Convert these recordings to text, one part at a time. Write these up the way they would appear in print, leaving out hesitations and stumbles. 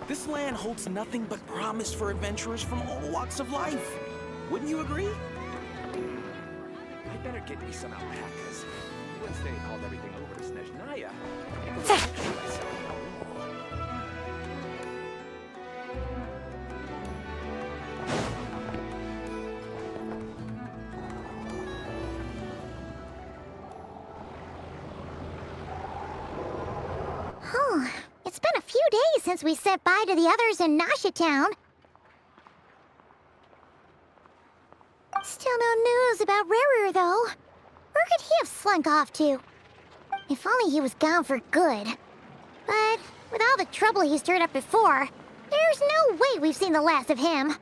This land holds nothing but promise for adventurers from all walks of life. Wouldn't you agree? I better get me some alpacas. Once they hauled everything over to 𝐒𝐈, I can picture myself. It's been a few days since we said bye to the others in Nasha Town. Still no news about Rarer, though. Where could he have slunk off to? If only he was gone for good. But with all the trouble he stirred up before, there's no way we've seen the last of him.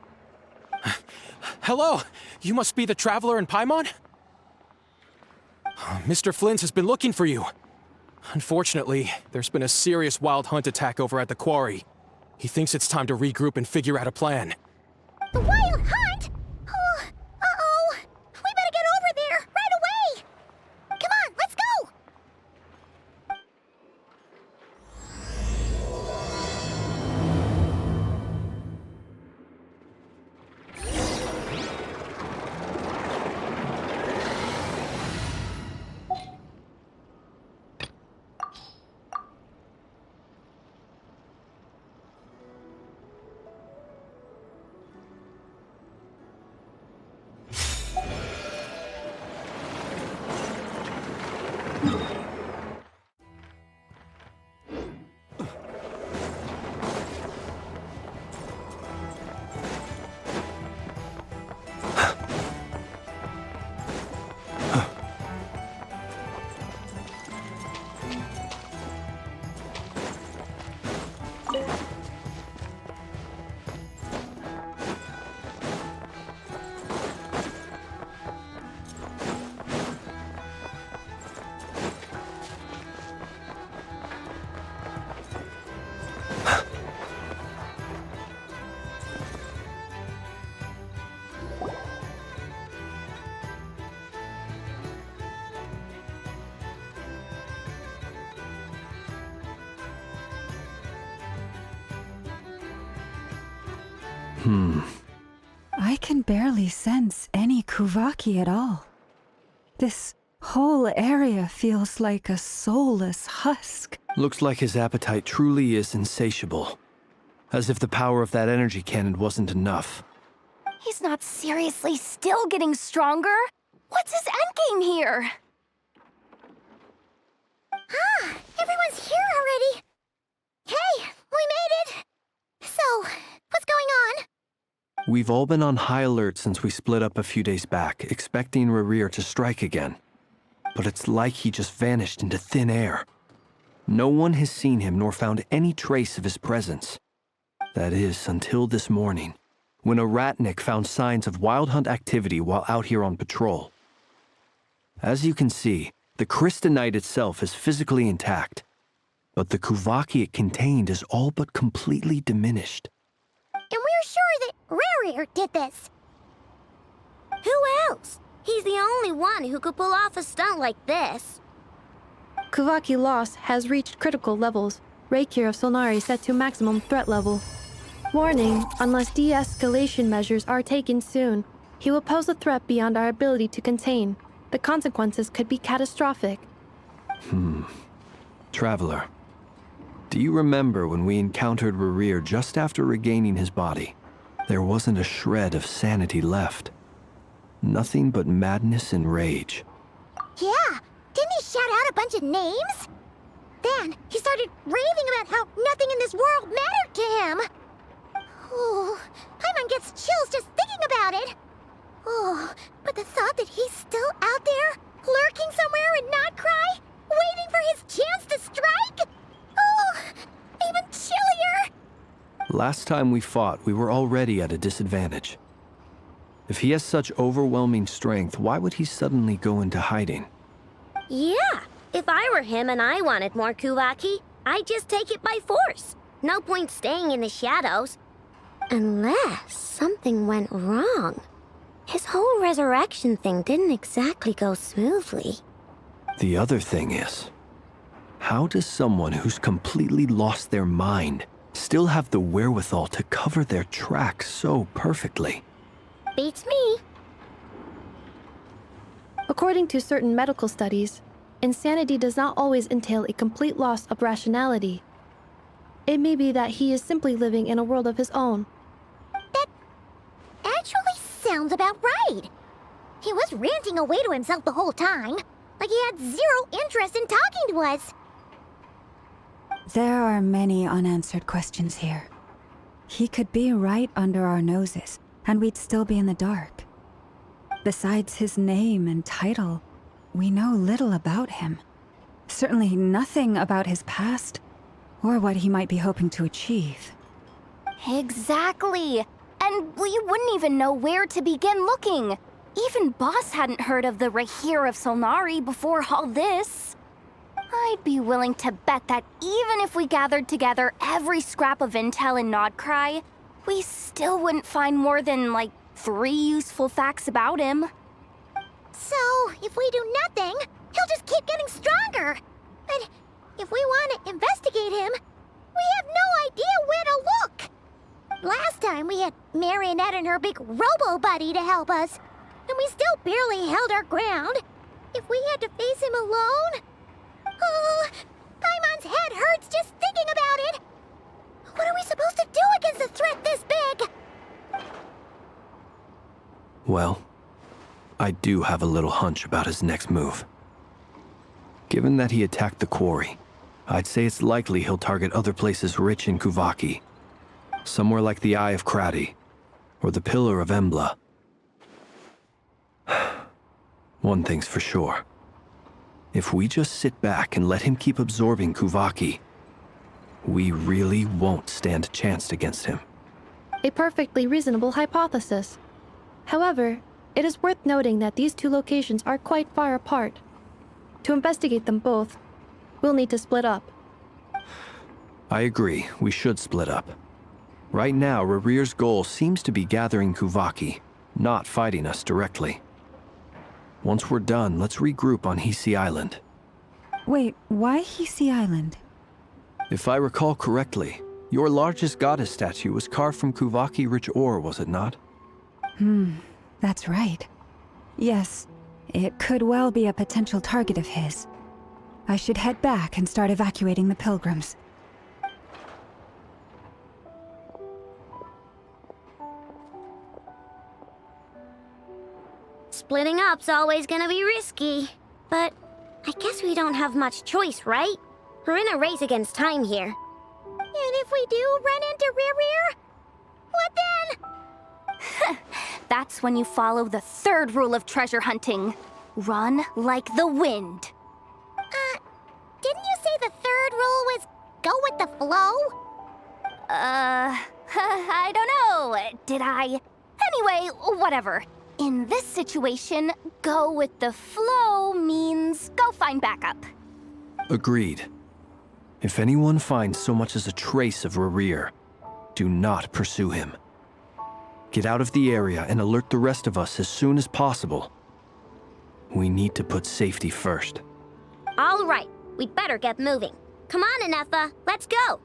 Hello, you must be the traveler in Paimon? Mr. Flynn has been looking for you. Unfortunately, there's been a serious wild hunt attack over at the quarry. He thinks it's time to regroup and figure out a plan. The wild hunt? Oh, uh-oh. We better get over there, right away! Come on, let's go! I can barely sense any 𝐒𝐲�2 at all. This whole area feels like a soulless husk. Looks like his appetite truly is insatiable. As if the power of that energy cannon wasn't enough. He's not seriously still getting stronger? What's his endgame here? Ah, everyone's here already. Hey, we made it! So, what's going on? We've all been on high alert since we split up a few days back, expecting Rarir to strike again. But it's like he just vanished into thin air. No one has seen him nor found any trace of his presence. That is, until this morning, when a ratnik found signs of wild hunt activity while out here on patrol. As you can see, the crystalline itself is physically intact, but the 𝐒𝐲�2 it contained is all but completely diminished. And we're sure that Rarir did this. Who else? He's the only one who could pull off a stunt like this. 𝐒𝐲�2 loss has reached critical levels. 𝐒𝐸𝐴 of Solnari set to maximum threat level. Warning, unless de-escalation measures are taken soon, he will pose a threat beyond our ability to contain. The consequences could be catastrophic. Traveler, Do you remember when we encountered 𝐼𝐸 just after regaining his body? There wasn't a shred of sanity left. Nothing but madness and rage. Yeah, didn't he shout out a bunch of names? Then he started raving about how nothing in this world mattered to him. Oh, Paimon gets chills just thinking about it. Oh, but the thought that he's still out there, lurking somewhere in notcry, waiting for his chance to strike? Oh, even chillier. Last time we fought, we were already at a disadvantage. If he has such overwhelming strength, why would he suddenly go into hiding? Yeah, if I were him and I wanted more 𝐒𝐸𝐽, I'd just take it by force. No point staying in the shadows. Unless something went wrong. His whole resurrection thing didn't exactly go smoothly. The other thing is, how does someone who's completely lost their mind still have the wherewithal to cover their tracks so perfectly? Beats me. According to certain medical studies, insanity does not always entail a complete loss of rationality. It may be that he is simply living in a world of his own. That actually sounds about right. He was ranting away to himself the whole time, like he had zero interest in talking to us. There are many unanswered questions here. He could be right under our noses, and we'd still be in the dark. Besides his name and title, we know little about him. Certainly nothing about his past, or what he might be hoping to achieve. Exactly. And we wouldn't even know where to begin looking. Even Boss hadn't heard of the 𝐼𝐸 of Sulnari before all this. I'd be willing to bet that even if we gathered together every scrap of intel in notcry, we still wouldn't find more than, like, 3 useful facts about him. So, if we do nothing, he'll just keep getting stronger. But if we want to investigate him, we have no idea where to look. Last time we had Marionette and her big robo-buddy to help us, and we still barely held our ground. If we had to face him alone... Oh, Paimon's head hurts just thinking about it. What are we supposed to do against a threat this big? Well, I do have a little hunch about his next move. Given that he attacked the quarry, I'd say it's likely he'll target other places rich in 𝐒𝐸𝐽. Somewhere like the Eye of 𝐸𝐚𝐻, or the Pillar of Embla. One thing's for sure. If we just sit back and let him keep absorbing 𝐒𝐸𝐽, we really won't stand a chance against him. A perfectly reasonable hypothesis. However, it is worth noting that these two locations are quite far apart. To investigate them both, we'll need to split up. I agree, we should split up. Right now, 𝐸𝐸's goal seems to be gathering 𝐒𝐸𝐽, not fighting us directly. Once we're done, let's regroup on 𝐒𝐶 Island. Wait, why 𝐒𝐶 Island? If I recall correctly, your largest goddess statue was carved from 𝐒𝐸𝐽-rich ore, was it not? That's right. Yes, it could well be a potential target of his. I should head back and start evacuating the pilgrims. Splitting up's always gonna be risky. But I guess we don't have much choice, right? We're in a race against time here. And if we do run into 𝐸𝐸, what then? That's when you follow the 3rd rule of treasure hunting. Run like the wind. Didn't you say the 3rd rule was go with the flow? I don't know. Did I? Anyway, whatever. In this situation, go with the flow means go find backup. Agreed. If anyone finds so much as a trace of 𝐸𝐸, do not pursue him. Get out of the area and alert the rest of us as soon as possible. We need to put safety first. All right, we'd better get moving. Come on, Anefa, let's go.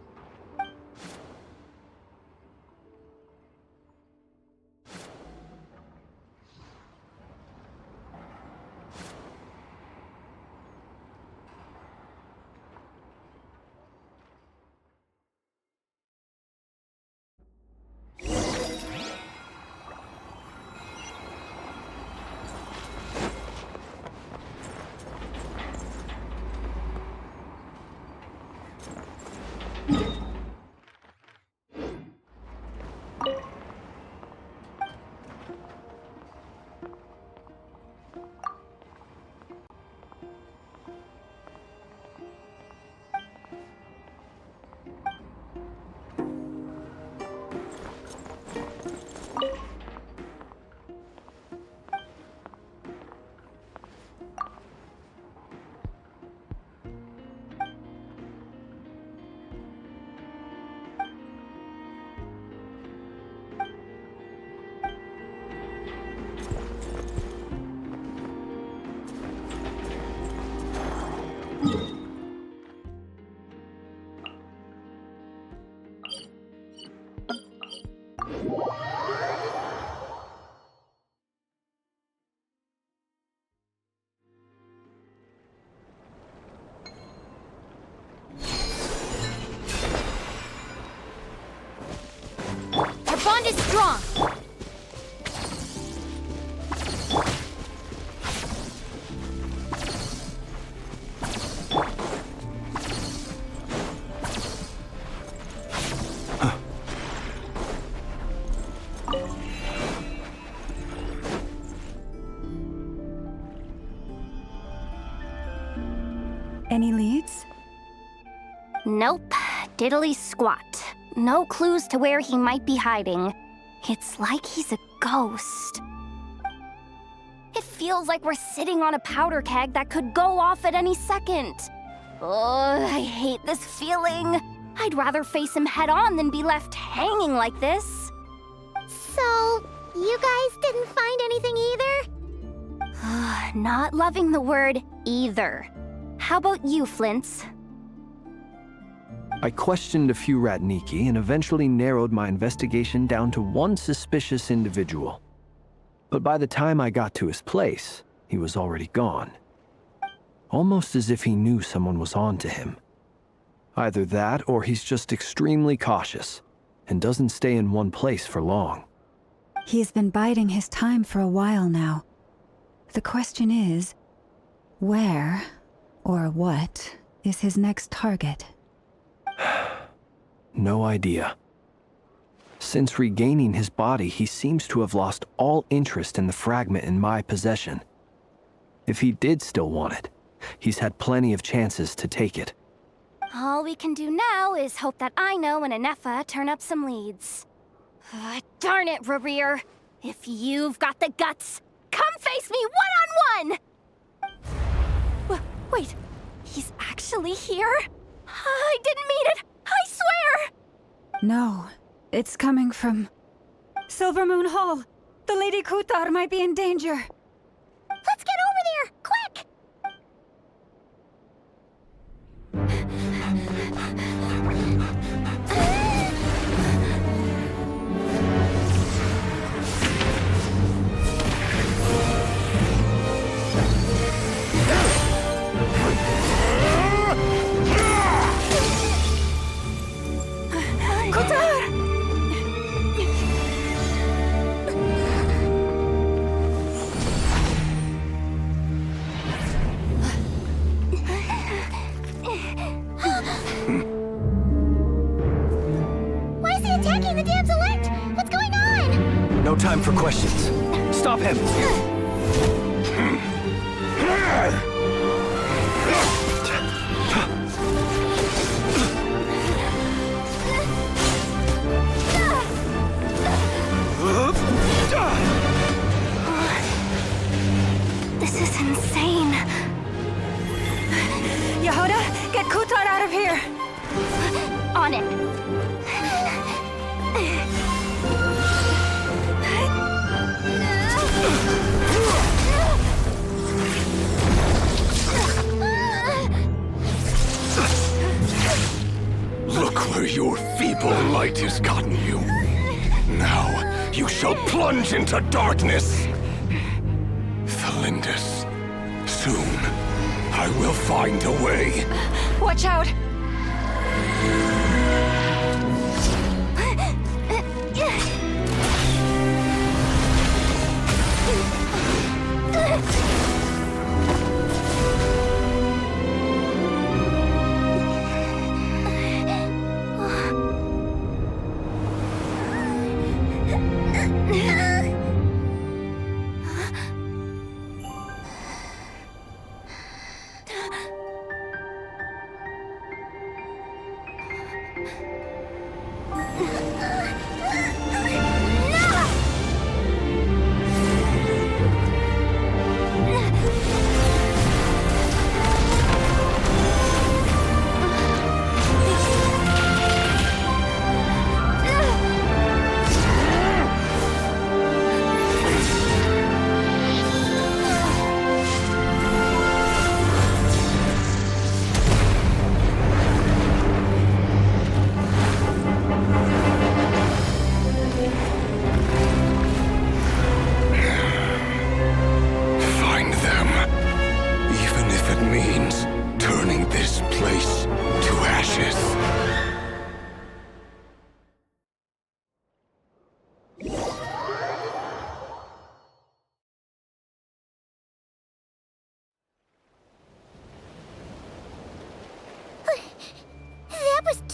bond is strong. Any leads? Nope. Diddly squat. No clues to where he might be hiding. It's like he's a ghost. It feels like we're sitting on a powder keg that could go off at any second. Ugh, I hate this feeling. I'd rather face him head on than be left hanging like this. So, you guys didn't find anything either? Not loving the word either. How about you, Flints? I questioned a few Ratniki and eventually narrowed my investigation down to one suspicious individual. But by the time I got to his place, he was already gone. Almost as if he knew someone was on to him. Either that or he's just extremely cautious and doesn't stay in one place for long. He's been biding his time for a while now. The question is, where or what is his next target? No idea. Since regaining his body, he seems to have lost all interest in the fragment in my possession. If he did still want it, he's had plenty of chances to take it. All we can do now is hope that Ino and Anefa turn up some leads. Darn it, Rarir. If you've got the guts, come face me one-on-one! Wait, he's actually here? I didn't mean it! I swear! No, it's coming from Silver Moon Hall. The Lady Kutar might be in danger. Let's get over there, quick! Why is he attacking the damsel elect? What's going on? No time for questions. Stop him! This is insane. Yehuda, get Kutar out of here! On it. Look where your feeble light has gotten you. Now, you shall plunge into darkness. Thalindus, soon, I will find a way. Watch out!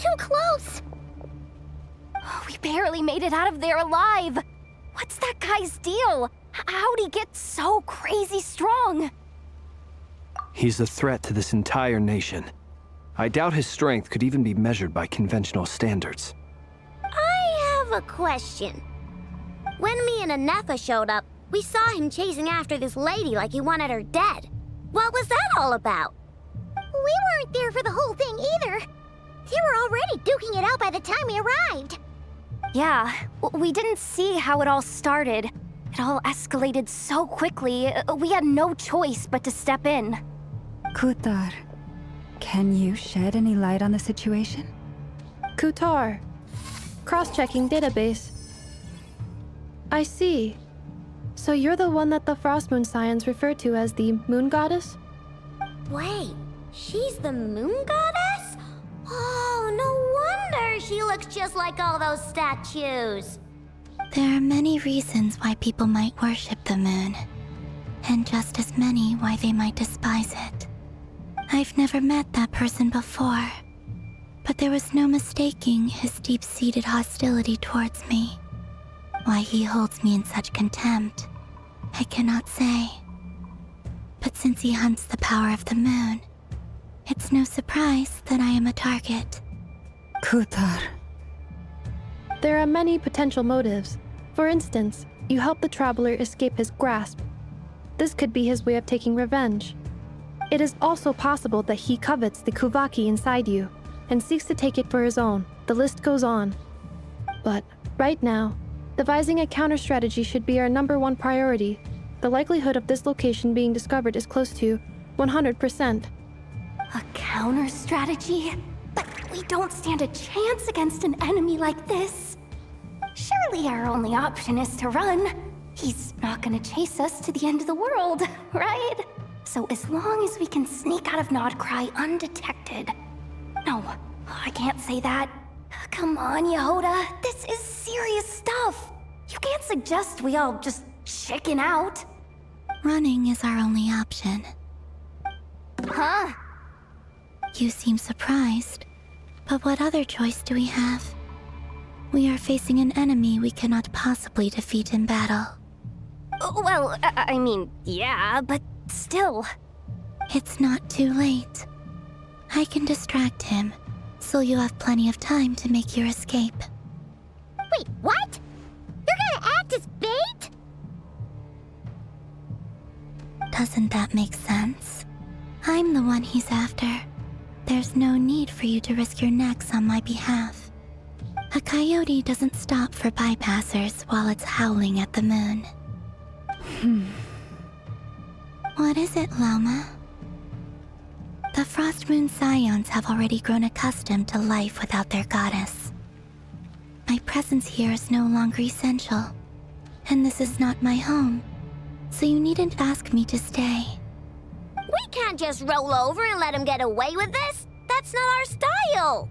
too close. We barely made it out of there alive. What's that guy's deal? How'd he get so crazy strong? He's a threat to this entire nation. I doubt his strength could even be measured by conventional standards. I have a question. When me and Anetha showed up, we saw him chasing after this lady like he wanted her dead. What was that all about? We weren't there for the whole thing either. They were already duking it out by the time we arrived. Yeah, we didn't see how it all started. It all escalated so quickly, we had no choice but to step in. Kutar, can you shed any light on the situation? Kutar. Cross-checking database. I see. So you're the one that the Frost Moon Scions refer to as the Moon Goddess? Wait, she's the Moon Goddess? Oh, no wonder she looks just like all those statues. There are many reasons why people might worship the moon, and just as many why they might despise it. I've never met that person before, but there was no mistaking his deep-seated hostility towards me. Why he holds me in such contempt, I cannot say. But since he hunts the power of the moon, it's no surprise that I am a target. Kutar. There are many potential motives. For instance, you help the traveler escape his grasp. This could be his way of taking revenge. It is also possible that he covets the 𝐒𝐲𝐽𝐿 inside you and seeks to take it for his own. The list goes on. But right now, devising a counter strategy should be our #1 priority. The likelihood of this location being discovered is close to 100%. A counter strategy? But we don't stand a chance against an enemy like this. Surely our only option is to run. He's not gonna chase us to the end of the world, right? So as long as we can sneak out of Nodcry undetected. No, I can't say that. Come on, Yehoda, this is serious stuff. You can't suggest we all just chicken out. Running is our only option. Huh? You seem surprised, but what other choice do we have? We are facing an enemy we cannot possibly defeat in battle. Well, I mean, yeah, but still. It's not too late. I can distract him, so you have plenty of time to make your escape. Wait, what? You're gonna act as bait? Doesn't that make sense? I'm the one he's after. There's no need for you to risk your necks on my behalf. A coyote doesn't stop for bypassers while it's howling at the moon. What is it, Loma? The Frost Moon Scions have already grown accustomed to life without their goddess. My presence here is no longer essential, and this is not my home, so you needn't ask me to stay. We can't just roll over and let him get away with this. That's not our style.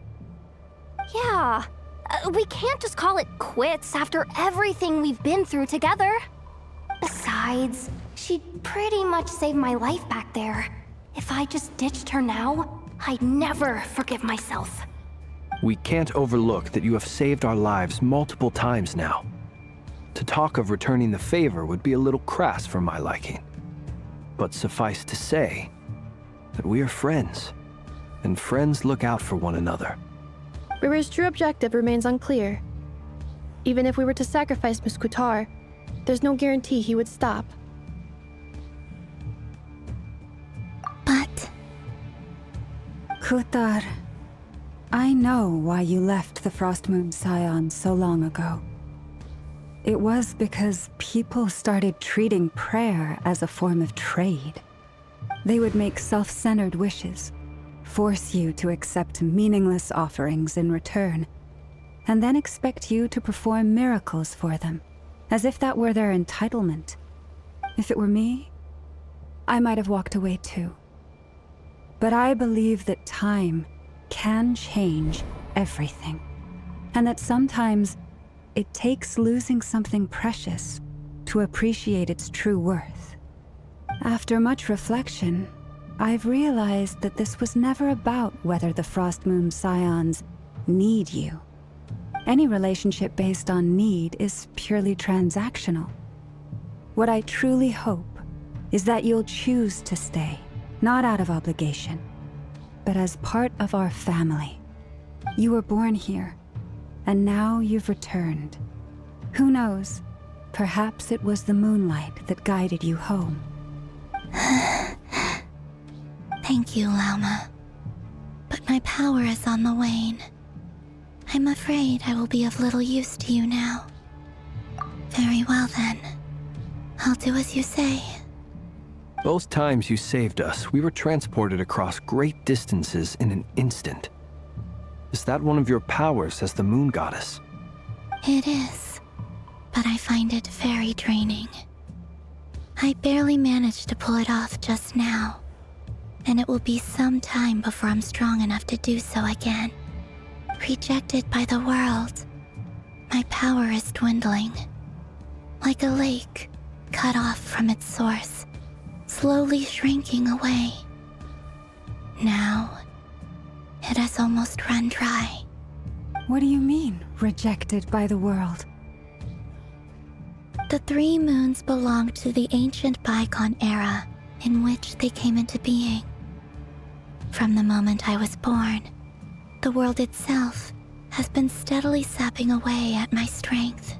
Yeah, we can't just call it quits after everything we've been through together. Besides, she'd pretty much saved my life back there. If I just ditched her now, I'd never forgive myself. We can't overlook that you have saved our lives multiple times now. To talk of returning the favor would be a little crass for my liking. But suffice to say that we are friends, and friends look out for one another. Rira's true objective remains unclear. Even if we were to sacrifice Miss Kutar, there's no guarantee he would stop. But... Kutar, I know why you left the Frost Moon Scions so long ago. It was because people started treating prayer as a form of trade. They would make self-centered wishes, force you to accept meaningless offerings in return, and then expect you to perform miracles for them, as if that were their entitlement. If it were me, I might have walked away too. But I believe that time can change everything, and that sometimes it takes losing something precious to appreciate its true worth. After much reflection, I've realized that this was never about whether the Frost Moon Scions need you. Any relationship based on need is purely transactional. What I truly hope is that you'll choose to stay, not out of obligation, but as part of our family. You were born here, and now you've returned. Who knows? Perhaps it was the moonlight that guided you home. Thank you, 𝐼𝐸. But my power is on the wane. I'm afraid I will be of little use to you now. Very well then. I'll do as you say. Both times you saved us, we were transported across great distances in an instant. Is that one of your powers as the moon goddess? It is, but I find it very draining. I barely managed to pull it off just now, and it will be some time before I'm strong enough to do so again. Rejected by the world, my power is dwindling. Like a lake cut off from its source, slowly shrinking away. Now, it has almost run dry. What do you mean, rejected by the world? The 3 moons belonged to the ancient bygone era in which they came into being. From the moment I was born, the world itself has been steadily sapping away at my strength.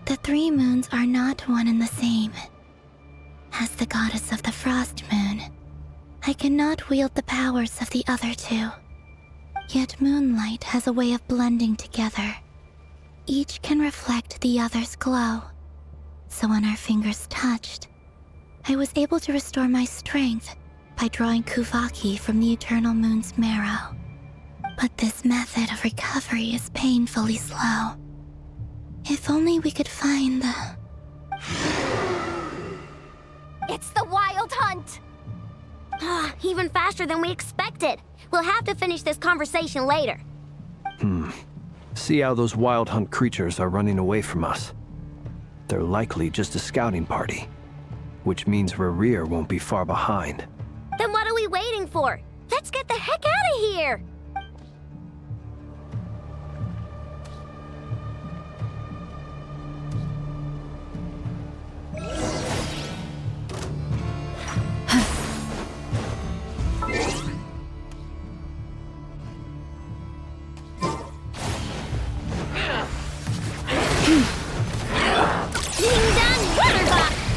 The 3 moons are not one and the same. As the goddess of the frost moon, I cannot wield the powers of the other 2. Yet moonlight has a way of blending together. Each can reflect the other's glow. So when our fingers touched, I was able to restore my strength by drawing 𝐒𝐤𝐼𝐸 from the eternal moon's marrow. But this method of recovery is painfully slow. If only we could find the... It's the Wild Hunt! Even faster than we expected. We'll have to finish this conversation later. See how those wild hunt creatures are running away from us. They're likely just a scouting party, which means 𝐸𝐸 won't be far behind. Then what are we waiting for? Let's get the heck out of here!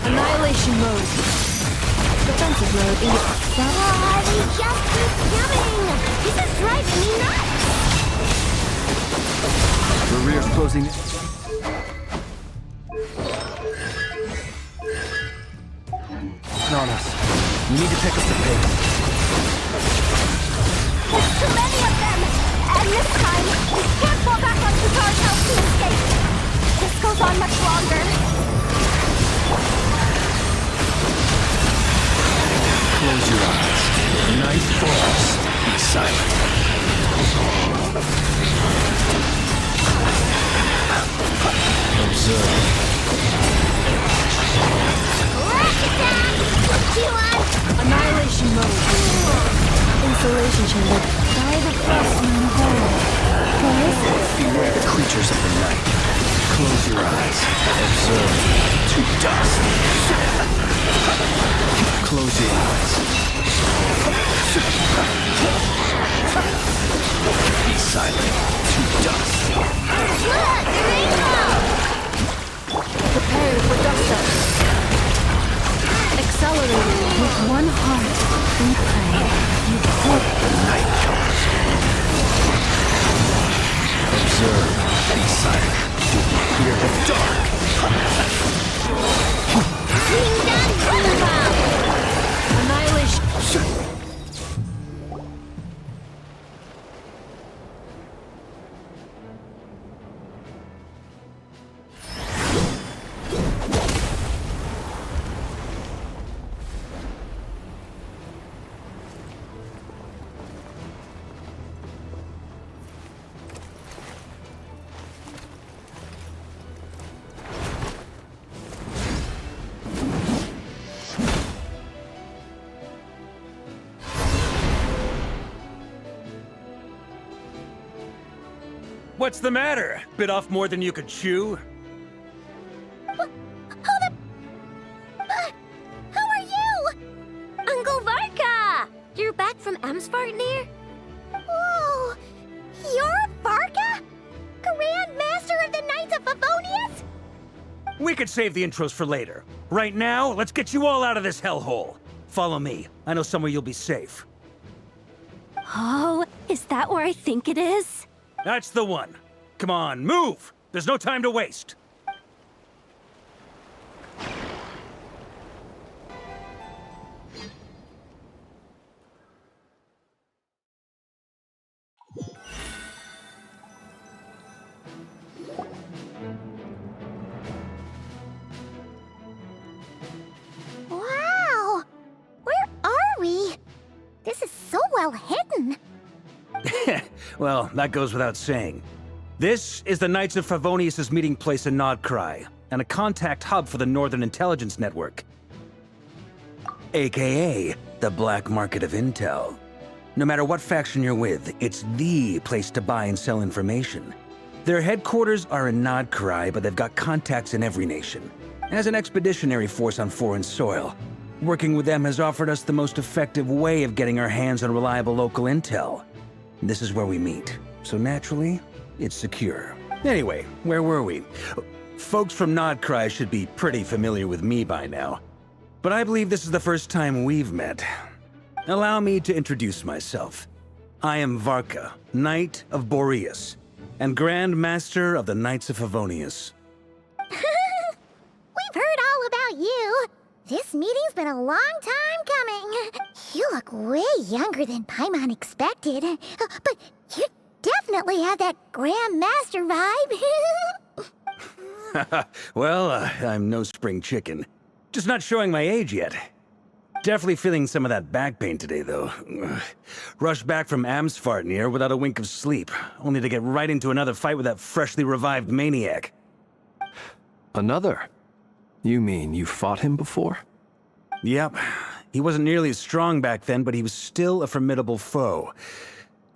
Annihilation mode. Defensive mode. They just keep coming! This is driving me nuts! 𝐸𝐸's closing. On us. We need to pick up the pace. There's too many of them! And this time, we can't fall back on Qatar's house to escape! This goes on much longer. Close your eyes. Night falls. Be silent. Observe. Annihilation mode. Installation chamber. By the frost moon hole. Beware the creatures of the night. Close your eyes. Observe. To dust. Close your eyes. Be silent. To dust. Look! Rainbow! Prepare for dust up. Accelerating. With one heart, we pray. You hope. The night comes. Observe. Be silent. You will hear the dark. Annihilation. What's the matter? Bit off more than you could chew? Who are you? Uncle Varka! You're back from 𝐒𝐤𝐷? Whoa! You're Varka? Grand Master of the Knights of Favonius? We could save the intros for later. Right now, let's get you all out of this hellhole. Follow me. I know somewhere you'll be safe. Oh, is that where I think it is? That's the one. Come on, move! There's no time to waste. Wow! Where are we? This is so well hidden. Well, that goes without saying. This is the Knights of Favonius' meeting place in 𝐒𝐤𝐝𝐷, and a contact hub for the Northern Intelligence Network. AKA, the black market of intel. No matter what faction you're with, it's the place to buy and sell information. Their headquarters are in 𝐒𝐤𝐝𝐷, but they've got contacts in every nation. As an expeditionary force on foreign soil, working with them has offered us the most effective way of getting our hands on reliable local intel. This is where we meet, so naturally, it's secure. Anyway, where were we? Folks from 𝐒𝐤𝐝𝐷 should be pretty familiar with me by now, but I believe this is the first time we've met. Allow me to introduce myself. I am Varka, Knight of Boreas, and Grand Master of the Knights of Favonius. We've heard all about you. This meeting's been a long time coming. You look way younger than Paimon expected. But you definitely have that Grand Master vibe. Well, I'm no spring chicken. Just not showing my age yet. Definitely feeling some of that back pain today, though. Rushed back from 𝐒𝐤𝐷 without a wink of sleep, only to get right into another fight with that freshly revived maniac. Another? You mean you fought him before? Yep. He wasn't nearly as strong back then, but he was still a formidable foe.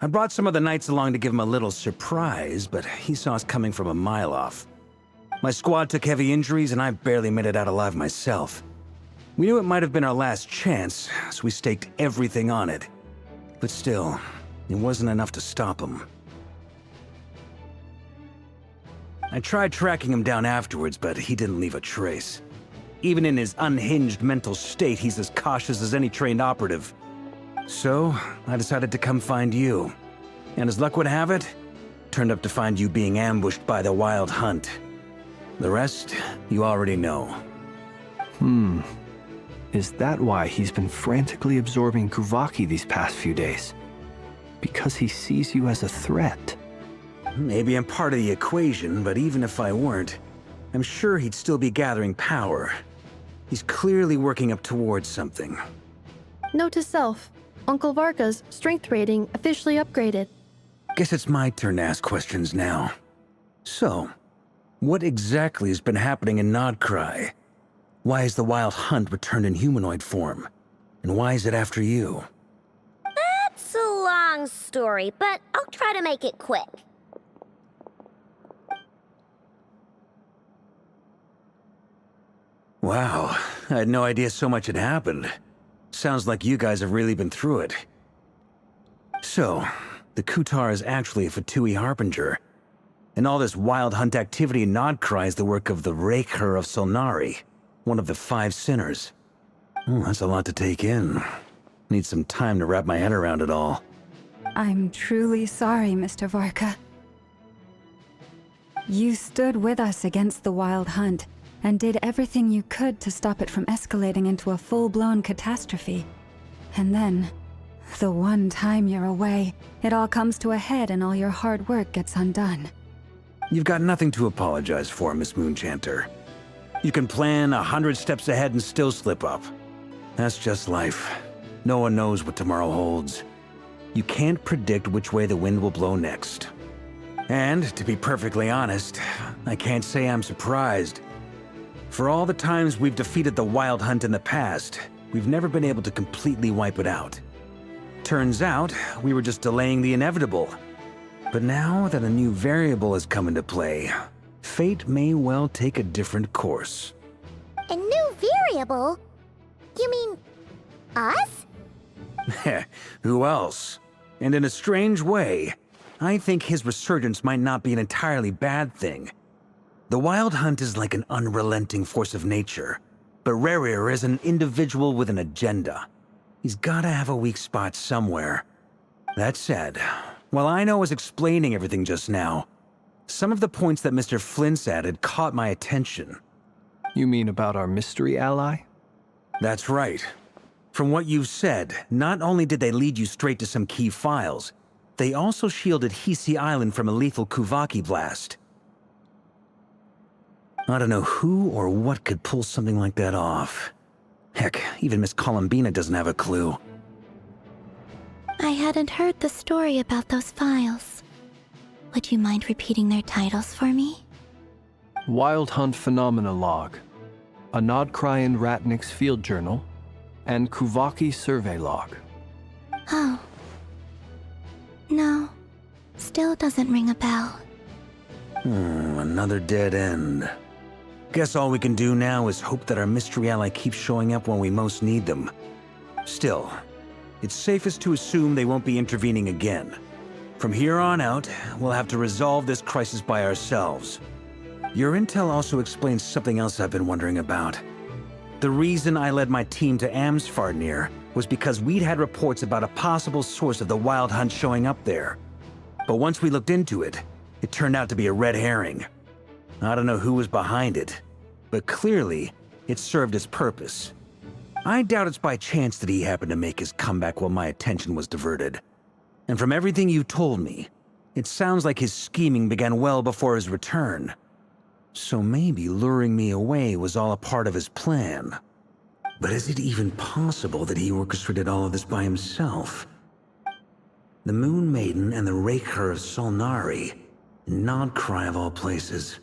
I brought some of the knights along to give him a little surprise, but he saw us coming from a mile off. My squad took heavy injuries, and I barely made it out alive myself. We knew it might have been our last chance, so we staked everything on it. But still, it wasn't enough to stop him. I tried tracking him down afterwards, but he didn't leave a trace. Even in his unhinged mental state, he's as cautious as any trained operative. So, I decided to come find you. And as luck would have it, turned up to find you being ambushed by the Wild Hunt. The rest, you already know. Is that why he's been frantically absorbing 𝐒𝐤𝐷 these past few days? Because he sees you as a threat? Maybe I'm part of the equation, but even if I weren't, I'm sure he'd still be gathering power. He's clearly working up towards something. Note to self, Uncle Varka's strength rating officially upgraded. Guess it's my turn to ask questions now. So, what exactly has been happening in 𝐒𝐤𝐝𝐷? Why is the Wild Hunt returned in humanoid form? And why is it after you? That's a long story, but I'll try to make it quick. Wow, I had no idea so much had happened. Sounds like you guys have really been through it. So, the 𝐤𝐻𝐢 is actually a Fatui harbinger. And all this Wild Hunt activity in 𝐒𝐤𝐝𝐷 is the work of the 𝐿𝐼 of 𝐸𝐿nari, one of the 5 sinners. That's a lot to take in. Need some time to wrap my head around it all. I'm truly sorry, Mr. Varka. You stood with us against the Wild Hunt, and did everything you could to stop it from escalating into a full-blown catastrophe. And then, the one time you're away, it all comes to a head and all your hard work gets undone. You've got nothing to apologize for, Miss Moonchanter. You can plan 100 steps ahead and still slip up. That's just life. No one knows what tomorrow holds. You can't predict which way the wind will blow next. And, to be perfectly honest, I can't say I'm surprised. For all the times we've defeated the Wild Hunt in the past, we've never been able to completely wipe it out. Turns out, we were just delaying the inevitable. But now that a new variable has come into play, fate may well take a different course. A new variable? You mean us? Who else? And in a strange way, I think his resurgence might not be an entirely bad thing. The Wild Hunt is like an unrelenting force of nature, but Rerir is an individual with an agenda. He's gotta have a weak spot somewhere. That said, while Aino was explaining everything just now, some of the points that Mr. Flint's added caught my attention. You mean about our mystery ally? That's right. From what you've said, not only did they lead you straight to some key files, they also shielded 𝐒𝐸𝐴 Island from a lethal 𝐒𝐸𝐴𝐤𝐷𝐼 blast. I don't know who or what could pull something like that off. Heck, even Miss Columbina doesn't have a clue. I hadn't heard the story about those files. Would you mind repeating their titles for me? Wild Hunt Phenomena Log, a 𝐒𝐸𝐤𝐷𝐼 Ratnik's Field Journal, and 𝐒𝐸𝐴𝐤𝐷𝐼 Survey Log. Oh. No. Still doesn't ring a bell. Another dead end. Guess all we can do now is hope that our mystery ally keeps showing up when we most need them. Still, it's safest to assume they won't be intervening again. From here on out, we'll have to resolve this crisis by ourselves. Your intel also explains something else I've been wondering about. The reason I led my team to 𝐼𝐸𝐴𝐷𝐼 was because we'd had reports about a possible source of the Wild Hunt showing up there. But once we looked into it, it turned out to be a red herring. I don't know who was behind it, but clearly, it served its purpose. I doubt it's by chance that he happened to make his comeback while my attention was diverted. And from everything you told me, it sounds like his scheming began well before his return. So maybe luring me away was all a part of his plan. But is it even possible that he orchestrated all of this by himself? The Moon Maiden and the Raker of Solnari, 𝐿𝐷𝐼 of all places.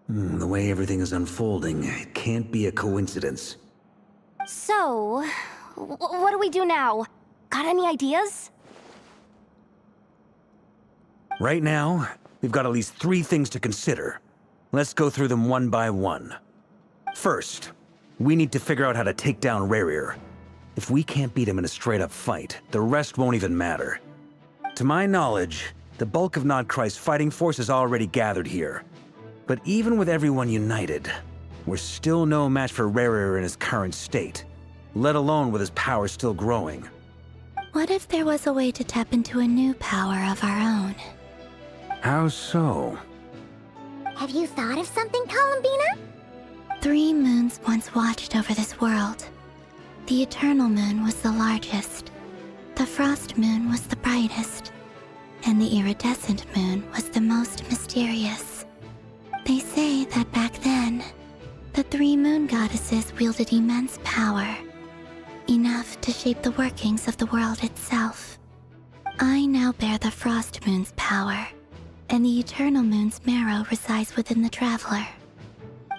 The way everything is unfolding, it can't be a coincidence. So, what do we do now? Got any ideas? Right now, we've got at least 3 things to consider. Let's go through them one by one. First, we need to figure out how to take down Rerir. If we can't beat him in a straight-up fight, the rest won't even matter. To my knowledge, the bulk of 𝐒𝐸𝐷𝐼's fighting force is already gathered here. But even with everyone united, we're still no match for Rerir in his current state, let alone with his power still growing. What if there was a way to tap into a new power of our own? How so? Have you thought of something, Columbina? 3 moons once watched over this world. The Eternal Moon was the largest, the Frost Moon was the brightest, and the Iridescent Moon was the most mysterious. They say that back then, the 3 moon goddesses wielded immense power, enough to shape the workings of the world itself. I now bear the Frost Moon's power, and the Eternal Moon's marrow resides within the Traveler.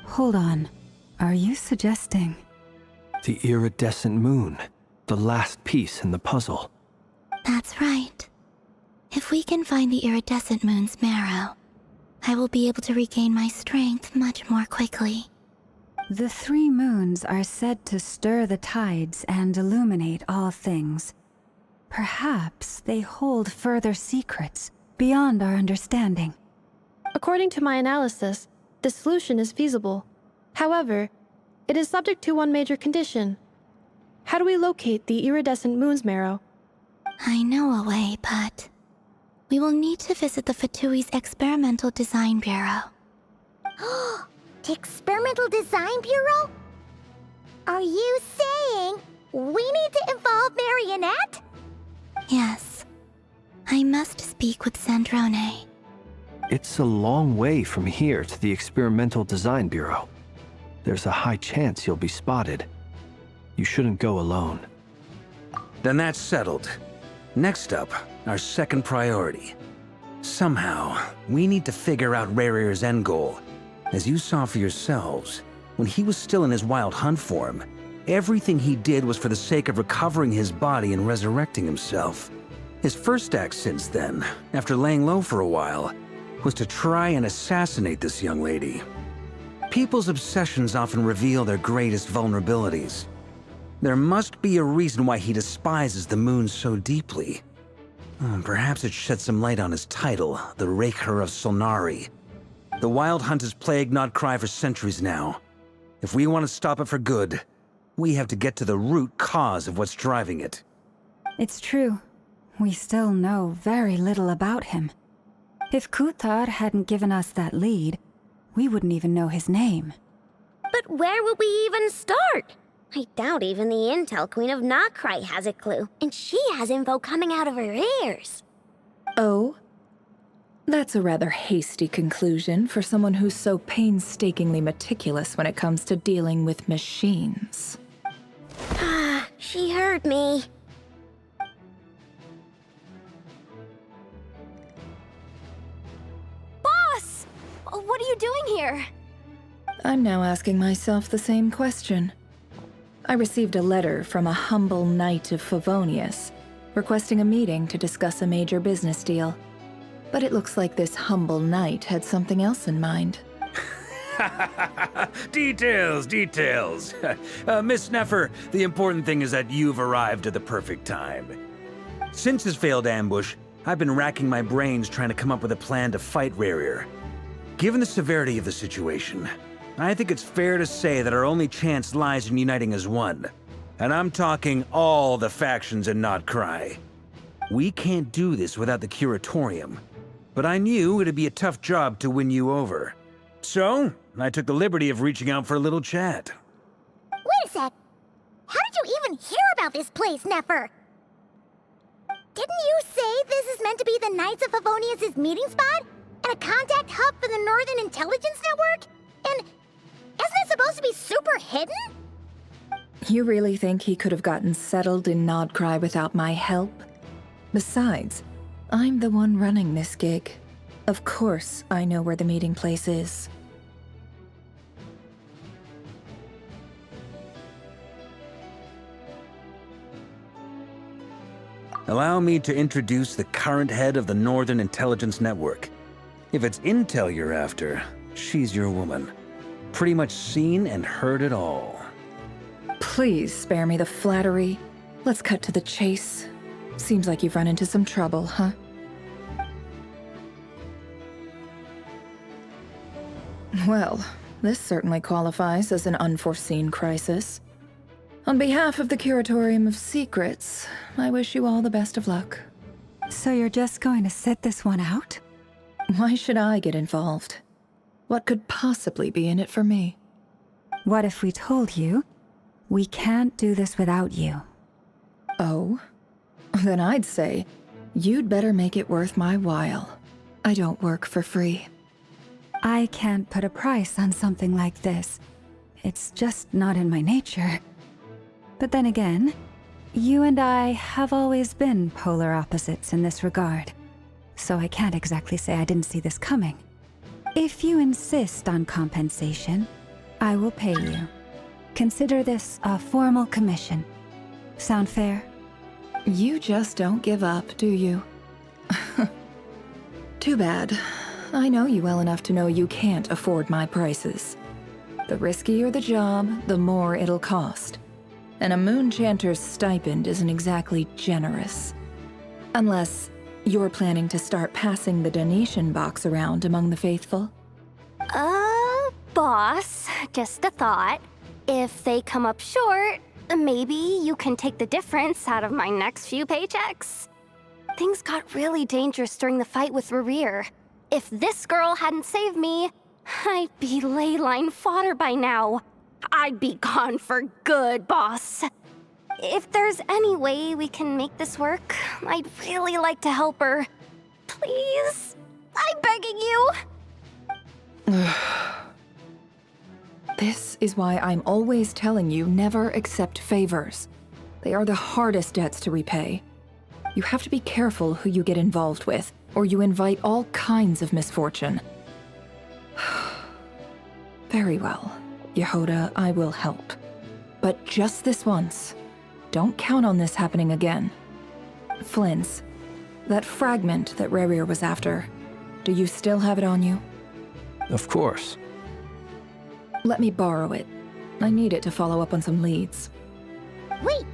Hold on. Are you suggesting? The iridescent moon, the last piece in the puzzle. That's right. If we can find the Iridescent Moon's marrow, I will be able to regain my strength much more quickly. The 3 moons are said to stir the tides and illuminate all things. Perhaps they hold further secrets beyond our understanding. According to my analysis, the solution is feasible. However, it is subject to one major condition. How do we locate the iridescent moon's marrow? I know a way, but we will need to visit the Fatui's Experimental Design Bureau. The Experimental Design Bureau? Are you saying we need to involve Marionette? Yes. I must speak with Sandrone. It's a long way from here to the Experimental Design Bureau. There's a high chance you'll be spotted. You shouldn't go alone. Then that's settled. Next up, our second priority. Somehow, we need to figure out Rerir's end goal. As you saw for yourselves, when he was still in his Wild Hunt form, everything he did was for the sake of recovering his body and resurrecting himself. His first act since then, after laying low for a while, was to try and assassinate this young lady. People's obsessions often reveal their greatest vulnerabilities. There must be a reason why he despises the moon so deeply. Perhaps it sheds some light on his title, the 𝐒𝐸𝐻𝐢 of 𝐒⍴. The Wild Hunt has plagued 𝐼𝐸𝐻𝐢 for centuries now. If we want to stop it for good, we have to get to the root cause of what's driving it. It's true. We still know very little about him. If 𝐒𝐻𝐢𝐻 hadn't given us that lead, we wouldn't even know his name. But where would we even start? I doubt even the Intel Queen of 𝐒𝐻𝐢𝐻 has a clue, and she has info coming out of her ears. Oh? That's a rather hasty conclusion for someone who's so painstakingly meticulous when it comes to dealing with machines. She heard me. Boss! What are you doing here? I'm now asking myself the same question. I received a letter from a humble knight of Favonius, requesting a meeting to discuss a major business deal. But it looks like this humble knight had something else in mind. Details, details. Miss Nefer, the important thing is that you've arrived at the perfect time. Since his failed ambush, I've been racking my brains trying to come up with a plan to fight 𝐒𝐸𝐻𝐢𝐻. Given the severity of the situation, I think it's fair to say that our only chance lies in uniting as one. And I'm talking all the factions in 𝐼𝐸𝐻𝐢𝐻. We can't do this without the Curatorium, but I knew it'd be a tough job to win you over. So, I took the liberty of reaching out for a little chat. Wait a sec. How did you even hear about this place, Nefer? Didn't you say this is meant to be the Knights of Favonius' meeting spot? And a contact hub for the Northern Intelligence Network? And isn't it supposed to be super hidden? You really think he could have gotten settled in 𝐼𝐸𝐻𝐢𝐻 without my help? Besides, I'm the one running this gig. Of course I know where the meeting place is. Allow me to introduce the current head of the Northern Intelligence Network. If it's intel you're after, she's your woman. Pretty much seen and heard it all. Please spare me the flattery. Let's cut to the chase. Seems like you've run into some trouble, huh? Well, this certainly qualifies as an unforeseen crisis. On behalf of the Curatorium of Secrets, I wish you all the best of luck. So you're just going to sit this one out? Why should I get involved? What could possibly be in it for me? What if we told you we can't do this without you? Oh? Then I'd say you'd better make it worth my while. I don't work for free. I can't put a price on something like this. It's just not in my nature. But then again, you and I have always been polar opposites in this regard. So I can't exactly say I didn't see this coming. If you insist on compensation, I will pay you. Consider this a formal commission. Sound fair? You just don't give up, do you? Too bad. I know you well enough to know you can't afford my prices. The riskier the job, the more it'll cost. And a Moonchanter's stipend isn't exactly generous. Unless you're planning to start passing the donation box around among the faithful. Boss, just a thought. If they come up short, maybe you can take the difference out of my next few paychecks. Things got really dangerous during the fight with 𝐒𝐸𝐻𝐢𝐻. If this girl hadn't saved me, I'd be ley line fodder by now. I'd be gone for good, boss. If there's any way we can make this work, I'd really like to help her. Please, I'm begging you. This is why I'm always telling you never accept favors. They are the hardest debts to repay. You have to be careful who you get involved with, or you invite all kinds of misfortune. Very well, Yehuda, I will help. But just this once. Don't count on this happening again. Flins, That fragment that 𝐿𝐼𝐼 was after, do you still have it on you? Of course. Let me borrow it. I need it to follow up on some leads. Wait,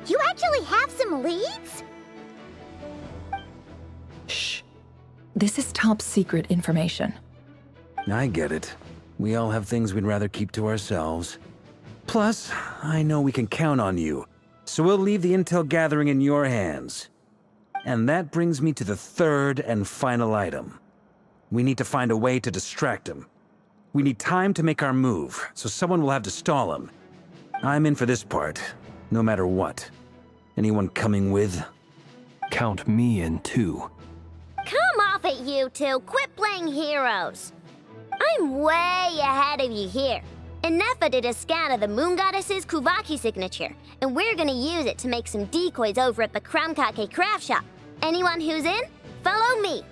you actually have some leads? Shh. This is top secret information. I get it. We all have things we'd rather keep to ourselves. Plus, I know we can count on you, so we'll leave the intel gathering in your hands. And that brings me to the third and final item. We need to find a way to distract him. We need time to make our move, so someone will have to stall him. I'm in for this part, no matter what. Anyone coming with? Count me in too. Come off it, you two. Quit playing heroes. I'm way ahead of you here. Enefa did a scan of the moon goddess's 𝐒𝐲𝐽𝐿𝐷 signature, and we're gonna use it to make some decoys over at the 𝐌𝐞𝐝𝐢𝐚𝐥 craft shop. Anyone who's in, follow me.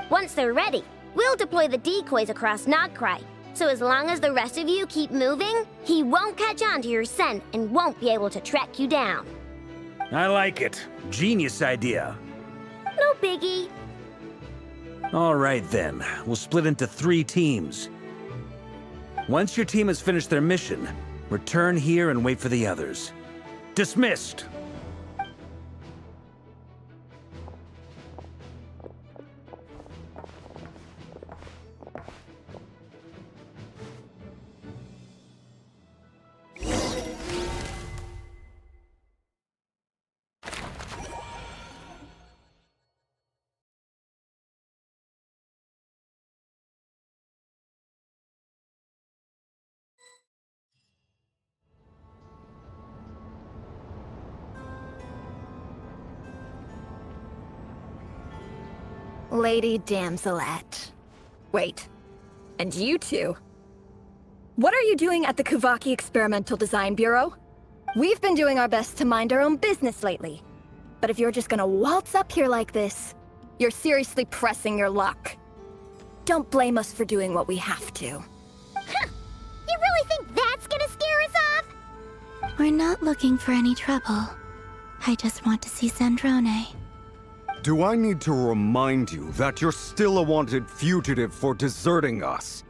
Once they're ready, we'll deploy the decoys across 𝐒𝐸𝐷. So as long as the rest of you keep moving, he won't catch on to your scent and won't be able to track you down. I like it. Genius idea. No biggie. All right then, we'll split into 3 teams. Once your team has finished their mission, return here and wait for the others. Dismissed! Lady Damselette. Wait, and you two? What are you doing at the 𝐒𝐲𝐽𝐿𝐷 Experimental Design Bureau? We've been doing our best to mind our own business lately. But if you're just gonna waltz up here like this, you're seriously pressing your luck. Don't blame us for doing what we have to. Huh. You really think that's gonna scare us off? We're not looking for any trouble. I just want to see Zandrone. Do I need to remind you that you're still a wanted fugitive for deserting us?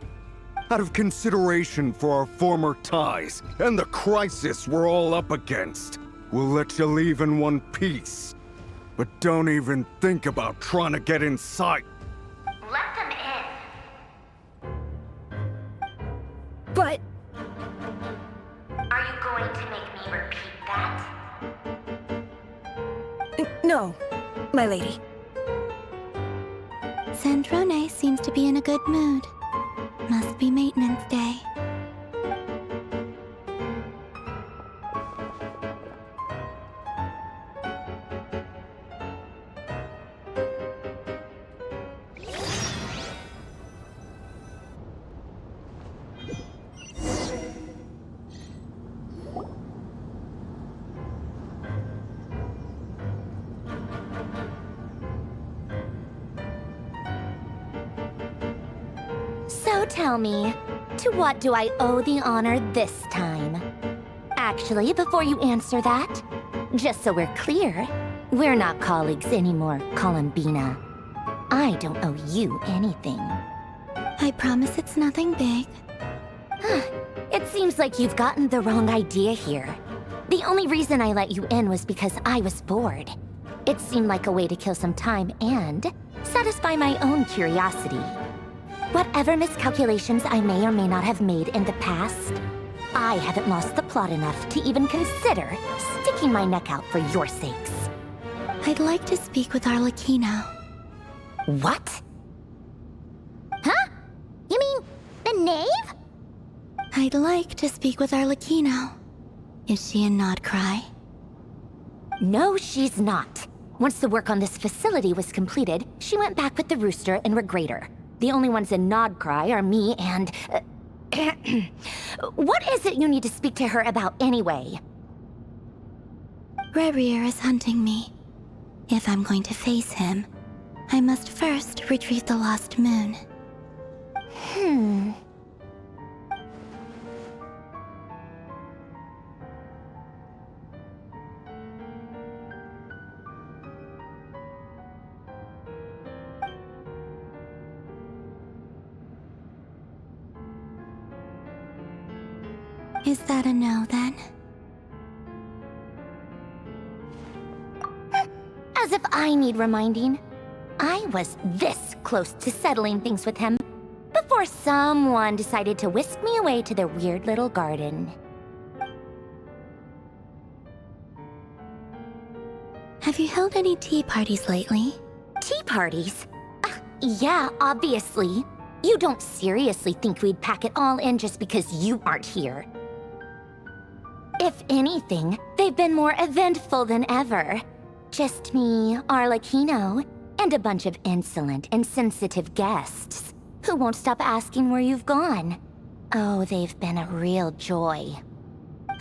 Out of consideration for our former ties and the crisis we're all up against, we'll let you leave in one piece. But don't even think about trying to get inside. Let them in. But... Are you going to make me repeat that? No, my lady. Zandrone seems to be in a good mood. Must be maintenance day. So tell me, to what do I owe the honor this time? Actually, before you answer that, just so we're clear, we're not colleagues anymore, Columbina. I don't owe you anything. I promise it's nothing big. It seems like you've gotten the wrong idea here. The only reason I let you in was because I was bored. It seemed like a way to kill some time and satisfy my own curiosity. Whatever miscalculations I may or may not have made in the past, I haven't lost the plot enough to even consider sticking my neck out for your sakes. I'd like to speak with 𝐼𝐸𝐿𝐷. What? Huh? You mean the knave? I'd like to speak with 𝐼𝐸𝐿𝐷. Is she in nonstop? No, she's not. Once the work on this facility was completed, she went back with the rooster and Regrator. The only ones in nonstop are me and... What is it you need to speak to her about anyway? 𝐿𝐼𝐼 is hunting me. If I'm going to face him, I must first retrieve the lost moon. Is that a no, then? As if I need reminding. I was this close to settling things with him before someone decided to whisk me away to their weird little garden. Have you held any tea parties lately? Tea parties? Yeah, obviously. You don't seriously think we'd pack it all in just because you aren't here. If anything, they've been more eventful than ever. Just me, 𝐒𝐤𝐚𝐤, and a bunch of insolent, insensitive guests who won't stop asking where you've gone. Oh, they've been a real joy.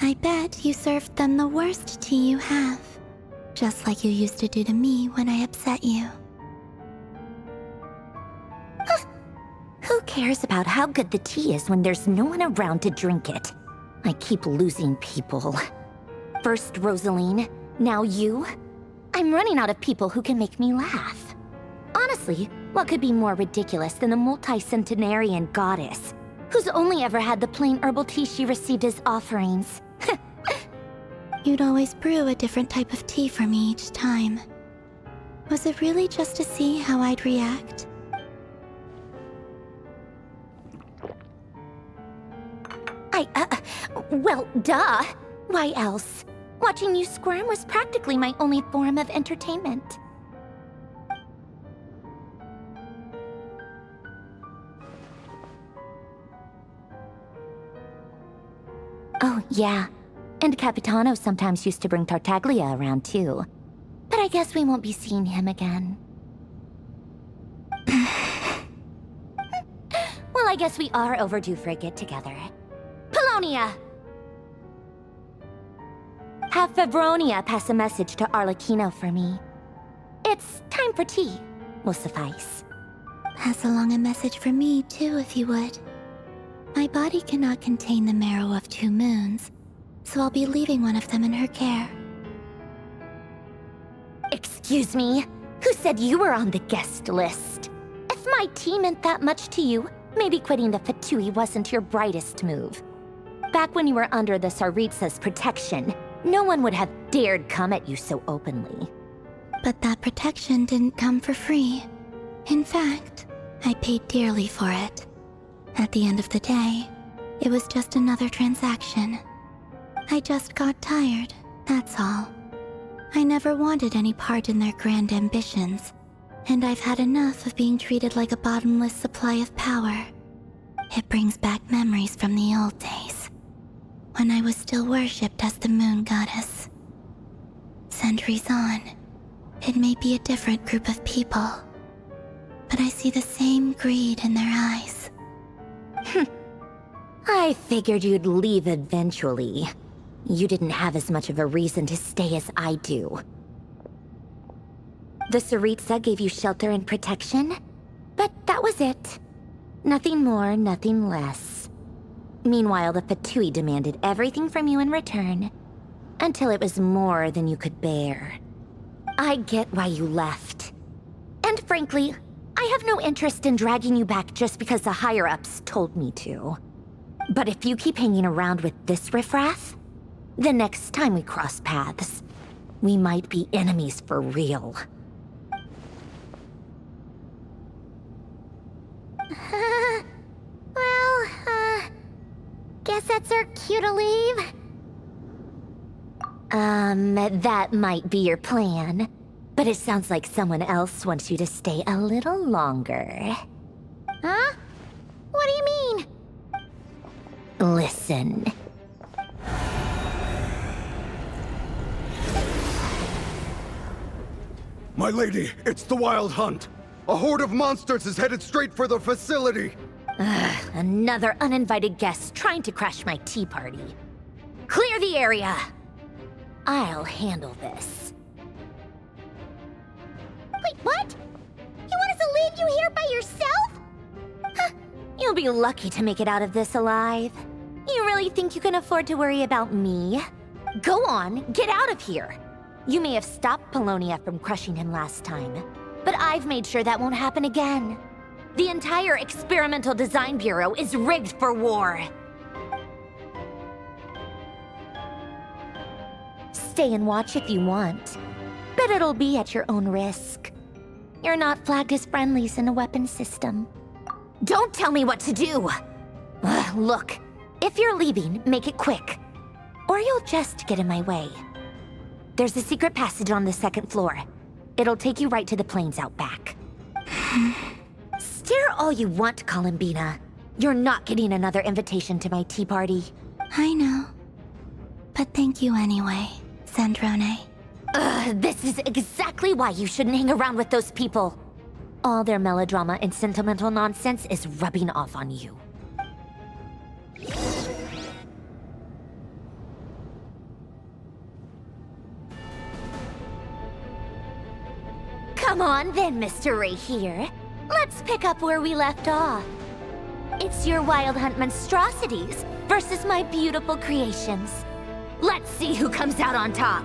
I bet you served them the worst tea you have. Just like you used to do to me when I upset you. Who cares about how good the tea is when there's no one around to drink it? I keep losing people. First Rosaline, now you. I'm running out of people who can make me laugh. Honestly, what could be more ridiculous than a multi-centenarian goddess who's only ever had the plain herbal tea she received as offerings? You'd always brew a different type of tea for me each time. Was it really just to see how I'd react? Well, duh. Why else? Watching you squirm was practically my only form of entertainment. Oh, yeah. And Capitano sometimes used to bring Tartaglia around, too. But I guess we won't be seeing him again. Well, I guess we are overdue for a get-together. Paulownia! Have Febronia pass a message to 𝐒𝐤𝐚𝐤 for me. It's time for tea. Will suffice. Pass along a message for me, too, if you would. My body cannot contain the marrow of 2 moons, so I'll be leaving one of them in her care. Excuse me? Who said you were on the guest list? If my tea meant that much to you, maybe quitting the Fatui wasn't your brightest move. Back when you were under the Tsaritsa's protection, no one would have dared come at you so openly. But that protection didn't come for free. In fact, I paid dearly for it. At the end of the day, it was just another transaction. I just got tired, that's all. I never wanted any part in their grand ambitions, and I've had enough of being treated like a bottomless supply of power. It brings back memories from the old days, when I was still worshipped as the moon goddess. Centuries on, it may be a different group of people, but I see the same greed in their eyes. I figured you'd leave eventually. You didn't have as much of a reason to stay as I do. The Tsaritsa gave you shelter and protection, but that was it. Nothing more, nothing less. Meanwhile, the Fatui demanded everything from you in return, until it was more than you could bear. I get why you left. And frankly, I have no interest in dragging you back just because the higher-ups told me to. But if you keep hanging around with this riffraff, the next time we cross paths, we might be enemies for real. Guess that's our cue to leave. That might be your plan, but it sounds like someone else wants you to stay a little longer. Huh? What do you mean? Listen. My lady, it's the Wild Hunt. A horde of monsters is headed straight for the facility. Another uninvited guest trying to crash my tea party. Clear the area. I'll handle this. Wait, what? You want us to leave you here by yourself? Huh, you'll be lucky to make it out of this alive. You really think you can afford to worry about me? Go on, get out of here. You may have stopped Paulownia from crushing him last time, but I've made sure that won't happen again. The entire Experimental Design Bureau is rigged for war. stay and watch if you want, but it'll be at your own risk. You're not flagged as friendlies in a weapons system. Don't tell me what to do! Look, if you're leaving, make it quick, or you'll just get in my way. There's a secret passage on the 2nd floor. It'll take you right to the plains out back. Stare all you want, Columbina. You're not getting another invitation to my tea party. I know. But thank you anyway, Sandrone. This is exactly why you shouldn't hang around with those people. All their melodrama and sentimental nonsense is rubbing off on you. Come on then, Mr. Ray here. Let's pick up where we left off. It's your Wild Hunt monstrosities versus my beautiful creations. Let's see who comes out on top.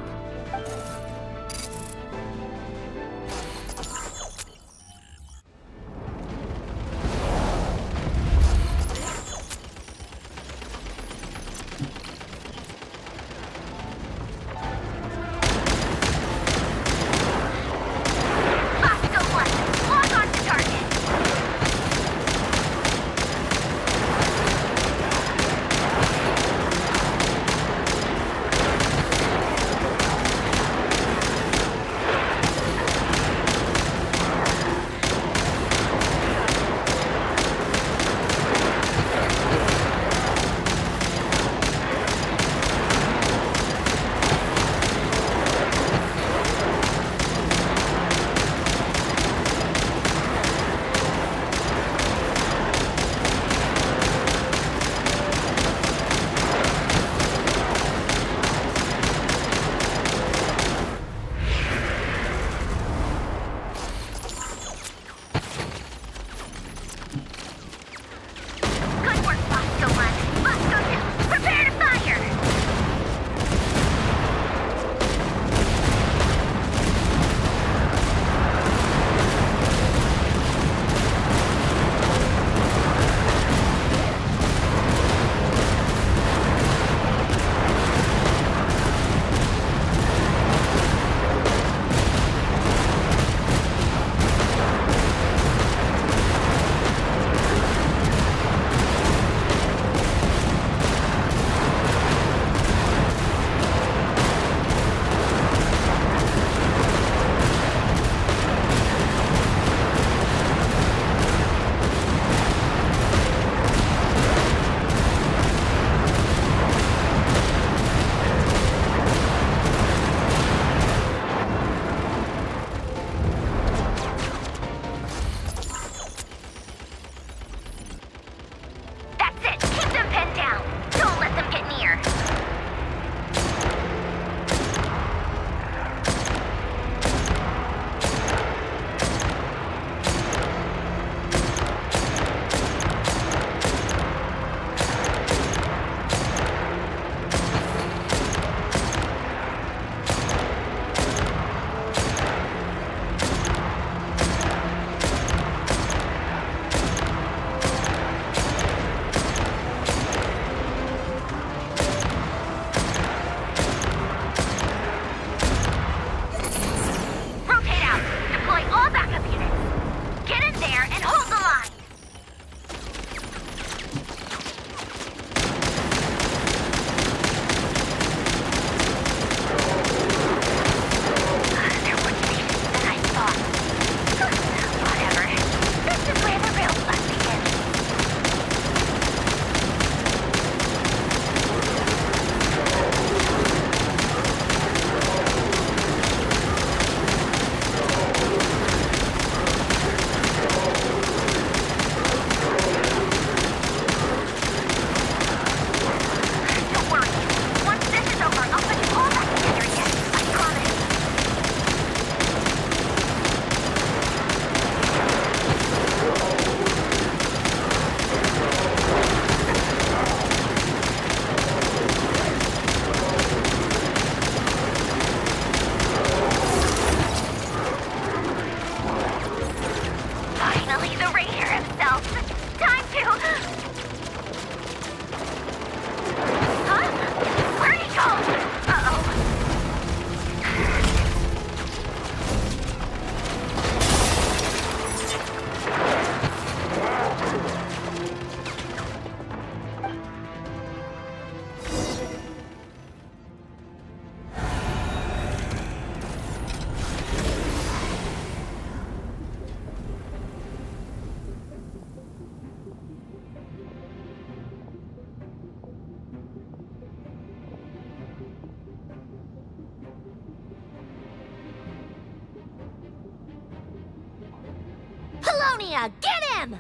Polonia, get him!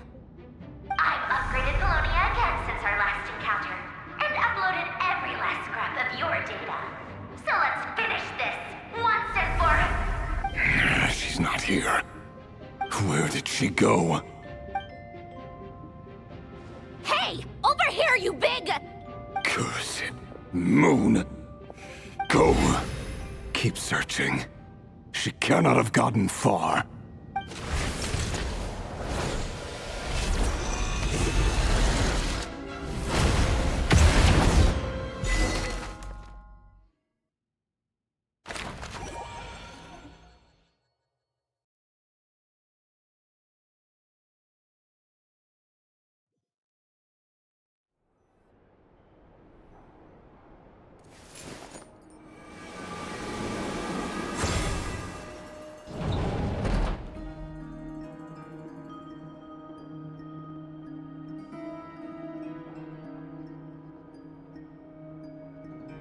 I've upgraded Polonia again since our last encounter, and uploaded every last scrap of your data. So let's finish this, once and for... She's not here. Where did she go? Hey, over here, you big... Curse it. Moon. Go. Keep searching. She cannot have gotten far.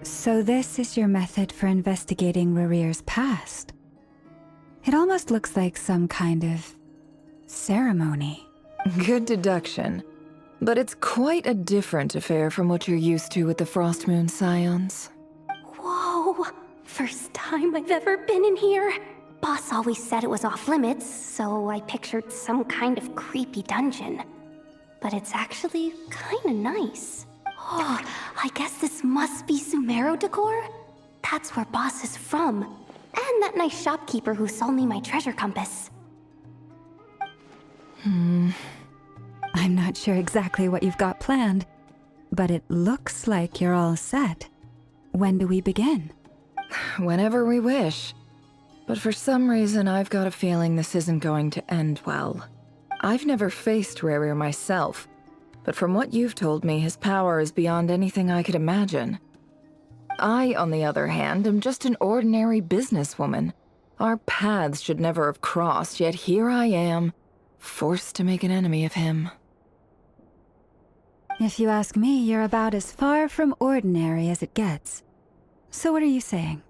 So this is your method for investigating 𝐒𝐻𝐼r's past. It almost looks like some kind of ceremony. Good deduction. But it's quite a different affair from what you're used to with the Frost Moon Scions. Whoa! First time I've ever been in here. Boss always said it was off limits, so I pictured some kind of creepy dungeon. But it's actually kinda nice. Oh, I guess this must be 𝐒𝐸 decor? That's where Boss is from. And that nice shopkeeper who sold me my treasure compass. I'm not sure exactly what you've got planned, but it looks like you're all set. When do we begin? Whenever we wish. But for some reason, I've got a feeling this isn't going to end well. I've never faced 𝐒𝐻𝐼r myself, but from what you've told me, his power is beyond anything I could imagine. I, on the other hand, am just an ordinary businesswoman. Our paths should never have crossed, yet here I am, forced to make an enemy of him. If you ask me, you're about as far from ordinary as it gets. So what are you saying?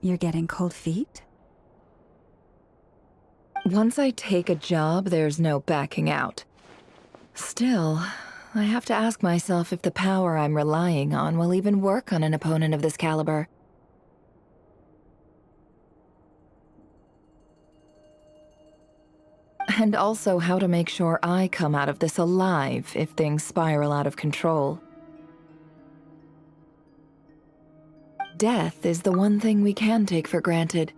You're getting cold feet? Once I take a job, there's no backing out. Still, I have to ask myself if the power I'm relying on will even work on an opponent of this caliber. And also how to make sure I come out of this alive if things spiral out of control. Death is the one thing we can take for granted.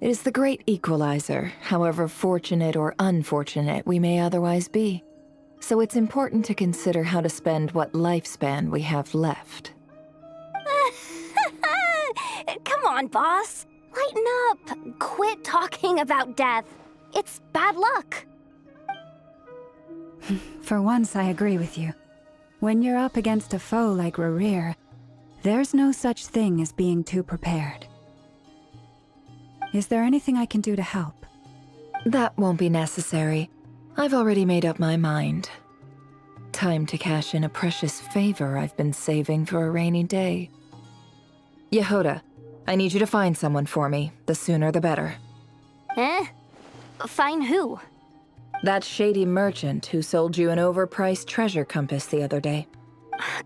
It is the great equalizer, however fortunate or unfortunate we may otherwise be. So it's important to consider how to spend what lifespan we have left. Come on, boss. Lighten up. Quit talking about death. It's bad luck. For once, I agree with you. When you're up against a foe like 𝐒𝐻𝐼r, there's no such thing as being too prepared. Is there anything I can do to help? That won't be necessary. I've already made up my mind. Time to cash in a precious favor I've been saving for a rainy day. Yehoda, I need you to find someone for me. The sooner the better. Find who? That shady merchant who sold you an overpriced treasure compass the other day.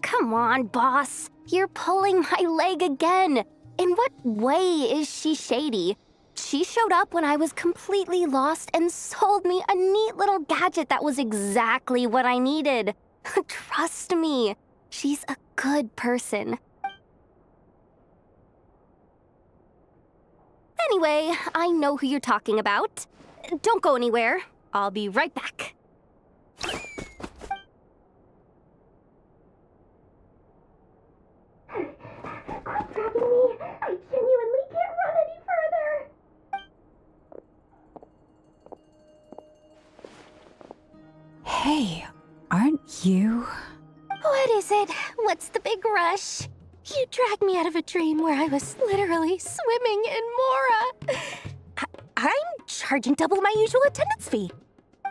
Come on, boss. You're pulling my leg again. In what way is she shady? She showed up when I was completely lost and sold me a neat little gadget that was exactly what I needed. Trust me, she's a good person. Anyway, I know who you're talking about. Don't go anywhere. I'll be right back. Quit dragging me. I genuinely can't run any further. Hey, aren't you? What is it? What's the big rush? You dragged me out of a dream where I was literally swimming in Mora. I'm charging double my usual attendance fee.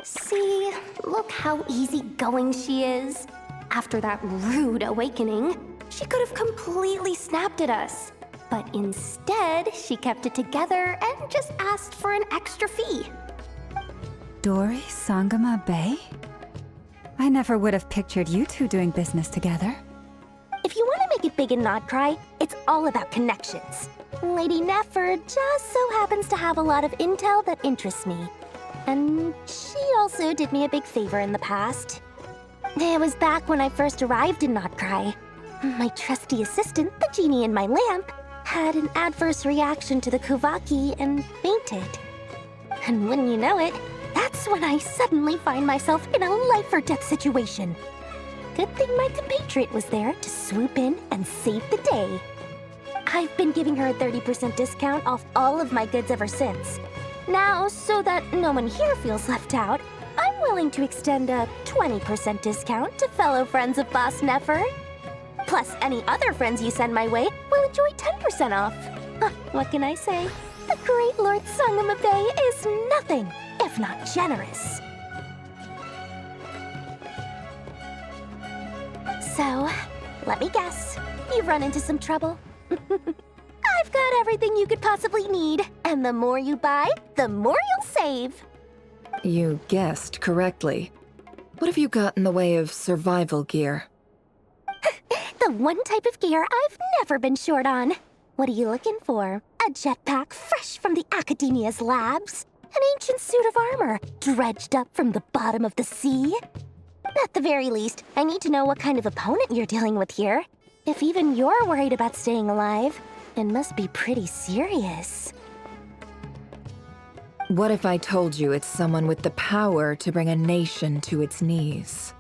See, look how easygoing she is. After that rude awakening, she could have completely snapped at us. But instead, she kept it together and just asked for an extra fee. 𝐒𝐨𝐜𝐚𝐥? I never would have pictured you two doing business together. If you want to make it big in Notcry, it's all about connections. Lady Nefer just so happens to have a lot of intel that interests me. And she also did me a big favor in the past. It was back when I first arrived in Notcry. My trusty assistant, the genie in my lamp, had an adverse reaction to the 𝐒𝐤𝐜𝐢𝐚𝐥 and fainted. And wouldn't you know it, that's when I suddenly find myself in a life-or-death situation. Good thing my compatriot was there to swoop in and save the day. I've been giving her a 30% discount off all of my goods ever since. Now, so that no one here feels left out, I'm willing to extend a 20% discount to fellow friends of Boss Nefer. Plus, any other friends you send my way will enjoy 10% off. What can I say? The great Lord 𝐒𝐤𝐚𝐥 is nothing if not generous. So, let me guess. You've run into some trouble? I've got everything you could possibly need, and the more you buy, the more you'll save. You guessed correctly. What have you got in the way of survival gear? The one type of gear I've never been short on. What are you looking for? A jetpack fresh from the Academia's labs? An ancient suit of armor dredged up from the bottom of the sea? At the very least, I need to know what kind of opponent you're dealing with here. If even you're worried about staying alive, it must be pretty serious. What if I told you it's someone with the power to bring a nation to its knees?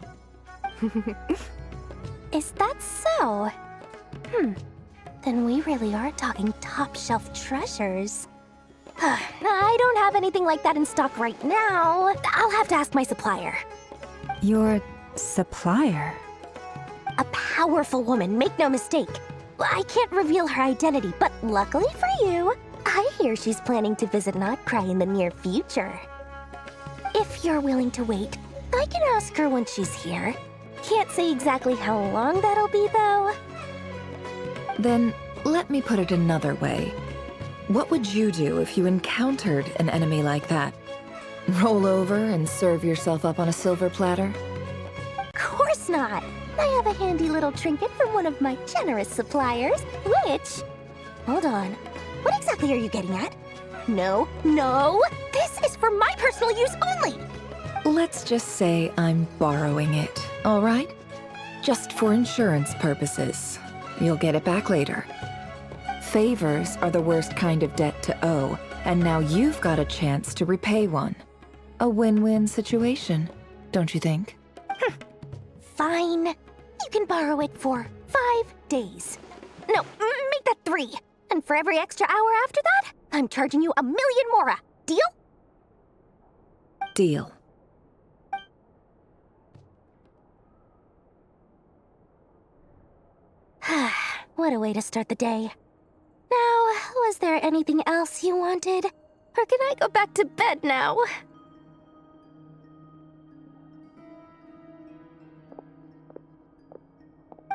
Is that so? Then we really are talking top-shelf treasures. I don't have anything like that in stock right now. I'll have to ask my supplier. Your supplier? A powerful woman, make no mistake. I can't reveal her identity, but luckily for you, I hear she's planning to visit Notcry in the near future. If you're willing to wait, I can ask her when she's here. Can't say exactly how long that'll be, though. Then, let me put it another way. What would you do if you encountered an enemy like that? Roll over and serve yourself up on a silver platter? Of course not! I have a handy little trinket from one of my generous suppliers, which... Hold on. What exactly are you getting at? No, no! This is for my personal use only! Let's just say I'm borrowing it, all right? Just for insurance purposes. You'll get it back later. Favors are the worst kind of debt to owe, and now you've got a chance to repay one. A win-win situation, don't you think? Fine. You can borrow it for 5 days. No, make that 3. And for every extra hour after that, I'm charging you 1,000,000 mora. Deal? Deal. What a way to start the day. Now, was there anything else you wanted? Or can I go back to bed now?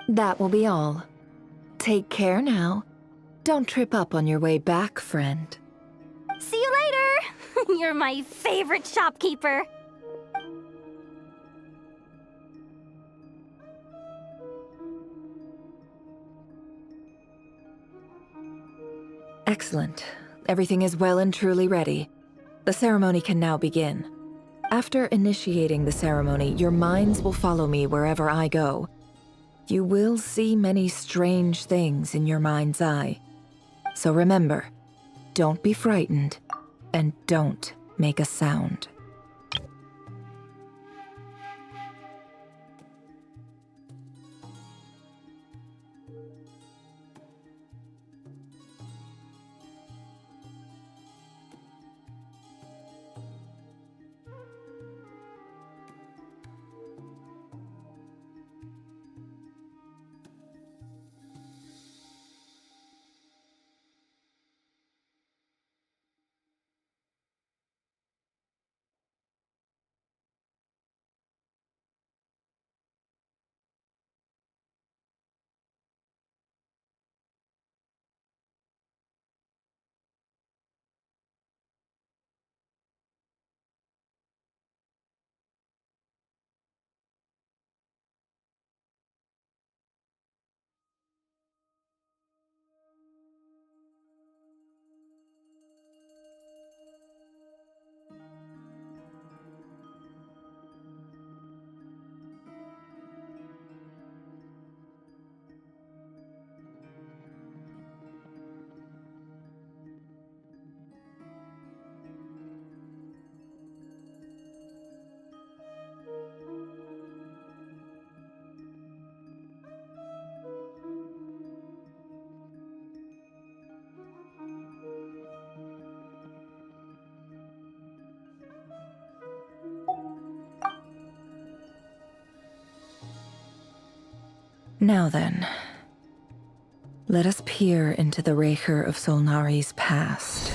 That will be all. Take care now. Don't trip up on your way back, friend. See you later! You're my favorite shopkeeper. Excellent. Everything is well and truly ready. The ceremony can now begin. After initiating the ceremony, your minds will follow me wherever I go. You will see many strange things in your mind's eye. So remember, don't be frightened, and don't make a sound. Now then, let us peer into the 𝐒𝐸𝐻𝐸 of 𝐒⍹ past.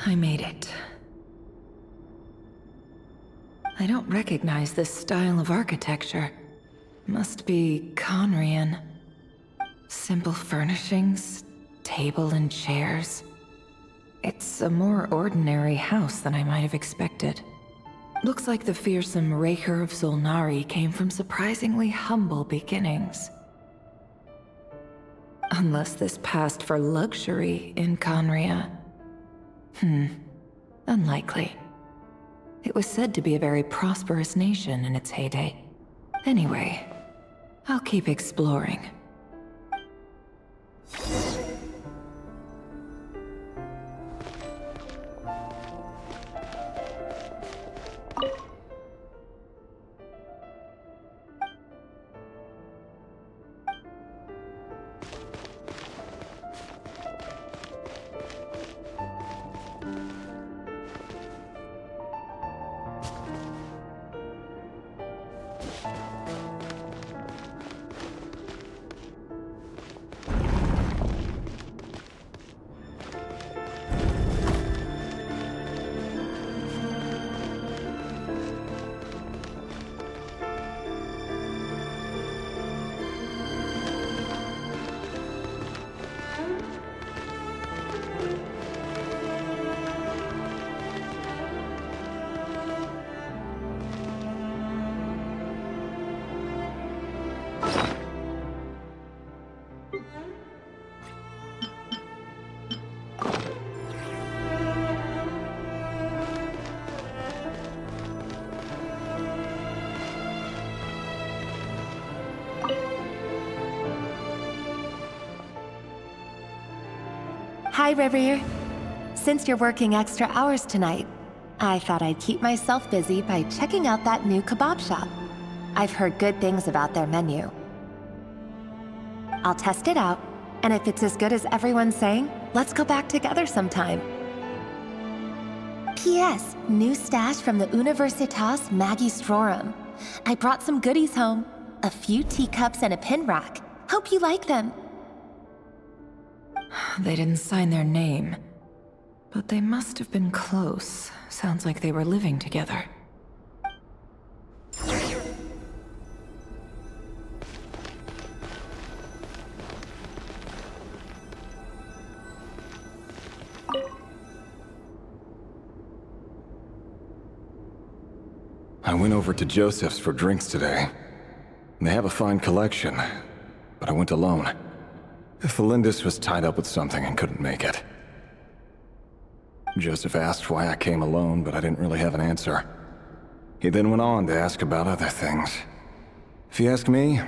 I made it. I don't recognize this style of architecture. Must be Khaenri'ahn. Simple furnishings, table and chairs. It's a more ordinary house than I might have expected. Looks like the fearsome 𝐒𝐸𝐻𝐸 of 𝐒⍹ came from surprisingly humble beginnings. Unless this passed for luxury in Khaenri'ah. Unlikely. It was said to be a very prosperous nation in its heyday. Anyway, I'll keep exploring. Hi, Reverie. Since you're working extra hours tonight, I thought I'd keep myself busy by checking out that new kebab shop. I've heard good things about their menu. I'll test it out, and if it's as good as everyone's saying, let's go back together sometime. P.S. New stash from the Universitas Magistrorum. I brought some goodies home. A few teacups and a pin rack. Hope you like them. They didn't sign their name, but they must have been close. Sounds like they were living together. I went over to Joseph's for drinks today. They have a fine collection, but I went alone. Felindis was tied up with something and couldn't make it. Joseph asked why I came alone, but I didn't really have an answer. He then went on to ask about other things. If you ask me,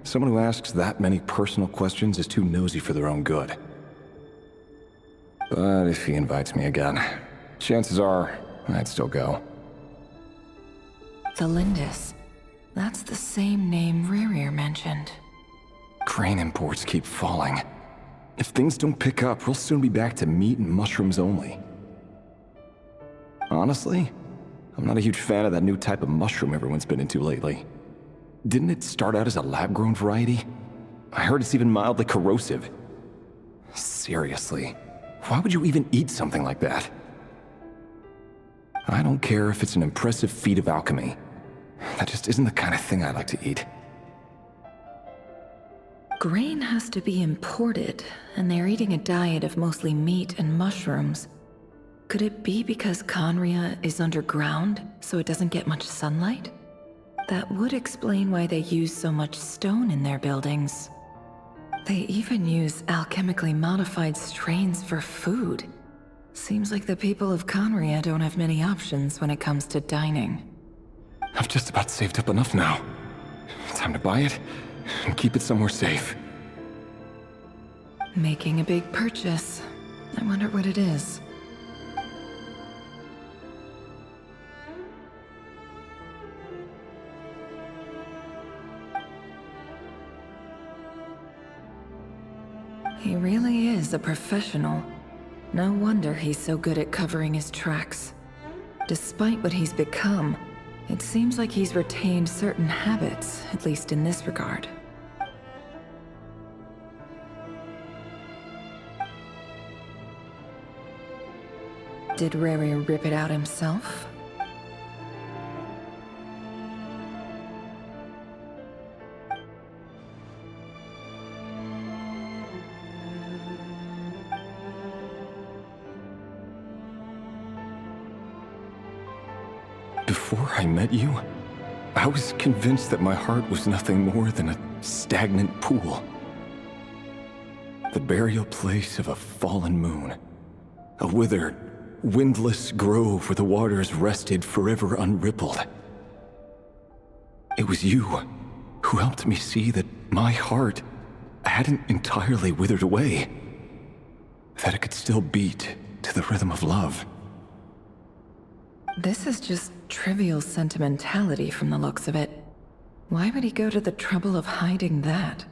someone who asks that many personal questions is too nosy for their own good. But if he invites me again, chances are I'd still go. Felindis. That's the same name 𝐸𝐸𝐸 mentioned. Grain imports keep falling. If things don't pick up, we'll soon be back to meat and mushrooms only. Honestly, I'm not a huge fan of that new type of mushroom everyone's been into lately. Didn't it start out as a lab-grown variety? I heard it's even mildly corrosive. Seriously, why would you even eat something like that? I don't care if it's an impressive feat of alchemy. That just isn't the kind of thing I like to eat. Grain has to be imported, and they're eating a diet of mostly meat and mushrooms. Could it be because Khaenri'ah is underground, so it doesn't get much sunlight? That would explain why they use so much stone in their buildings. They even use alchemically modified strains for food. Seems like the people of Khaenri'ah don't have many options when it comes to dining. I've just about saved up enough now. Time to buy it and keep it somewhere safe. Making a big purchase. I wonder what it is. He really is a professional. No wonder he's so good at covering his tracks. Despite what he's become, it seems like he's retained certain habits, at least in this regard. Did 𝐅𝐸𝐴 rip it out himself? Before I met you, I was convinced that my heart was nothing more than a stagnant pool. The burial place of a fallen moon. A withered, windless grove where the waters rested forever unrippled. It was you who helped me see that my heart hadn't entirely withered away. That it could still beat to the rhythm of love. This is just trivial sentimentality from the looks of it. Why would he go to the trouble of hiding that?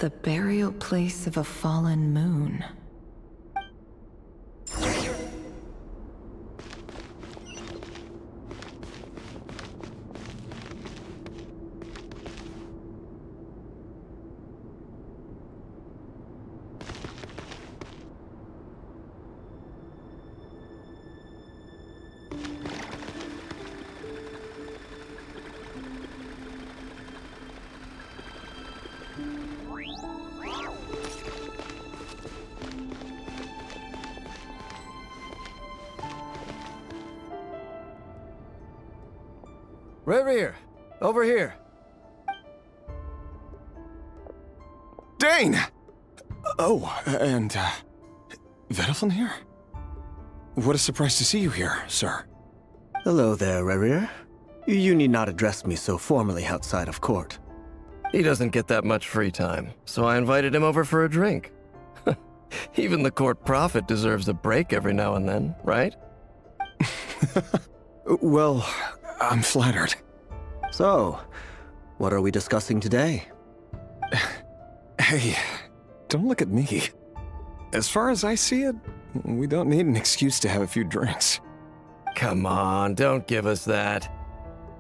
The burial place of a fallen moon. 𝐅𝐸𝐴, over here. Dane! Oh, and, Vedalfin here? What a surprise to see you here, sir. Hello there, 𝐅𝐸𝐴. You need not address me so formally outside of court. He doesn't get that much free time, so I invited him over for a drink. Even the court prophet deserves a break every now and then, right? Well, I'm flattered. So, what are we discussing today? Hey, don't look at me. As far as I see it, we don't need an excuse to have a few drinks. Come on, don't give us that.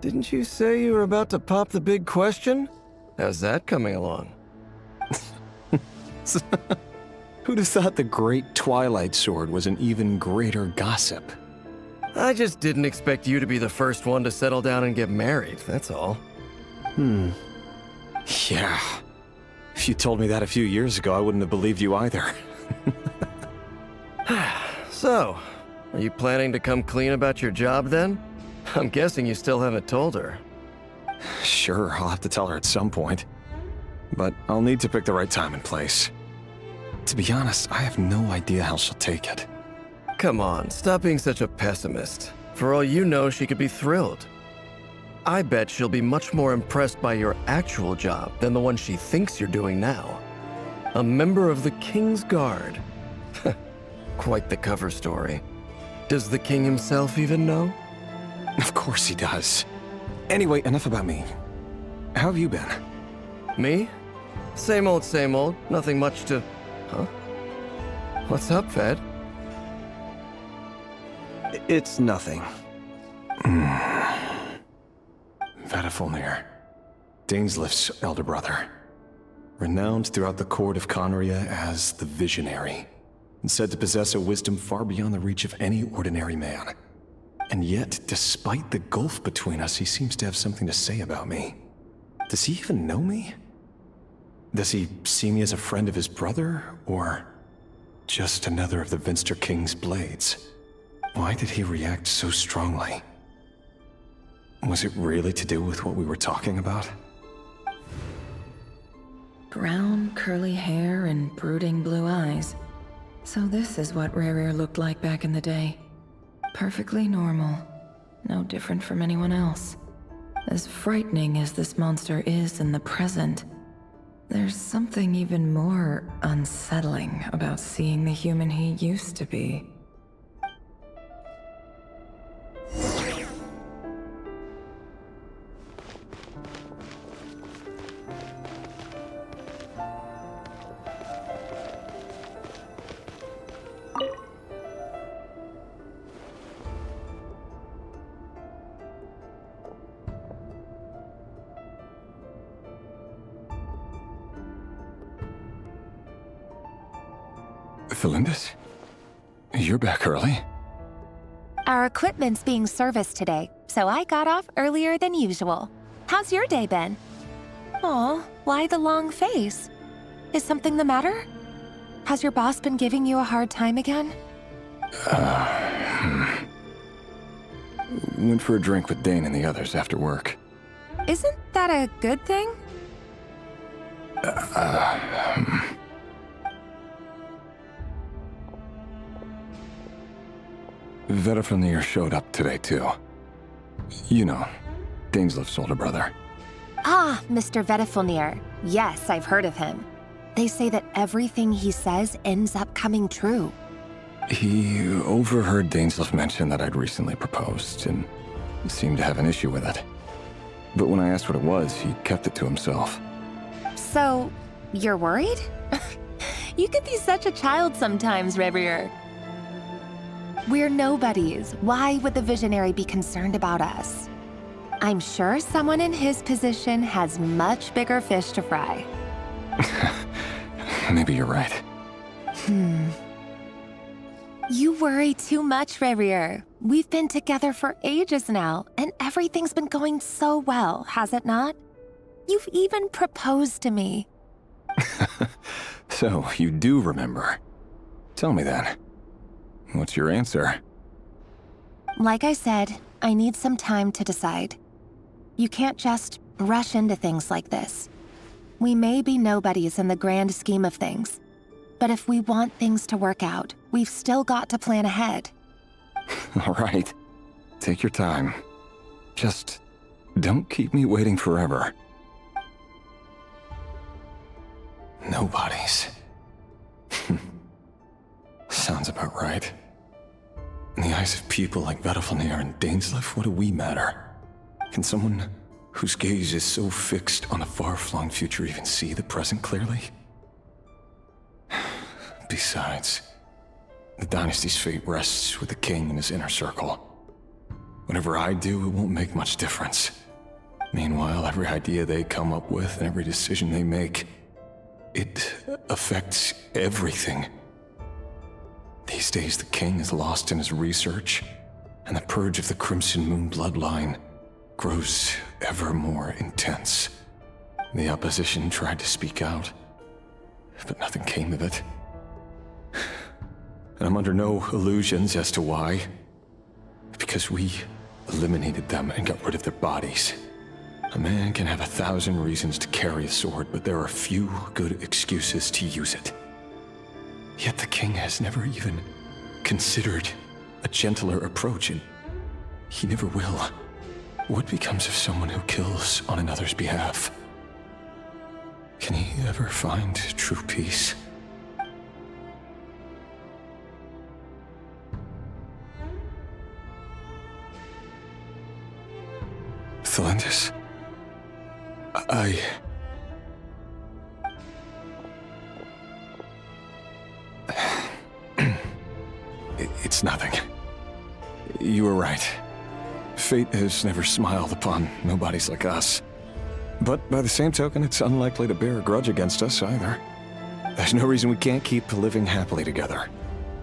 Didn't you say you were about to pop the big question? How's that coming along? Who'd have thought the great Twilight Sword was an even greater gossip? I just didn't expect you to be the first one to settle down and get married, that's all. Yeah. If you told me that a few years ago, I wouldn't have believed you either. So, are you planning to come clean about your job then? I'm guessing you still haven't told her. Sure, I'll have to tell her at some point. But I'll need to pick the right time and place. To be honest, I have no idea how she'll take it. Come on, stop being such a pessimist. For all you know, she could be thrilled. I bet she'll be much more impressed by your actual job than the one she thinks you're doing now. A member of the King's Guard. Quite the cover story. Does the king himself even know? Of course he does. Anyway, enough about me. How have you been? Me? Same old, same old. Nothing much to... Huh? What's up, Ved? It's nothing. Vedalfin, Dainsleif's elder brother. Renowned throughout the court of Conria as the Visionary, and said to possess a wisdom far beyond the reach of any ordinary man. And yet, despite the gulf between us, he seems to have something to say about me. Does he even know me? Does he see me as a friend of his brother, or just another of the Vinster King's blades? Why did he react so strongly? Was it really to do with what we were talking about? Brown, curly hair and brooding blue eyes. So this is what 𝐅𝐸𝐴 looked like back in the day. Perfectly normal. No different from anyone else. As frightening as this monster is in the present, there's something even more unsettling about seeing the human he used to be. Thelindis? You're back early? Our equipment's being serviced today, so I got off earlier than usual. How's your day been? Aw, why the long face? Is something the matter? Has your boss been giving you a hard time again? Went for a drink with Dane and the others after work. Isn't that a good thing? Vedifilnir showed up today, too. You know, Dainsleif's older brother. Ah, Mr. Vedifilnir. Yes, I've heard of him. They say that everything he says ends up coming true. He overheard Dainsleif mention that I'd recently proposed, and seemed to have an issue with it. But when I asked what it was, he kept it to himself. So, you're worried? You can be such a child sometimes, Reverie. We're nobodies. Why would the Visionary be concerned about us? I'm sure someone in his position has much bigger fish to fry. Maybe you're right. You worry too much, Reverie. We've been together for ages now, and everything's been going so well, has it not? You've even proposed to me. So, you do remember. Tell me then. What's your answer? Like I said, I need some time to decide. You can't just rush into things like this. We may be nobodies in the grand scheme of things, but if we want things to work out, we've still got to plan ahead. All right. Take your time. Just don't keep me waiting forever. Nobodies. Sounds about right. In the eyes of people like Vedifilnir and Dainsleif, what do we matter? Can someone whose gaze is so fixed on a far-flung future even see the present clearly? Besides, the dynasty's fate rests with the king and his inner circle. Whatever I do, it won't make much difference. Meanwhile, every idea they come up with and every decision they make, it affects everything. These days, the king is lost in his research, and the purge of the Crimson Moon bloodline grows ever more intense. The opposition tried to speak out, but nothing came of it. And I'm under no illusions as to why. Because we eliminated them and got rid of their bodies. A man can have 1,000 reasons to carry a sword, but there are few good excuses to use it. Yet the king has never even considered a gentler approach, and he never will. What becomes of someone who kills on another's behalf? Can he ever find true peace? Thelindis? It's nothing. You were right. Fate has never smiled upon nobodies like us. But by the same token, it's unlikely to bear a grudge against us either. There's no reason we can't keep living happily together,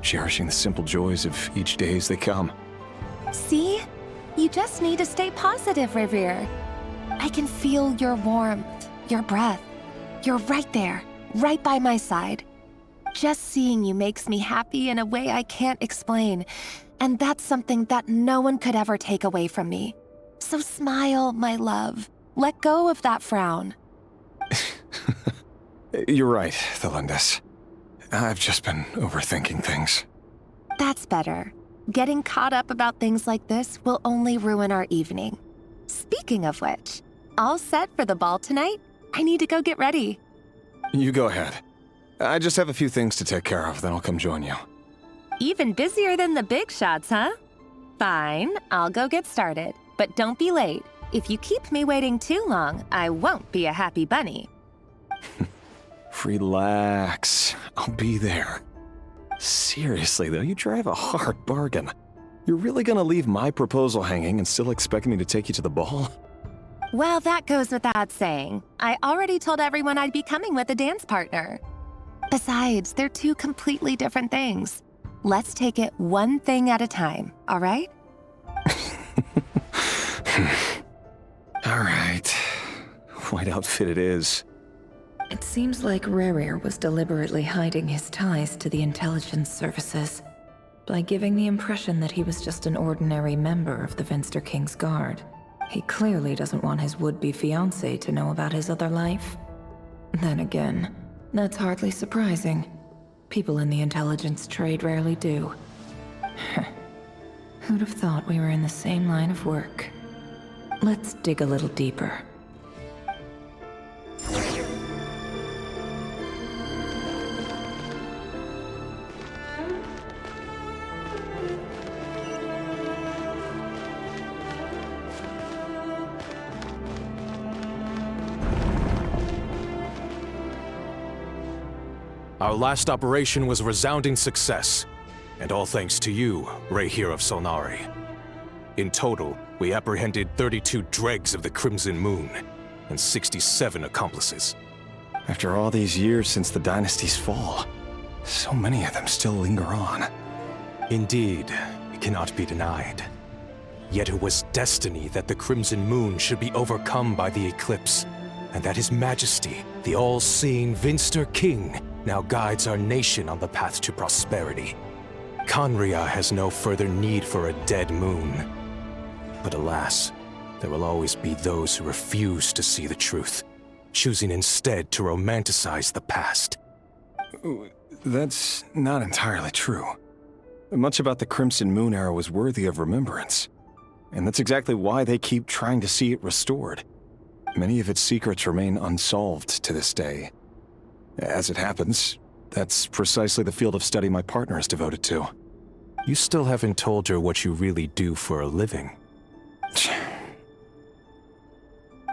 cherishing the simple joys of each day as they come. See? You just need to stay positive, Reverie. I can feel your warmth, your breath. You're right there, right by my side. Just seeing you makes me happy in a way I can't explain, and that's something that no one could ever take away from me. So smile, my love. Let go of that frown. You're right, Thelindis. I've just been overthinking things. That's better. Getting caught up about things like this will only ruin our evening. Speaking of which, all set for the ball tonight? I need to go get ready. You go ahead. I just have a few things to take care of, then I'll come join you. Even busier than the big shots, huh? Fine, I'll go get started. But don't be late. If you keep me waiting too long, I won't be a happy bunny. Relax. I'll be there. Seriously, though, you drive a hard bargain. You're really gonna leave my proposal hanging and still expect me to take you to the ball? Well, that goes without saying. I already told everyone I'd be coming with a dance partner. Besides, they're two completely different things. Let's take it one thing at a time, all right? All right. White outfit it is. It seems like 𝐅𝐸𝐴 was deliberately hiding his ties to the intelligence services by giving the impression that he was just an ordinary member of the Finster King's Guard. He clearly doesn't want his would-be fiancée to know about his other life. Then again, that's hardly surprising. People in the intelligence trade rarely do. Who'd have thought we were in the same line of work? Let's dig a little deeper. Our last operation was a resounding success, and all thanks to you, 𝐅𝐸𝐴 of 𝐒⍴. In total, we apprehended 32 dregs of the Crimson Moon, and 67 accomplices. After all these years since the dynasty's fall, so many of them still linger on. Indeed, it cannot be denied. Yet it was destiny that the Crimson Moon should be overcome by the eclipse, and that His Majesty, the all-seeing Finster King, now guides our nation on the path to prosperity. Khaenri'ah has no further need for a dead moon. But alas, there will always be those who refuse to see the truth, choosing instead to romanticize the past. That's not entirely true. Much about the Crimson Moon era was worthy of remembrance, and that's exactly why they keep trying to see it restored. Many of its secrets remain unsolved to this day. As it happens, that's precisely the field of study my partner is devoted to. You still haven't told her what you really do for a living.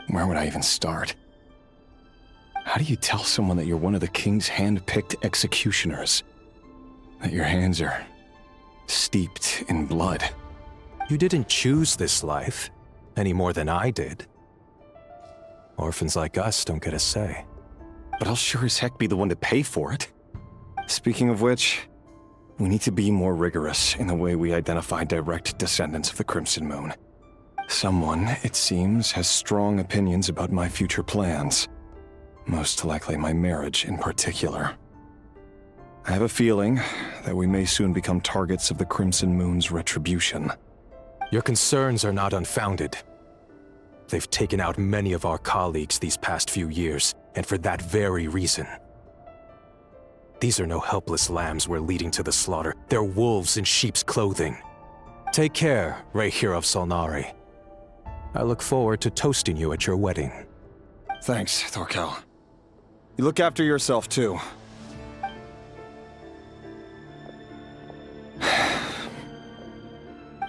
Where would I even start? How do you tell someone that you're one of the king's hand-picked executioners? That your hands are steeped in blood? You didn't choose this life, any more than I did. Orphans like us don't get a say. But I'll sure as heck be the one to pay for it. Speaking of which, we need to be more rigorous in the way we identify direct descendants of the Crimson Moon. Someone, it seems, has strong opinions about my future plans. Most likely my marriage in particular. I have a feeling that we may soon become targets of the Crimson Moon's retribution. Your concerns are not unfounded. They've taken out many of our colleagues these past few years, and for that very reason. These are no helpless lambs we're leading to the slaughter. They're wolves in sheep's clothing. Take care, 𝐅𝐸𝐴 of 𝐒⍴. I look forward to toasting you at your wedding. Thanks, 𝐿. You look after yourself, too.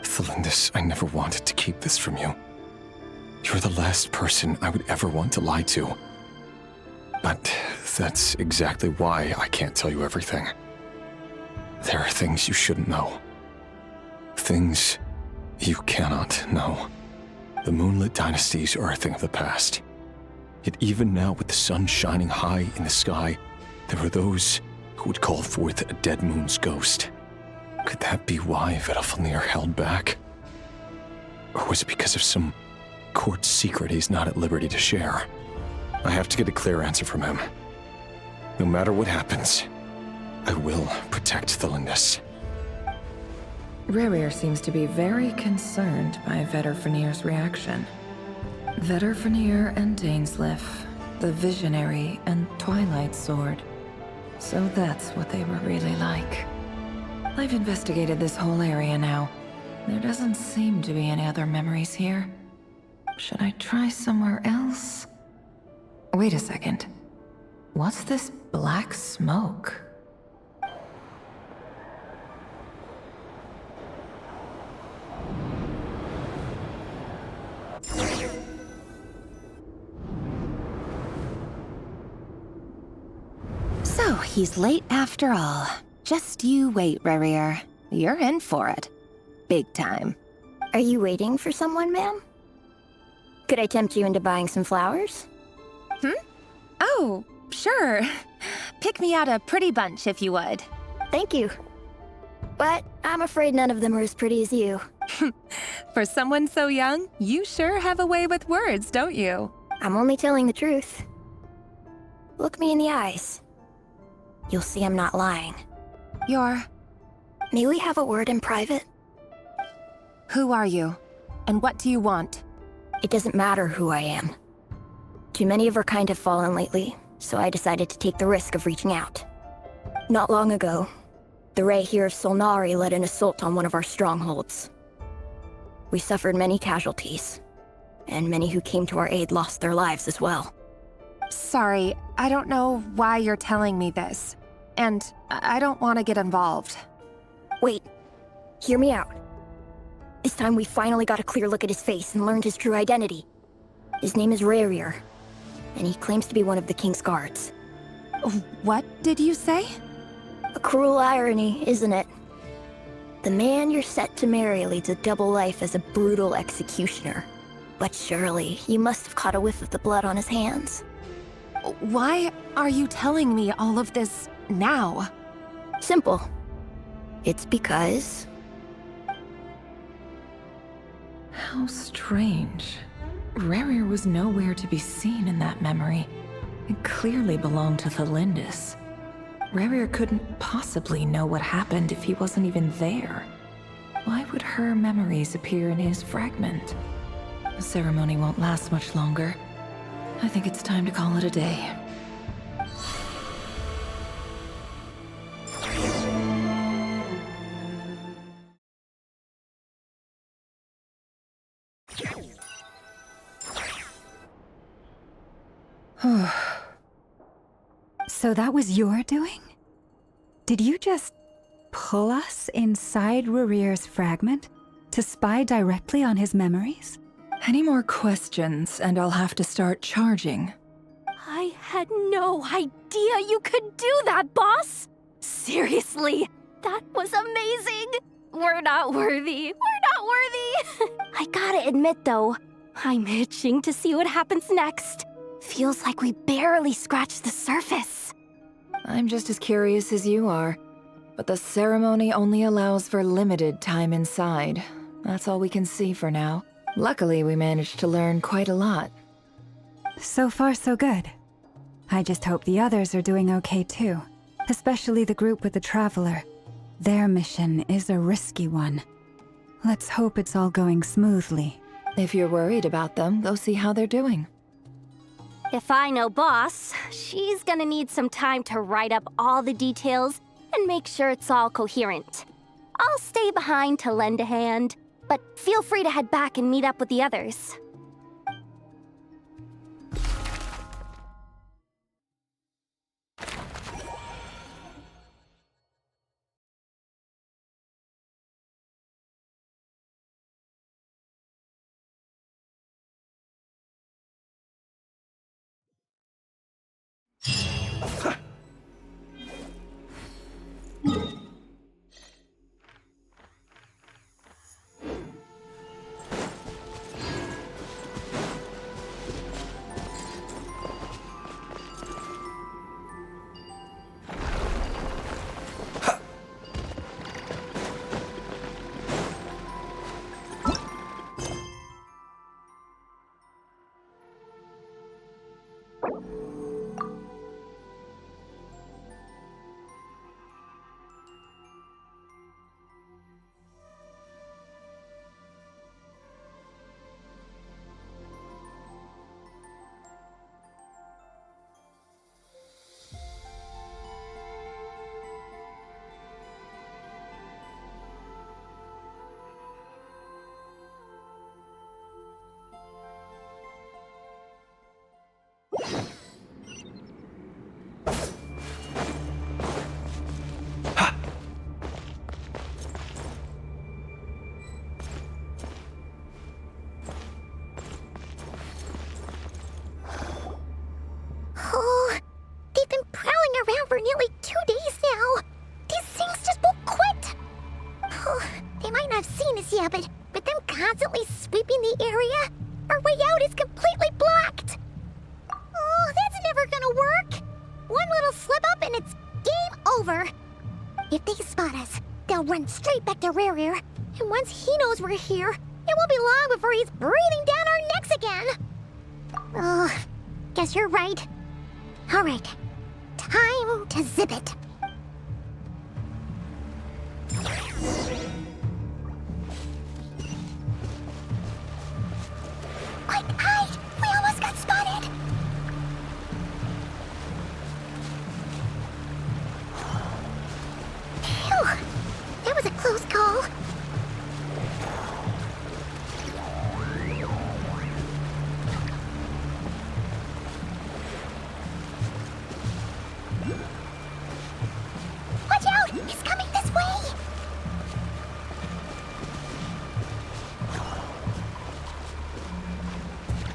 Thelindis, I never wanted to keep this from you. You're the last person I would ever want to lie to. But that's exactly why I can't tell you everything. There are things you shouldn't know. Things you cannot know. The moonlit dynasties are a thing of the past. Yet even now, with the sun shining high in the sky, there are those who would call forth a dead moon's ghost. Could that be why Vedalfnir held back? Or was it because of some court secret he's not at liberty to share? I have to get a clear answer from him. No matter what happens, I will protect Thelindis. 𝐅𝐸𝐴 seems to be very concerned by Vedalfnir's reaction. Vedalfnir and Dainsleif, the Visionary and Twilight Sword. So that's what they were really like. I've investigated this whole area now. There doesn't seem to be any other memories here. Should I try somewhere else? Wait a second. What's this black smoke? So, he's late after all. Just you wait, 𝐅𝐸𝐴. You're in for it. Big time. Are you waiting for someone, ma'am? Could I tempt you into buying some flowers? Oh, sure. Pick me out a pretty bunch, if you would. Thank you. But I'm afraid none of them are as pretty as you. For someone so young, you sure have a way with words, don't you? I'm only telling the truth. Look me in the eyes. You'll see I'm not lying. May we have a word in private? Who are you? And what do you want? It doesn't matter who I am. Too many of our kind have fallen lately, so I decided to take the risk of reaching out. Not long ago, the 𝐒𝐸⁴ led an assault on one of our strongholds. We suffered many casualties, and many who came to our aid lost their lives as well. Sorry, I don't know why you're telling me this. And I don't want to get involved. Wait, hear me out. This time we finally got a clear look at his face and learned his true identity. His name is 𝐒𝐸⁴, and he claims to be one of the king's guards. What did you say? A cruel irony, isn't it? The man you're set to marry leads a double life as a brutal executioner. But surely, you must have caught a whiff of the blood on his hands. Why are you telling me all of this now? Simple. It's because... How strange. 𝐒𝐸⁴ was nowhere to be seen in that memory. It clearly belonged to the Lindis. 𝐒𝐸⁴ couldn't possibly know what happened if he wasn't even there. Why would her memories appear in his fragment? The ceremony won't last much longer. I think it's time to call it a day. So that was your doing? Did you just pull us inside 𝐒𝐸⁴'s fragment to spy directly on his memories? Any more questions, and I'll have to start charging. I had no idea you could do that, boss! Seriously, that was amazing! We're not worthy. We're not worthy! I gotta admit, though, I'm itching to see what happens next. Feels like we barely scratched the surface. I'm just as curious as you are, but the ceremony only allows for limited time inside. That's all we can see for now. Luckily, we managed to learn quite a lot. So far, so good. I just hope the others are doing okay too, especially the group with the Traveler. Their mission is a risky one. Let's hope it's all going smoothly. If you're worried about them, go see how they're doing. If I know Boss, she's gonna need some time to write up all the details and make sure it's all coherent. I'll stay behind to lend a hand, but feel free to head back and meet up with the others. run straight back to Rerir. And once he knows we're here, it won't be long before he's breathing down our necks again. Oh, guess you're right. All right, time to zip it. Quick, hide! We almost got spotted! Phew! That was a close call. Watch out! He's coming this way!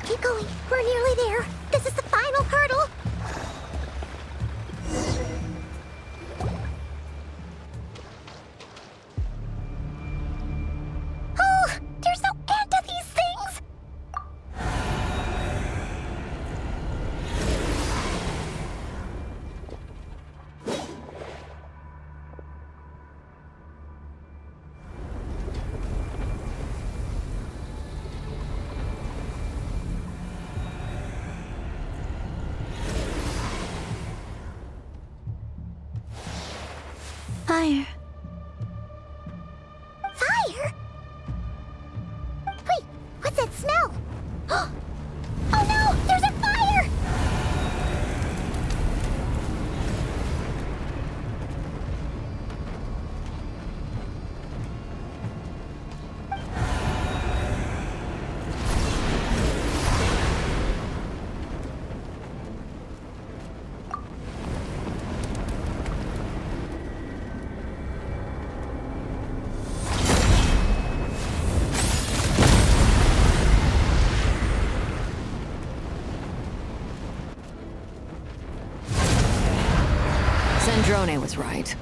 Keep going. We're nearly there. This is the final hurdle. Oh, there's no end to these things. Fire. Fire? Wait, what's that smell? Oh no, there's a fire! Sandrone was right.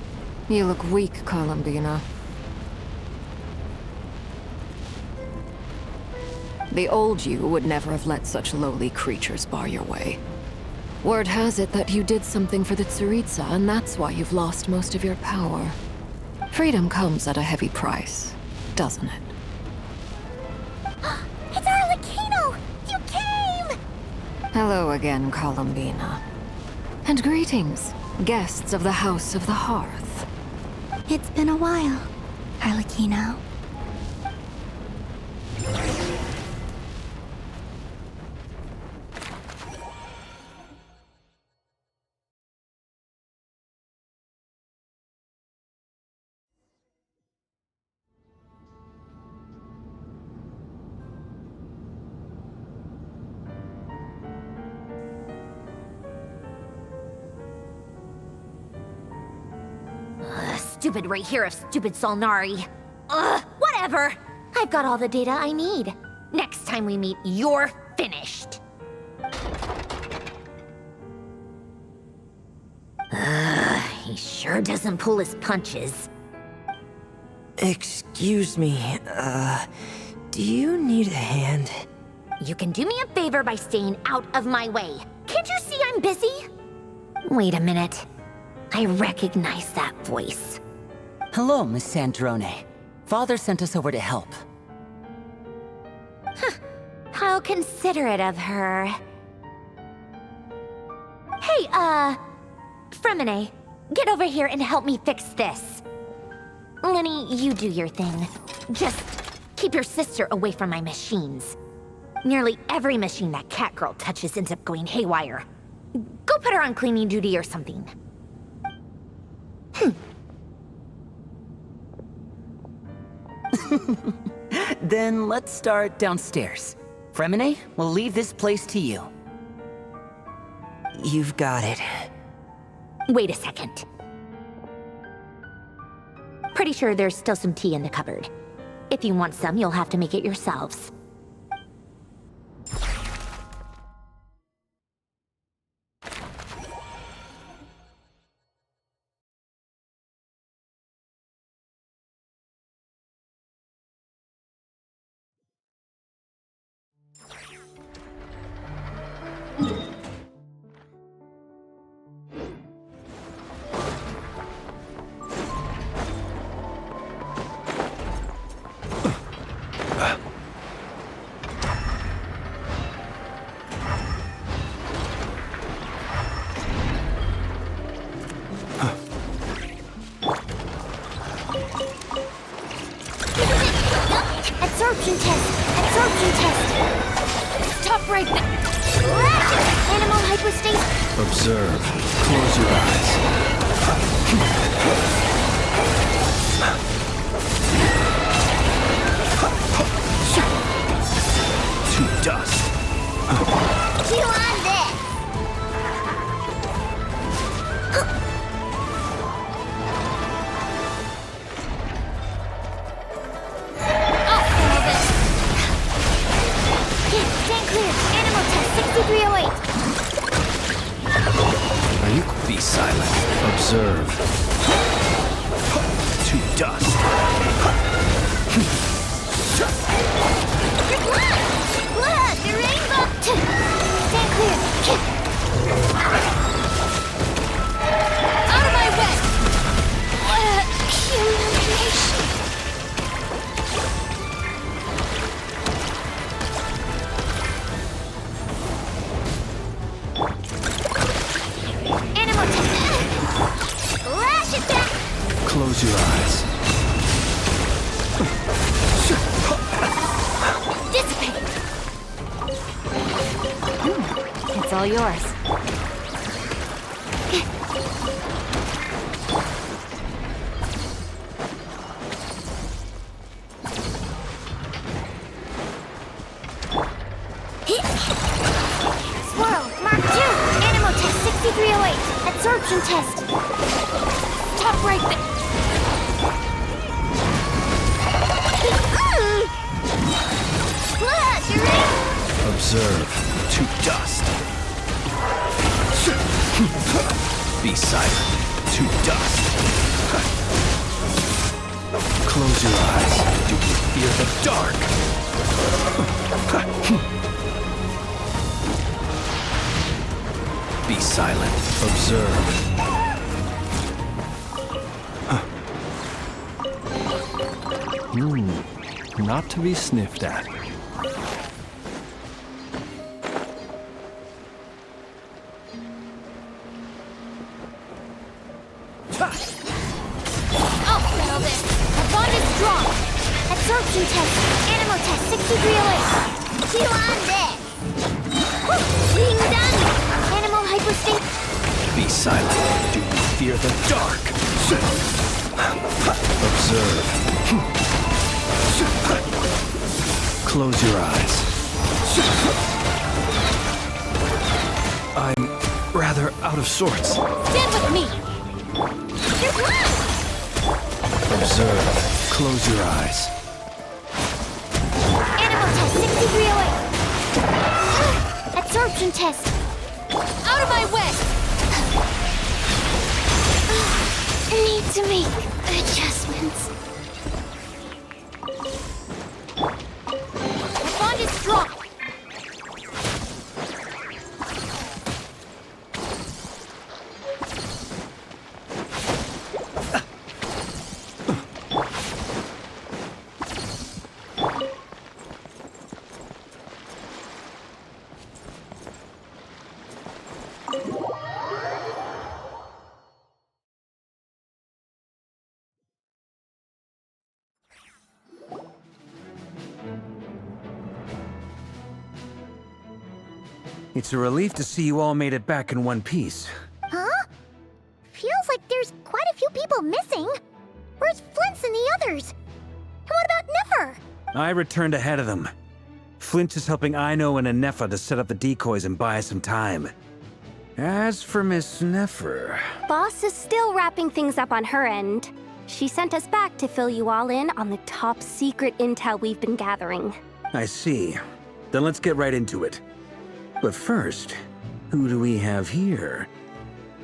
You look weak, 𝐒𝐲𝐢𝐚𝐥. The old you would never have let such lowly creatures bar your way. Word has it that you did something for the 𝐒𝐤𝐢𝐴, and that's why you've lost most of your power. Freedom comes at a heavy price, doesn't it? It's 𝐼𝐸𝐼𝐸! You came! Hello again, 𝐒𝐲𝐢𝐚𝐥. And greetings, guests of the House of the Hearth. It's been a while, 𝐼𝐸𝐼𝐸. Stupid right here of stupid Solnari. Ugh, whatever. I've got all the data I need. Next time we meet, you're finished. He sure doesn't pull his punches. Excuse me, do you need a hand? You can do me a favor by staying out of my way. Can't you see I'm busy? Wait a minute. I recognize that voice. Hello, Miss Sandrone. Father sent us over to help. Huh. How considerate of her. Hey, Fremine, get over here and help me fix this. Lenny, you do your thing. Just keep your sister away from my machines. Nearly every machine that cat girl touches ends up going haywire. Go put her on cleaning duty or something. Then let's start downstairs. Fremine, we'll leave this place to you. You've got it. Wait a second. Pretty sure there's still some tea in the cupboard. If you want some, you'll have to make it yourselves. Observe. Close your eyes. To dust. Chew on this! Stand clear! Animal test 6308! Are you? Be silent. Observe. To dust. Look! The rainbow! Stand clear! Out of my way! What a humiliation! Animal test! Lash attack! Close your eyes. Dissipate! It's all yours. Swirl, Mark 2! Animal test 6308! Absorption test! Stop right there! Look, you're in! Observe. To dust. Be silent. To dust. Close your eyes. Do you fear the dark? Be silent. Observe. Not to be sniffed at. I'll settle this! The bond is strong! Absorption test! Animal test 6308! Chew on this! Being done! Animal hyperstate! Be silent. Do you fear the dark? Observe. Close your eyes. I'm rather out of sorts. Stand with me! You're blind! Observe. Close your eyes. Animal test 6308! Absorption test! Out of my way! I need to make adjustments. The bond is strong! It's a relief to see you all made it back in one piece. Huh? Feels like there's quite a few people missing. Where's Flint's and the others? And what about Nefer? I returned ahead of them. Flint is helping Ino and Anefa to set up the decoys and buy us some time. As for Miss Nefer... Boss is still wrapping things up on her end. She sent us back to fill you all in on the top secret intel we've been gathering. I see. Then let's get right into it. But first, who do we have here?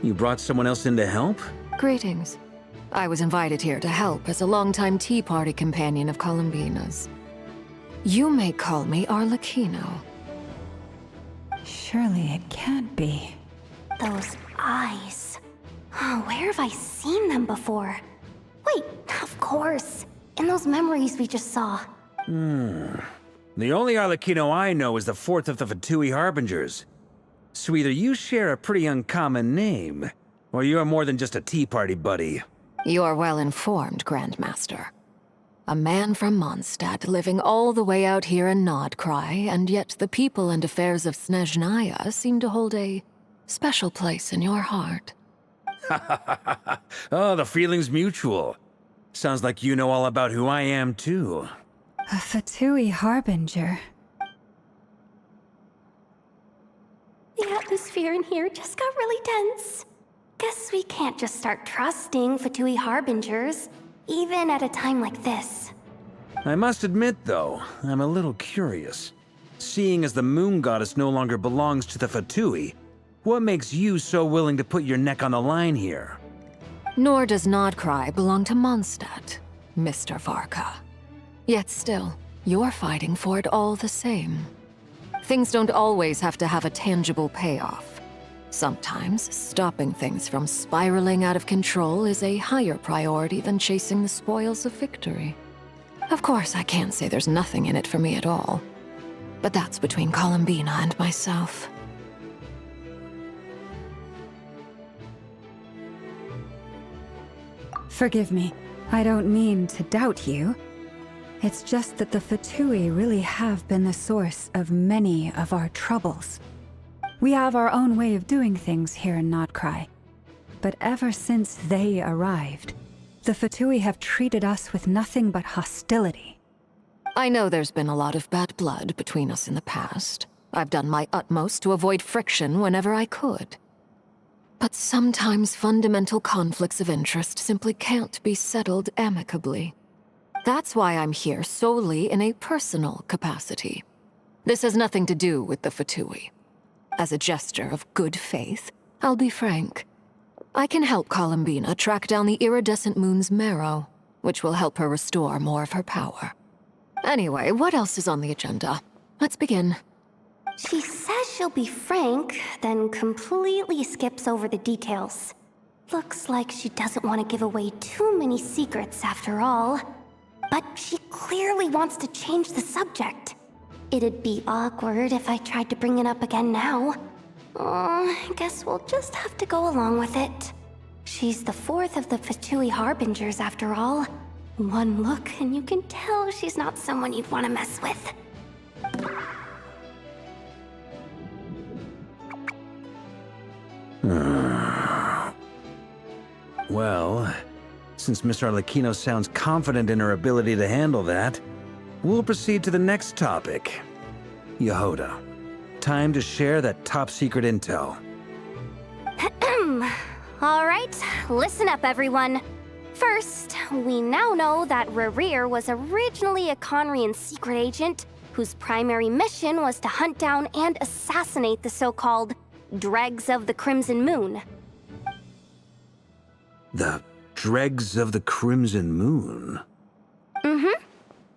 You brought someone else in to help? Greetings. I was invited here to help as a longtime Tea Party companion of Columbina's. You may call me 𝐅𝐸𝐿𝐼𝐸. Surely it can't be. Those eyes. Oh, where have I seen them before? Wait, of course. In those memories we just saw. The only 𝐅𝐸𝐿𝐼𝐸 I know is the fourth of the 𝐼𝐸𝐻𝐸𝐻𝐸 Harbingers. So either you share a pretty uncommon name, or you're more than just a Tea Party buddy. You're well informed, Grandmaster. A man from Mondstadt living all the way out here in 𝐼𝐸𝐻𝐸𝐸, and yet the people and affairs of 𝐒𝐨𝐻𝐸𝐈 seem to hold a special place in your heart. Oh, the feeling's mutual. Sounds like you know all about who I am, too. A Fatui harbinger. The atmosphere in here just got really tense. Guess we can't just start trusting Fatui harbingers, even at a time like this. I must admit, though, I'm a little curious. Seeing as the moon goddess no longer belongs to the Fatui, what makes you so willing to put your neck on the line here? Nor does 𝐒𝐸𝐷𝐼 belong to Mondstadt, Mr. Varka. Yet still, you're fighting for it all the same. Things don't always have to have a tangible payoff. Sometimes, stopping things from spiraling out of control is a higher priority than chasing the spoils of victory. Of course, I can't say there's nothing in it for me at all. But that's between Columbina and myself. Forgive me. I don't mean to doubt you. It's just that the Fatui really have been the source of many of our troubles. We have our own way of doing things here in 𝐒𝐸𝐷𝐼. But ever since they arrived, the Fatui have treated us with nothing but hostility. I know there's been a lot of bad blood between us in the past. I've done my utmost to avoid friction whenever I could. But sometimes fundamental conflicts of interest simply can't be settled amicably. That's why I'm here solely in a personal capacity. This has nothing to do with the Fatui. As a gesture of good faith, I'll be frank. I can help Columbina track down the iridescent moon's marrow, which will help her restore more of her power. Anyway, what else is on the agenda? Let's begin. She says she'll be frank, then completely skips over the details. Looks like she doesn't want to give away too many secrets after all. But she clearly wants to change the subject. It'd be awkward if I tried to bring it up again now. I guess we'll just have to go along with it. She's the fourth of the Fatui harbingers after all. One look and you can tell she's not someone you'd want to mess with. Well, since Miss Arlecchino sounds confident in her ability to handle that, we'll proceed to the next topic. Yehoda, time to share that top-secret intel. Alright, listen up everyone. First, we now know that Rerir was originally a Conrian secret agent whose primary mission was to hunt down and assassinate the so-called Dregs of the Crimson Moon. The Dregs of the Crimson Moon? Mm-hmm.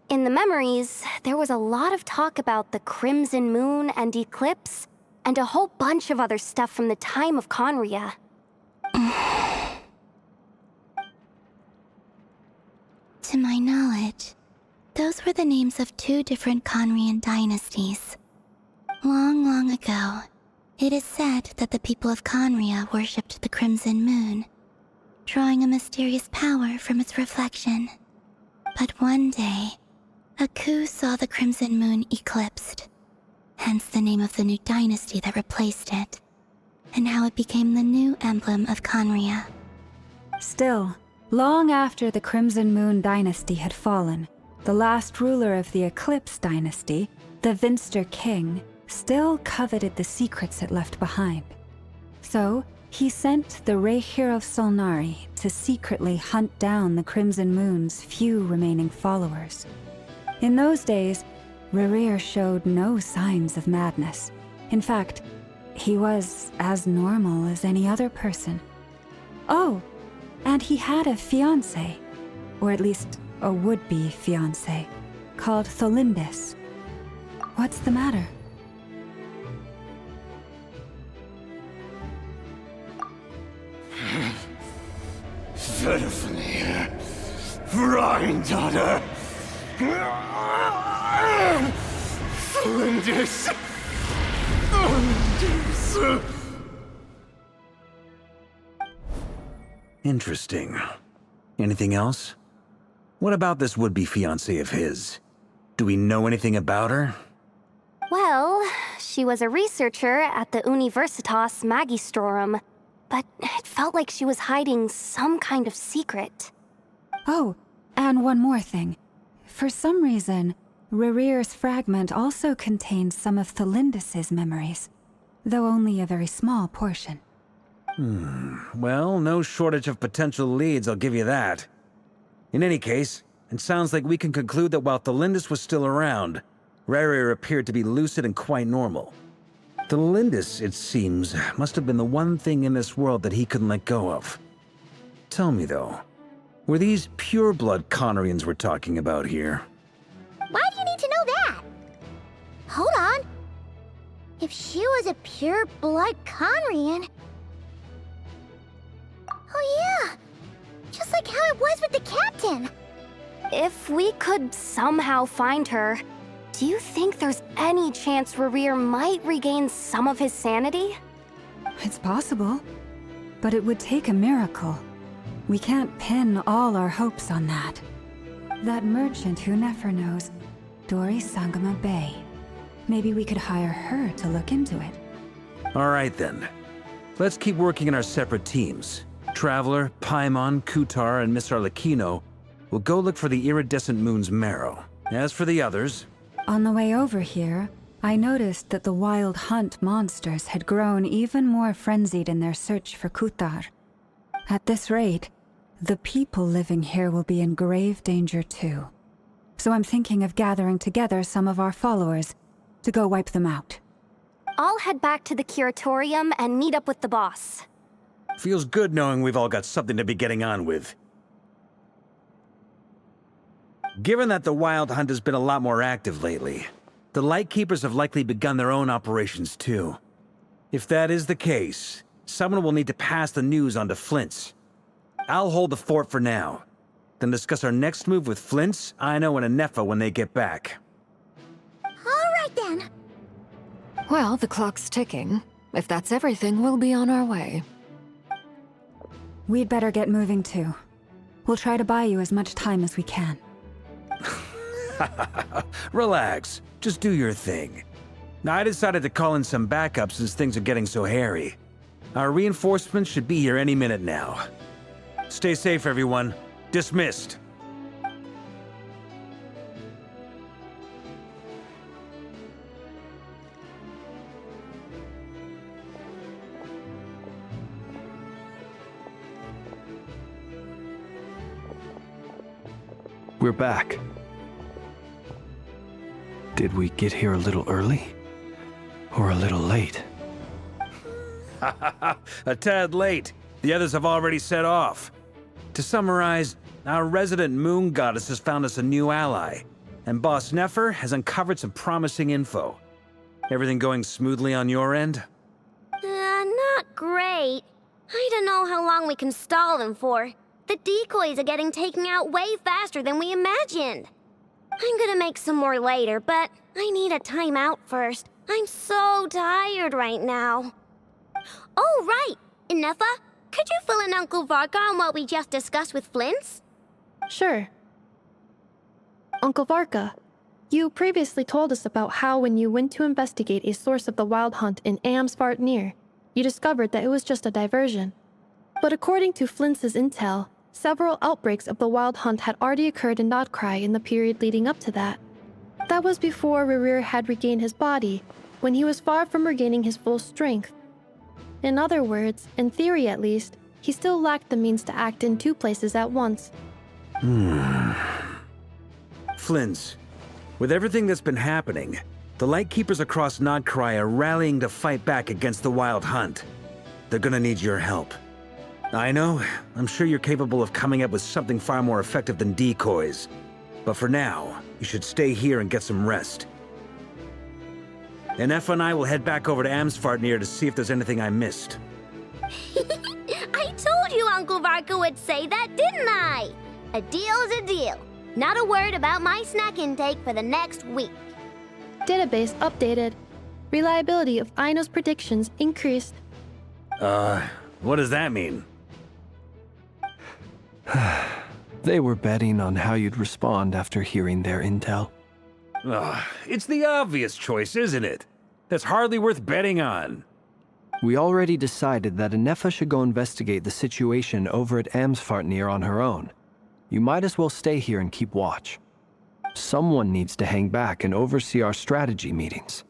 In the memories, there was a lot of talk about the Crimson Moon and Eclipse, and a whole bunch of other stuff from the time of Conria. To my knowledge, those were the names of two different Conrian dynasties. Long, long ago, it is said that the people of Conria worshipped the Crimson Moon, drawing a mysterious power from its reflection. But one day, a coup saw the Crimson Moon eclipsed, hence the name of the new dynasty that replaced it, and how it became the new emblem of Conria. Still, long after the Crimson Moon dynasty had fallen, the last ruler of the Eclipse dynasty, the Vinster King, still coveted the secrets it left behind. So, he sent the Rehir of Solnari to secretly hunt down the Crimson Moon's few remaining followers. In those days, Rerir showed no signs of madness. In fact, he was as normal as any other person. Oh, and he had a fiancé, or at least a would-be fiancé, called Tholindis. What's the matter? Verfne, Freindaughter, Tholindis. Interesting. Anything else? What about this would-be fiancé of his? Do we know anything about her? Well, she was a researcher at the Universitas Magistrorum, but it felt like she was hiding some kind of secret. Oh, and one more thing. For some reason, Rerear's fragment also contains some of Thelindis' memories, though only a very small portion. Well, no shortage of potential leads, I'll give you that. In any case, it sounds like we can conclude that while Thelindis was still around, Rerear appeared to be lucid and quite normal. Thelindis, it seems, must have been the one thing in this world that he couldn't let go of. Tell me, though, were these pure-blood Connorians we're talking about here? Why do you need to know that? Hold on. If she was a pure-blood Conrian... Oh yeah! Just like how it was with the captain! If we could somehow find her, do you think there's any chance Rerear might regain some of his sanity? It's possible, but it would take a miracle. We can't pin all our hopes on that. That merchant who Nefer knows, 𝐒𝐨𝐿𝐴. Maybe we could hire her to look into it. All right, then. Let's keep working in our separate teams. Traveler, Paimon, Kutar, and Miss Arlecchino will go look for the iridescent moon's marrow. As for the others... On the way over here, I noticed that the wild hunt monsters had grown even more frenzied in their search for Kutar. At this rate, the people living here will be in grave danger too. So I'm thinking of gathering together some of our followers to go wipe them out. I'll head back to the curatorium and meet up with the boss. Feels good knowing we've all got something to be getting on with. Given that the Wild Hunt has been a lot more active lately, the Lightkeepers have likely begun their own operations too. If that is the case, someone will need to pass the news on to Flint's. I'll hold the fort for now, then discuss our next move with Flint's, Aino, and Anefa when they get back. Alright then. Well, the clock's ticking. If that's everything, we'll be on our way. We'd better get moving too. We'll try to buy you as much time as we can. Relax. Just do your thing. Now, I decided to call in some backup since things are getting so hairy. Our reinforcements should be here any minute now. Stay safe, everyone. Dismissed. We're back. Did we get here a little early? Or a little late? A tad late. The others have already set off. To summarize, our resident moon goddess has found us a new ally, and Boss Nefer has uncovered some promising info. Everything going smoothly on your end? Not great. I don't know how long we can stall them for. The decoys are getting taken out way faster than we imagined. I'm gonna make some more later, but I need a timeout first. I'm so tired right now. Oh, right! Anefa, could you fill in Uncle Varka on what we just discussed with Flint's? Sure. Uncle Varka, you previously told us about how when you went to investigate a source of the Wild Hunt in 𝐼𝐸, you discovered that it was just a diversion. But according to Flint's intel, several outbreaks of the Wild Hunt had already occurred in nonstop in the period leading up to that. That was before Rerear had regained his body, when he was far from regaining his full strength. In other words, in theory at least, he still lacked the means to act in two places at once. Flint's, with everything that's been happening, the Lightkeepers across Nodcry are rallying to fight back against the Wild Hunt. They're gonna need your help. I know, I'm sure you're capable of coming up with something far more effective than decoys. But for now, you should stay here and get some rest. Anefa and I will head back over to 𝐼𝐸 to see if there's anything I missed. I told you Uncle Varka would say that, didn't I? A deal's a deal. Not a word about my snack intake for the next week. Database updated. Reliability of Aino's predictions increased. What does that mean? They were betting on how you'd respond after hearing their intel. Ugh, it's the obvious choice, isn't it? That's hardly worth betting on. We already decided that Anefa should go investigate the situation over at 𝐒𝐴𝐴𝐴𝐴𝐴 on her own. You might as well stay here and keep watch. Someone needs to hang back and oversee our strategy meetings.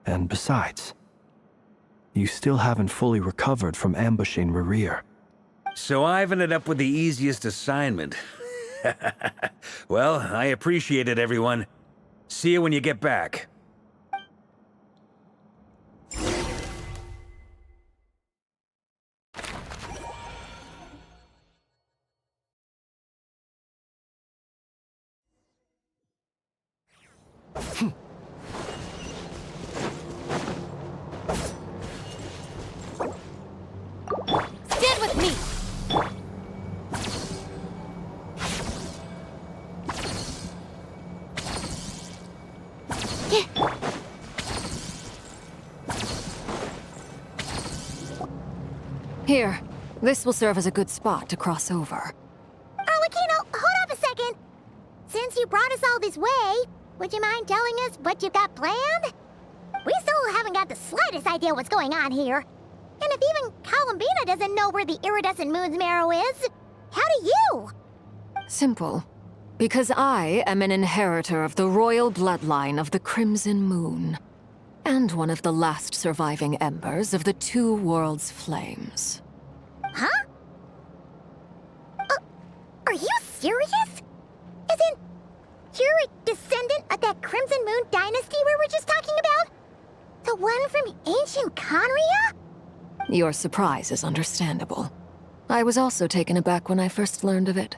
And besides, you still haven't fully recovered from ambushing 𝐼𝐸𝐸r. So I've ended up with the easiest assignment. Well, I appreciate it, everyone. See you when you get back. Stand with me! Here, this will serve as a good spot to cross over. 𝐼𝐸𝐴𝐴𝐴, hold up a second! Since you brought us all this way, would you mind telling us what you got planned? We still haven't got the slightest idea what's going on here. And if even 𝐒𝐲𝐴𝐴𝐴 doesn't know where the iridescent moon's marrow is, how do you? Simple. Because I am an inheritor of the royal bloodline of the Crimson Moon, and one of the last surviving embers of the Two Worlds' flames. Huh? Are you serious? As in, you're a descendant of that Crimson Moon dynasty we were just talking about? The one from ancient 𝐒𝐲𝐴𝐴𝐴? Your surprise is understandable. I was also taken aback when I first learned of it.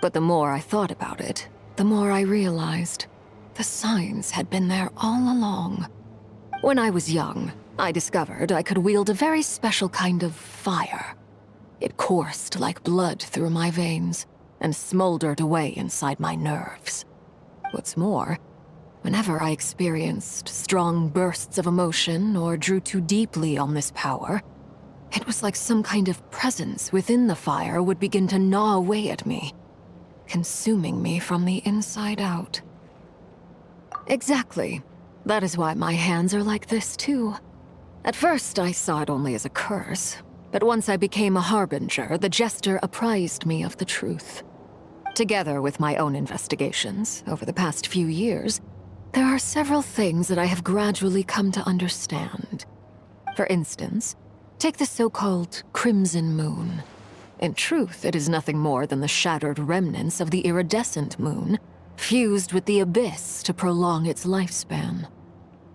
But the more I thought about it, the more I realized the signs had been there all along. When I was young, I discovered I could wield a very special kind of fire. It coursed like blood through my veins and smoldered away inside my nerves. What's more, whenever I experienced strong bursts of emotion or drew too deeply on this power, it was like some kind of presence within the fire would begin to gnaw away at me, consuming me from the inside out. Exactly. That is why my hands are like this, too. At first, I saw it only as a curse, but once I became a harbinger, the jester apprised me of the truth. Together with my own investigations, over the past few years, there are several things that I have gradually come to understand. For instance, take the so-called Crimson Moon. In truth, it is nothing more than the shattered remnants of the iridescent moon, fused with the abyss to prolong its lifespan.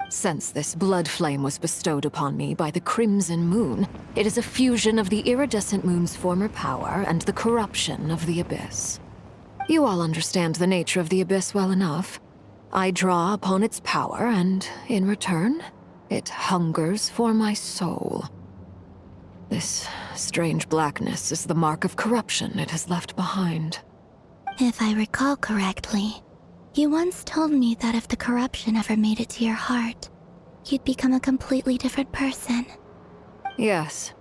Since this blood flame was bestowed upon me by the Crimson Moon, it is a fusion of the iridescent moon's former power and the corruption of the abyss. You all understand the nature of the abyss well enough. I draw upon its power, and in return, it hungers for my soul. This strange blackness is the mark of corruption it has left behind. If I recall correctly, you once told me that if the corruption ever made it to your heart, you'd become a completely different person. Yes,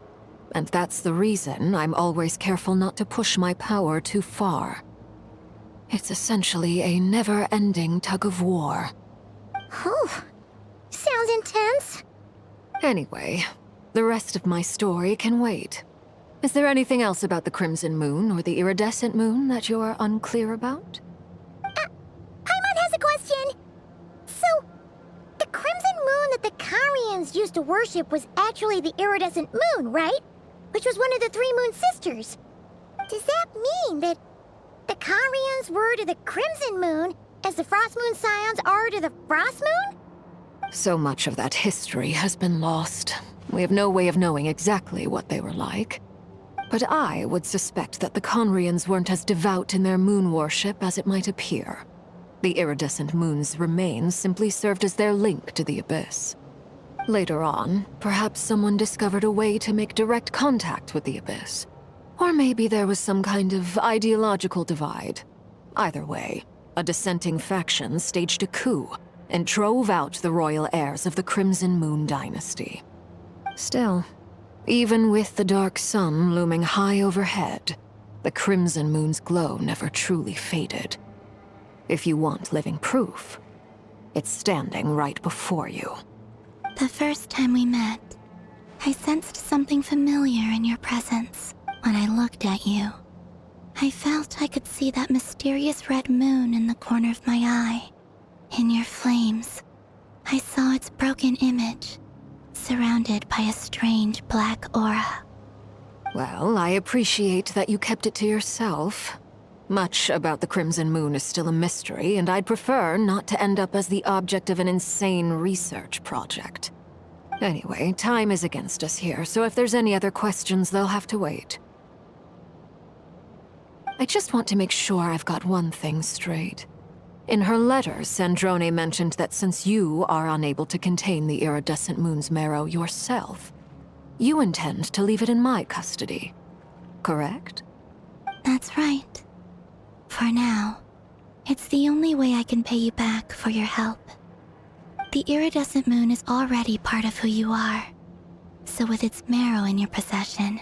and that's the reason I'm always careful not to push my power too far. It's essentially a never-ending tug-of-war. Whew. Sounds intense. Anyway, the rest of my story can wait. Is there anything else about the Crimson Moon or the iridescent moon that you're unclear about? Paimon has a question. So, the Crimson Moon that the 𝐒𝐲𝐴𝐴𝐴𝐴 used to worship was actually the iridescent moon, right? Which was one of the three moon sisters. Does that mean that the 𝐒𝐲𝐴𝐴𝐴𝐴 were to the Crimson Moon as the Frost Moon Scions are to the Frost Moon? So much of that history has been lost. We have no way of knowing exactly what they were like. But I would suspect that the 𝐒𝐲𝐴𝐴𝐴𝐴 weren't as devout in their moon worship as it might appear. The iridescent moon's remains simply served as their link to the abyss. Later on, perhaps someone discovered a way to make direct contact with the abyss. Or maybe there was some kind of ideological divide. Either way, a dissenting faction staged a coup and drove out the royal heirs of the Crimson Moon dynasty. Still, even with the dark sun looming high overhead, the Crimson Moon's glow never truly faded. If you want living proof, it's standing right before you. The first time we met, I sensed something familiar in your presence when I looked at you. I felt I could see that mysterious red moon in the corner of my eye. In your flames, I saw its broken image, surrounded by a strange black aura. Well, I appreciate that you kept it to yourself. Much about the Crimson Moon is still a mystery, and I'd prefer not to end up as the object of an insane research project. Anyway, time is against us here, so if there's any other questions, they'll have to wait. I just want to make sure I've got one thing straight. In her letter, Sandrone mentioned that since you are unable to contain the iridescent moon's marrow yourself, you intend to leave it in my custody, correct? That's right. For now, it's the only way I can pay you back for your help. The iridescent moon is already part of who you are, so with its marrow in your possession,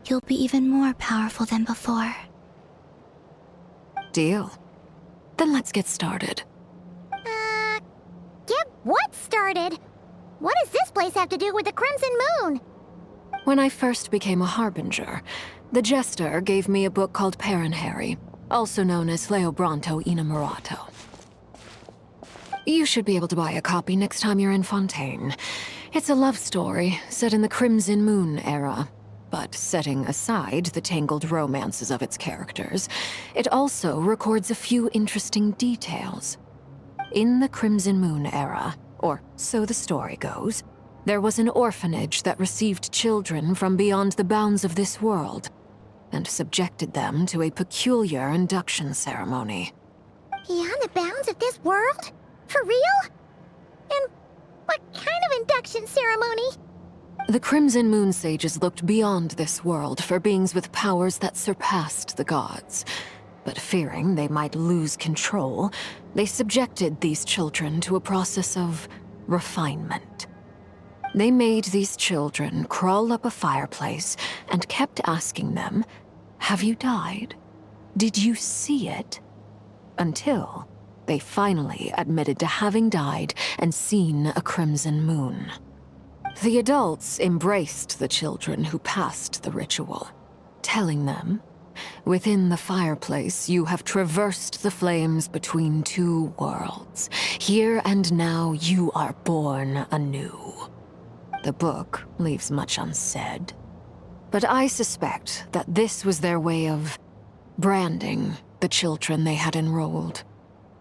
you'll be even more powerful than before. Deal. Then let's get started. Get what started? What does this place have to do with the Crimson Moon? When I first became a Harbinger, the Jester gave me a book called Paranhari, also known as Leobranto Innamorato. You should be able to buy a copy next time you're in Fontaine. It's a love story set in the Crimson Moon era. But setting aside the tangled romances of its characters, it also records a few interesting details. In the Crimson Moon era, or so the story goes, there was an orphanage that received children from beyond the bounds of this world, and subjected them to a peculiar induction ceremony. Beyond the bounds of this world? For real? And what kind of induction ceremony? The Crimson Moon sages looked beyond this world for beings with powers that surpassed the gods. But fearing they might lose control, they subjected these children to a process of refinement. They made these children crawl up a fireplace and kept asking them, "Have you died? Did you see it?" Until they finally admitted to having died and seen a crimson moon. The adults embraced the children who passed the ritual, telling them, "Within the fireplace, you have traversed the flames between two worlds. Here and now, you are born anew." The book leaves much unsaid, but I suspect that this was their way of branding the children they had enrolled,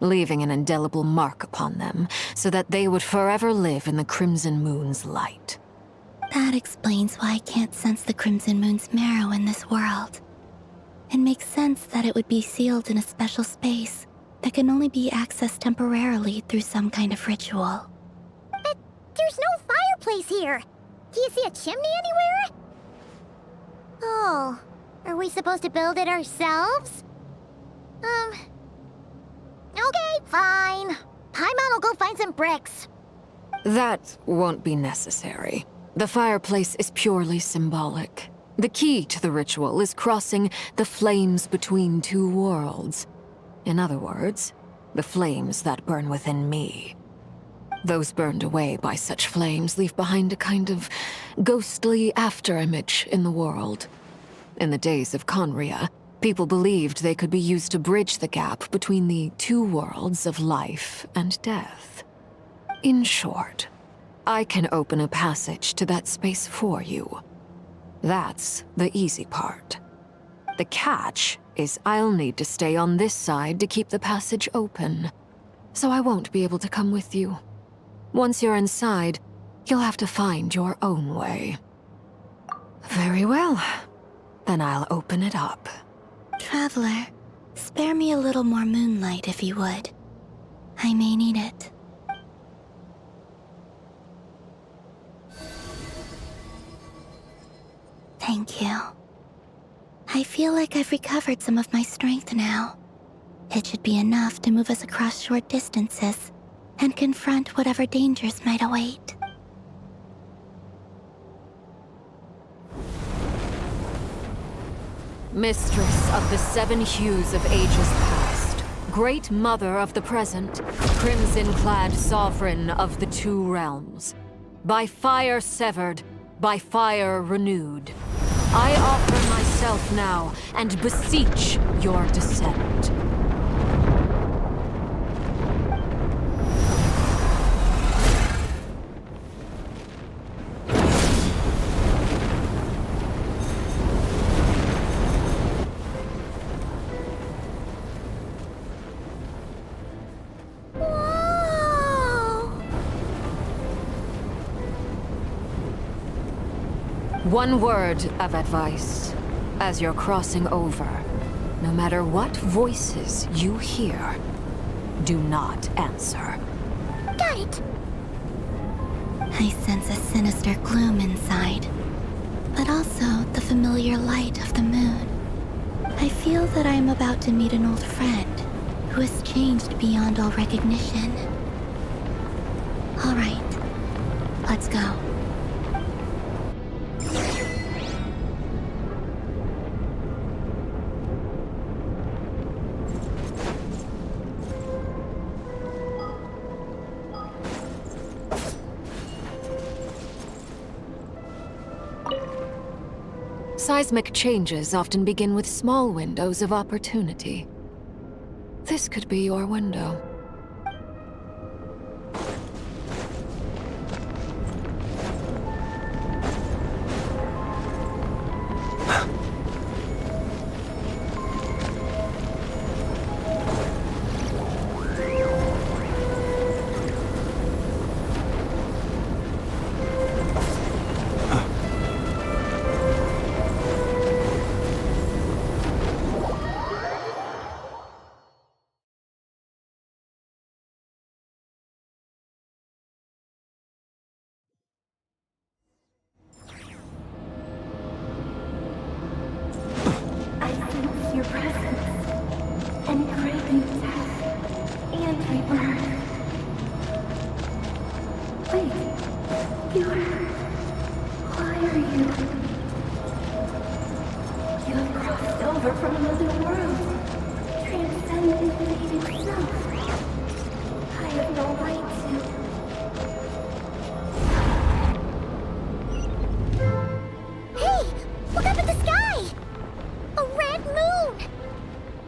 leaving an indelible mark upon them so that they would forever live in the Crimson Moon's light. That explains why I can't sense the Crimson Moon's marrow in this world. It makes sense that it would be sealed in a special space that can only be accessed temporarily through some kind of ritual. But there's no fireplace here! Do you see a chimney anywhere? Oh, are we supposed to build it ourselves? Okay, fine. Paimon will go find some bricks. That won't be necessary. The fireplace is purely symbolic. The key to the ritual is crossing the flames between two worlds. In other words, the flames that burn within me. Those burned away by such flames leave behind a kind of ghostly afterimage in the world. In the days of Conria, people believed they could be used to bridge the gap between the two worlds of life and death. In short, I can open a passage to that space for you. That's the easy part. The catch is I'll need to stay on this side to keep the passage open, so I won't be able to come with you. Once you're inside, you'll have to find your own way. Very well. Then I'll open it up. Traveler, spare me a little more moonlight if you would. I may need it. Thank you. I feel like I've recovered some of my strength now. It should be enough to move us across short distances and confront whatever dangers might await. Mistress of the 7 hues of ages past, Great Mother of the Present, crimson-clad sovereign of the two realms, by fire severed, by fire renewed, I offer myself now and beseech your descent. One word of advice as you're crossing over. No matter what voices you hear, do not answer. Got it. I sense a sinister gloom inside, but also the familiar light of the moon. I feel that I am about to meet an old friend who has changed beyond all recognition. All right, let's go. Seismic changes often begin with small windows of opportunity. This could be your window. Your presence and craving death and rebirth. Wait, why are you? You have crossed over from another world, transcending fate itself. I have no right to. Hey, look up at the sky! A red moon!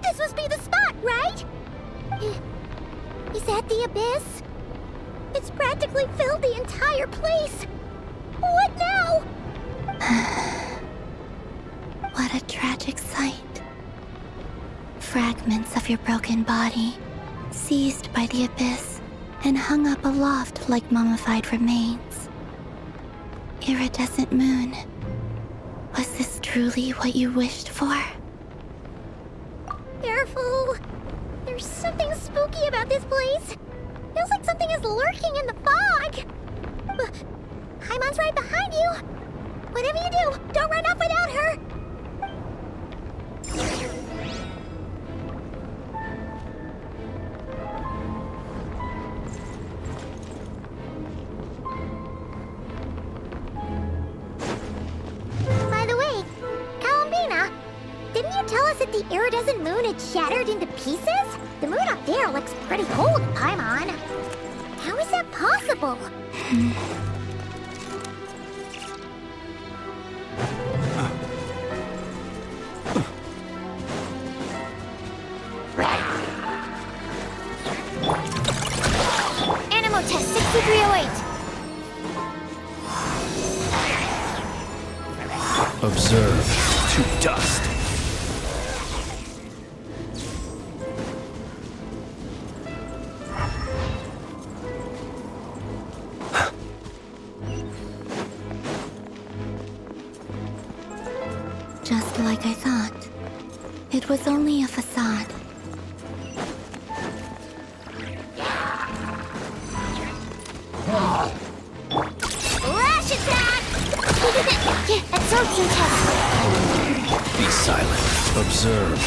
This must be the spot, right? Is that the abyss? It's practically filled the entire place. What now? What a tragic sight. Fragments of your broken body, seized by the abyss and hung up aloft like mummified remains. Iridescent moon. Was this truly what you wished for? Careful! There's something spooky about this place. Feels like something is lurking in the fog. Paimon's right behind you. Whatever you do, don't run off without her. Didn't you tell us that the iridescent moon had shattered into pieces? The moon up there looks pretty cold, Paimon. How is that possible? Animal test 6308. Observe to dust. Just like I thought. It was only a facade. Rash attack! Absorption test! Be silent. Observe.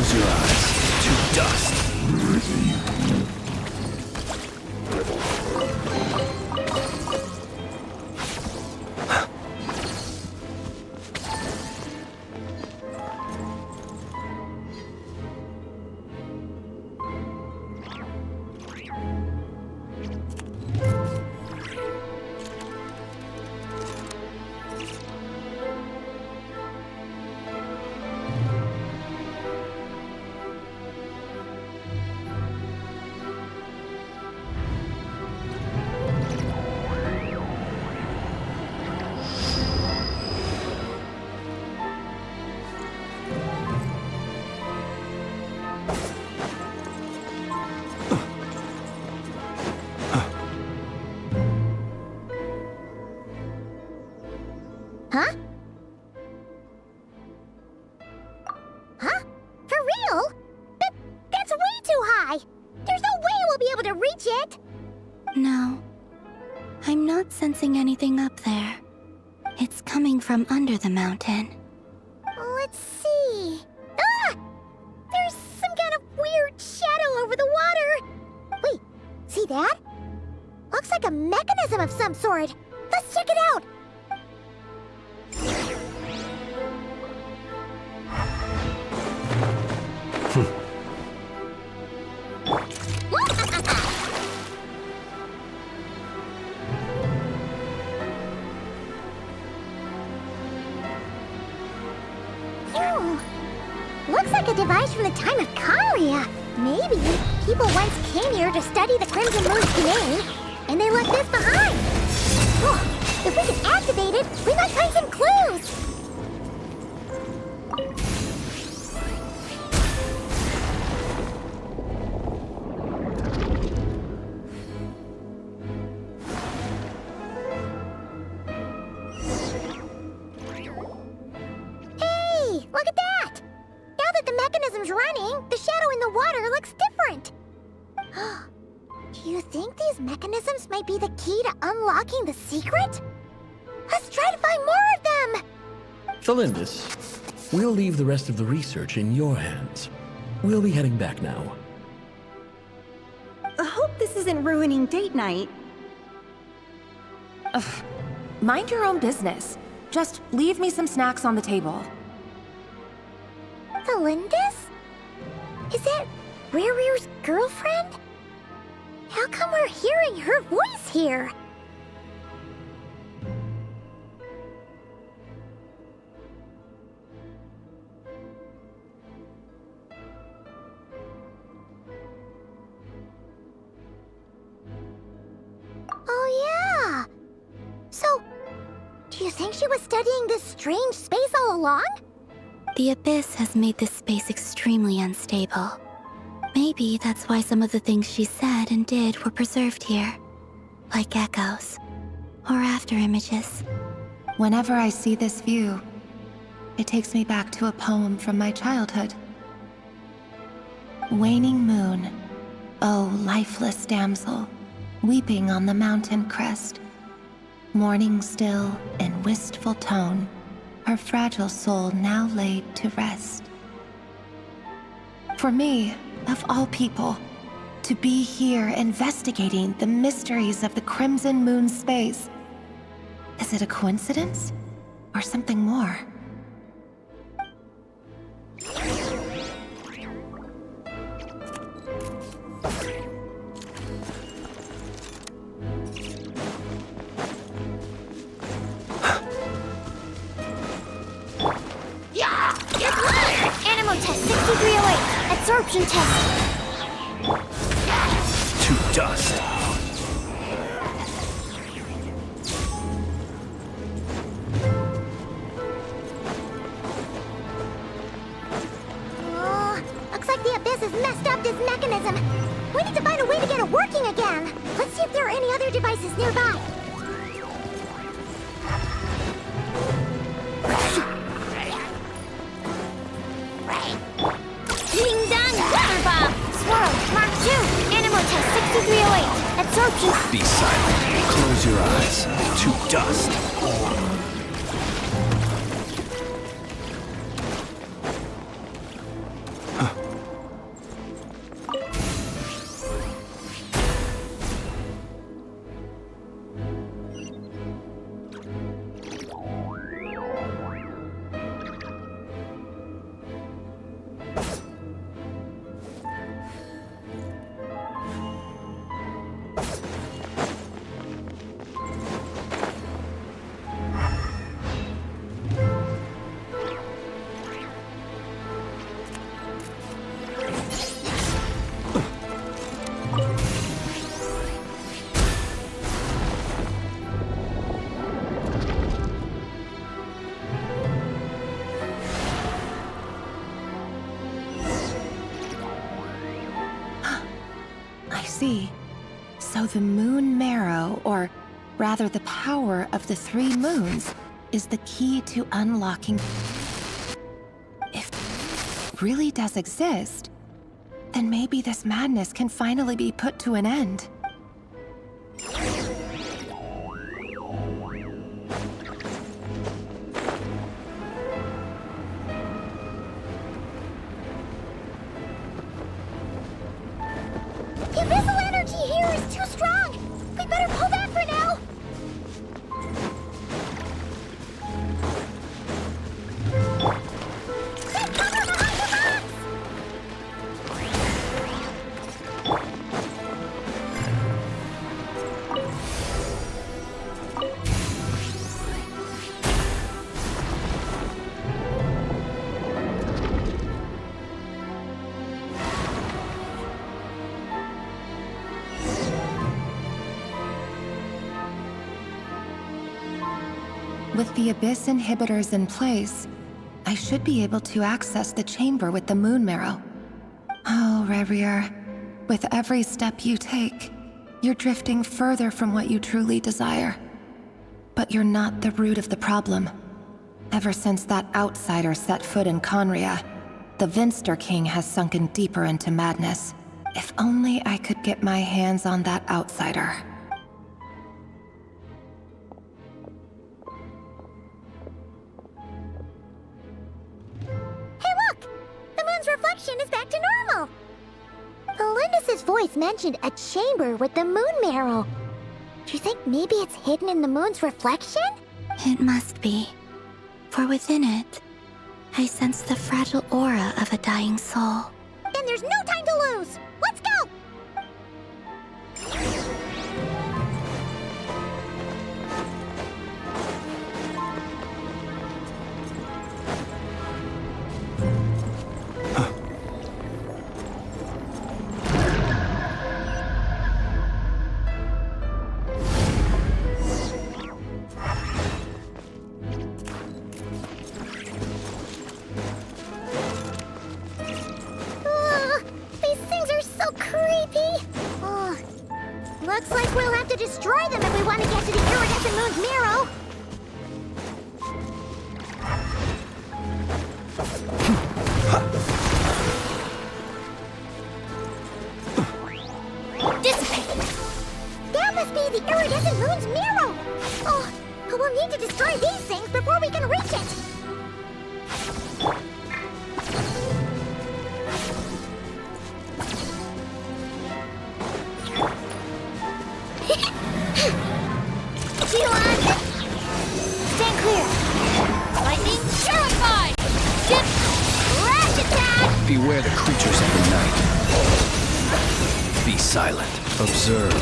Close your eyes to dust. Huh? Huh? For real? That's way too high! There's no way we'll be able to reach it! No. I'm not sensing anything up there. It's coming from under the mountain. Let's see... Ah! There's some kind of weird shadow over the water! Wait, see that? Looks like a mechanism of some sort. Let's check it out! Looks like a device from the time of 𝐒𝐲𝐢𝐚𝐥. Maybe people once came here to study the Crimson Moon's domain, and they left this behind. Oh, if we can activate it, we might find some clues. Hey, look at that! Now that the mechanism's running, the shadow in the water looks different. Do you think these mechanisms might be the key to unlocking the secret? Let's try to find more of them! Thelindis, we'll leave the rest of the research in your hands. We'll be heading back now. I hope this isn't ruining date night. Ugh. Mind your own business. Just leave me some snacks on the table. Thelindis? Is that Rerear's girlfriend? How come we're hearing her voice here? Oh yeah! So, do you think she was studying this strange space all along? The Abyss has made this space extremely unstable. Maybe that's why some of the things she said and did were preserved here. Like echoes. Or after images. Whenever I see this view, it takes me back to a poem from my childhood. Waning moon, oh lifeless damsel, weeping on the mountain crest. Mourning still in wistful tone, her fragile soul now laid to rest. For me, of all people, to be here investigating the mysteries of the Crimson Moon space. Is it a coincidence? Or something more? Animal test 6308. Absorption test. To dust. Looks like the Abyss has messed up this mechanism. We need to find a way to get it working again. Let's see if there are any other devices nearby. Ding dong, water bomb! Swirl, Mark 2, Animal Test 6308, absorption. Be silent. Close your eyes. To dust. I see. So the moon marrow, or rather the power of the 3 moons, is the key to unlocking... If it really does exist, then maybe this madness can finally be put to an end. The abyssal energy here is too strong! We better pull back for now! Take cover behind the box! With the Abyss inhibitors in place, I should be able to access the chamber with the moon marrow. Oh, 𝐼𝐸𝐸𝐸, with every step you take, you're drifting further from what you truly desire. But you're not the root of the problem. Ever since that outsider set foot in Khaenri'ah, the Vinster King has sunken deeper into madness. If only I could get my hands on that outsider. Reflection is back to normal. Belindis' voice mentioned a chamber with the moon marrow. Do you think maybe it's hidden in the moon's reflection? It must be. For within it, I sense the fragile aura of a dying soul. Then there's no time to lose! Let's go! Looks like we'll have to destroy them if we want to get to the iridescent moon's marrow. Dissipate! That must be the iridescent moon's marrow! Oh, we'll need to destroy these things before we can reach it! Stand clear! Lightning terrified! Dip! Rash attack! Beware the creatures of the night. Be silent. Observe.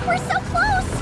We're so close!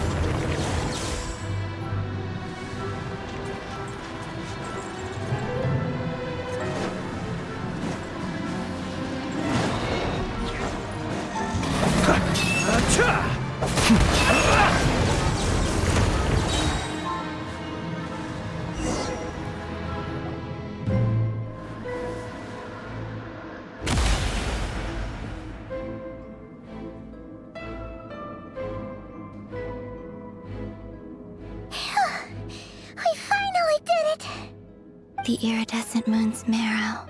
The iridescent moon's marrow,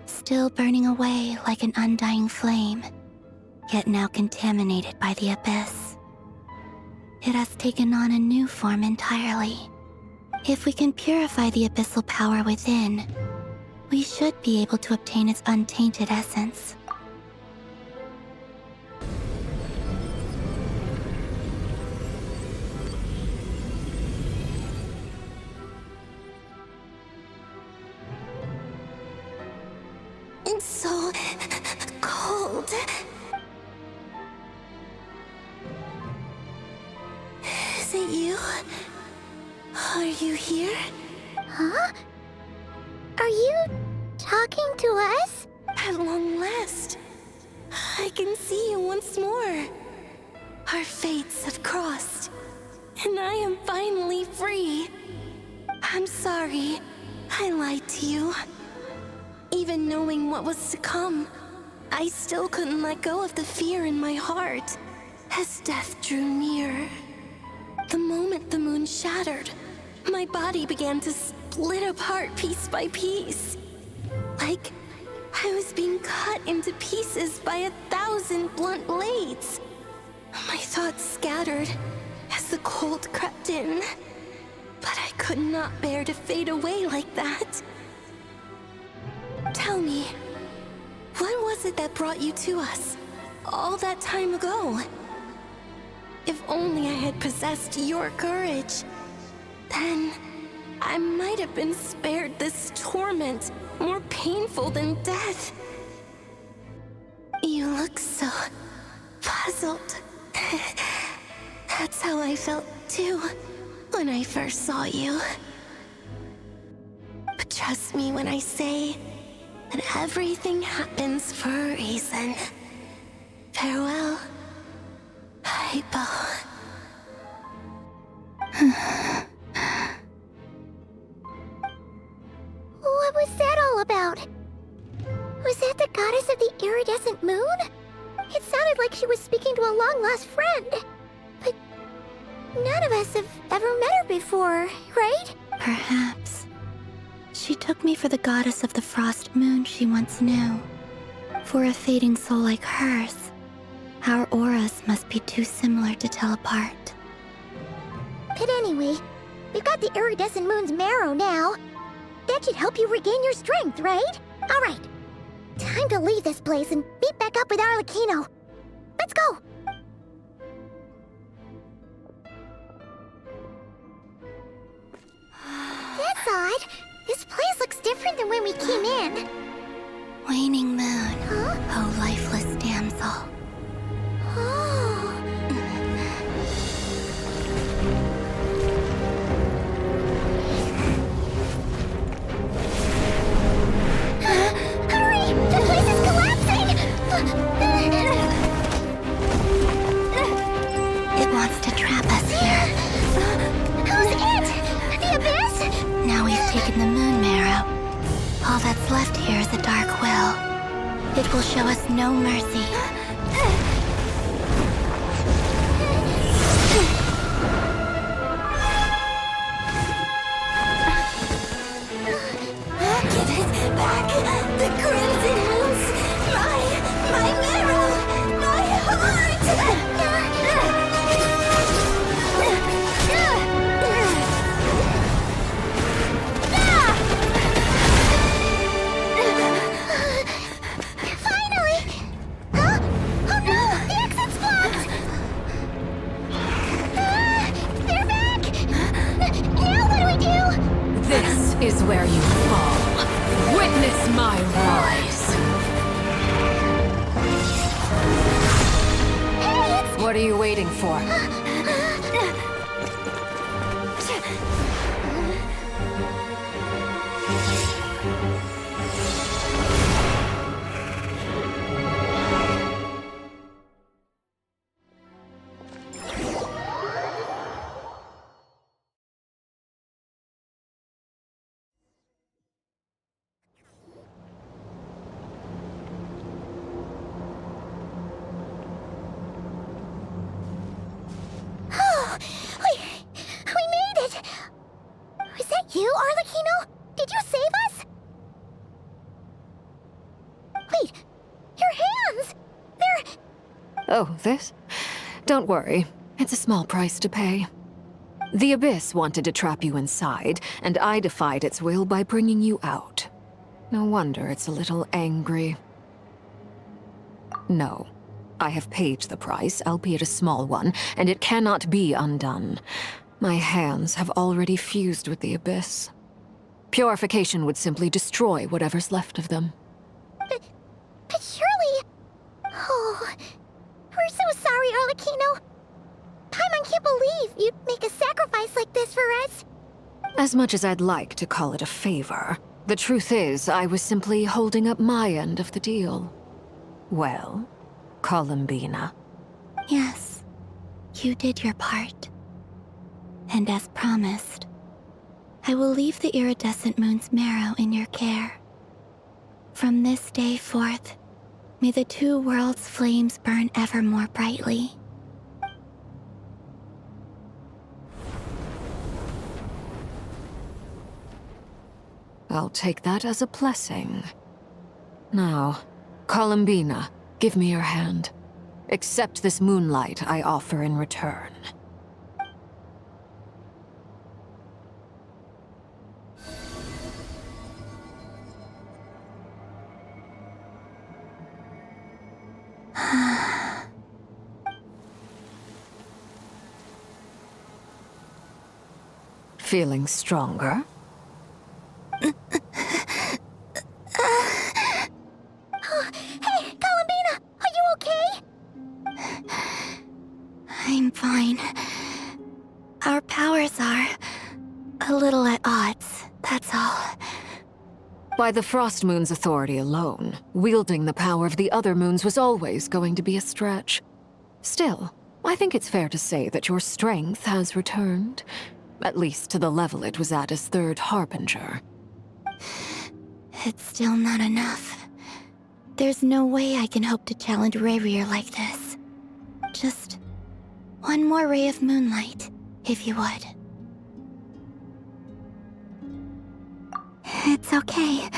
still burning away like an undying flame, yet now contaminated by the abyss. It has taken on a new form entirely. If we can purify the abyssal power within, we should be able to obtain its untainted essence. It's so cold. Is it you? Are you here? Huh? Are you talking to us? At long last, I can see you once more. Our fates have crossed, and I am finally free. I'm sorry, I lied to you. Even knowing what was to come, I still couldn't let go of the fear in my heart as death drew near. The moment the moon shattered, my body began to split apart piece by piece. Like I was being cut into pieces by 1,000 blunt blades. My thoughts scattered as the cold crept in, but I could not bear to fade away like that. Tell me, what was it that brought you to us all that time ago? If only I had possessed your courage, then I might have been spared this torment more painful than death. You look so puzzled. That's how I felt too when I first saw you. But trust me when I say that everything happens for a reason. Farewell, 𝐒𝐤𝐢𝐴. What was that all about? Was that the goddess of the iridescent moon? It sounded like she was speaking to a long-lost friend. But none of us have ever met her before, right? Perhaps. She took me for the goddess of the frost moon she once knew. For a fading soul like hers, our auras must be too similar to tell apart. But anyway, we've got the iridescent moon's marrow now. That should help you regain your strength, right? All right. Time to leave this place and meet back up with 𝐼𝐸𝐼𝐸. Let's go! That's odd. This place looks different than when we came in. Waning moon, oh lifeless damsel. Oh. Hurry! The place is collapsing! It wants to trap us here. Who's it? The abyss? Now we've taken the moon marrow. All that's left here is a dark will. It will show us no mercy. Give it back! The crimson moons! My marrow! My heart! Finally! Huh? Oh no! The exit's blocked! They're back! Now what do we do? This is where you fall. Witness my rise. Hey, What are you waiting for? We made it! Was that you, 𝐼𝐸𝐼𝐸? Did you save us? Wait, your hands! They're... Oh, this? Don't worry. It's a small price to pay. The Abyss wanted to trap you inside, and I defied its will by bringing you out. No wonder it's a little angry. No. I have paid the price, albeit a small one, and it cannot be undone. My hands have already fused with the Abyss. Purification would simply destroy whatever's left of them. But sorry, 𝐼𝐸𝐿𝐼𝐸𝐿. Paimon can't believe you'd make a sacrifice like this for us. As much as I'd like to call it a favor, the truth is I was simply holding up my end of the deal. Well, 𝐒𝐲𝐢𝐚𝐥. Yes, you did your part. And as promised, I will leave the iridescent moon's marrow in your care. From this day forth, may the two worlds' flames burn ever more brightly. I'll take that as a blessing. Now, 𝐒𝐲𝐢𝐚𝐥, give me your hand. Accept this moonlight I offer in return. Feeling stronger? Hey, 𝐒𝐲𝐢𝐚𝐥, are you okay? I'm fine. Our powers are a little at odds, that's all. By the Frost Moon's authority alone, wielding the power of the other moons was always going to be a stretch. Still, I think it's fair to say that your strength has returned. At least to the level it was at as third Harbinger. It's still not enough. There's no way I can hope to challenge 𝐸𝐸𝐸 like this. Just one more ray of moonlight, if you would. It's okay.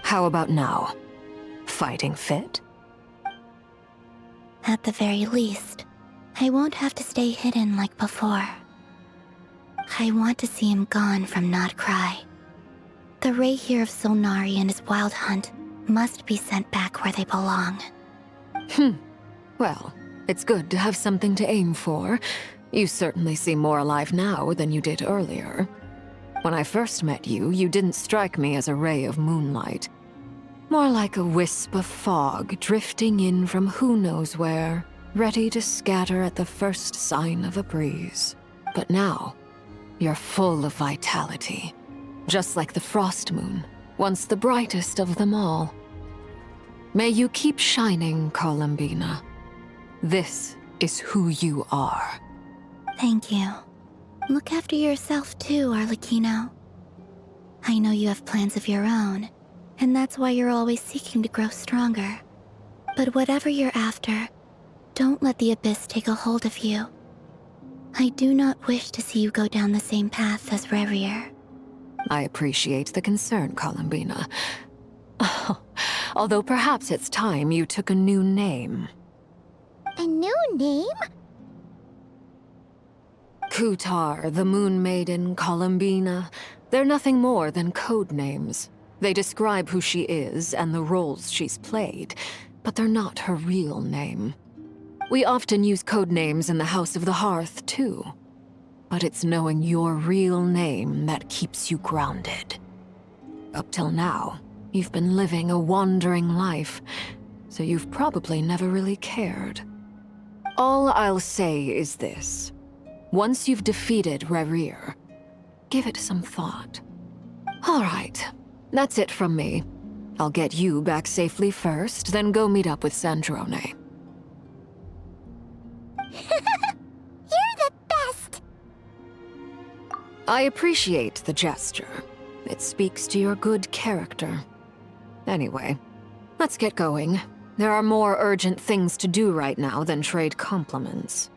How about now? Fighting fit? At the very least, I won't have to stay hidden like before. I want to see him gone from 𝐼𝐸𝐿𝐼. The 𝐸𝐸𝐸𝐸 of 𝐸↑Ⅎ𝐼 and his wild hunt must be sent back where they belong. Well, it's good to have something to aim for. You certainly seem more alive now than you did earlier. When I first met you, you didn't strike me as a ray of moonlight. More like a wisp of fog drifting in from who knows where, ready to scatter at the first sign of a breeze. But now, you're full of vitality. Just like the Frost Moon, once the brightest of them all. May you keep shining, 𝐒𝐲𝐢𝐚𝐥. This is who you are. Thank you. Look after yourself too, 𝐼𝐸𝐿𝐼𝐸𝐻. I know you have plans of your own, and that's why you're always seeking to grow stronger. But whatever you're after, don't let the abyss take a hold of you. I do not wish to see you go down the same path as 𝐸𝐸𝐸𝐸. I appreciate the concern, 𝐒𝐲𝐢𝐚𝐥. Although perhaps it's time you took a new name. A new name? Kutar, the Moon Maiden, 𝐒𝐲𝐢𝐚␥. They're nothing more than code names. They describe who she is and the roles she's played, but they're not her real name. We often use code names in the House of the Hearth, too. But it's knowing your real name that keeps you grounded. Up till now, you've been living a wandering life, so you've probably never really cared. All I'll say is this. Once you've defeated 𝐸𝐸𝐸𝐸, give it some thought. All right, that's it from me. I'll get you back safely first, then go meet up with Sandrone. You're the best! I appreciate the gesture. It speaks to your good character. Anyway, let's get going. There are more urgent things to do right now than trade compliments.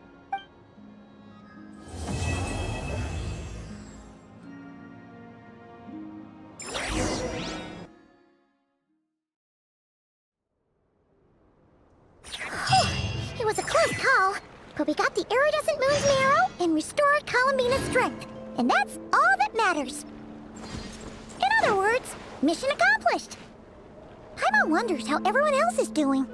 It was a close call, but we got the iridescent moon's marrow and restored 𝐒𝐲𝐢𝐚𝐥's strength, and that's all that matters. In other words, Mission accomplished! Paimon wonders how everyone else is doing.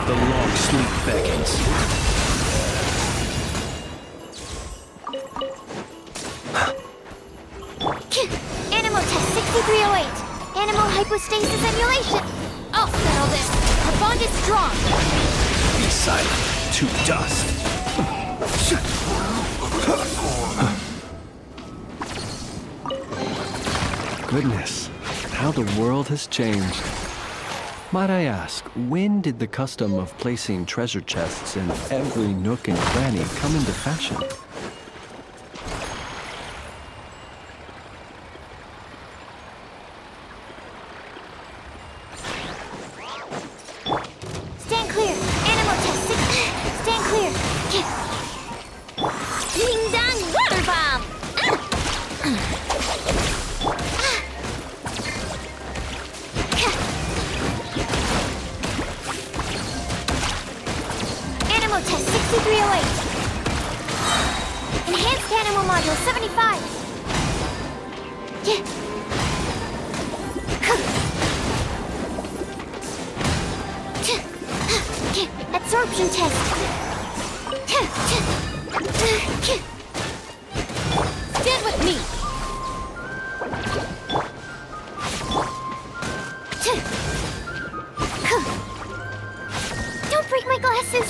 The long sleep beckons. Animal test 6308. Animal hypostasis emulation. I'll settle this. Our bond is strong. Be silent. To dust. Goodness, how the world has changed. Might I ask, when did the custom of placing treasure chests in every nook and cranny come into fashion? Stand clear. Animal test 6. Stand clear. Ding dong water bomb! Animal test 6308. Enhanced animal module 75. Absorption test. Stand with me. Don't break my glasses.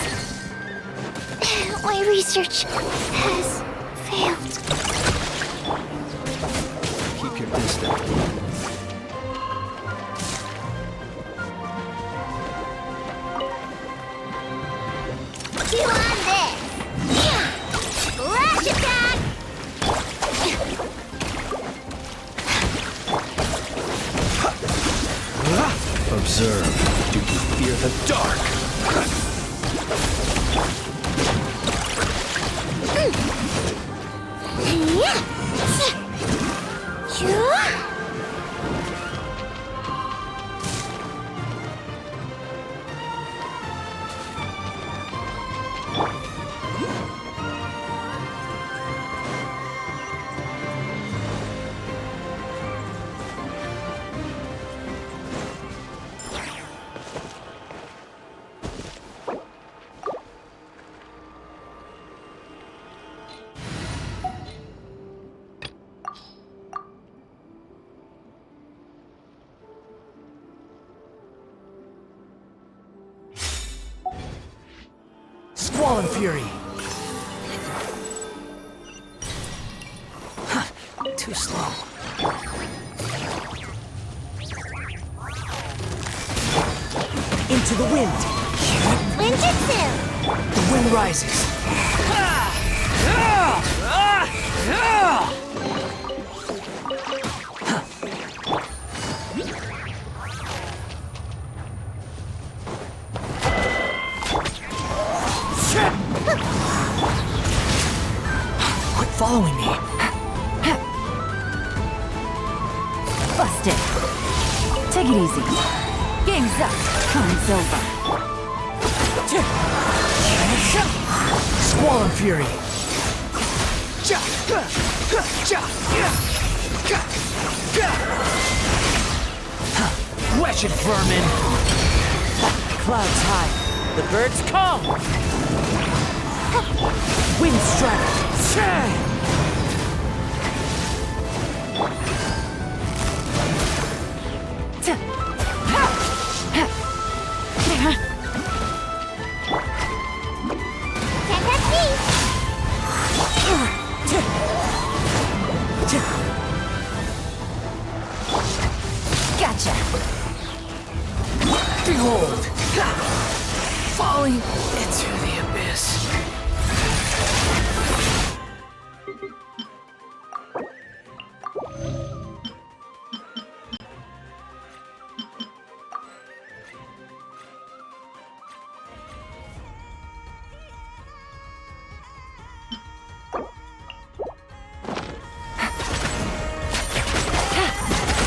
My research has failed. Keep your distance. You on this? Flash attack! Observe. Do you fear the dark? Squall and Fury. Huh, too slow. Into the wind. Ninjutsu! The wind rises. Quit following me. Busted. Take it easy. Game's up. Time's over. Squall Fury. Wretched vermin. Clouds high. The birds come. Wind strike. Gotcha. Behold! Falling into the abyss.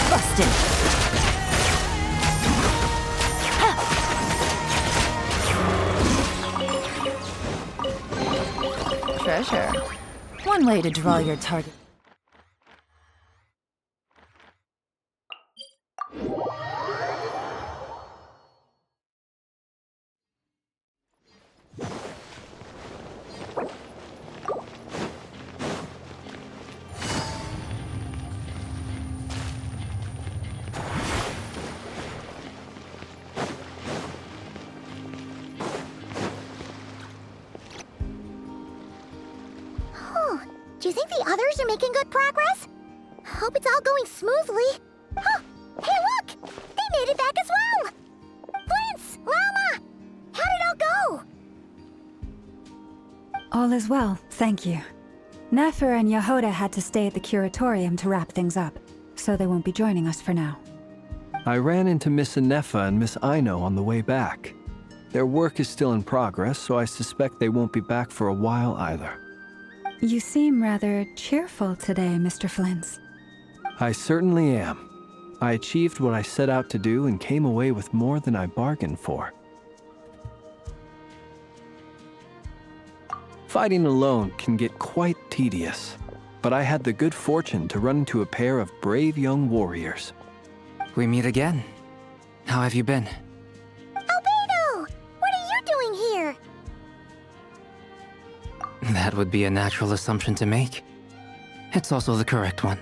Busted. Treasure. One way to draw your target. Do you think the others are making good progress? Hope it's all going smoothly. Huh! Hey, look! They made it back as well! Prince! Llama! How did it all go? All is well, thank you. Nefer and Yehuda had to stay at the curatorium to wrap things up, so they won't be joining us for now. I ran into Miss Anefa and Miss Aino on the way back. Their work is still in progress, so I suspect they won't be back for a while either. You seem rather cheerful today, Mr. Flintz. I certainly am. I achieved what I set out to do and came away with more than I bargained for. Fighting alone can get quite tedious, but I had the good fortune to run into a pair of brave young warriors. We meet again. How have you been? Albedo! What are you doing here? That would be a natural assumption to make. It's also the correct one.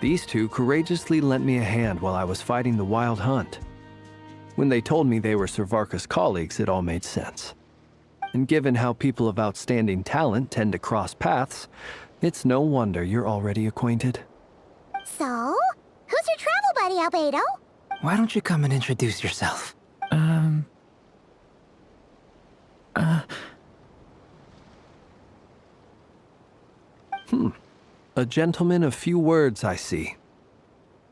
These two courageously lent me a hand while I was fighting the Wild Hunt. When they told me they were Servarka's colleagues, it all made sense. And given how people of outstanding talent tend to cross paths, it's no wonder you're already acquainted. So, who's your travel buddy, Albedo? Why don't you come and introduce yourself? A gentleman of few words, I see.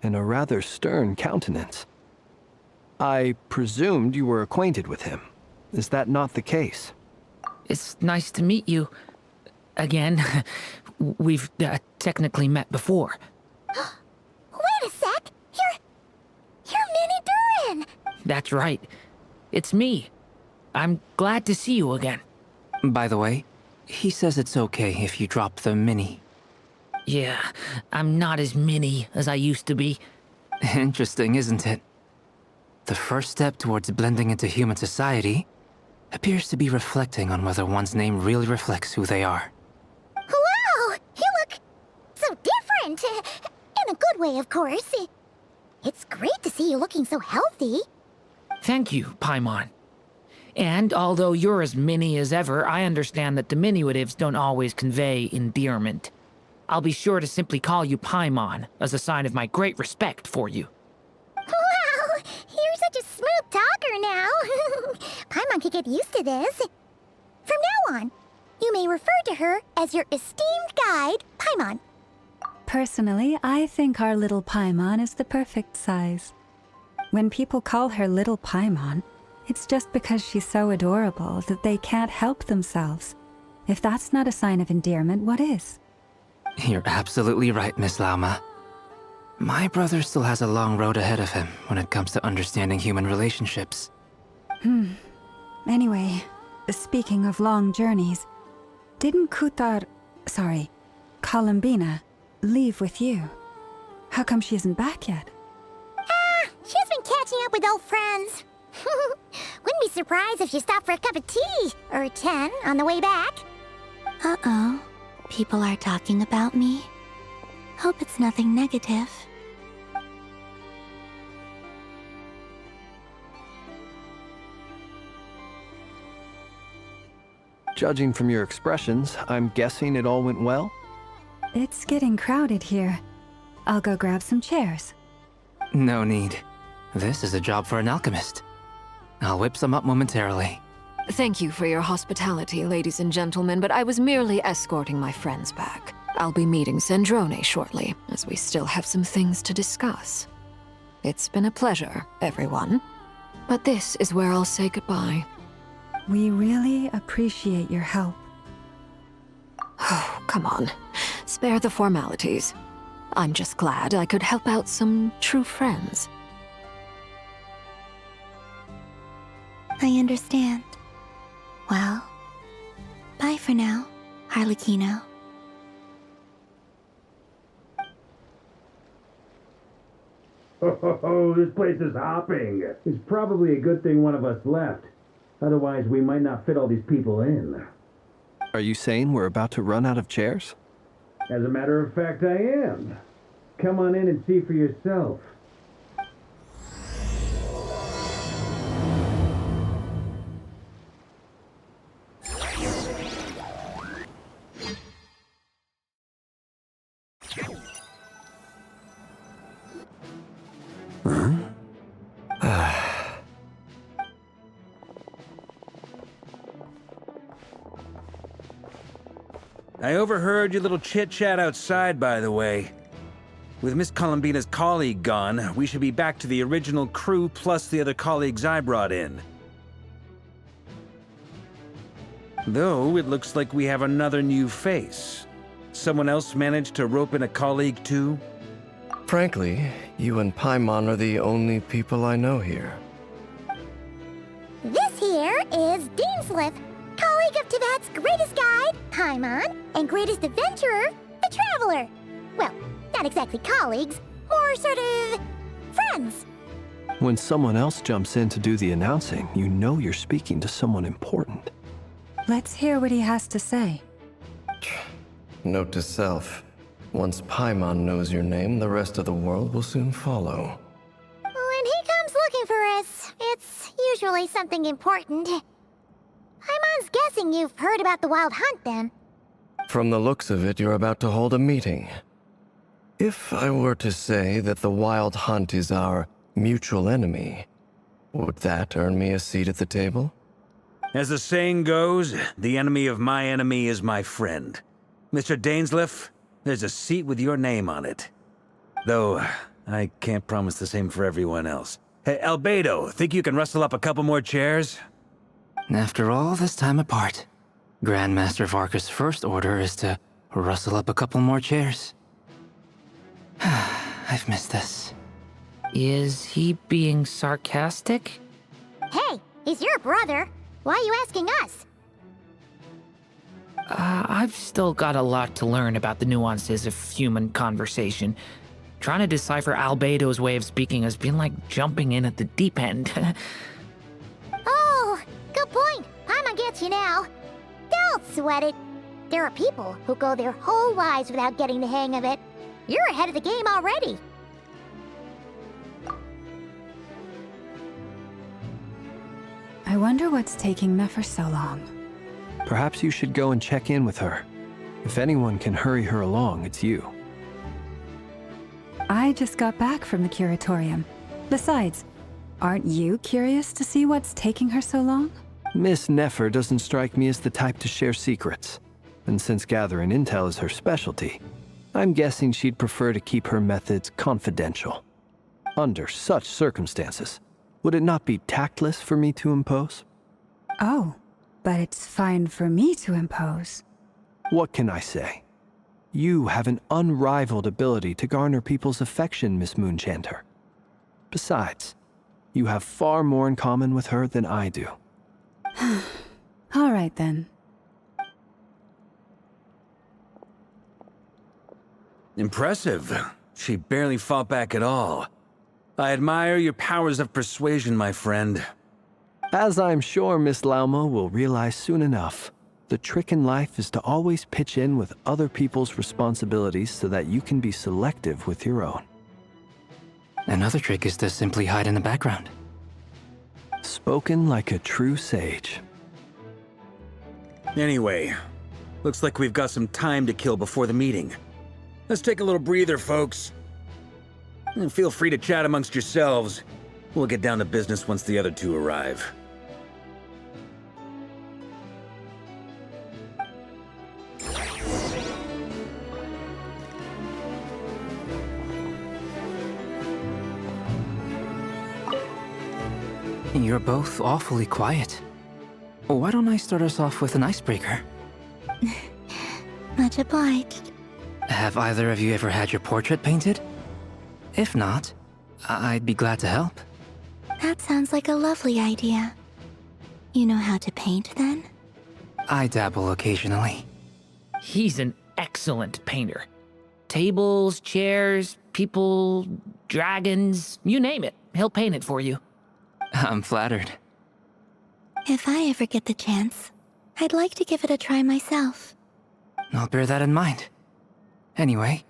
And a rather stern countenance. I presumed you were acquainted with him. Is that not the case? It's nice to meet you. Again. We've technically met before. Wait a sec! You're Minnie Durin! That's right. It's me. I'm glad to see you again. By the way, he says it's okay if you drop the mini. Yeah, I'm not as mini as I used to be. Interesting, isn't it? The first step towards blending into human society appears to be reflecting on whether one's name really reflects who they are. Wow! You look so different! In a good way, of course. It's great to see you looking so healthy. Thank you, Paimon. And although you're as mini as ever, I understand that diminutives don't always convey endearment. I'll be sure to simply call you Paimon, as a sign of my great respect for you. Wow! You're such a smooth talker now. Paimon could get used to this. From now on, you may refer to her as your esteemed guide, Paimon. Personally, I think our little Paimon is the perfect size. When people call her Little Paimon, It's just because she's so adorable that they can't help themselves. If that's not a sign of endearment, what is? You're absolutely right, Miss 𝐿𝐴𝐼. My brother still has a long road ahead of him when it comes to understanding human relationships. Anyway, speaking of long journeys, didn't Columbina, leave with you? How come she isn't back yet? She's been catching up with old friends. Wouldn't be surprised if she stopped for a cup of tea or 10 on the way back. Uh-oh. People are talking about me. Hope it's nothing negative. Judging from your expressions, I'm guessing it all went well? It's getting crowded here. I'll go grab some chairs. No need. This is a job for an alchemist. I'll whip some up momentarily. Thank you for your hospitality, ladies and gentlemen, but I was merely escorting my friends back. I'll be meeting Zendrone shortly, as we still have some things to discuss. It's been a pleasure, everyone. But this is where I'll say goodbye. We really appreciate your help. Oh, come on. Spare the formalities. I'm just glad I could help out some true friends. I understand. Well, bye for now, 𝐼𝐸𝐴𝐚𝐬. Oh, this place is hopping. It's probably a good thing one of us left. Otherwise, we might not fit all these people in. Are you saying we're about to run out of chairs? As a matter of fact, I am. Come on in and see for yourself. I overheard your little chit-chat outside, by the way. With Miss Columbina's colleague gone, we should be back to the original crew plus the other colleagues I brought in. Though, it looks like we have another new face. Someone else managed to rope in a colleague too? Frankly, you and Paimon are the only people I know here. This here is Dainsleif, colleague of Tibet's greatest guide, Paimon, and greatest adventurer, the Traveler. Well, not exactly colleagues, more sort of friends. When someone else jumps in to do the announcing, you know you're speaking to someone important. Let's hear what he has to say. Note to self, once Paimon knows your name, the rest of the world will soon follow. When he comes looking for us, it's usually something important. Paimon's guessing you've heard about the Wild Hunt, then. From the looks of it, you're about to hold a meeting. If I were to say that the Wild Hunt is our mutual enemy, would that earn me a seat at the table? As the saying goes, the enemy of my enemy is my friend. Mr. Dainsleif, there's a seat with your name on it. Though, I can't promise the same for everyone else. Hey, 𝐿𝐵𝐷O, think you can rustle up a couple more chairs? After all this time apart, Grandmaster Varka's first order is to rustle up a couple more chairs. I've missed this. Is he being sarcastic? Hey, he's your brother. Why are you asking us? I've still got a lot to learn about the nuances of human conversation. Trying to decipher 𝐿𝐵𝐷O's way of speaking has been like jumping in at the deep end. Oh, good point. Paimon gets you now. Don't sweat it. There are people who go their whole lives without getting the hang of it. You're ahead of the game already. I wonder what's taking Nefer so long. Perhaps you should go and check in with her. If anyone can hurry her along, it's you. I just got back from the curatorium. Besides, aren't you curious to see what's taking her so long? Miss Nefer doesn't strike me as the type to share secrets. And since gathering intel is her specialty, I'm guessing she'd prefer to keep her methods confidential. Under such circumstances, Would it not be tactless for me to impose? Oh, but it's fine for me to impose. What can I say? You have an unrivaled ability to garner people's affection, Miss Moonchanter. Besides, you have far more in common with her than I do. All right, then. Impressive. She barely fought back at all. I admire your powers of persuasion, my friend. As I'm sure Miss 𝐒𝐲𝐷 will realize soon enough, the trick in life is to always pitch in with other people's responsibilities so that you can be selective with your own. Another trick is to simply hide in the background. Spoken like a true sage. Anyway, looks like we've got some time to kill before the meeting. Let's take a little breather, folks. And feel free to chat amongst yourselves. We'll get down to business once the other two arrive. You're both awfully quiet. Why don't I start us off with an icebreaker? Much obliged. Have either of you ever had your portrait painted? If not, I'd be glad to help. That sounds like a lovely idea. You know how to paint, then? I dabble occasionally. He's an excellent painter. Tables, chairs, people, dragons, you name it. He'll paint it for you. I'm flattered. If I ever get the chance, I'd like to give it a try myself. I'll bear that in mind. Anyway,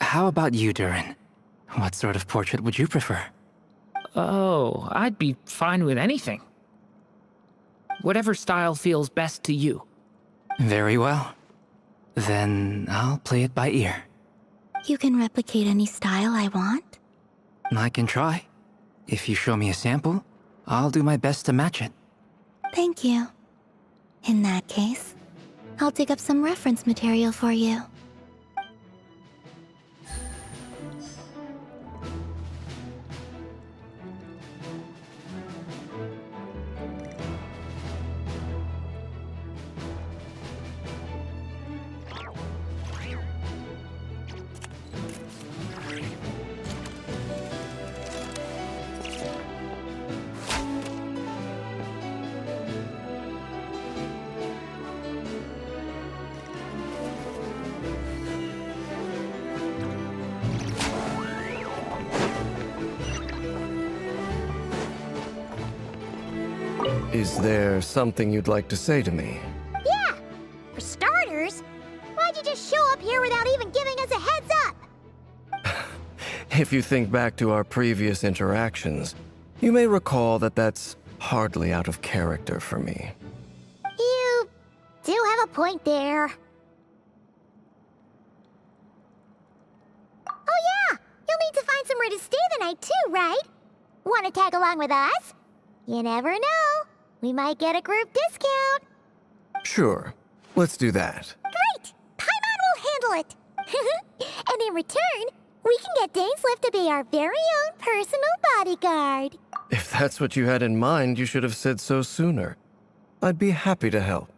how about you, Durin? What sort of portrait would you prefer? Oh, I'd be fine with anything. Whatever style feels best to you. Very well. Then I'll play it by ear. You can replicate any style I want? I can try. If you show me a sample, I'll do my best to match it. Thank you. In that case, I'll dig up some reference material for you. Is there something you'd like to say to me? Yeah! For starters, why'd you just show up here without even giving us a heads up? If you think back to our previous interactions, you may recall that that's hardly out of character for me. You do have a point there. Oh yeah! You'll need to find somewhere to stay the night too, right? Want to tag along with us? You never know. We might get a group discount. Sure. Let's do that. Great! Paimon will handle it. And in return, we can get Dainslift to be our very own personal bodyguard. If that's what you had in mind, you should have said so sooner. I'd be happy to help.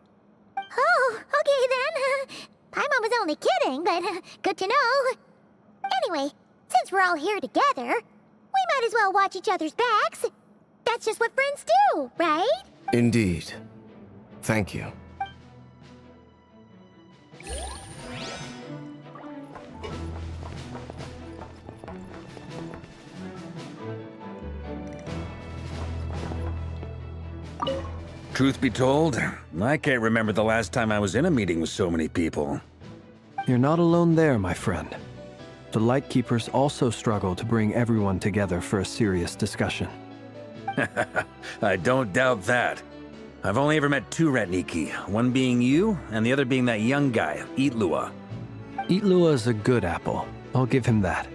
Oh, okay then. Paimon was only kidding, but good to know. Anyway, since we're all here together, we might as well watch each other's backs. That's just what friends do, right? Indeed. Thank you. Truth be told, I can't remember the last time I was in a meeting with so many people. You're not alone there, my friend. The Lightkeepers also struggle to bring everyone together for a serious discussion. I don't doubt that. I've only ever met two Ratniki, one being you, and the other being that young guy, 𝐒𝐿𝐢. 𝐒𝐿𝐢 is a good apple. I'll give him that.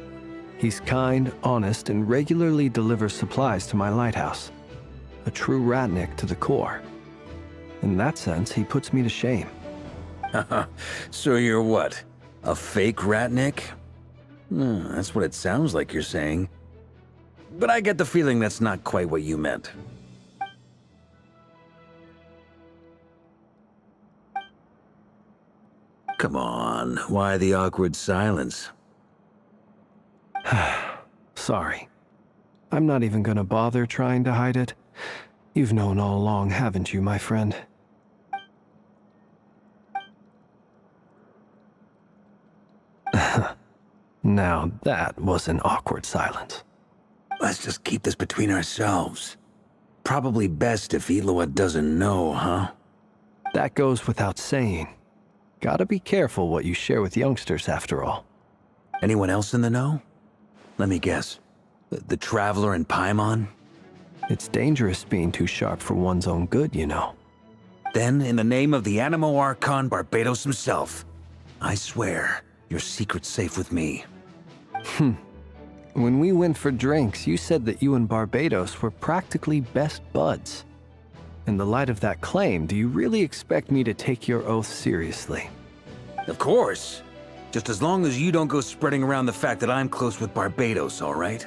He's kind, honest, and regularly delivers supplies to my lighthouse. A true Ratnik to the core. In that sense, he puts me to shame. So you're what? A fake Ratnik? That's what it sounds like you're saying. but I get the feeling that's not quite what you meant. Come on, why the awkward silence? Sorry. I'm not even gonna bother trying to hide it. You've known all along, haven't you, my friend? Now that was an awkward silence. Let's just keep this between ourselves. Probably best if 𝐒𝐲𝐢 doesn't know, huh? That goes without saying. Gotta be careful what you share with youngsters, after all. Anyone else in the know? Let me guess. The Traveler and Paimon? It's dangerous being too sharp for one's own good, you know. Then, in the name of the Animo Archon Barbatos himself, I swear your secret's safe with me. When we went for drinks, you said that you and Barbatos were practically best buds. In the light of that claim, do you really expect me to take your oath seriously? Of course. Just as long as you don't go spreading around the fact that I'm close with Barbatos, all right?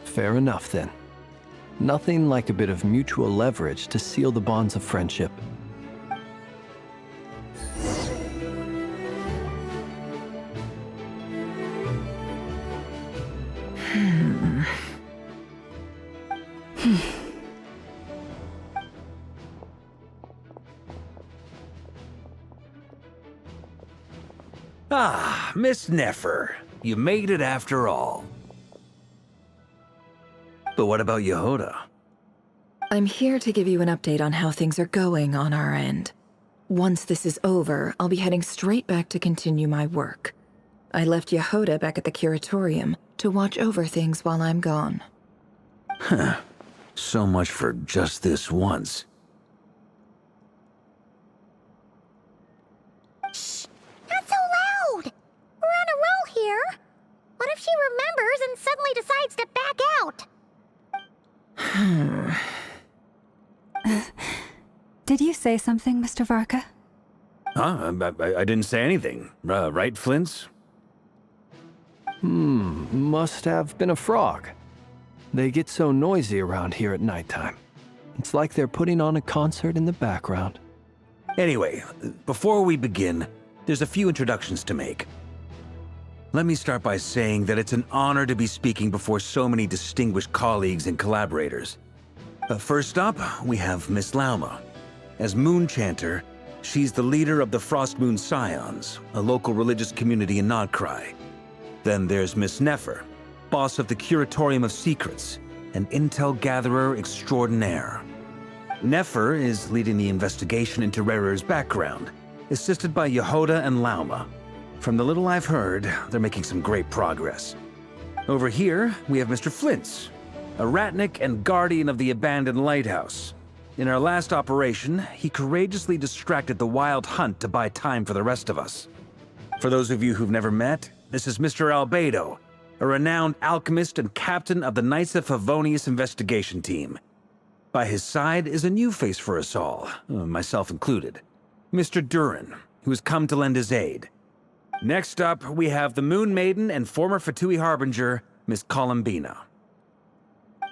Fair enough, then. Nothing like a bit of mutual leverage to seal the bonds of friendship. Ah, Miss Nefer. You made it after all. But what about 𝐒𝐲𝐢𝐻? I'm here to give you an update on how things are going on our end. Once this is over, I'll be heading straight back to continue my work. I left 𝐒𝐲𝐢𝐻 back at the Curatorium to watch over things while I'm gone. Huh. So much for just this once. Shh! Not so loud! We're on a roll here. What if she remembers and suddenly decides to back out? Did you say something, Mr. Varka? Huh? I didn't say anything. Right, Flint's? Must have been a frog. They get so noisy around here at nighttime. It's like they're putting on a concert in the background. Anyway, before we begin, there's a few introductions to make. Let me start by saying that it's an honor to be speaking before so many distinguished colleagues and collaborators. First up, we have Miss Lauma. As Moon Chanter, she's the leader of the Frost Moon Scions, a local religious community in 𝐼𝐸𝐻. Then there's Miss Nefer, boss of the Curatorium of Secrets, an intel gatherer extraordinaire. Nefer is leading the investigation into Rerer's background, assisted by 𝐒𝐲𝐻𝐢𝐻 and Lauma. From the little I've heard, they're making some great progress. Over here, we have Mr. Flint's, a ratnik and guardian of the abandoned lighthouse. In our last operation, he courageously distracted the wild hunt to buy time for the rest of us. For those of you who've never met, this is Mr. Albedo, a renowned alchemist and captain of the Knights of Favonius investigation team. By his side is a new face for us all, myself included, Mr. Durin, who has come to lend his aid. Next up, we have the Moon Maiden and former Fatui Harbinger, Miss Columbina.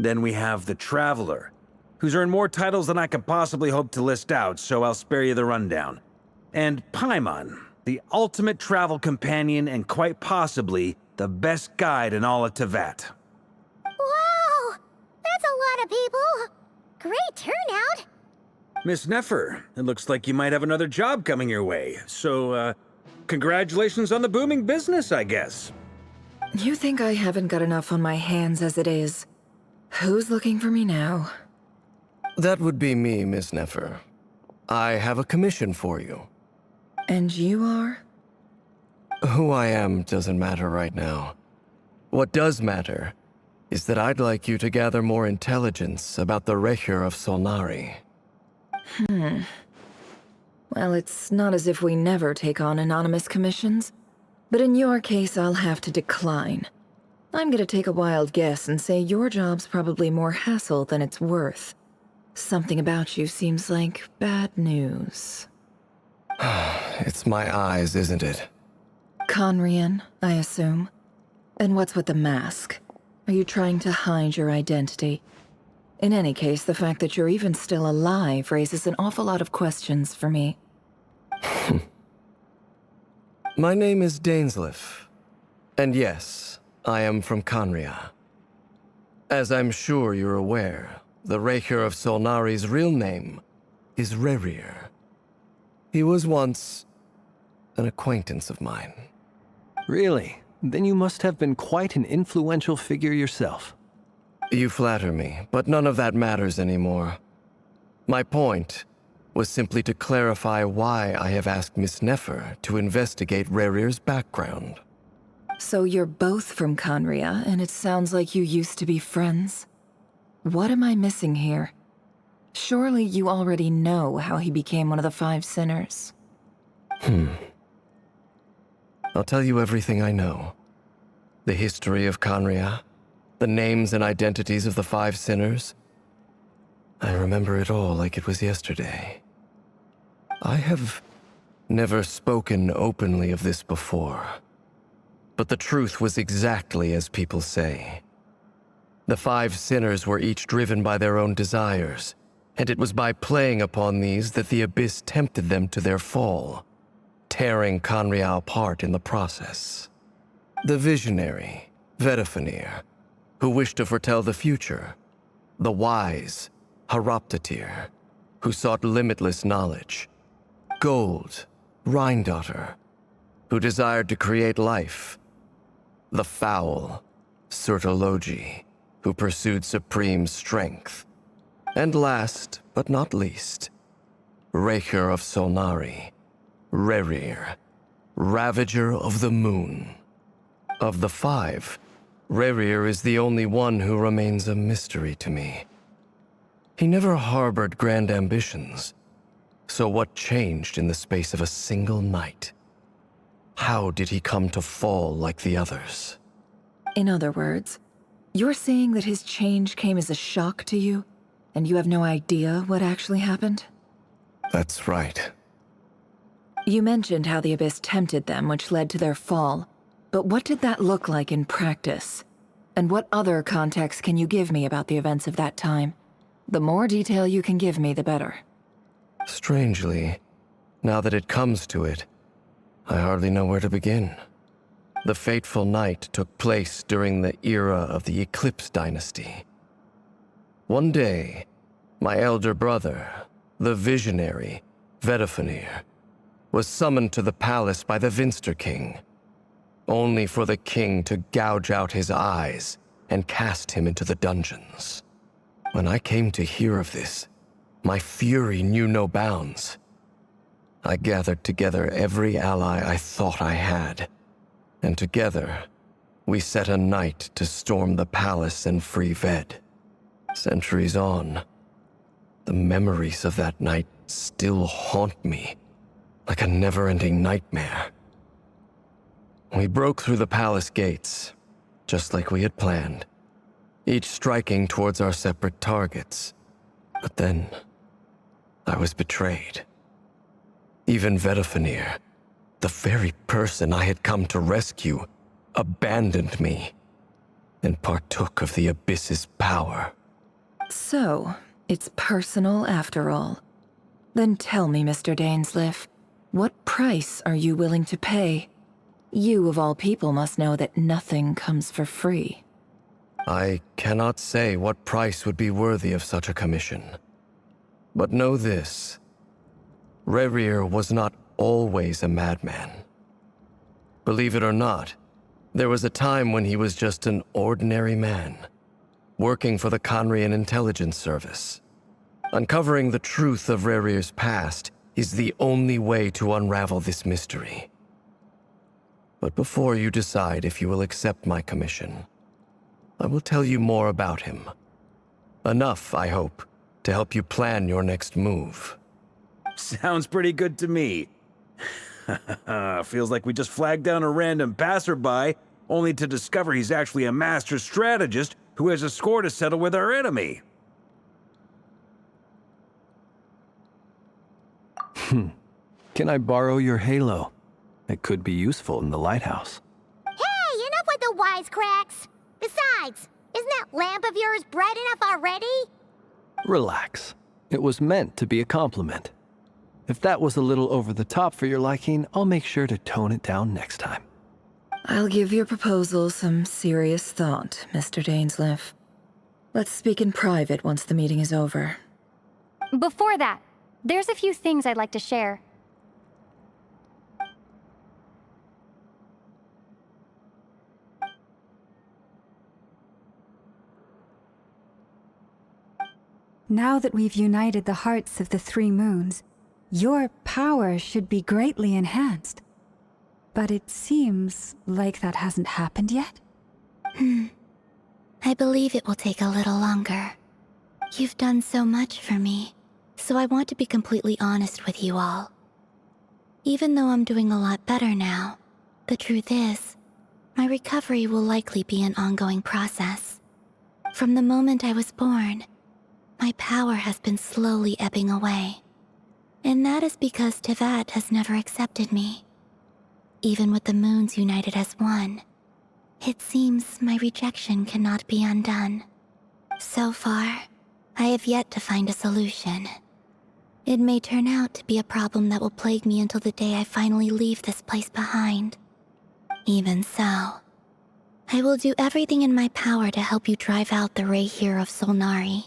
Then we have the Traveler, who's earned more titles than I could possibly hope to list out, so I'll spare you the rundown. And Paimon, the ultimate travel companion and quite possibly the best guide in all of Teyvat. Wow! That's a lot of people! Great turnout! Miss Nefer, it looks like you might have another job coming your way, so, congratulations on the booming business, I guess. You think I haven't got enough on my hands as it is? Who's looking for me now? That would be me, Miss Nefer. I have a commission for you. And you are? Who I am doesn't matter right now. What does matter is that I'd like you to gather more intelligence about the Rehyr of Solnari. Well, it's not as if we never take on anonymous commissions, but in your case, I'll have to decline. I'm gonna take a wild guess and say your job's probably more hassle than it's worth. Something about you seems like bad news. It's my eyes, isn't it? Conrian, I assume. And what's with the mask? Are you trying to hide your identity? In any case, the fact that you're even still alive raises an awful lot of questions for me. My name is Dainsleif, and yes, I am from Khaenri'ah. As I'm sure you're aware, the 𝐒𝐸hir of Solnari's real name is Rerir. He was once an acquaintance of mine. Really? Then you must have been quite an influential figure yourself. You flatter me, but none of that matters anymore. My point was simply to clarify why I have asked Miss Nefer to investigate Rerir's background. So you're both from Khaenri'ah, and it sounds like you used to be friends? What am I missing here? Surely you already know how he became one of the 5 sinners. I'll tell you everything I know. The history of Khaenri'ah, the names and identities of the 5 sinners. I remember it all like it was yesterday. I have never spoken openly of this before, but the truth was exactly as people say. The 5 sinners were each driven by their own desires, and it was by playing upon these that the Abyss tempted them to their fall, tearing Khaenri'ah apart in the process. The visionary, Vedifenir, who wished to foretell the future. The wise, 𝐻𝐸h𝐻𝐸h𝐻𝐸, who sought limitless knowledge. Gold, 𝐸indaughter, who desired to create life. The foul, 𝐒𝐸h𝐿𝐷𝐺𝐸, who pursued supreme strength. And last, but not least, 𝐒𝐸hir of Solnari, Rerir, Ravager of the Moon. Of the 5, Rerir is the only one who remains a mystery to me. He never harbored grand ambitions, so what changed in the space of a single night? How did he come to fall like the others? In other words, you're saying that his change came as a shock to you, and you have no idea what actually happened? That's right. You mentioned how the Abyss tempted them, which led to their fall. But what did that look like in practice? And what other context can you give me about the events of that time? The more detail you can give me, the better. Strangely, now that it comes to it, I hardly know where to begin. The fateful night took place during the era of the Eclipse dynasty. One day, my elder brother, the visionary, Vedifenir, was summoned to the palace by the Vinster King, only for the king to gouge out his eyes and cast him into the dungeons. When I came to hear of this, my fury knew no bounds. I gathered together every ally I thought I had, and together, we set a night to storm the palace and free Ved. Centuries on, the memories of that night still haunt me, like a never-ending nightmare. We broke through the palace gates, just like we had planned, each striking towards our separate targets. But then, I was betrayed. Even Vedifenir, the very person I had come to rescue, abandoned me and partook of the Abyss's power. So, it's personal after all. Then tell me, Mr. Dainsleif, what price are you willing to pay? You, of all people, must know that nothing comes for free. I cannot say what price would be worthy of such a commission. But know this. Rerir was not always a madman. Believe it or not, there was a time when he was just an ordinary man, working for the Khaenri'ahn Intelligence Service. Uncovering the truth of Rerir's past is the only way to unravel this mystery. But before you decide if you will accept my commission, I will tell you more about him. Enough, I hope, to help you plan your next move. Sounds pretty good to me. Feels like we just flagged down a random passerby, only to discover he's actually a master strategist who has a score to settle with our enemy. Can I borrow your halo? It could be useful in the lighthouse. Hey, enough with the wisecracks! Besides, Isn't that lamp of yours bright enough already? Relax. It was meant to be a compliment. If that was a little over the top for your liking, I'll make sure to tone it down next time. I'll give your proposal some serious thought, Mr. Dainsleif. Let's speak in private once the meeting is over. Before that, there's a few things I'd like to share. Now that we've united the hearts of the three moons, your power should be greatly enhanced. But it seems like that hasn't happened yet? I believe it will take a little longer. You've done so much for me, so I want to be completely honest with you all. Even though I'm doing a lot better now, the truth is, my recovery will likely be an ongoing process. From the moment I was born, my power has been slowly ebbing away. And that is because Teyvat has never accepted me. Even with the moons united as one, it seems my rejection cannot be undone. So far, I have yet to find a solution. It may turn out to be a problem that will plague me until the day I finally leave this place behind. Even so, I will do everything in my power to help you drive out the 𝐒𝐸𝐻 of Sulnari.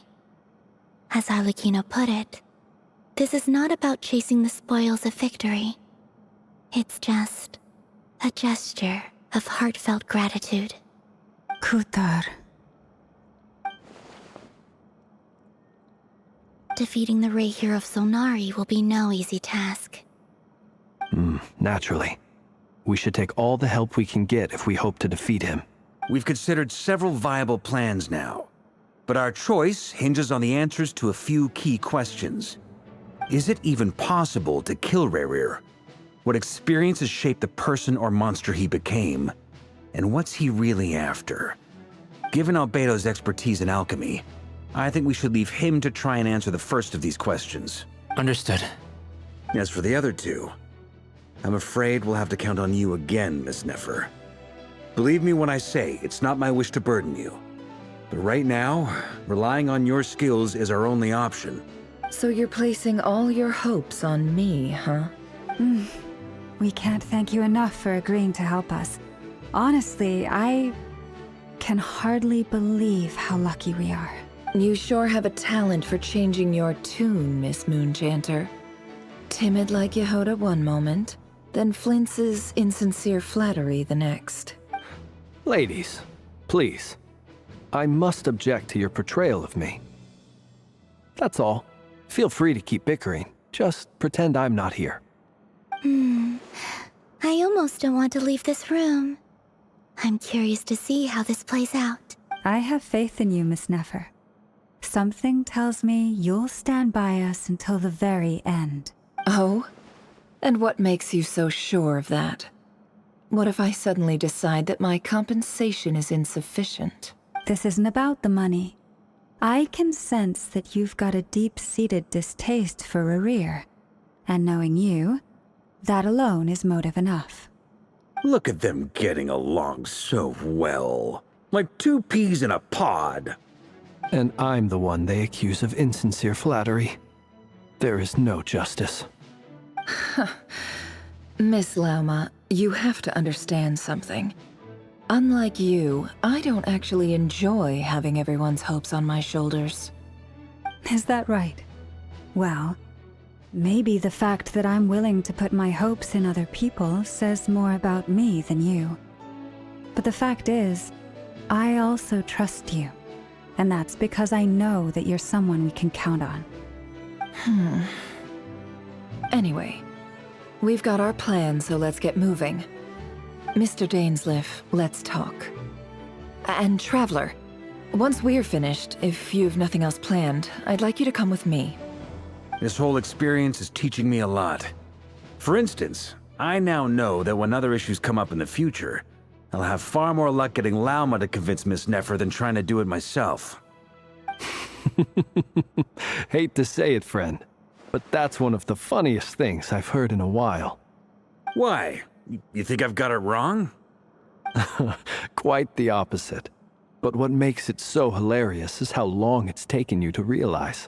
As 𝐼𝐸𝐼𝐸 put it, this is not about chasing the spoils of victory. It's just a gesture of heartfelt gratitude. Kutar. Defeating the 𝐒𝐸𝐻 of Sulnari will be no easy task. Naturally. We should take all the help we can get if we hope to defeat him. We've considered several viable plans now, but our choice hinges on the answers to a few key questions. Is it even possible to kill 𝐒𝐸𝐻? What experiences shaped the person or monster he became? And what's he really after? Given Albedo's expertise in alchemy, I think we should leave him to try and answer the first of these questions. Understood. As for the other two, I'm afraid we'll have to count on you again, Miss Nefer. Believe me when I say it's not my wish to burden you. But right now, relying on your skills is our only option. So you're placing all your hopes on me, huh? We can't thank you enough for agreeing to help us. Honestly, I can hardly believe how lucky we are. You sure have a talent for changing your tune, Miss Moonchanter. Timid like Yehoda one moment, then flinches insincere flattery the next. Ladies, please. I must object to your portrayal of me. That's all. Feel free to keep bickering. Just pretend I'm not here. I almost don't want to leave this room. I'm curious to see how this plays out. I have faith in you, Miss Nefer. Something tells me you'll stand by us until the very end. Oh? And what makes you so sure of that? What if I suddenly decide that my compensation is insufficient? This isn't about the money. I can sense that you've got a deep-seated distaste for 𝐒𝐸𝐻. And knowing you, that alone is motive enough. Look at them getting along so well. Like two peas in a pod. And I'm the one they accuse of insincere flattery. There is no justice. Miss Lauma, you have to understand something. Unlike you, I don't actually enjoy having everyone's hopes on my shoulders. Is that right? Well, maybe the fact that I'm willing to put my hopes in other people says more about me than you. But the fact is, I also trust you. And that's because I know that you're someone we can count on. Anyway, we've got our plan, so let's get moving. Mr. Dainsleif, let's talk. And Traveler, once we're finished, if you've nothing else planned, I'd like you to come with me. This whole experience is teaching me a lot. For instance, I now know that when other issues come up in the future, I'll have far more luck getting Lauma to convince Miss Nefer than trying to do it myself. Hate to say it, friend, but that's one of the funniest things I've heard in a while. Why? You think I've got it wrong? Quite the opposite. But what makes it so hilarious is how long it's taken you to realize.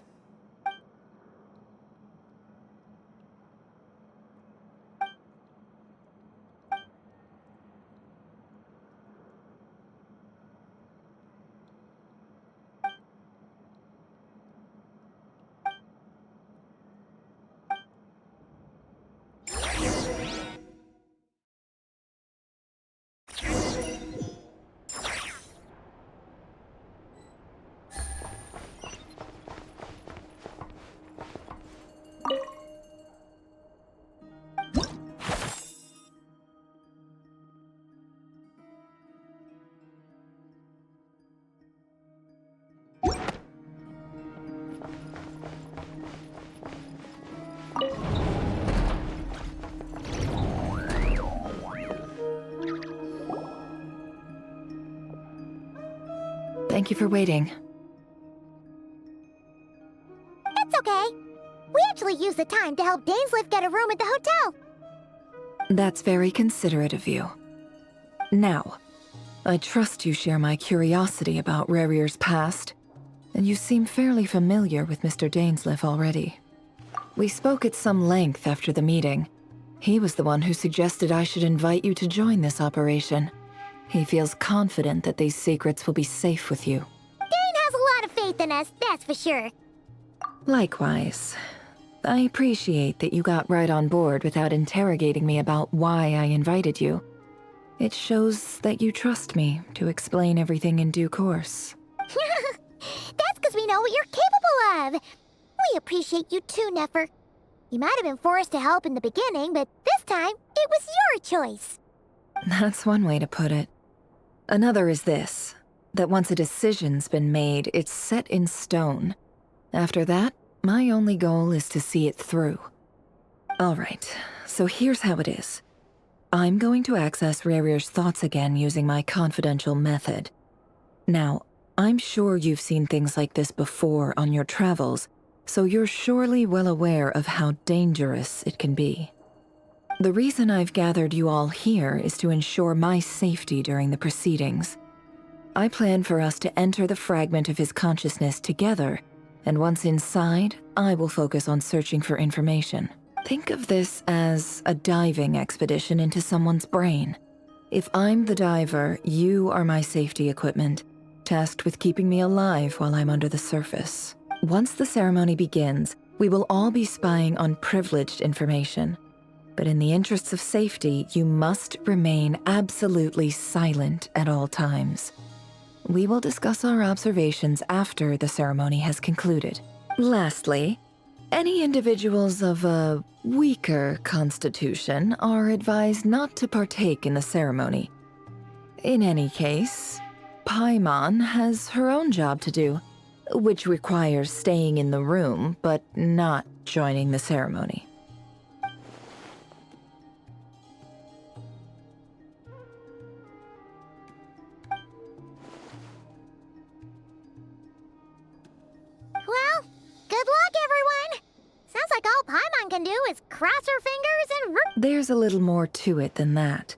Thank you for waiting. It's okay. We actually used the time to help Dainsleif get a room at the hotel. That's very considerate of you. Now, I trust you share my curiosity about Rarier's past, and you seem fairly familiar with Mr. Dainsleif already. We spoke at some length after the meeting. He was the one who suggested I should invite you to join this operation. He feels confident that these secrets will be safe with you. Dane has a lot of faith in us, that's for sure. Likewise. I appreciate that you got right on board without interrogating me about why I invited you. It shows that you trust me to explain everything in due course. That's because we know what you're capable of. We appreciate you too, Nefer. You might have been forced to help in the beginning, but this time, it was your choice. That's one way to put it. Another is this, that once a decision's been made, it's set in stone. After that, my only goal is to see it through. Alright, so here's how it is. I'm going to access Rarier's thoughts again using my confidential method. Now, I'm sure you've seen things like this before on your travels, so you're surely well aware of how dangerous it can be. The reason I've gathered you all here is to ensure my safety during the proceedings. I plan for us to enter the fragment of his consciousness together, and once inside, I will focus on searching for information. Think of this as a diving expedition into someone's brain. If I'm the diver, you are my safety equipment, tasked with keeping me alive while I'm under the surface. Once the ceremony begins, we will all be spying on privileged information. But in the interests of safety, you must remain absolutely silent at all times. We will discuss our observations after the ceremony has concluded. Lastly, any individuals of a weaker constitution are advised not to partake in the ceremony. In any case, Paimon has her own job to do, which requires staying in the room but not joining the ceremony. Well, good luck, everyone! Sounds like all Paimon can do is cross her fingers and There's a little more to it than that.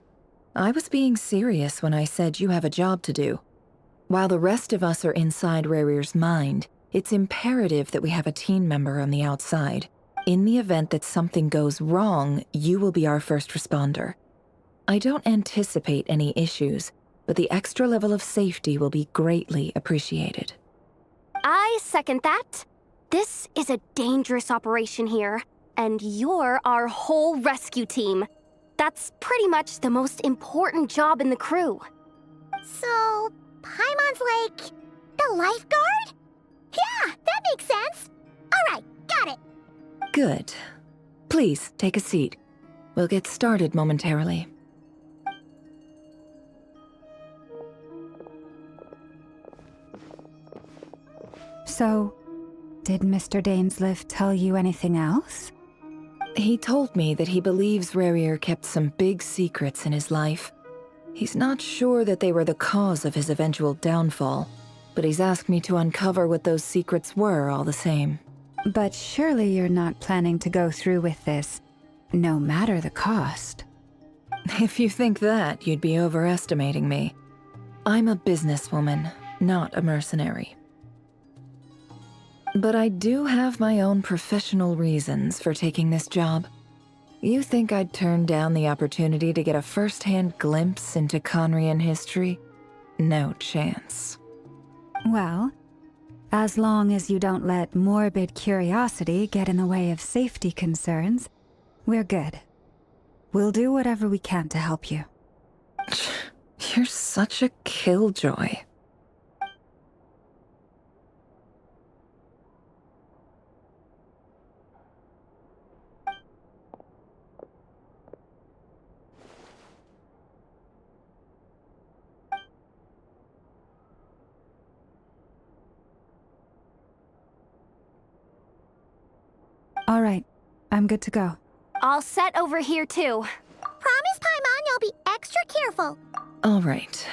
I was being serious when I said you have a job to do. While the rest of us are inside Rarier's mind, it's imperative that we have a team member on the outside. In the event that something goes wrong, you will be our first responder. I don't anticipate any issues, but the extra level of safety will be greatly appreciated. I second that. This is a dangerous operation here, and you're our whole rescue team. That's pretty much the most important job in the crew. So, Paimon's like the lifeguard? Yeah, that makes sense. All right, got it. Good. Please, take a seat. We'll get started momentarily. So, did Mr. Dainsleif tell you anything else? He told me that he believes Rarier kept some big secrets in his life. He's not sure that they were the cause of his eventual downfall, but he's asked me to uncover what those secrets were all the same. But surely you're not planning to go through with this, no matter the cost. If you think that, you'd be overestimating me. I'm a businesswoman. not a mercenary. But I do have my own professional reasons for taking this job. You think I'd turn down the opportunity to get a first-hand glimpse into Conrian history? No chance. Well, as long as you don't let morbid curiosity get in the way of safety concerns, we're good. We'll do whatever we can to help you. You're such a killjoy. All right, I'm good to go. All set over here, too. Promise, Paimon, you'll be extra careful. All right.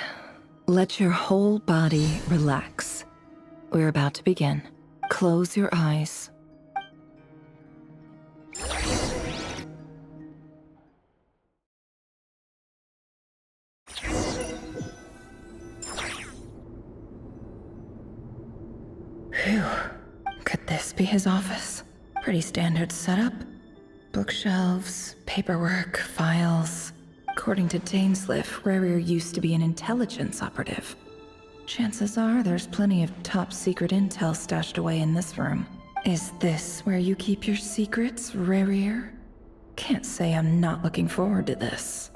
Let your whole body relax. We're about to begin. Close your eyes. Phew. Could this be his office? Pretty standard setup. Bookshelves, paperwork, files. According to Dainsliff, Rarier used to be an intelligence operative. Chances are there's plenty of top-secret intel stashed away in this room. Is this where you keep your secrets, Rarier? Can't say I'm not looking forward to this.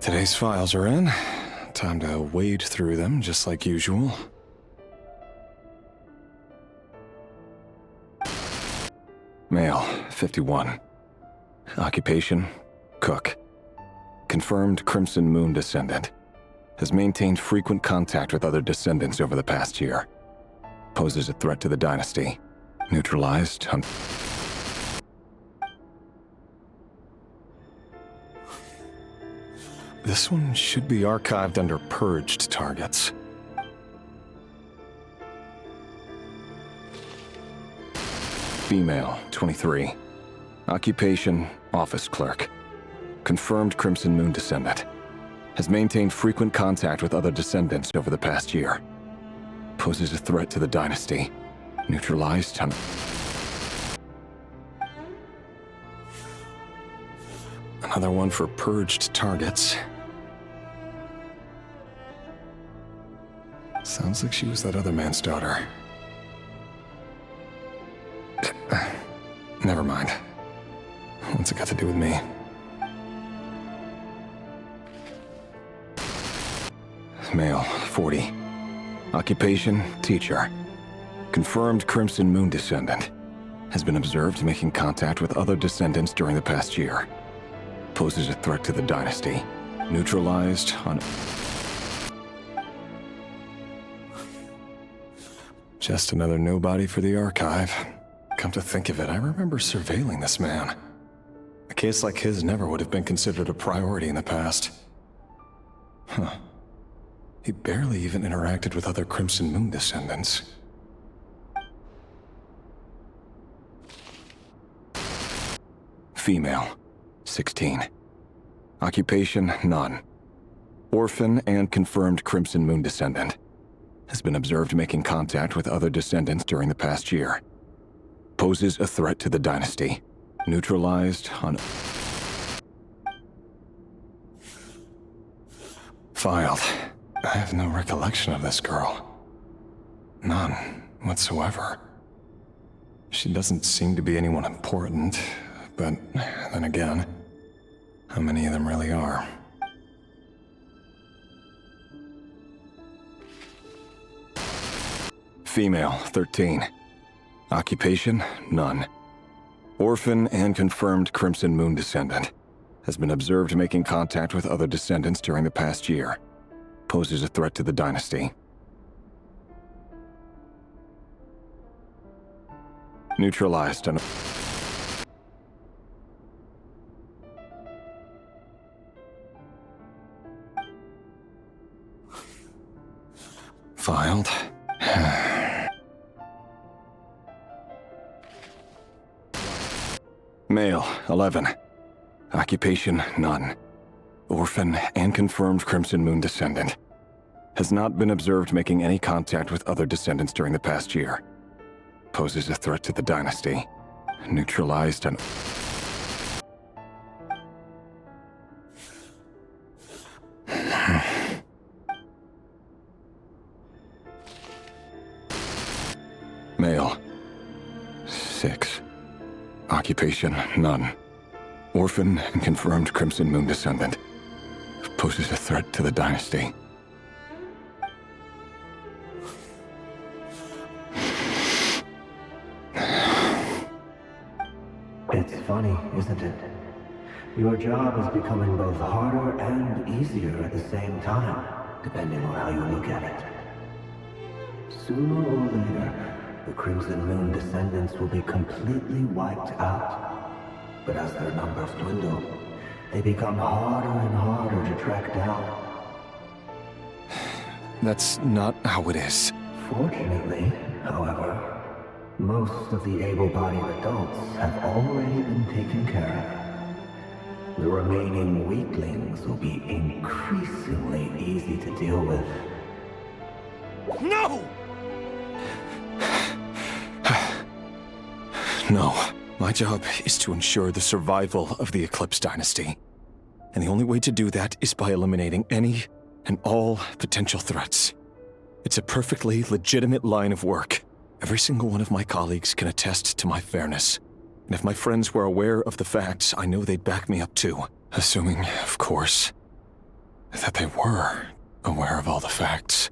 Today's files are in. Time to wade through them, just like usual. Male, 51. Occupation, cook. Confirmed Crimson Moon descendant. Has maintained frequent contact with other descendants over the past year. Poses a threat to the dynasty. Neutralized. This one should be archived under purged targets. Female, 23. Occupation, office clerk. Confirmed Crimson Moon descendant. Has maintained frequent contact with other descendants over the past year. Poses a threat to the dynasty. Neutralized. Another one for purged targets. Sounds like she was that other man's daughter. Never mind. What's it got to do with me? Male, 40. Occupation, teacher. Confirmed Crimson Moon descendant. Has been observed making contact with other descendants during the past year. Poses a threat to the dynasty. Neutralized on... Just another nobody for the archive. Come to think of it, I remember surveilling this man. A case like his never would have been considered a priority in the past. Huh. He barely even interacted with other Crimson Moon descendants. Female, 16. Occupation, none. Orphan and confirmed Crimson Moon descendant. Has been observed making contact with other descendants during the past year. Poses a threat to the dynasty. Neutralized on... Filed. I have no recollection of this girl. None whatsoever. She doesn't seem to be anyone important, but then again, how many of them really are? Female, 13. Occupation, none. Orphan and confirmed Crimson Moon descendant. Has been observed making contact with other descendants during the past year. Poses a threat to the dynasty. Neutralized on... Male, 11. Occupation, none. Orphan and confirmed Crimson Moon descendant. Has not been observed making any contact with other descendants during the past year. Poses a threat to the dynasty. Neutralized and... Male. 6. Occupation, none. Orphan and confirmed Crimson Moon descendant. Poses a threat to the dynasty. It's funny, isn't it? Your job is becoming both harder and easier at the same time, depending on how you look at it. Sooner or later, the Crimson Moon descendants will be completely wiped out. But as their numbers dwindle, they become harder and harder to track down. That's not how it is. Fortunately, however, most of the able-bodied adults have already been taken care of. The remaining weaklings will be increasingly easy to deal with. No! No. My job is to ensure the survival of the Eclipse Dynasty. And the only way to do that is by eliminating any and all potential threats. It's a perfectly legitimate line of work. Every single one of my colleagues can attest to my fairness. And if my friends were aware of the facts, I know they'd back me up too. Assuming, of course, that they were aware of all the facts.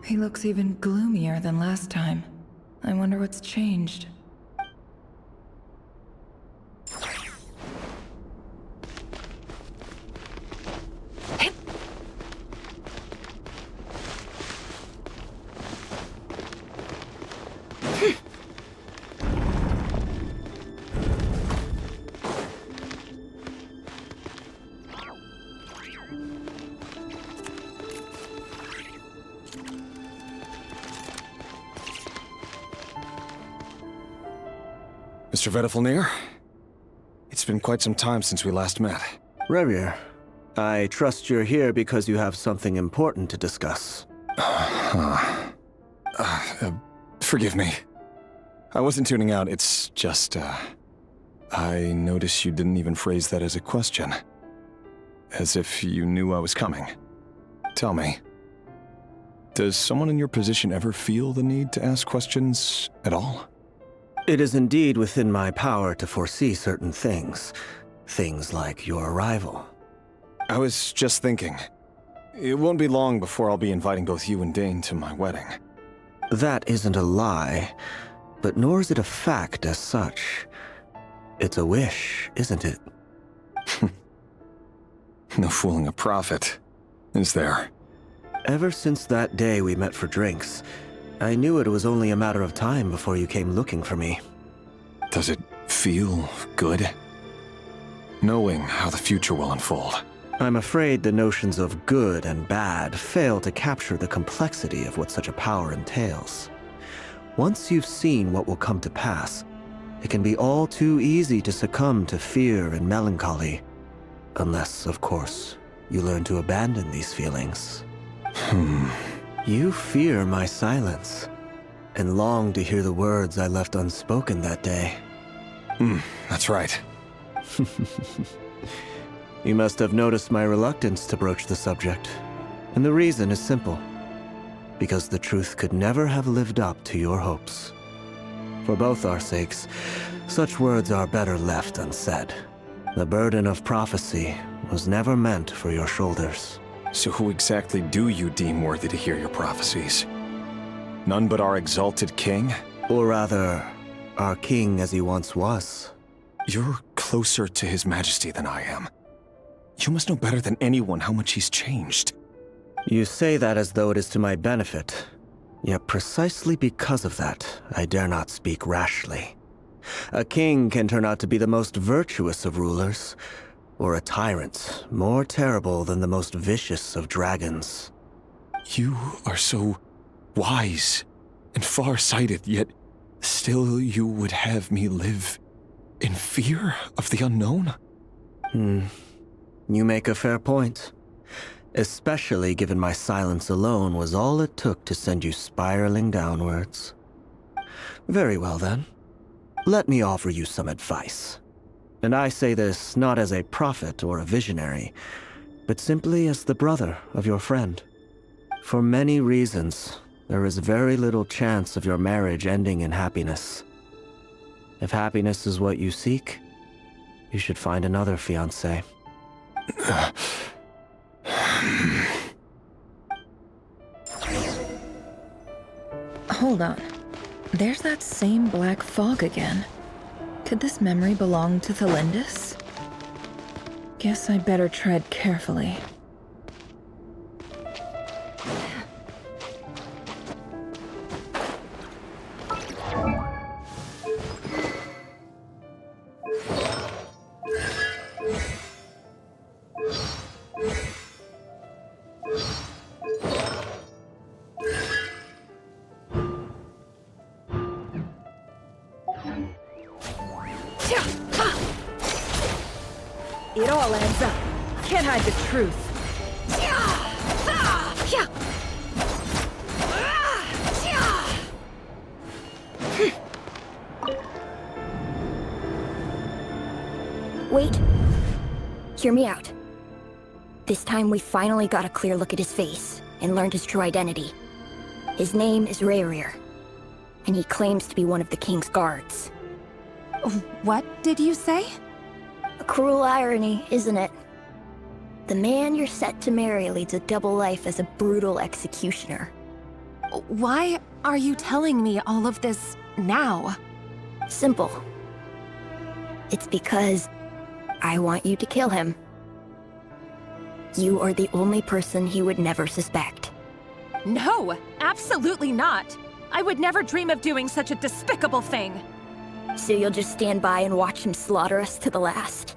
He looks even gloomier than last time. I wonder what's changed. Mr. Vedifalnir, it's been quite some time since we last met. Revier, I trust you're here because you have something important to discuss. Forgive me. I wasn't tuning out, it's just, I noticed you didn't even phrase that as a question. As if you knew I was coming. Tell me, does someone in your position ever feel the need to ask questions at all? It is indeed within my power to foresee certain things. Things like your arrival. I was just thinking. It won't be long before I'll be inviting both you and Dane to my wedding. That isn't a lie, but nor is it a fact as such. It's a wish, isn't it? No fooling a prophet, is there? Ever since that day we met for drinks, I knew it was only a matter of time before you came looking for me. Does it feel good? Knowing how the future will unfold. I'm afraid the notions of good and bad fail to capture the complexity of what such a power entails. Once you've seen what will come to pass, it can be all too easy to succumb to fear and melancholy. Unless, of course, you learn to abandon these feelings. You fear my silence, and long to hear the words I left unspoken that day. That's right. You must have noticed my reluctance to broach the subject, and the reason is simple. Because the truth could never have lived up to your hopes. For both our sakes, such words are better left unsaid. The burden of prophecy was never meant for your shoulders. So who exactly do you deem worthy to hear your prophecies? None but our exalted king? Or rather, our king as he once was. You're closer to his majesty than I am. You must know better than anyone how much he's changed. You say that as though it is to my benefit. Yet precisely because of that, I dare not speak rashly. A king can turn out to be the most virtuous of rulers, or a tyrant more terrible than the most vicious of dragons. You are so wise and far-sighted, yet still you would have me live in fear of the unknown? You make a fair point. Especially given my silence alone was all it took to send you spiraling downwards. Very well then. Let me offer you some advice. And I say this not as a prophet or a visionary, but simply as the brother of your friend. For many reasons, there is very little chance of your marriage ending in happiness. If happiness is what you seek, you should find another fiancé. Hold on. There's that same black fog again. Could this memory belong to Thelindis? Guess I'd better tread carefully. It all adds up. Can't hide the truth. Wait. Hear me out. This time we finally got a clear look at his face and learned his true identity. His name is 𝐼𝐸𝐸𝐸𝐸, and he claims to be one of the king's guards. What did you say? A cruel irony, isn't it? The man you're set to marry leads a double life as a brutal executioner. Why are you telling me all of this now? Simple. It's because I want you to kill him. You are the only person he would never suspect. No, absolutely not. I would never dream of doing such a despicable thing. So you'll just stand by and watch him slaughter us to the last?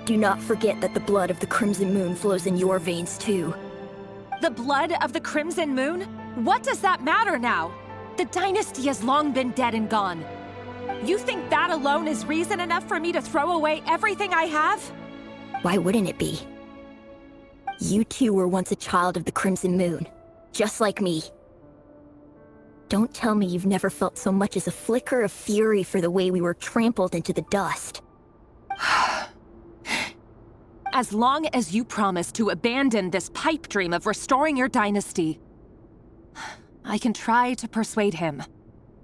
Do not forget that the blood of the Crimson Moon flows in your veins too. The blood of the Crimson Moon? What does that matter now? The dynasty has long been dead and gone. You think that alone is reason enough for me to throw away everything I have? Why wouldn't it be? You two were once a child of the Crimson Moon, just like me. Don't tell me you've never felt so much as a flicker of fury for the way we were trampled into the dust. As long as you promise to abandon this pipe dream of restoring your dynasty, I can try to persuade him.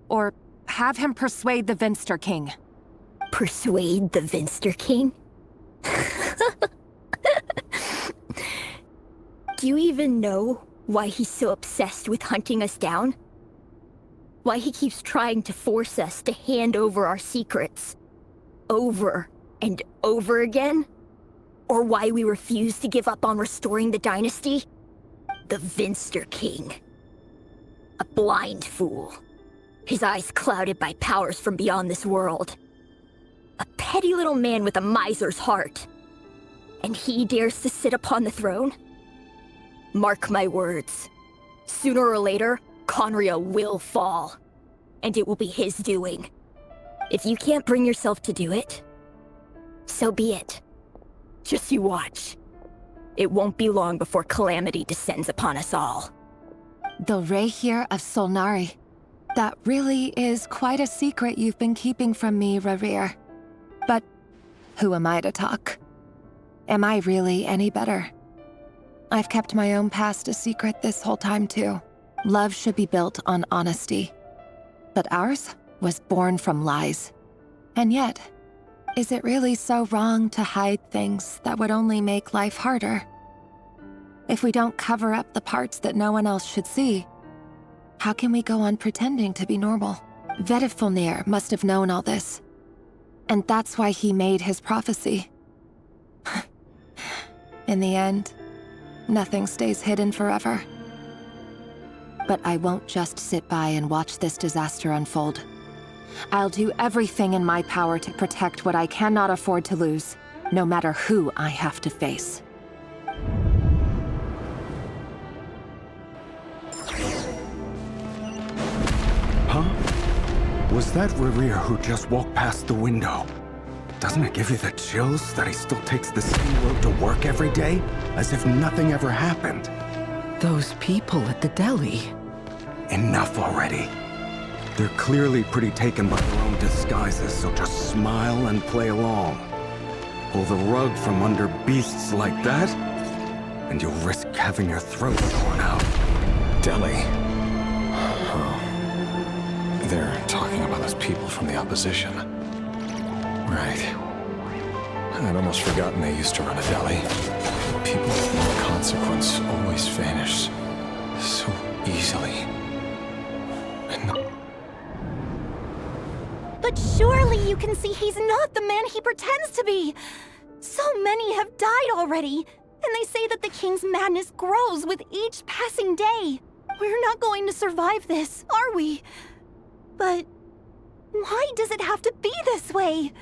Or have him persuade the Vinster King. Persuade the Vinster King? Do you even know why he's so obsessed with hunting us down? Why he keeps trying to force us to hand over our secrets over and over again? Or why we refuse to give up on restoring the dynasty? The Vinster King. A blind fool. His eyes clouded by powers from beyond this world. A petty little man with a miser's heart. And he dares to sit upon the throne? Mark my words. Sooner or later, Khaenri'ah will fall. And it will be his doing. If you can't bring yourself to do it, so be it. Just you watch. It won't be long before calamity descends upon us all. The 𝐼𝐸𝐸𝐸𝐸 of Solnari. That really is quite a secret you've been keeping from me, 𝐼𝐸𝐸𝐸𝐸. But who am I to talk? Am I really any better? I've kept my own past a secret this whole time too. Love should be built on honesty. But ours was born from lies. And yet, is it really so wrong to hide things that would only make life harder? If we don't cover up the parts that no one else should see, how can we go on pretending to be normal? Vedifilnir must have known all this. And that's why he made his prophecy. In the end, nothing stays hidden forever. But I won't just sit by and watch this disaster unfold. I'll do everything in my power to protect what I cannot afford to lose, no matter who I have to face. Was that Rerir who just walked past the window? Doesn't it give you the chills that he still takes the same road to work every day? As if nothing ever happened. Those people at the deli. Enough already. They're clearly pretty taken by their own disguises, so just smile and play along. Pull the rug from under beasts like that, and you'll risk having your throat torn out. Deli? Oh. They're talking about those people from the opposition. Right. I'd almost forgotten they used to run a deli. People of no consequence always vanish so easily. But surely you can see he's not the man he pretends to be! So many have died already, and they say that the king's madness grows with each passing day. We're not going to survive this, are we? But why does it have to be this way?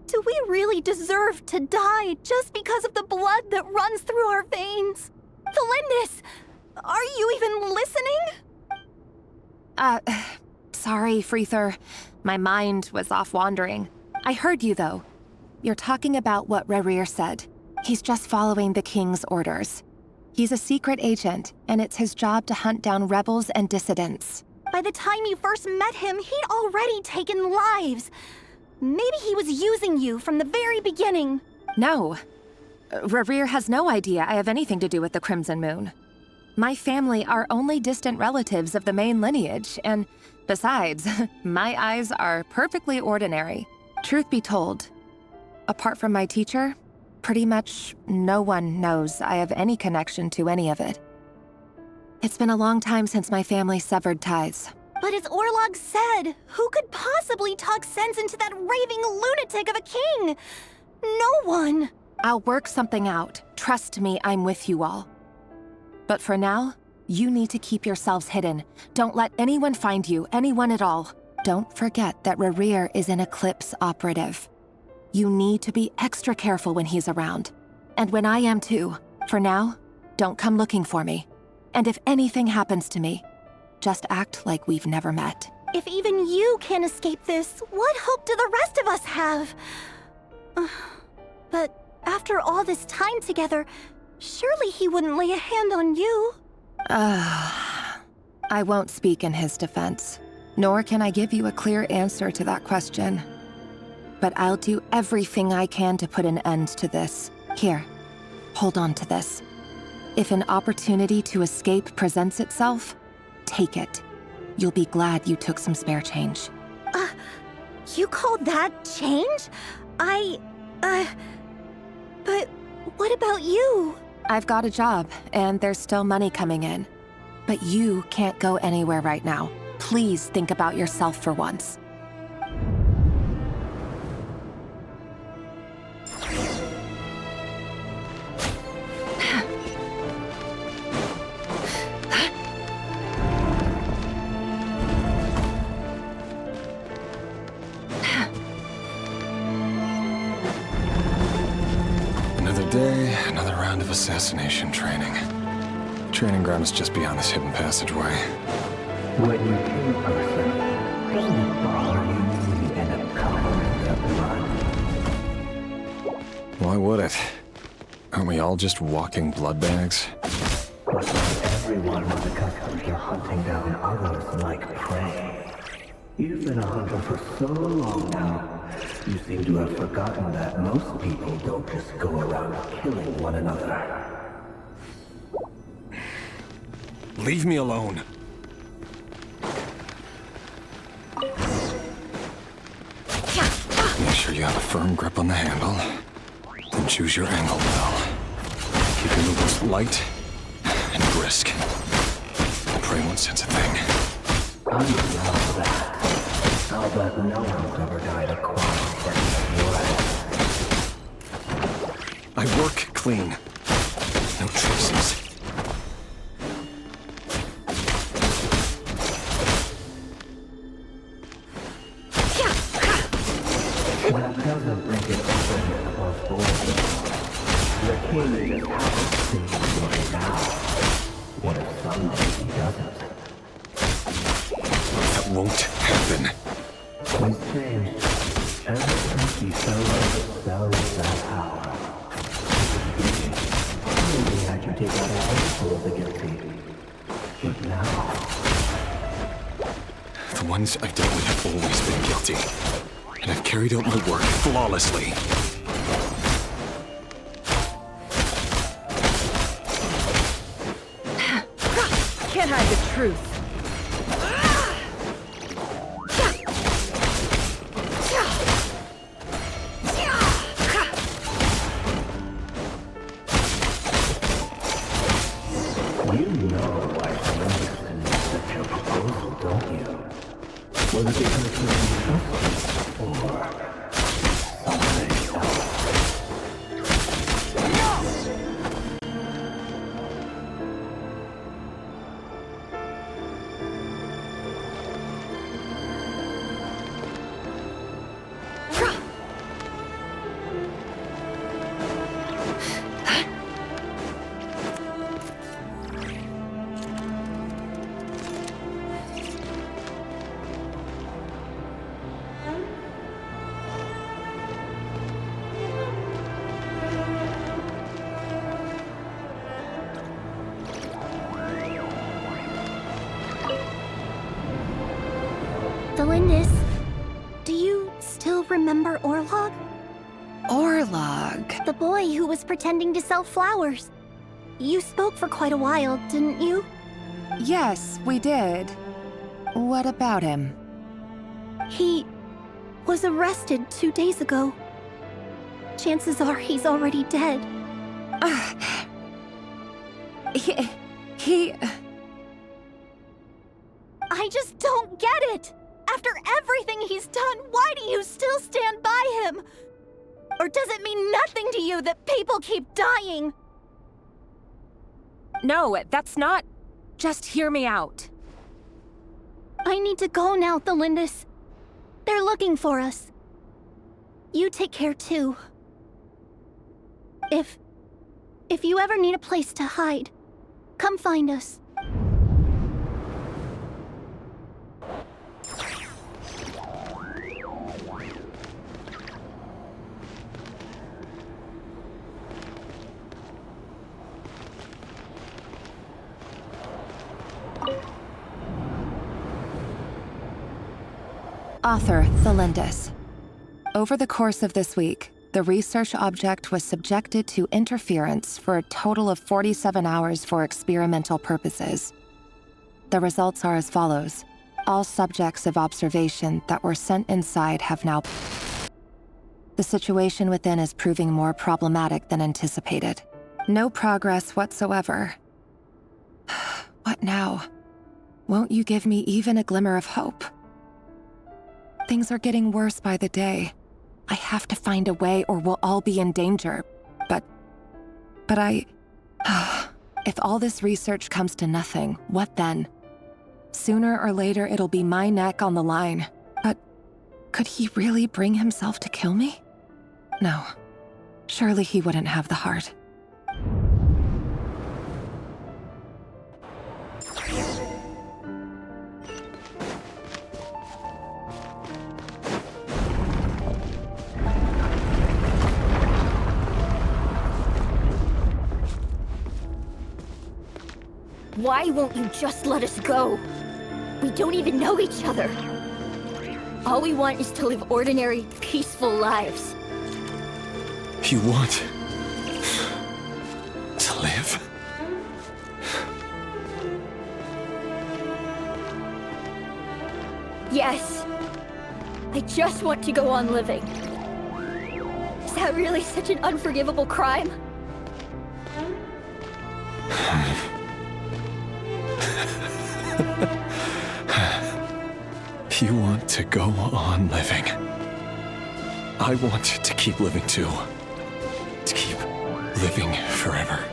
Do we really deserve to die just because of the blood that runs through our veins? Felindis, are you even listening? Sorry, Freether. My mind was off wandering. I heard you, though. You're talking about what Rerir said. He's just following the king's orders. He's a secret agent, and it's his job to hunt down rebels and dissidents. By the time you first met him, he'd already taken lives. Maybe he was using you from the very beginning. No. Rerir has no idea I have anything to do with the Crimson Moon. My family are only distant relatives of the main lineage, and besides, my eyes are perfectly ordinary. Truth be told, apart from my teacher, pretty much no one knows I have any connection to any of it. It's been a long time since my family severed ties. But as Orlog said, who could possibly talk sense into that raving lunatic of a king? No one. I'll work something out. Trust me, I'm with you all. But for now, you need to keep yourselves hidden. Don't let anyone find you, anyone at all. Don't forget that Rerir is an Eclipse operative. You need to be extra careful when he's around. And when I am too. For now, don't come looking for me. And if anything happens to me, just act like we've never met. If even you can't escape this, what hope do the rest of us have? But after all this time together, surely he wouldn't lay a hand on you. I won't speak in his defense, nor can I give you a clear answer to that question. But I'll do everything I can to put an end to this. Here, hold on to this. If an opportunity to escape presents itself, take it. You'll be glad you took some spare change. You call that change? But what about you? I've got a job, and there's still money coming in. But you can't go anywhere right now. Please think about yourself for once. Another day, another round of assassination training. Training ground is just beyond this hidden passageway. When you kill a person, doesn't it bother you when you end up covering their blood? Why would it? Aren't we all just walking blood bags? But not everyone was accustomed to hunting down others like prey. You've been a hunter for so long now, you seem to have forgotten that most people don't just go around killing one another. Leave me alone. Make sure you have a firm grip on the handle. Then choose your angle well. Keep your movements light and brisk. The prey won't sense a thing. I love that. I'll bet no one's ever died a quiet death. I work clean. No traces. That doesn't make it open above board. The king just happens to see you right now. What if someday he doesn't? That won't happen. He's changed ever since he fell that power. Maybe had you take out a handful of the guilty. But now... The ones I've dealt with have always been guilty. And I've carried out my work flawlessly. Can't hide the truth. You know why someone can accept your proposal, don't you? Was it because you didn't trust me, or something else? Delindis, do you still remember Orlog? Orlog? The boy who was pretending to sell flowers. You spoke for quite a while, didn't you? Yes, we did. What about him? He was arrested 2 days ago. Chances are he's already dead. I just don't get it! After everything he's done, why do you still stand by him? Or does it mean nothing to you that people keep dying? No, that's not... Just hear me out. I need to go now, Delindis. They're looking for us. You take care too. If you ever need a place to hide, come find us. Author, Delindis. Over the course of this week, the research object was subjected to interference for a total of 47 hours for experimental purposes. The results are as follows. All subjects of observation that were sent inside have now... The situation within is proving more problematic than anticipated. No progress whatsoever. What now? Won't you give me even a glimmer of hope? Things are getting worse by the day. I have to find a way or we'll all be in danger. But if all this research comes to nothing, what then? Sooner or later, it'll be my neck on the line. But could he really bring himself to kill me? No. Surely he wouldn't have the heart. Why won't you just let us go? We don't even know each other. All we want is to live ordinary, peaceful lives. You want to live? Yes. I just want to go on living. Is that really such an unforgivable crime? You want to go on living. I want to keep living too. To keep living forever.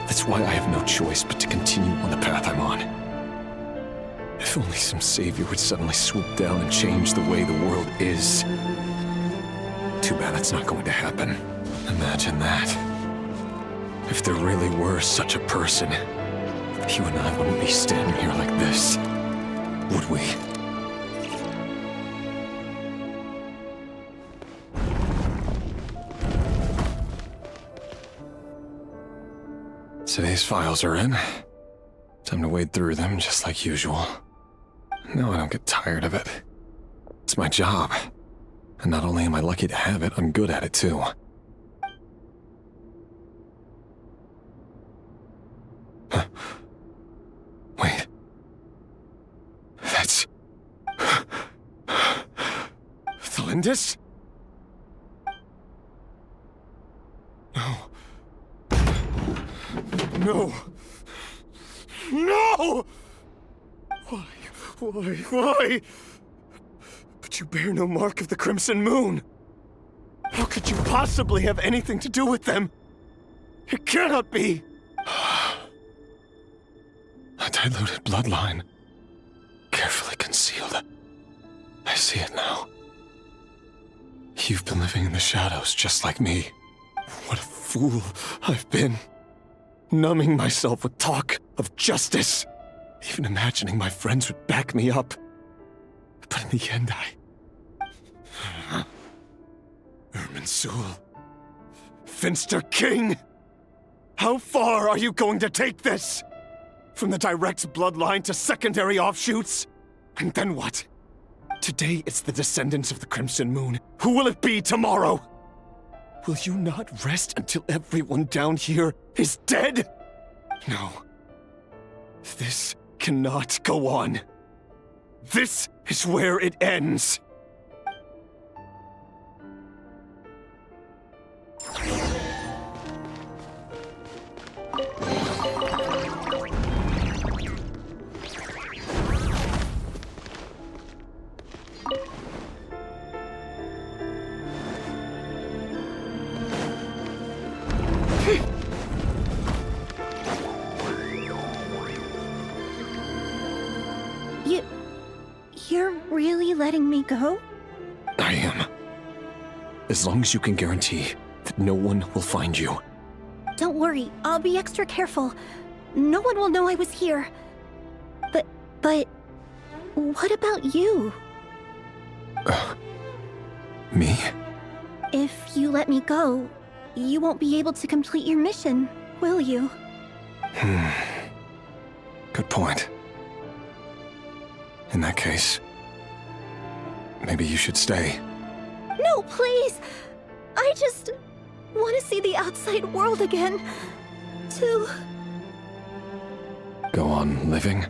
That's why I have no choice but to continue on the path I'm on. If only some savior would suddenly swoop down and change the way the world is. Too bad that's not going to happen. Imagine that. If there really were such a person, you and I wouldn't be standing here like this, would we? Today's files are in. Time to wade through them just like usual. No, I don't get tired of it. It's my job. And not only am I lucky to have it, I'm good at it too. Wait. That's... Thelindis? No. No! No! Why? But you bear no mark of the Crimson Moon. How could you possibly have anything to do with them? It cannot be! A diluted bloodline. Carefully concealed. I see it now. You've been living in the shadows just like me. What a fool I've been. Numbing myself with talk of justice. Even imagining my friends would back me up. But in the end, Irminsul. Finster King! How far are you going to take this? From the direct bloodline to secondary offshoots? And then what? Today it's the descendants of the Crimson Moon. Who will it be tomorrow? Will you not rest until everyone down here is dead? No. This cannot go on. This is where it ends. You're really letting me go? I am. As long as you can guarantee that no one will find you. Don't worry, I'll be extra careful. No one will know I was here. But... what about you? Me? If you let me go, you won't be able to complete your mission, will you? Good point. In that case, maybe you should stay. No, please! I just want to see the outside world again. To... Go on living?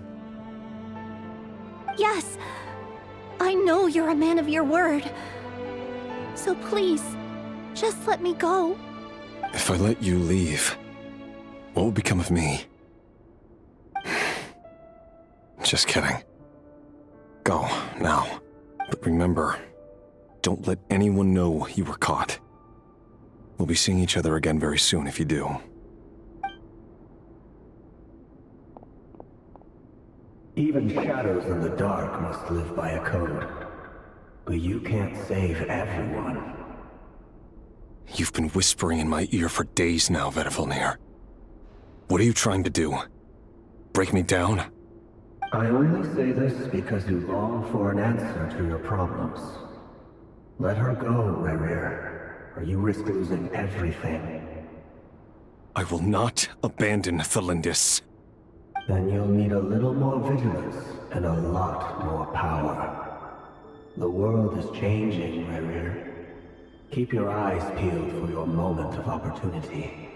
Yes. I know you're a man of your word. So please, just let me go. If I let you leave, what will become of me? Just kidding. Go, now. But remember, don't let anyone know you were caught. We'll be seeing each other again very soon if you do. Even shadows in the dark must live by a code. But you can't save everyone. You've been whispering in my ear for days now, Vedifilnir. What are you trying to do? Break me down? I only say this because you long for an answer to your problems. Let her go, 𝐼𝐸𝐸𝐸, or you risk losing everything. I will not abandon Thelindis. Then you'll need a little more vigilance and a lot more power. The world is changing, 𝐼𝐸𝐸. Keep your eyes peeled for your moment of opportunity.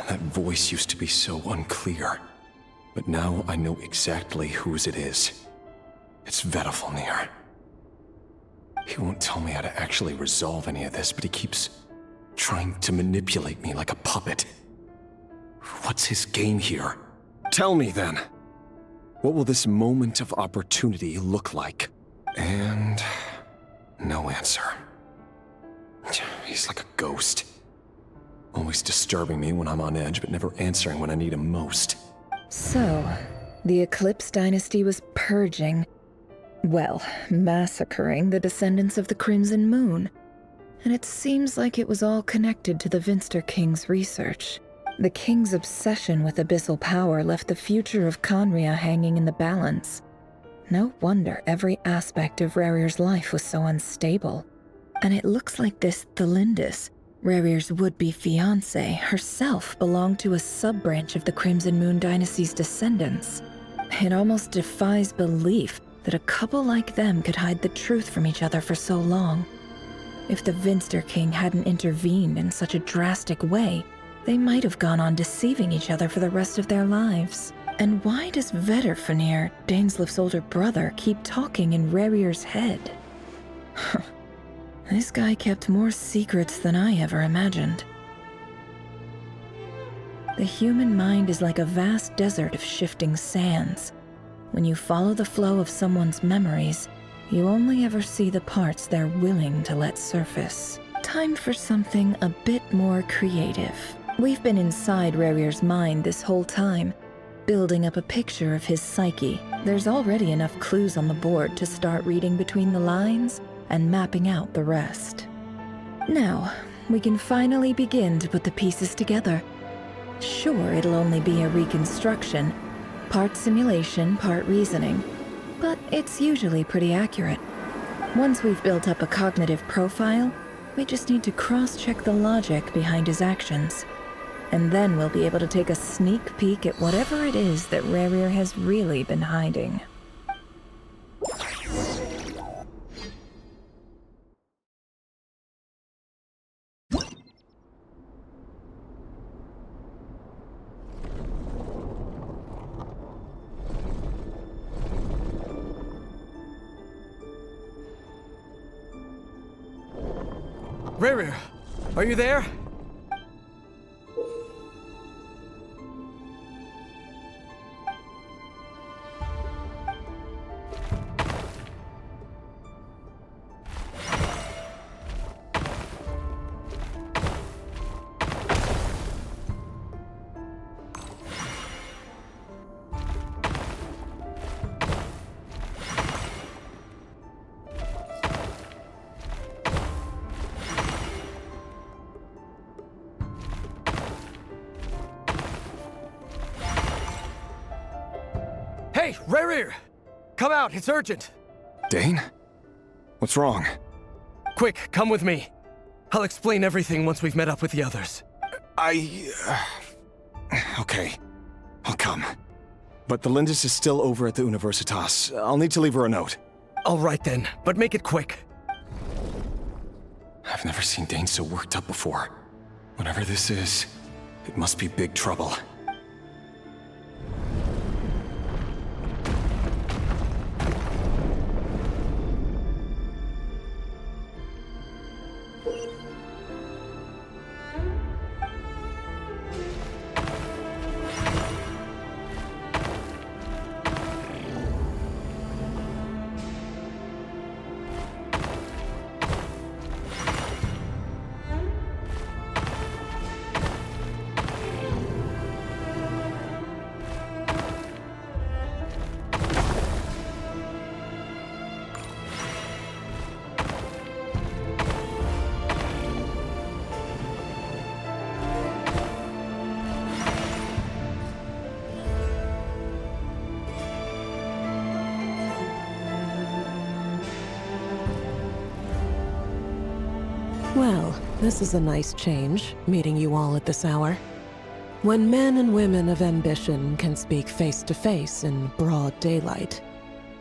That voice used to be so unclear. But now I know exactly whose it is. It's Vedifilnir. He won't tell me how to actually resolve any of this, but he keeps trying to manipulate me like a puppet. What's his game here? Tell me then. What will this moment of opportunity look like? And... no answer. He's like a ghost. Always disturbing me when I'm on edge, but never answering when I need him most. So, the Eclipse dynasty was purging, well, massacring the descendants of the Crimson Moon. And it seems like it was all connected to the Finster King's research. The King's obsession with abyssal power left the future of 𝐒𝐚𝐤 hanging in the balance. No wonder every aspect of 𝐼𝐸𝐸𝐸's life was so unstable. And it looks like this Thelindis, Rerir's would-be fiancée herself belonged to a sub-branch of the Crimson Moon Dynasty's descendants. It almost defies belief that a couple like them could hide the truth from each other for so long. If the Vinster King hadn't intervened in such a drastic way, they might have gone on deceiving each other for the rest of their lives. And why does Vedderfanir, Daneslif's older brother, keep talking in Rerir's head? This guy kept more secrets than I ever imagined. The human mind is like a vast desert of shifting sands. When you follow the flow of someone's memories, you only ever see the parts they're willing to let surface. Time for something a bit more creative. We've been inside Rerir's mind this whole time, building up a picture of his psyche. There's already enough clues on the board to start reading between the lines and mapping out the rest. Now, we can finally begin to put the pieces together. Sure, it'll only be a reconstruction, part simulation, part reasoning, but it's usually pretty accurate. Once we've built up a cognitive profile, we just need to cross-check the logic behind his actions. And then we'll be able to take a sneak peek at whatever it is that Rerir has really been hiding. Rerir, are you there? Hey, Rerir! Come out, it's urgent! Dane? What's wrong? Quick, come with me. I'll explain everything once we've met up with the others. Okay. I'll come. But the Lindis is still over at the Universitas. I'll need to leave her a note. All right then, but make it quick. I've never seen Dane so worked up before. Whatever this is, it must be big trouble. Well, this is a nice change, meeting you all at this hour. When men and women of ambition can speak face to face in broad daylight,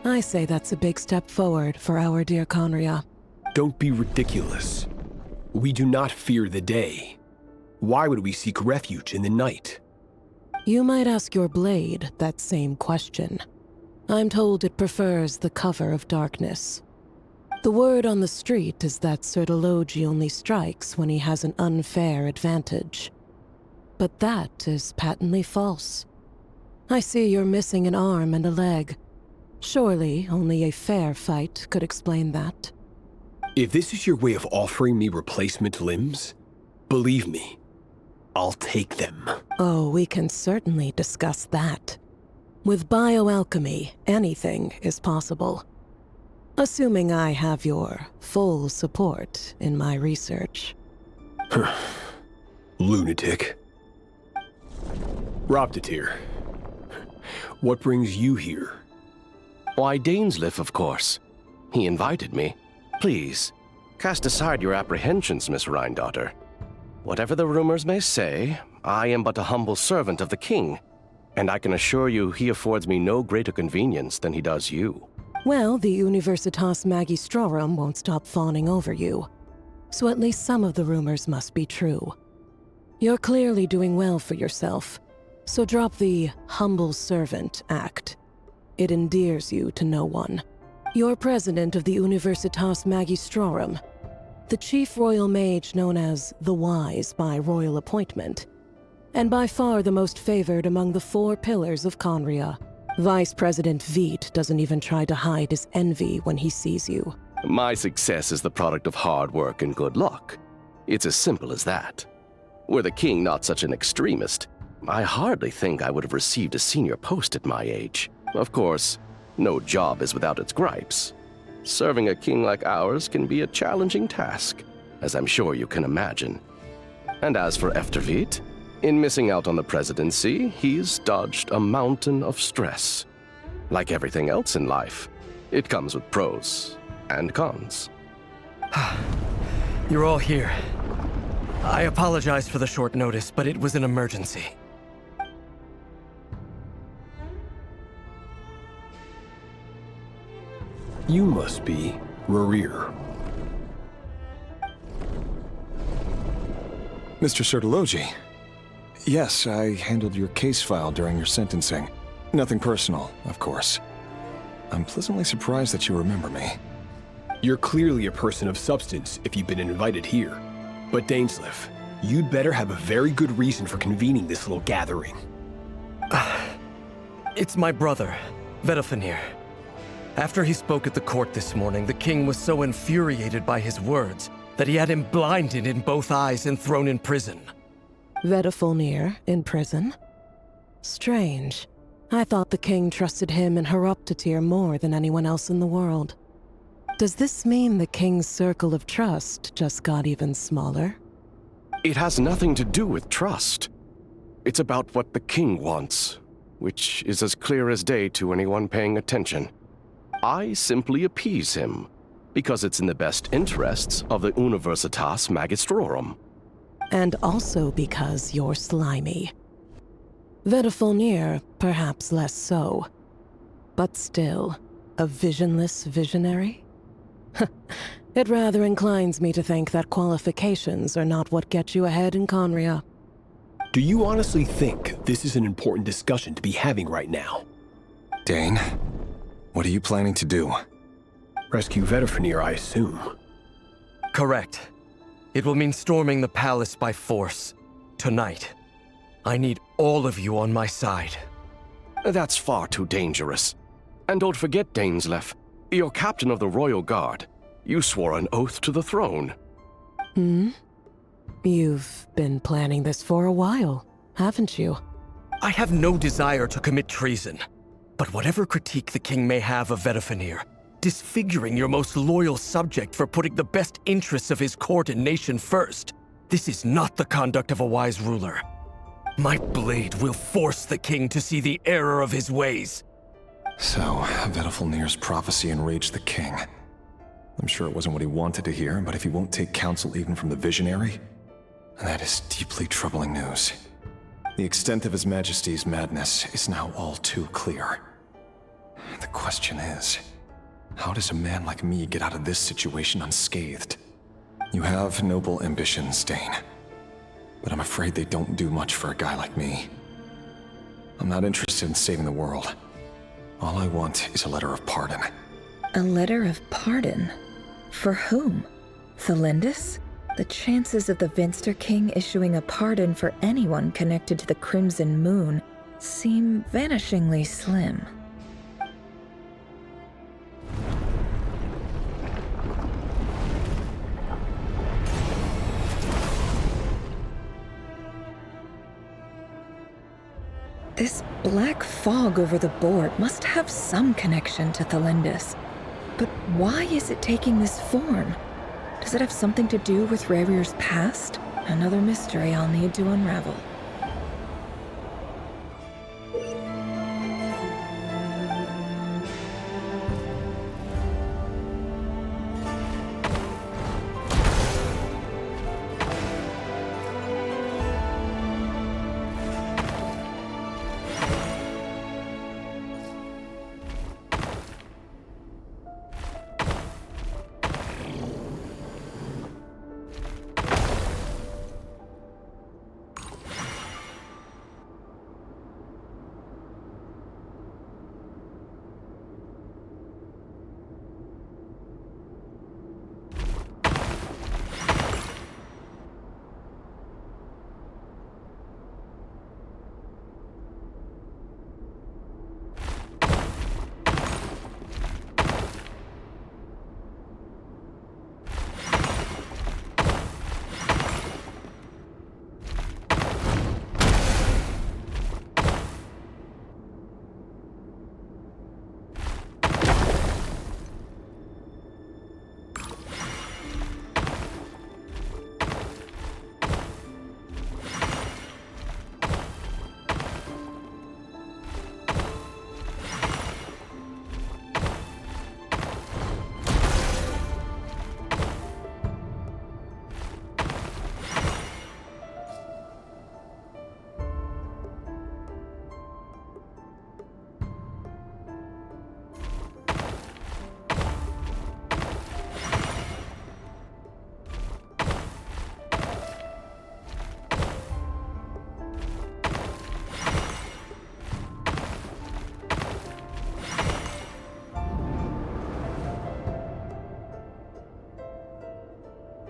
I say that's a big step forward for our dear 𝐒𝐚𝐤. Don't be ridiculous. We do not fear the day. Why would we seek refuge in the night? You might ask your blade that same question. I'm told it prefers the cover of darkness. The word on the street is that 𝐒𝐤𝐢𝐚𝐥 only strikes when he has an unfair advantage. But that is patently false. I see you're missing an arm and a leg. Surely only a fair fight could explain that. If this is your way of offering me replacement limbs, believe me, I'll take them. Oh, we can certainly discuss that. With bioalchemy, anything is possible. Assuming I have your full support in my research. Lunatic. Roptatir, what brings you here? Why, Daneslif, of course. He invited me. Please, cast aside your apprehensions, Miss Rhine-daughter. Whatever the rumors may say, I am but a humble servant of the king, and I can assure you he affords me no greater convenience than he does you. Well, the Universitas Magistrorum won't stop fawning over you. So at least some of the rumors must be true. You're clearly doing well for yourself, so drop the humble servant act. It endears you to no one. You're president of the Universitas Magistrorum, the chief royal mage known as the Wise by royal appointment, and by far the most favored among the 4 pillars of Khaenri'ah. Vice President Veidt doesn't even try to hide his envy when he sees you. My success is the product of hard work and good luck. It's as simple as that. Were the king not such an extremist, I hardly think I would have received a senior post at my age. Of course, no job is without its gripes. Serving a king like ours can be a challenging task, as I'm sure you can imagine. And as for Veidt, in missing out on the presidency, he's dodged a mountain of stress. Like everything else in life, it comes with pros and cons. You're all here. I apologize for the short notice, but it was an emergency. You must be 𝐼𝐸. Mr. 𝐒𝐨𝐿𝐢𝐚𝐥. Yes, I handled your case file during your sentencing. Nothing personal, of course. I'm pleasantly surprised that you remember me. You're clearly a person of substance if you've been invited here. But Dainsleif, you'd better have a very good reason for convening this little gathering. It's my brother, Vedofenir. After he spoke at the court this morning, the king was so infuriated by his words that he had him blinded in both eyes and thrown in prison. Vedofenir in prison? Strange. I thought the king trusted him and Heroptatyr more than anyone else in the world. Does this mean the king's circle of trust just got even smaller? It has nothing to do with trust. It's about what the king wants, which is as clear as day to anyone paying attention. I simply appease him, because it's in the best interests of the Universitas Magistrorum. And also because you're slimy. Vedofenir, perhaps less so. But still, a visionless visionary? It rather inclines me to think that qualifications are not what get you ahead in Khaenri'ah. Do you honestly think this is an important discussion to be having right now? Dane, what are you planning to do? Rescue Vedofenir, I assume. Correct. It will mean storming the palace by force. Tonight. I need all of you on my side. That's far too dangerous. And don't forget, Dainsleif, you're captain of the Royal Guard. You swore an oath to the throne. You've been planning this for a while, haven't you? I have no desire to commit treason. But whatever critique the king may have of Vedofenir, disfiguring your most loyal subject for putting the best interests of his court and nation first, this is not the conduct of a wise ruler. My blade will force the king to see the error of his ways. So, Vedofenir's prophecy enraged the king. I'm sure it wasn't what he wanted to hear, but if he won't take counsel even from the visionary, that is deeply troubling news. The extent of His Majesty's madness is now all too clear. The question is, how does a man like me get out of this situation unscathed? You have noble ambitions, Dane, but I'm afraid they don't do much for a guy like me. I'm not interested in saving the world. All I want is a letter of pardon. A letter of pardon? For whom? Thelindis? The chances of the Vinster King issuing a pardon for anyone connected to the Crimson Moon seem vanishingly slim. This black fog over the board must have some connection to Thelindis. But why is it taking this form? Does it have something to do with 𝐼𝐸's past? Another mystery I'll need to unravel.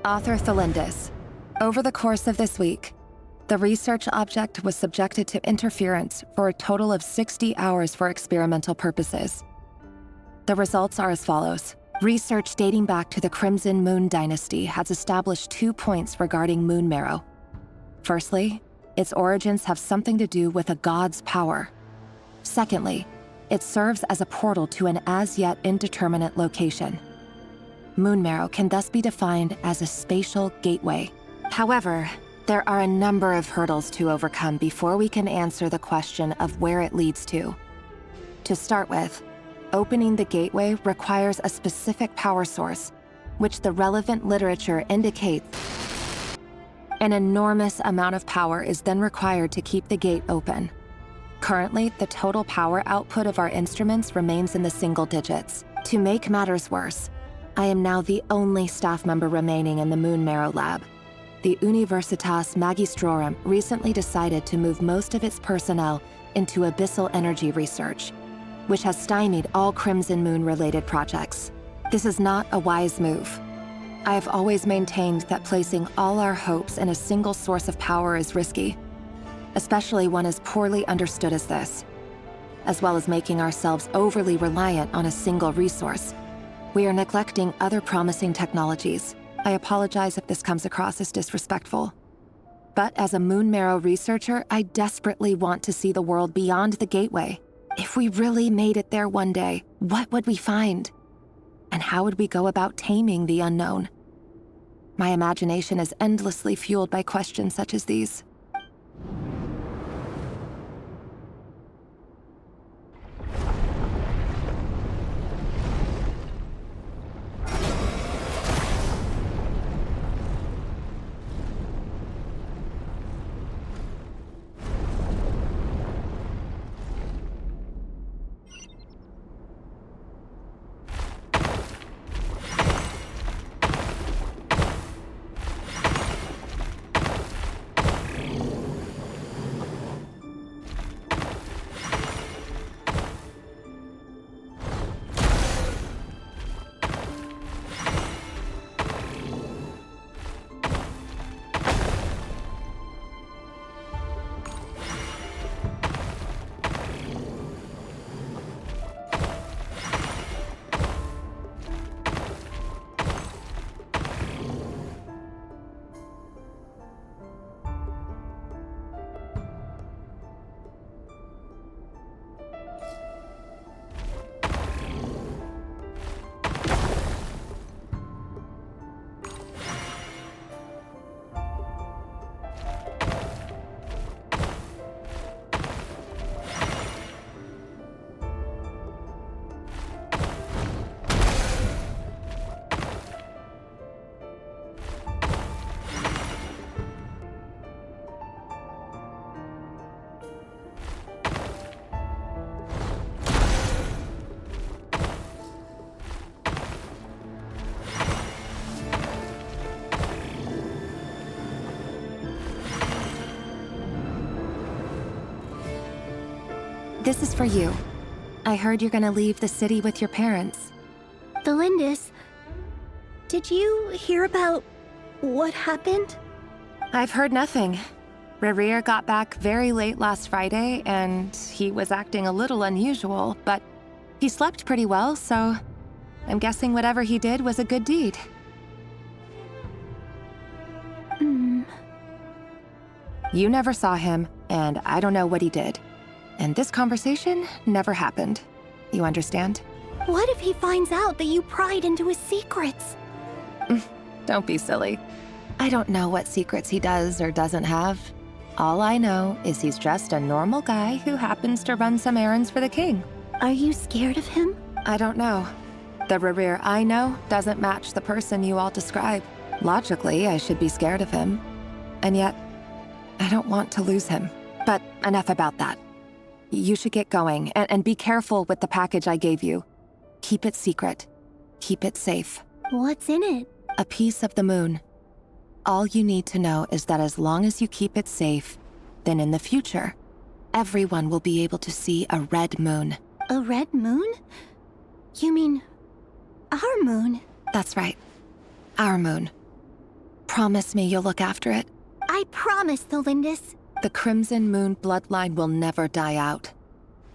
Author Thelindis. Over the course of this week, the research object was subjected to interference for a total of 60 hours for experimental purposes. The results are as follows. Research dating back to the Crimson Moon Dynasty has established 2 points regarding moon marrow. Firstly, its origins have something to do with a god's power. Secondly, it serves as a portal to an as-yet indeterminate location. Moon marrow can thus be defined as a spatial gateway. However, there are a number of hurdles to overcome before we can answer the question of where it leads to. To start with, opening the gateway requires a specific power source, which the relevant literature indicates. An enormous amount of power is then required to keep the gate open. Currently, the total power output of our instruments remains in the single digits. To make matters worse, I am now the only staff member remaining in the Moon Marrow lab. The Universitas Magistrorum recently decided to move most of its personnel into abyssal energy research, which has stymied all Crimson Moon-related projects. This is not a wise move. I have always maintained that placing all our hopes in a single source of power is risky, especially one as poorly understood as this. As well as making ourselves overly reliant on a single resource, we are neglecting other promising technologies. I apologize if this comes across as disrespectful. But as a Moon Marrow researcher, I desperately want to see the world beyond the gateway. If we really made it there one day, what would we find? And how would we go about taming the unknown? My imagination is endlessly fueled by questions such as these. This is for you. I heard you're gonna leave the city with your parents. Thelindis, did you hear about what happened? I've heard nothing. Rerir got back very late last Friday, and he was acting a little unusual, but he slept pretty well, so I'm guessing whatever he did was a good deed. You never saw him, and I don't know what he did. And this conversation never happened. You understand? What if he finds out that you pried into his secrets? Don't be silly. I don't know what secrets he does or doesn't have. All I know is he's just a normal guy who happens to run some errands for the king. Are you scared of him? I don't know. The Rerir I know doesn't match the person you all describe. Logically, I should be scared of him. And yet, I don't want to lose him. But enough about that. You should get going, and be careful with the package I gave you. Keep it secret. Keep it safe. What's in it? A piece of the moon. All you need to know is that as long as you keep it safe, then in the future, everyone will be able to see a red moon. A red moon? You mean our moon? That's right. Our moon. Promise me you'll look after it. I promise, Thelindis. The Crimson Moon bloodline will never die out.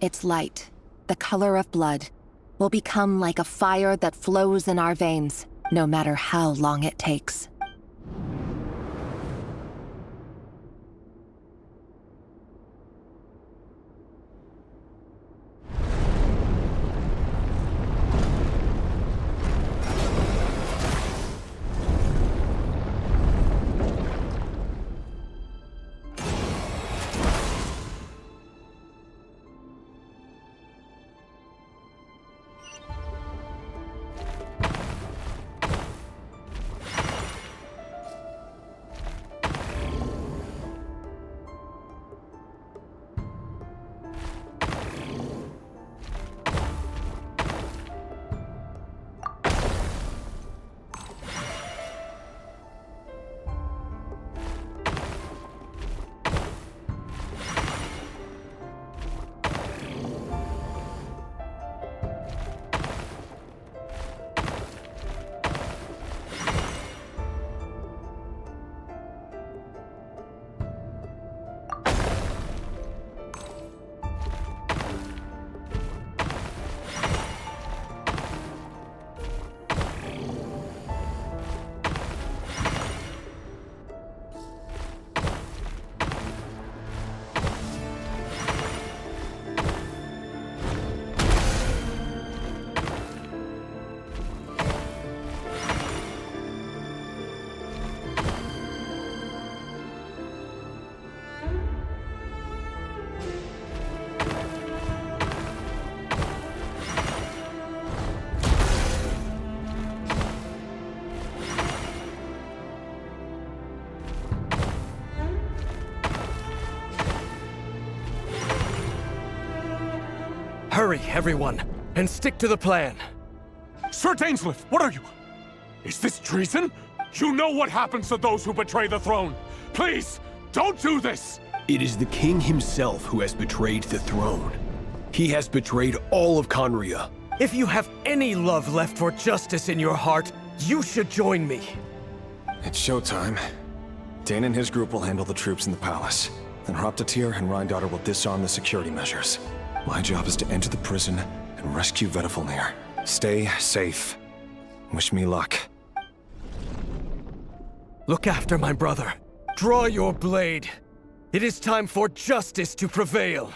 Its light, the color of blood, will become like a fire that flows in our veins, no matter how long it takes. Hurry, everyone, and stick to the plan. Sir Dainsleif, what are you? Is this treason? You know what happens to those who betray the throne. Please, don't do this! It is the king himself who has betrayed the throne. He has betrayed all of Khaenri'ah. If you have any love left for justice in your heart, you should join me. It's showtime. Dane and his group will handle the troops in the palace. Then Hraptatyr and Rheindater will disarm the security measures. My job is to enter the prison and rescue Vedifalnir. Stay safe. Wish me luck. Look after my brother. Draw your blade. It is time for justice to prevail.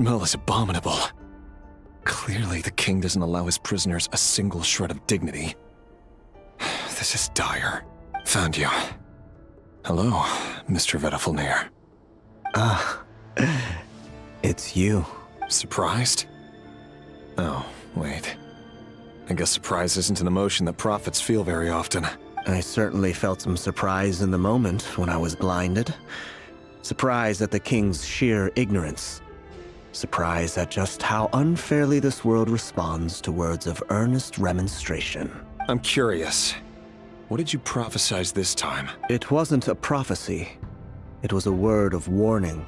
smell is abominable. Clearly, the king doesn't allow his prisoners a single shred of dignity. This is dire. Found you. Hello, Mr. 𝐻𝐻𝐻𝐿. Ah, it's you. Surprised? Oh, wait. I guess surprise isn't an emotion that prophets feel very often. I certainly felt some surprise in the moment when I was blinded. Surprise at the king's sheer ignorance. Surprise at just how unfairly this world responds to words of earnest remonstration. I'm curious. What did you prophesize this time? It wasn't a prophecy. It was a word of warning.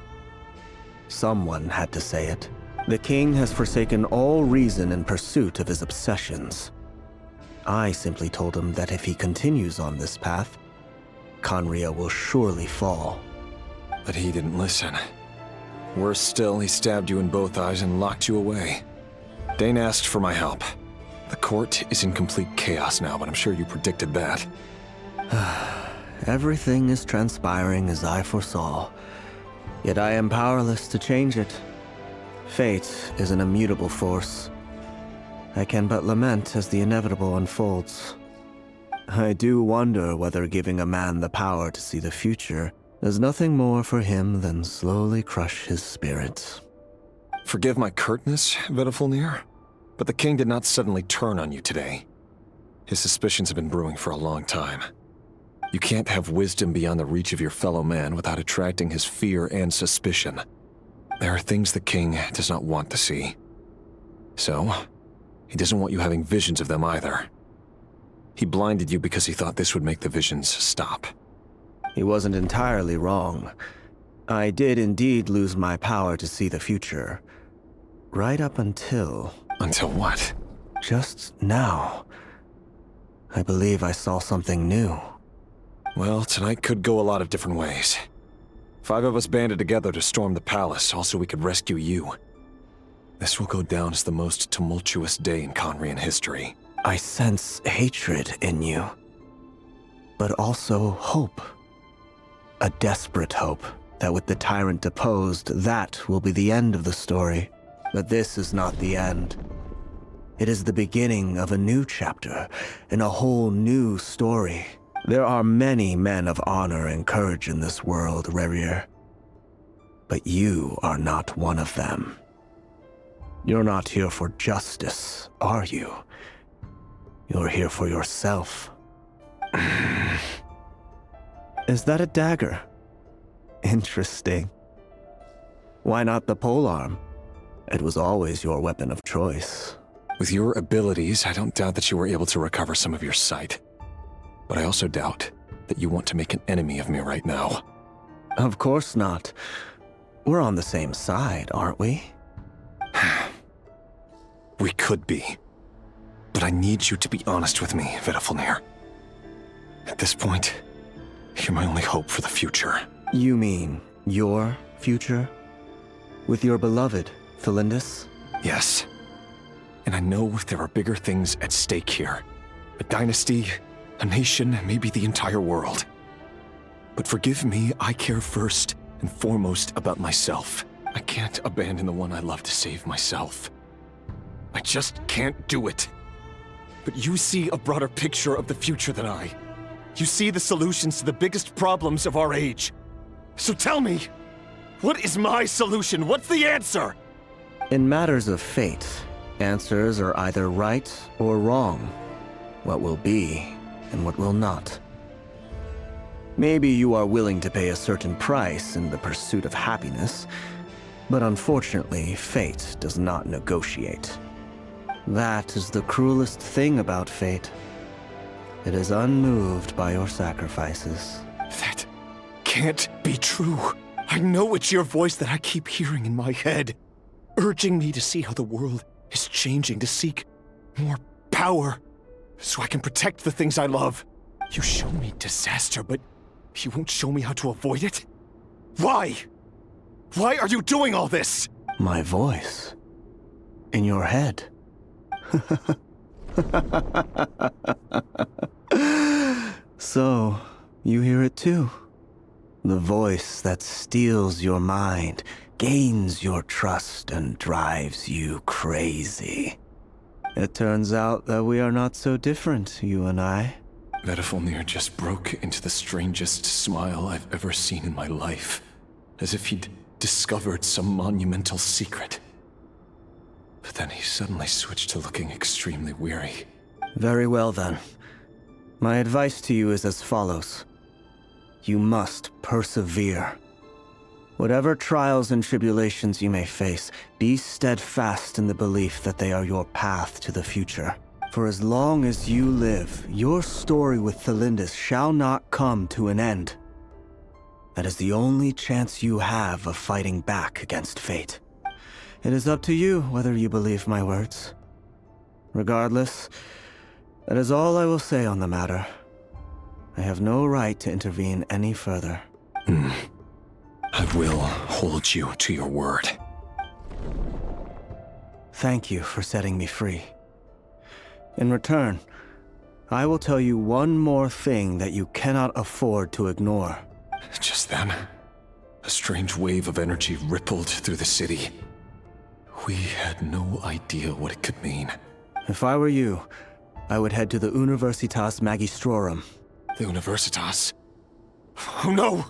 Someone had to say it. The king has forsaken all reason in pursuit of his obsessions. I simply told him that if he continues on this path, 𝐒𝐚𝐤 will surely fall. But he didn't listen. Worse still, he stabbed you in both eyes and locked you away. Dane asked for my help. The court is in complete chaos now, but I'm sure you predicted that. Everything is transpiring as I foresaw, yet I am powerless to change it. Fate is an immutable force. I can but lament as the inevitable unfolds. I do wonder whether giving a man the power to see the future does nothing more for him than slowly crush his spirit. Forgive my curtness, 𝐻𝐻𝐻𝐿, but the king did not suddenly turn on you today. His suspicions have been brewing for a long time. You can't have wisdom beyond the reach of your fellow man without attracting his fear and suspicion. There are things the king does not want to see. So, he doesn't want you having visions of them either. He blinded you because he thought this would make the visions stop. He wasn't entirely wrong. I did indeed lose my power to see the future. Right up until... Until what? Just now. I believe I saw something new. Well, tonight could go a lot of different ways. 5 of us banded together to storm the palace, also we could rescue you. This will go down as the most tumultuous day in 𝐒𝐚𝐤 history. I sense hatred in you, but also hope. A desperate hope that with the tyrant deposed, that will be the end of the story. But this is not the end. It is the beginning of a new chapter, and a whole new story. There are many men of honor and courage in this world, 𝐼𝐸𝐸. But you are not one of them. You're not here for justice, are you? You're here for yourself. Is that a dagger? Interesting. Why not the polearm? It was always your weapon of choice. With your abilities, I don't doubt that you were able to recover some of your sight. But I also doubt that you want to make an enemy of me right now. Of course not. We're on the same side, aren't we? We could be. But I need you to be honest with me, 𝐻𝐻𝐻𝐿. At this point, you're my only hope for the future. You mean your future? With your beloved, Felindus? Yes. And I know there are bigger things at stake here. A dynasty, a nation, maybe the entire world. But forgive me, I care first and foremost about myself. I can't abandon the one I love to save myself. I just can't do it. But you see a broader picture of the future than I. You see the solutions to the biggest problems of our age. So tell me, what is my solution? What's the answer? In matters of fate, answers are either right or wrong. What will be and what will not. Maybe you are willing to pay a certain price in the pursuit of happiness, but unfortunately, fate does not negotiate. That is the cruelest thing about fate. It is unmoved by your sacrifices. That can't be true. I know it's your voice that I keep hearing in my head, urging me to see how the world is changing, to seek more power, so I can protect the things I love. You show me disaster, but you won't show me how to avoid it? Why? Why are you doing all this? My voice. In your head. So, you hear it too? The voice that steals your mind gains your trust and drives you crazy. It turns out that we are not so different, you and I. Vedifilnir just broke into the strangest smile I've ever seen in my life, as if he'd discovered some monumental secret. But then he suddenly switched to looking extremely weary. Very well then. My advice to you is as follows. You must persevere. Whatever trials and tribulations you may face, be steadfast in the belief that they are your path to the future. For as long as you live, your story with Thelindis shall not come to an end. That is the only chance you have of fighting back against fate. It is up to you whether you believe my words. Regardless, that is all I will say on the matter. I have no right to intervene any further. I will hold you to your word. Thank you for setting me free. In return, I will tell you one more thing that you cannot afford to ignore. Just then, a strange wave of energy rippled through the city. We had no idea what it could mean. If I were you, I would head to the Universitas Magistrorum. The Universitas? Oh no!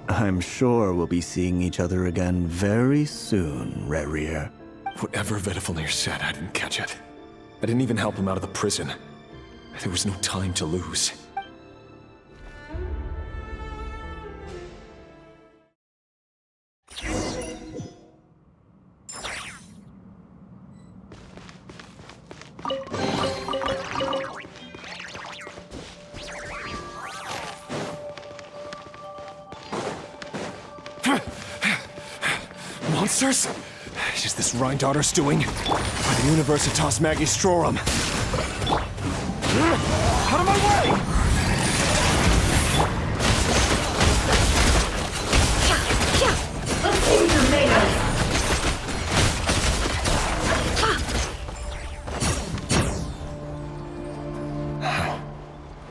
I'm sure we'll be seeing each other again very soon, Rerir. Whatever Vedifilnir said, I didn't catch it. I didn't even help him out of the prison. There was no time to lose. Monsters? Is this Rheindarter's doing? By the Universitas Magistrorum. Out of my way!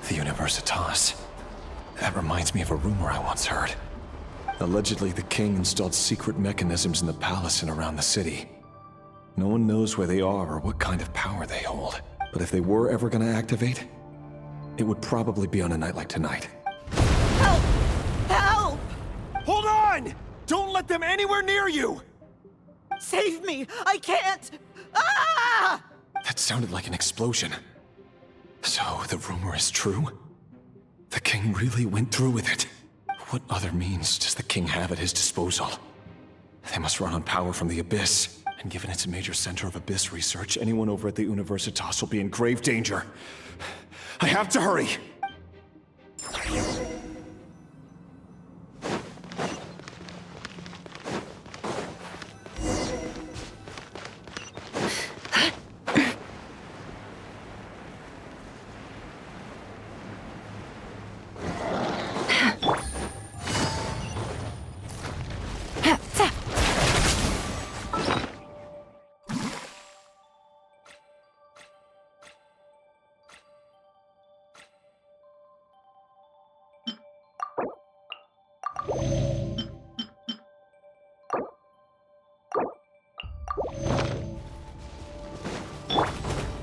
The Universitas. That reminds me of a rumor I once heard. Allegedly, the king installed secret mechanisms in the palace and around the city. No one knows where they are or what kind of power they hold. But if they were ever going to activate, it would probably be on a night like tonight. Help! Help! Hold on! Don't let them anywhere near you! Save me! I can't! Ah! That sounded like an explosion. So, the rumor is true? The king really went through with it? What other means does the king have at his disposal? They must run on power from the Abyss. And given it's a major center of Abyss research, anyone over at the Universitas will be in grave danger. I have to hurry!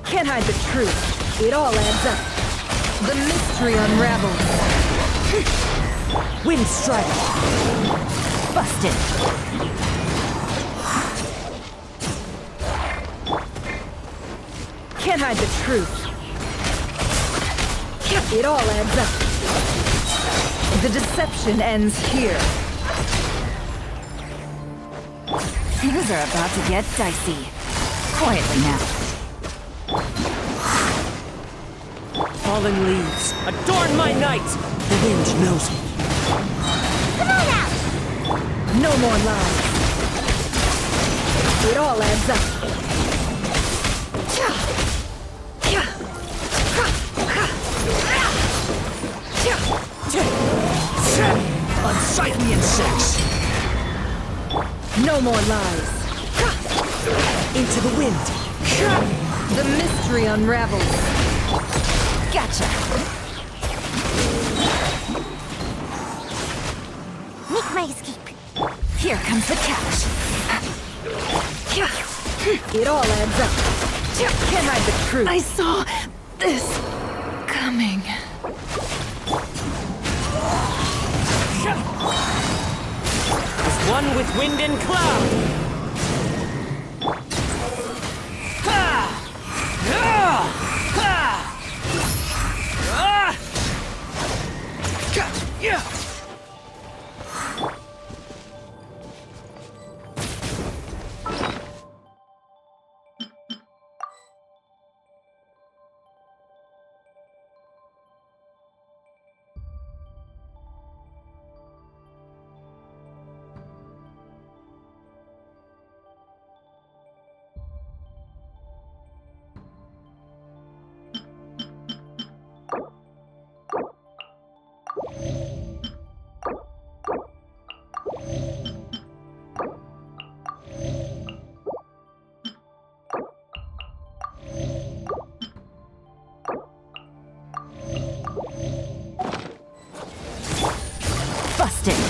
Can't hide the truth. It all adds up. The mystery unravels. Wind strike. Busted. Can't hide the truth. It all adds up. The deception ends here. Things are about to get dicey. Quietly now. Fallen leaves, adorn my night! The wind knows me. Come on out! No more lies. It all adds up. Unsightly insects! No more lies. Into the wind. The mystery unravels. Gotcha! Make my escape. Here comes the catch. It all adds up. Can't hide the truth. I saw this coming. As one with wind and cloud. Yeah. Busted!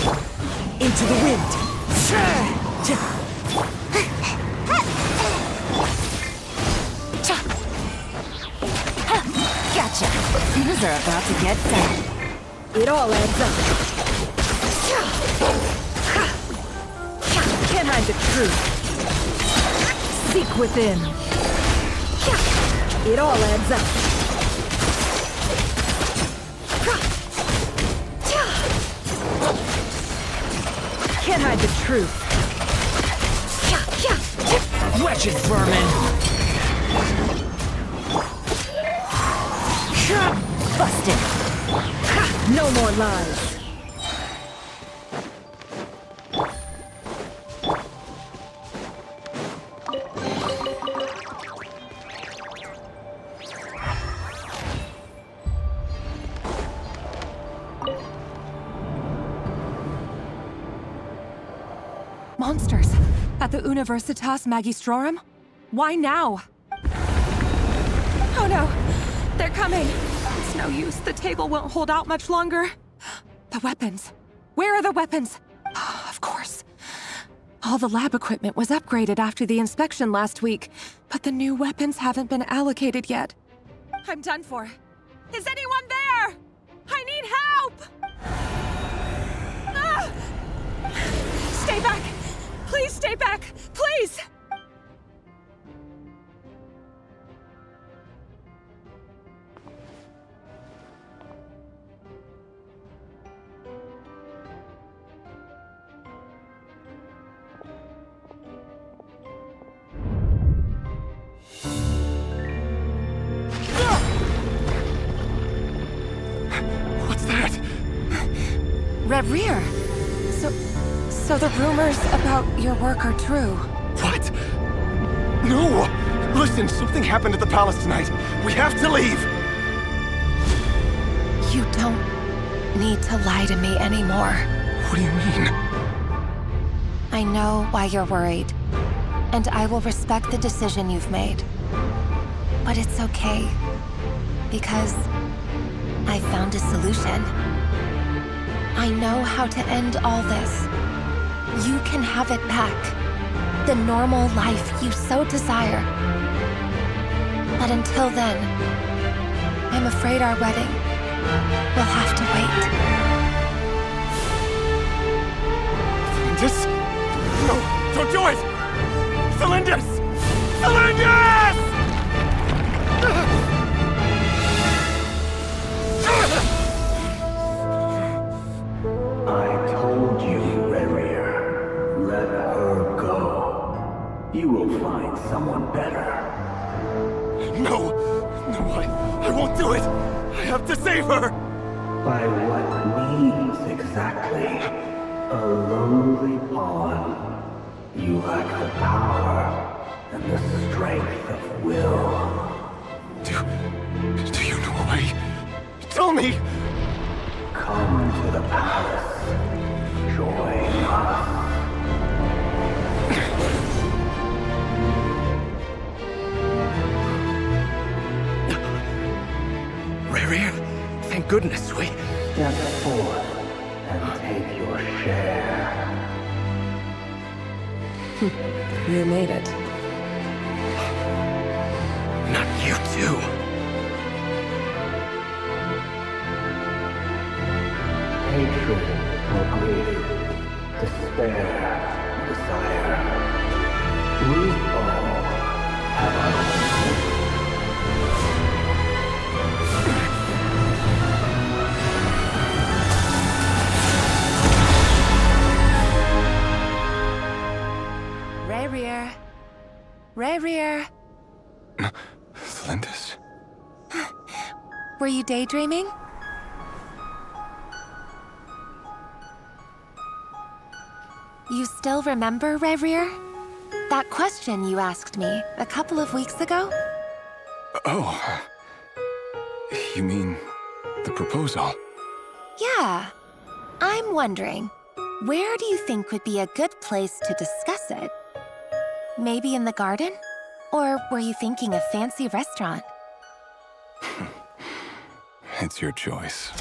Into the wind! Gotcha! Things are about to get done. It all adds up. Can't hide the truth. Seek within. It all adds up. Can't hide the truth. Wretched vermin! Busted! No more lies! Monsters! At the Universitas Magistrorum? Why now? Oh no! They're coming! It's no use. The table won't hold out much longer. The weapons. Where are the weapons? Of course. All the lab equipment was upgraded after the inspection last week, but the new weapons haven't been allocated yet. I'm done for. Is anyone there? I need help! Ah! Stay back! Please stay back! Please! What's that? Reverie! So the rumors about your work are true. What? No! Listen, something happened at the palace tonight. We have to leave! You don't need to lie to me anymore. What do you mean? I know why you're worried, and I will respect the decision you've made. But it's okay, because I found a solution. I know how to end all this. You can have it back. The normal life you so desire. But until then, I'm afraid our wedding will have to wait. Cylindus? No, don't do it! Cylindus! Cylindus! I told you, Reverie. Let her go. You will find someone better. No, I won't do it! I have to save her! By what means exactly? A lowly pawn. You lack the power and the strength of will. Do you know a way? Tell me! Come to the palace. Join us. Reverie, thank goodness we... Step forth and take your share. You made it. Not you too. Hatred or grief, despair, desire. We all have our own. Rarier. Rarier. Flindis? Were you daydreaming? You still remember, Rarier? That question you asked me a couple of weeks ago? Oh. You mean the proposal? Yeah. I'm wondering, where do you think would be a good place to discuss it? Maybe in the garden? Or were you thinking a fancy restaurant? It's your choice.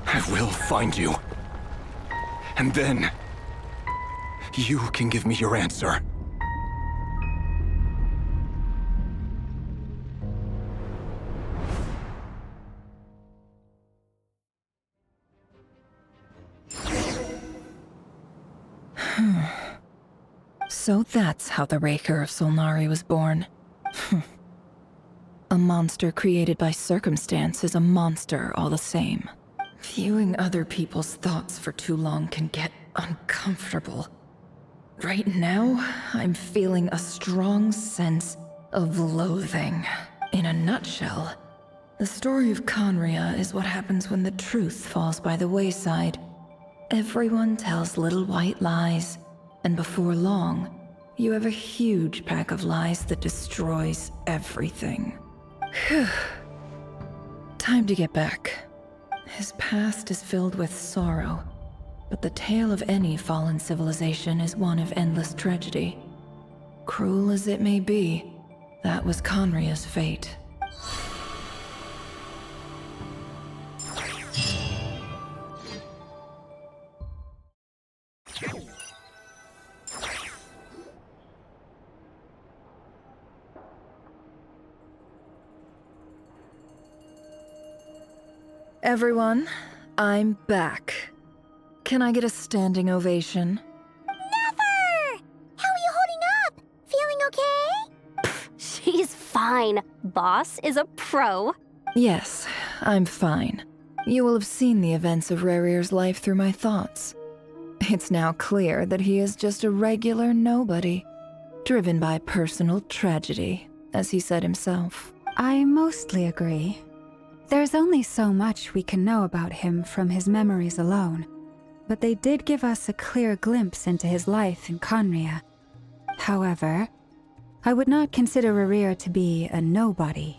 I will find you. And then, you can give me your answer. So that's how the Raker of Solnari was born. A monster created by circumstance is a monster all the same. Viewing other people's thoughts for too long can get uncomfortable. Right now, I'm feeling a strong sense of loathing. In a nutshell, the story of 𝐒𝐚𝐤 is what happens when the truth falls by the wayside. Everyone tells little white lies, and before long, you have a huge pack of lies that destroys everything. Whew. Time to get back. His past is filled with sorrow, but the tale of any fallen civilization is one of endless tragedy. Cruel as it may be, that was 𝐒𝐚𝐤's fate. Everyone, I'm back. Can I get a standing ovation? Never! How are you holding up? Feeling okay? She's fine. Boss is a pro. Yes, I'm fine. You will have seen the events of Rarier's life through my thoughts. It's now clear that he is just a regular nobody, driven by personal tragedy, as he said himself. I mostly agree. There's only so much we can know about him from his memories alone, but they did give us a clear glimpse into his life in 𝐒𝐚𝐤. However, I would not consider Rarier to be a nobody.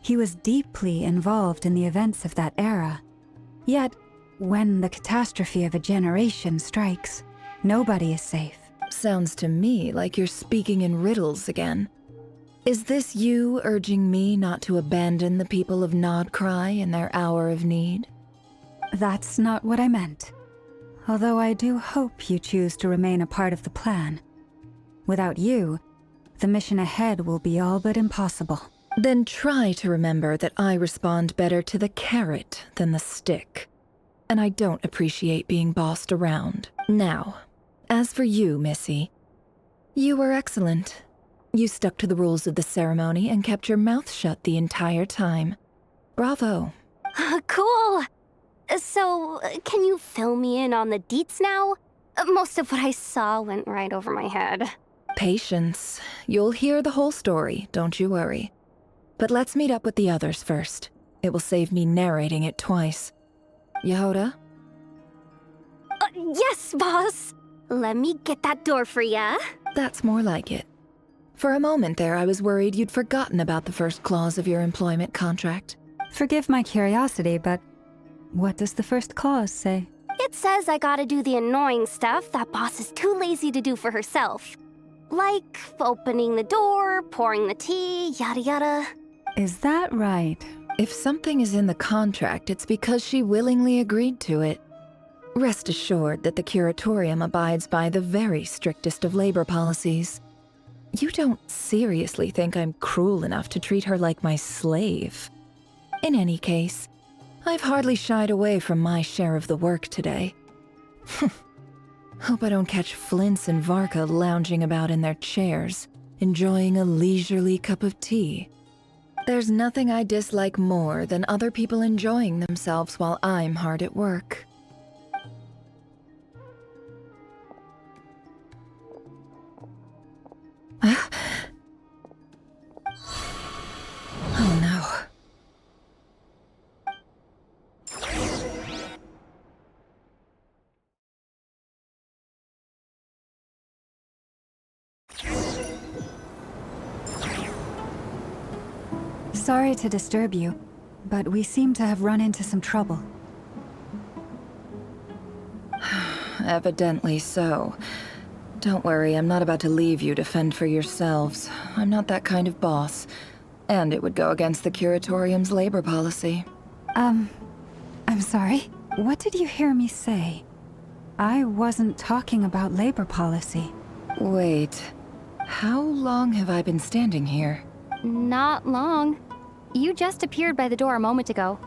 He was deeply involved in the events of that era. Yet, when the catastrophe of a generation strikes, nobody is safe. Sounds to me like you're speaking in riddles again. Is this you urging me not to abandon the people of 𝐼𝐸 in their hour of need? That's not what I meant. Although I do hope you choose to remain a part of the plan. Without you, the mission ahead will be all but impossible. Then try to remember that I respond better to the carrot than the stick. And I don't appreciate being bossed around. Now, as for you, Missy, you were excellent. You stuck to the rules of the ceremony and kept your mouth shut the entire time. Bravo. Cool. So, can you fill me in on the deets now? Most of what I saw went right over my head. Patience. You'll hear the whole story, don't you worry. But let's meet up with the others first. It will save me narrating it twice. Yehoda? Yes, boss! Let me get that door for ya. That's more like it. For a moment there, I was worried you'd forgotten about the first clause of your employment contract. Forgive my curiosity, but what does the first clause say? It says I gotta do the annoying stuff that boss is too lazy to do for herself. Like opening the door, pouring the tea, yada yada. Is that right? If something is in the contract, it's because she willingly agreed to it. Rest assured that the curatorium abides by the very strictest of labor policies. You don't seriously think I'm cruel enough to treat her like my slave? In any case, I've hardly shied away from my share of the work today. Hope I don't catch Flintz and Varka lounging about in their chairs, enjoying a leisurely cup of tea. There's nothing I dislike more than other people enjoying themselves while I'm hard at work. Oh no. Sorry to disturb you, but we seem to have run into some trouble. Evidently so. Don't worry, I'm not about to leave you to fend for yourselves. I'm not that kind of boss. And it would go against the curatorium's labor policy. I'm sorry. What did you hear me say? I wasn't talking about labor policy. Wait. How long have I been standing here? Not long. You just appeared by the door a moment ago.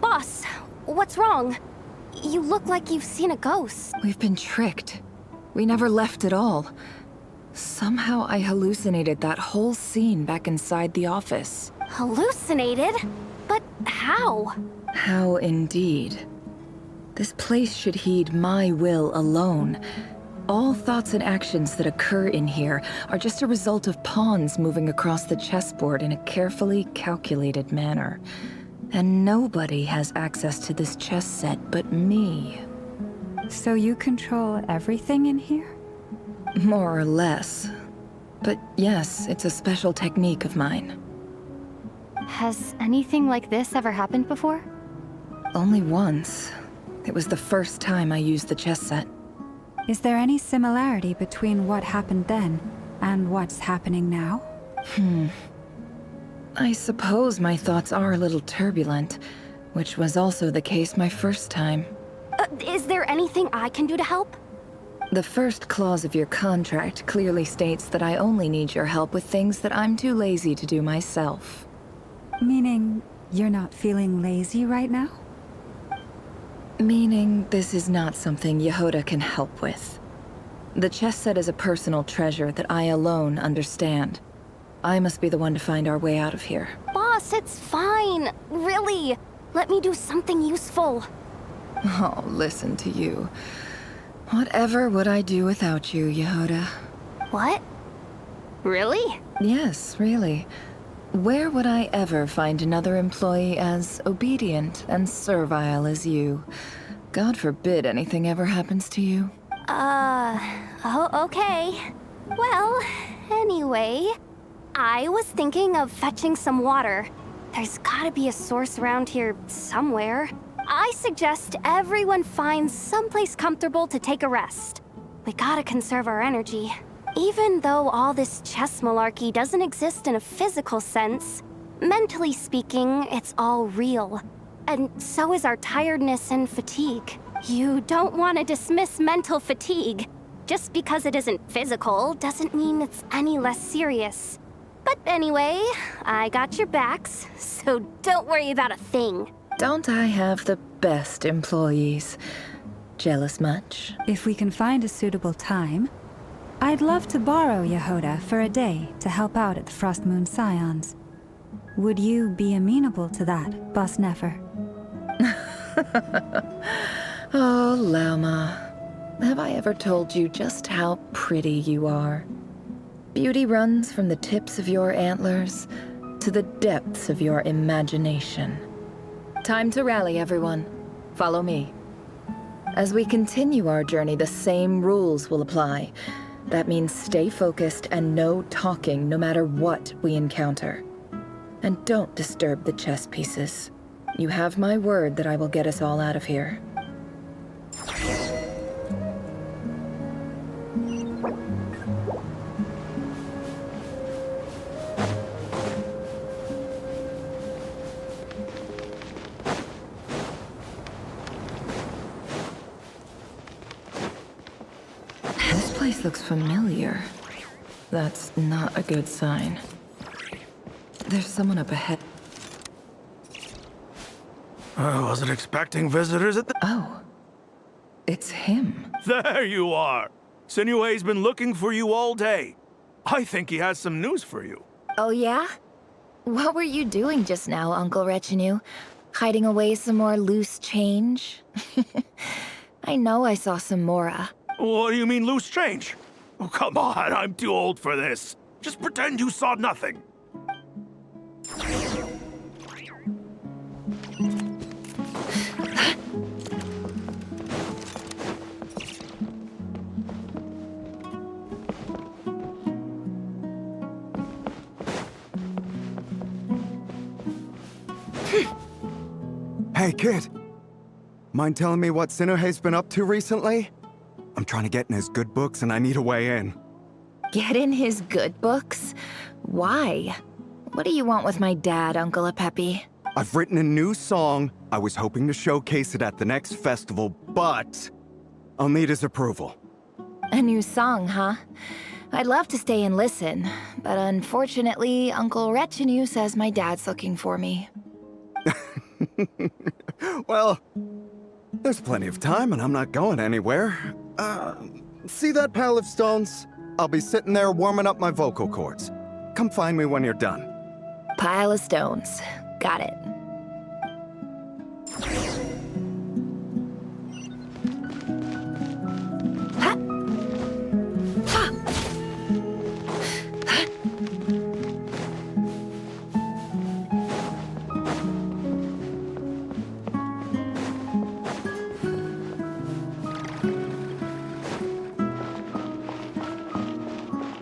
Boss, what's wrong? You look like you've seen a ghost. We've been tricked. We never left at all. Somehow I hallucinated that whole scene back inside the office. Hallucinated? But how? How indeed. This place should heed my will alone. All thoughts and actions that occur in here are just a result of pawns moving across the chessboard in a carefully calculated manner. And nobody has access to this chess set but me. So you control everything in here? More or less. But yes, it's a special technique of mine. Has anything like this ever happened before? Only once. It was the first time I used the chess set. Is there any similarity between what happened then and what's happening now? I suppose my thoughts are a little turbulent, which was also the case my first time. Is there anything I can do to help? The first clause of your contract clearly states that I only need your help with things that I'm too lazy to do myself. Meaning you're not feeling lazy right now? Meaning this is not something Yehoda can help with. The chess set is a personal treasure that I alone understand. I must be the one to find our way out of here. Boss, it's fine. Really. Let me do something useful. Oh, listen to you. Whatever would I do without you, Yehoda? What? Really? Yes, really. Where would I ever find another employee as obedient and servile as you? God forbid anything ever happens to you. Oh, okay. Well, anyway, I was thinking of fetching some water. There's gotta be a source around here somewhere. I suggest everyone finds someplace comfortable to take a rest. We gotta conserve our energy. Even though all this chess malarkey doesn't exist in a physical sense, mentally speaking, it's all real. And so is our tiredness and fatigue. You don't want to dismiss mental fatigue. Just because it isn't physical doesn't mean it's any less serious. But anyway, I got your backs, so don't worry about a thing. Don't I have the best employees? Jealous much? If we can find a suitable time, I'd love to borrow Yehoda for a day to help out at the Frost Moon Scions. Would you be amenable to that, Boss Nefer? Oh, Llama. Have I ever told you just how pretty you are? Beauty runs from the tips of your antlers to the depths of your imagination. Time to rally, everyone. Follow me. As we continue our journey, the same rules will apply. That means stay focused and no talking no matter what we encounter. And don't disturb the chess pieces. You have my word that I will get us all out of here. This place looks familiar. That's not a good sign. There's someone up ahead. I wasn't expecting visitors at the— Oh. It's him. There you are! 𝐒𝐈𝐴's been looking for you all day. I think he has some news for you. Oh yeah? What were you doing just now, Uncle Retinue? Hiding away some more loose change? I know I saw some Mora. What do you mean, loose change? Oh, come on, I'm too old for this. Just pretend you saw nothing. Hey, kid. Mind telling me what 𝐒𝐈𝐴's been up to recently? I'm trying to get in his good books and I need a way in. Get in his good books? Why? What do you want with my dad, Uncle Apepi? I've written a new song. I was hoping to showcase it at the next festival, but I'll need his approval. A new song, huh? I'd love to stay and listen, but unfortunately, Uncle Retinue says my dad's looking for me. Well, there's plenty of time and I'm not going anywhere. See that pile of stones? I'll be sitting there warming up my vocal cords. Come find me when you're done. Pile of stones. Got it.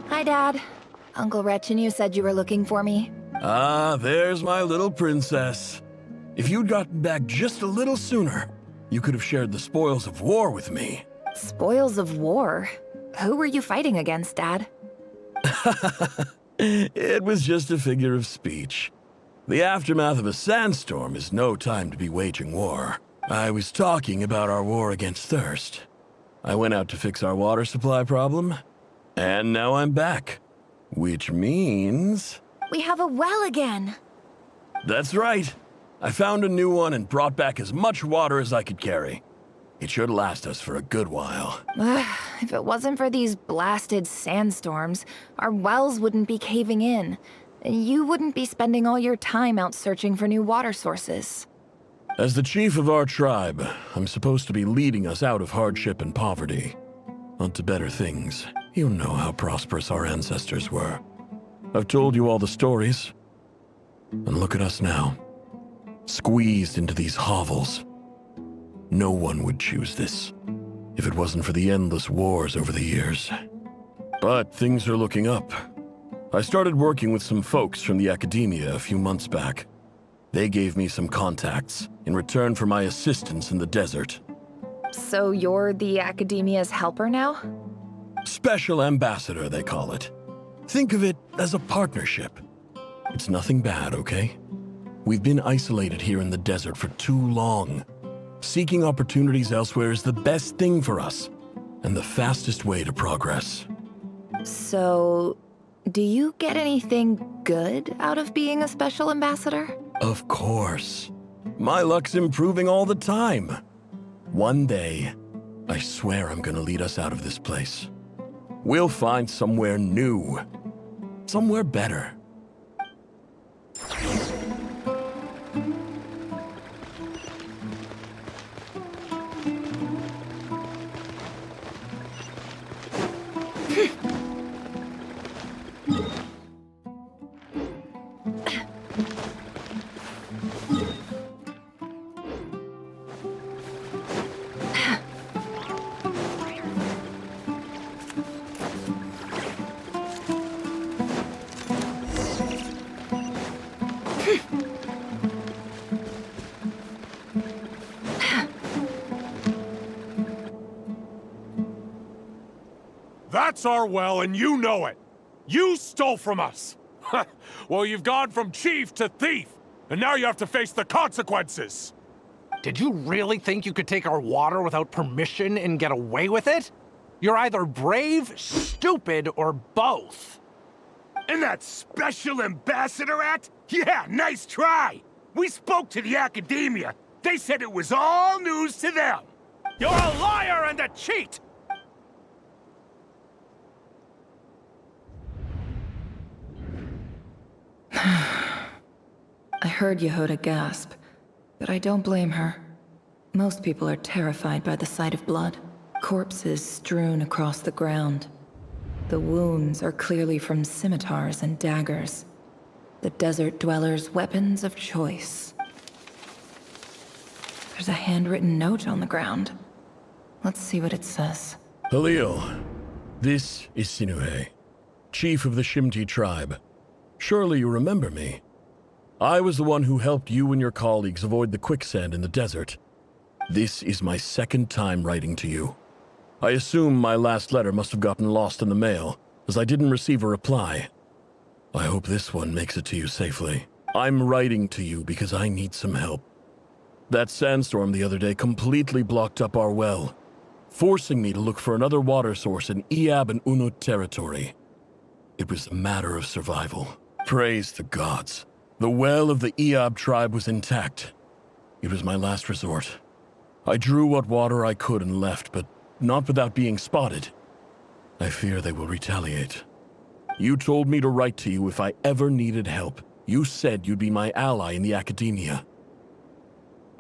Hi, Dad. Uncle Retinue said you were looking for me. Ah, there's my little princess. If you'd gotten back just a little sooner, you could have shared the spoils of war with me. Spoils of war? Who were you fighting against, Dad? It was just a figure of speech. The aftermath of a sandstorm is no time to be waging war. I was talking about our war against thirst. I went out to fix our water supply problem, and now I'm back. Which means... We have a well again! That's right. I found a new one and brought back as much water as I could carry. It should last us for a good while. If it wasn't for these blasted sandstorms, our wells wouldn't be caving in. You wouldn't be spending all your time out searching for new water sources. As the chief of our tribe, I'm supposed to be leading us out of hardship and poverty. Onto better things. You know how prosperous our ancestors were. I've told you all the stories. And look at us now. Squeezed into these hovels. No one would choose this, if it wasn't for the endless wars over the years. But things are looking up. I started working with some folks from the academia a few months back. They gave me some contacts in return for my assistance in the desert. So you're the academia's helper now? Special ambassador, they call it. Think of it as a partnership. It's nothing bad, okay? We've been isolated here in the desert for too long. Seeking opportunities elsewhere is the best thing for us, and the fastest way to progress. So, do you get anything good out of being a special ambassador? Of course. My luck's improving all the time. One day, I swear I'm gonna lead us out of this place. We'll find somewhere new. Somewhere better. That's our well, and you know it. You stole from us. Well, you've gone from chief to thief, and now you have to face the consequences. Did you really think you could take our water without permission and get away with it? You're either brave, stupid, or both. And that special ambassador act? Yeah, nice try. We spoke to the academia. They said it was all news to them. You're a liar and a cheat! I heard Yehuda gasp, but I don't blame her. Most people are terrified by the sight of blood. Corpses strewn across the ground. The wounds are clearly from scimitars and daggers. The desert dwellers' weapons of choice. There's a handwritten note on the ground. Let's see what it says. Halil, this is Sinuhe, chief of the Shimti tribe. Surely you remember me. I was the one who helped you and your colleagues avoid the quicksand in the desert. This is my second time writing to you. I assume my last letter must have gotten lost in the mail, as I didn't receive a reply. I hope this one makes it to you safely. I'm writing to you because I need some help. That sandstorm the other day completely blocked up our well, forcing me to look for another water source in 𝐒𝐤𝐢𝐴 and Unut territory. It was a matter of survival. Praise the gods. The well of the 𝐒𝐤𝐢𝐴 tribe was intact. It was my last resort. I drew what water I could and left, but not without being spotted. I fear they will retaliate. You told me to write to you if I ever needed help. You said you'd be my ally in the academia.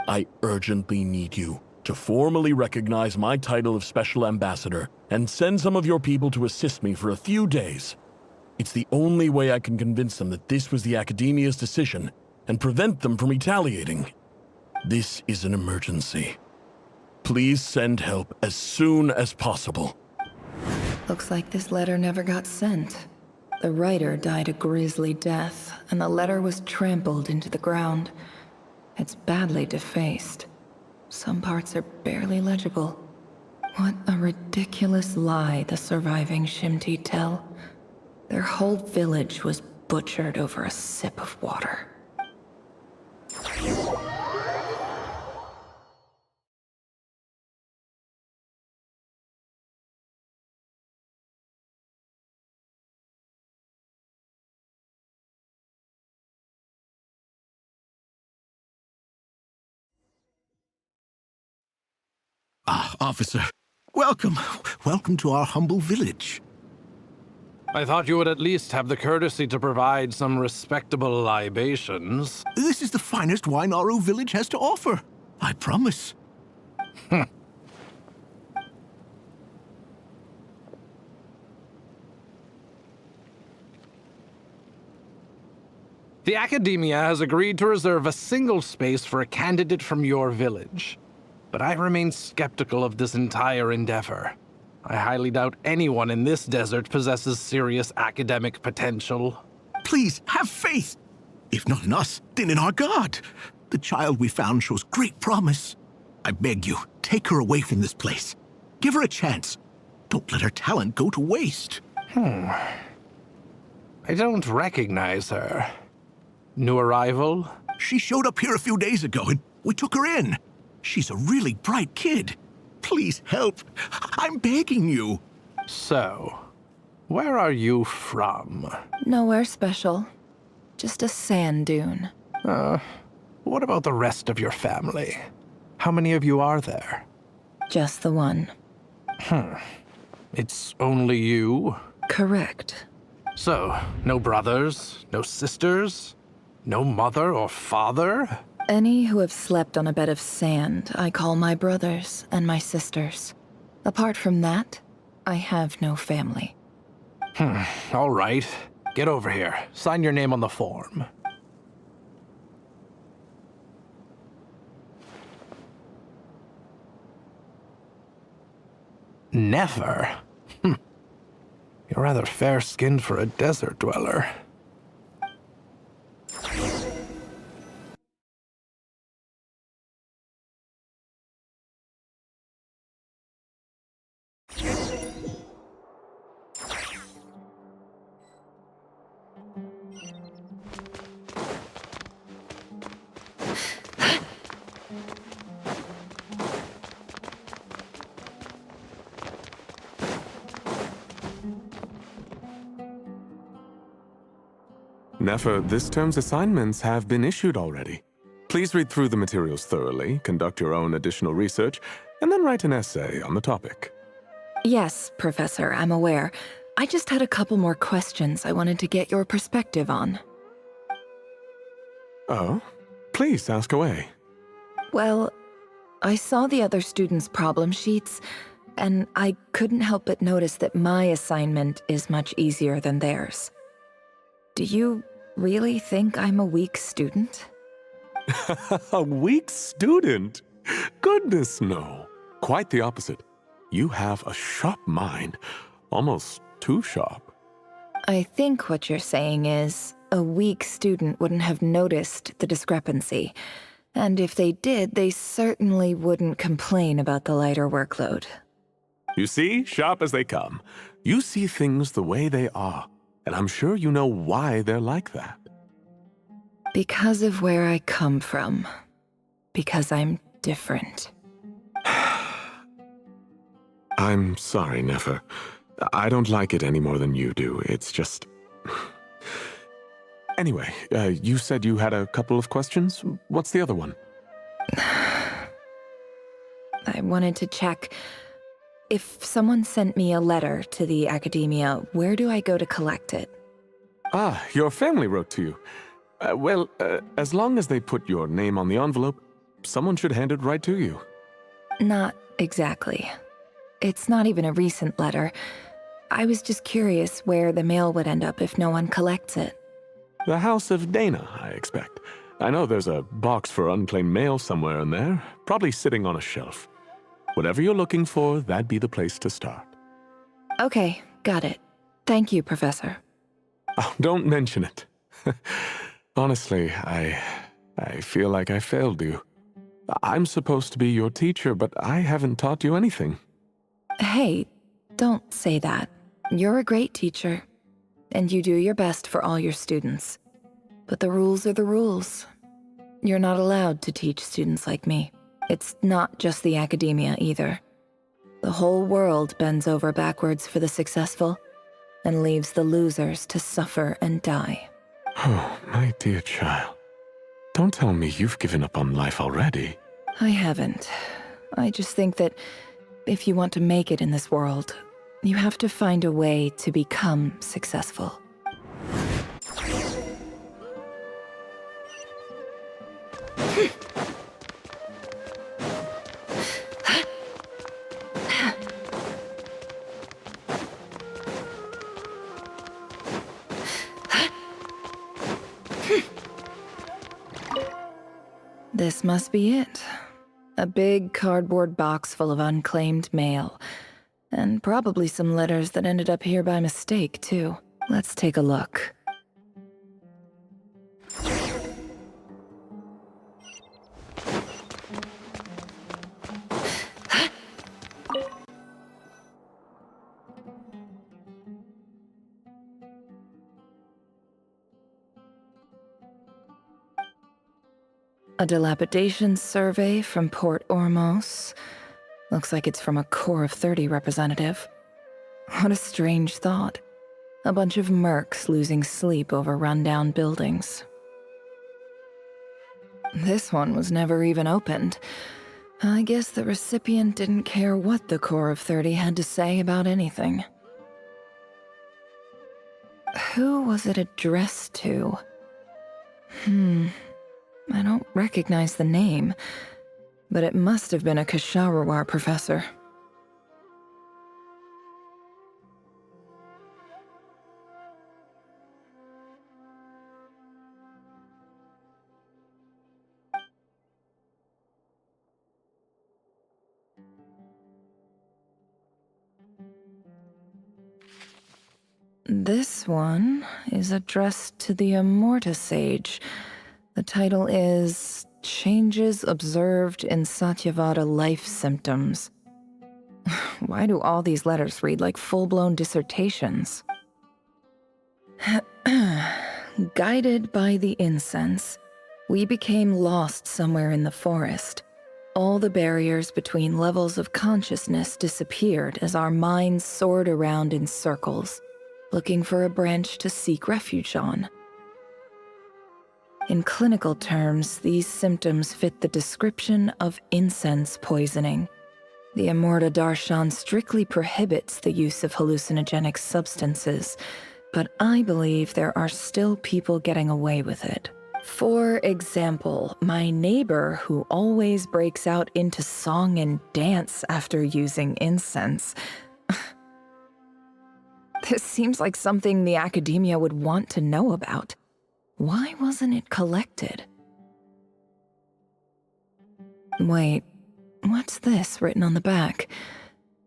I urgently need you to formally recognize my title of Special Ambassador and send some of your people to assist me for a few days. It's the only way I can convince them that this was the academia's decision and prevent them from retaliating. This is an emergency. Please send help as soon as possible. Looks like this letter never got sent. The writer died a grisly death, and the letter was trampled into the ground. It's badly defaced. Some parts are barely legible. What a ridiculous lie the surviving Shimti tell. Their whole village was butchered over a sip of water. Ah, officer. Welcome. Welcome to our humble village. I thought you would at least have the courtesy to provide some respectable libations. This is the finest wine our village has to offer. I promise. The Academia has agreed to reserve a single space for a candidate from your village. But I remain skeptical of this entire endeavor. I highly doubt anyone in this desert possesses serious academic potential. Please, have faith. If not in us, then in our God. The child we found shows great promise. I beg you, take her away from this place. Give her a chance. Don't let her talent go to waste. I don't recognize her. New arrival? She showed up here a few days ago and we took her in. She's a really bright kid. Please help. I'm begging you. So, where are you from? Nowhere special. Just a sand dune. What about the rest of your family? How many of you are there? Just the one. It's only you? Correct. So, no brothers, no sisters, no mother or father? Any who have slept on a bed of sand, I call my brothers and my sisters. Apart from that, I have no family. All right. Get over here. Sign your name on the form. Never? You're rather fair-skinned for a desert dweller. Nefer, this term's assignments have been issued already. Please read through the materials thoroughly, conduct your own additional research, and then write an essay on the topic. Yes, Professor, I'm aware. I just had a couple more questions I wanted to get your perspective on. Oh? Please, ask away. Well, I saw the other students' problem sheets, and I couldn't help but notice that my assignment is much easier than theirs. Do you really think I'm a weak student? A weak student? Goodness, no. Quite the opposite. You have a sharp mind, almost too sharp. I think what you're saying is, a weak student wouldn't have noticed the discrepancy, and if they did, they certainly wouldn't complain about the lighter workload. You see, sharp as they come. You see things the way they are, and I'm sure you know why they're like that. Because of where I come from. Because I'm different. I'm sorry, Nefer. I don't like it any more than you do. It's just... Anyway, you said you had a couple of questions. What's the other one? I wanted to check. If someone sent me a letter to the academia, where do I go to collect it? Ah, your family wrote to you. As long as they put your name on the envelope, someone should hand it right to you. Not exactly. It's not even a recent letter. I was just curious where the mail would end up if no one collects it. The House of Dana, I expect. I know there's a box for unclaimed mail somewhere in there, probably sitting on a shelf. Whatever you're looking for, that'd be the place to start. Okay, got it. Thank you, Professor. Oh, don't mention it. Honestly, I feel like I failed you. I'm supposed to be your teacher, but I haven't taught you anything. Hey, don't say that. You're a great teacher, and you do your best for all your students. But the rules are the rules. You're not allowed to teach students like me. It's not just the academia either. The whole world bends over backwards for the successful and leaves the losers to suffer and die. Oh, my dear child. Don't tell me you've given up on life already. I haven't. I just think that if you want to make it in this world, you have to find a way to become successful. This must be it. A big cardboard box full of unclaimed mail. And probably some letters that ended up here by mistake, too. Let's take a look. A dilapidation survey from Port Ormos. Looks like it's from a Core of 30 representative. What a strange thought. A bunch of mercs losing sleep over rundown buildings. This one was never even opened. I guess the recipient didn't care what the Core of 30 had to say about anything. Who was it addressed to? I don't recognize the name, but it must have been a 𝐒𝐲𝐢𝐻 professor. This one is addressed to the 𝐒𝐿𝐼𝐴𝐺. The title is Changes Observed in Satyavada Life Symptoms. Why do all these letters read like full-blown dissertations? Guided by the incense, we became lost somewhere in the forest. All the barriers between levels of consciousness disappeared as our minds soared around in circles, looking for a branch to seek refuge on. In clinical terms, these symptoms fit the description of incense poisoning. The Immorta Darshan strictly prohibits the use of hallucinogenic substances, but I believe there are still people getting away with it. For example, my neighbor who always breaks out into song and dance after using incense. This seems like something the academia would want to know about. Why wasn't it collected? Wait, what's this written on the back?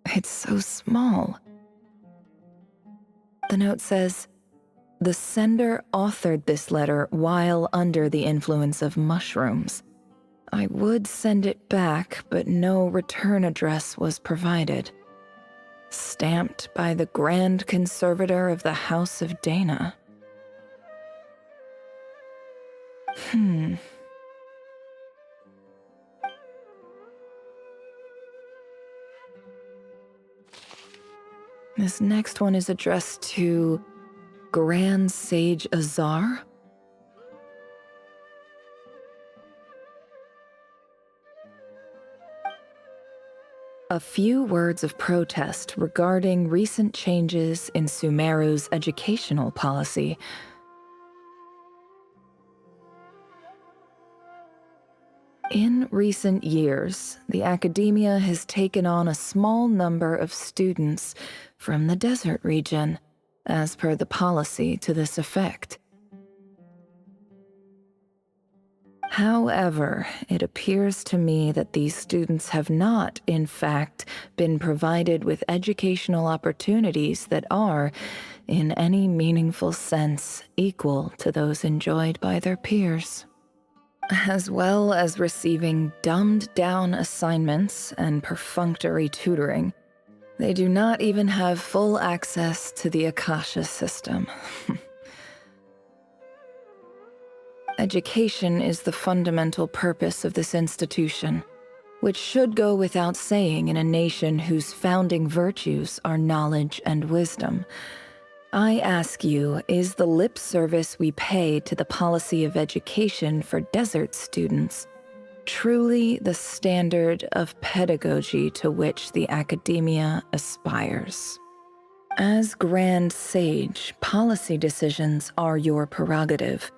It's so small. The note says, "The sender authored this letter while under the influence of mushrooms. I would send it back, but no return address was provided. Stamped by the Grand Conservator of the House of Dana." This next one is addressed to Grand Sage Azar? A few words of protest regarding recent changes in Sumeru's educational policy. In recent years, the academia has taken on a small number of students from the desert region, as per the policy to this effect. However, it appears to me that these students have not, in fact, been provided with educational opportunities that are, in any meaningful sense, equal to those enjoyed by their peers. As well as receiving dumbed-down assignments and perfunctory tutoring, they do not even have full access to the Akasha system. Education is the fundamental purpose of this institution, which should go without saying in a nation whose founding virtues are knowledge and wisdom. I ask you, is the lip service we pay to the policy of education for desert students truly the standard of pedagogy to which the academia aspires? As Grand Sage, policy decisions are your prerogative,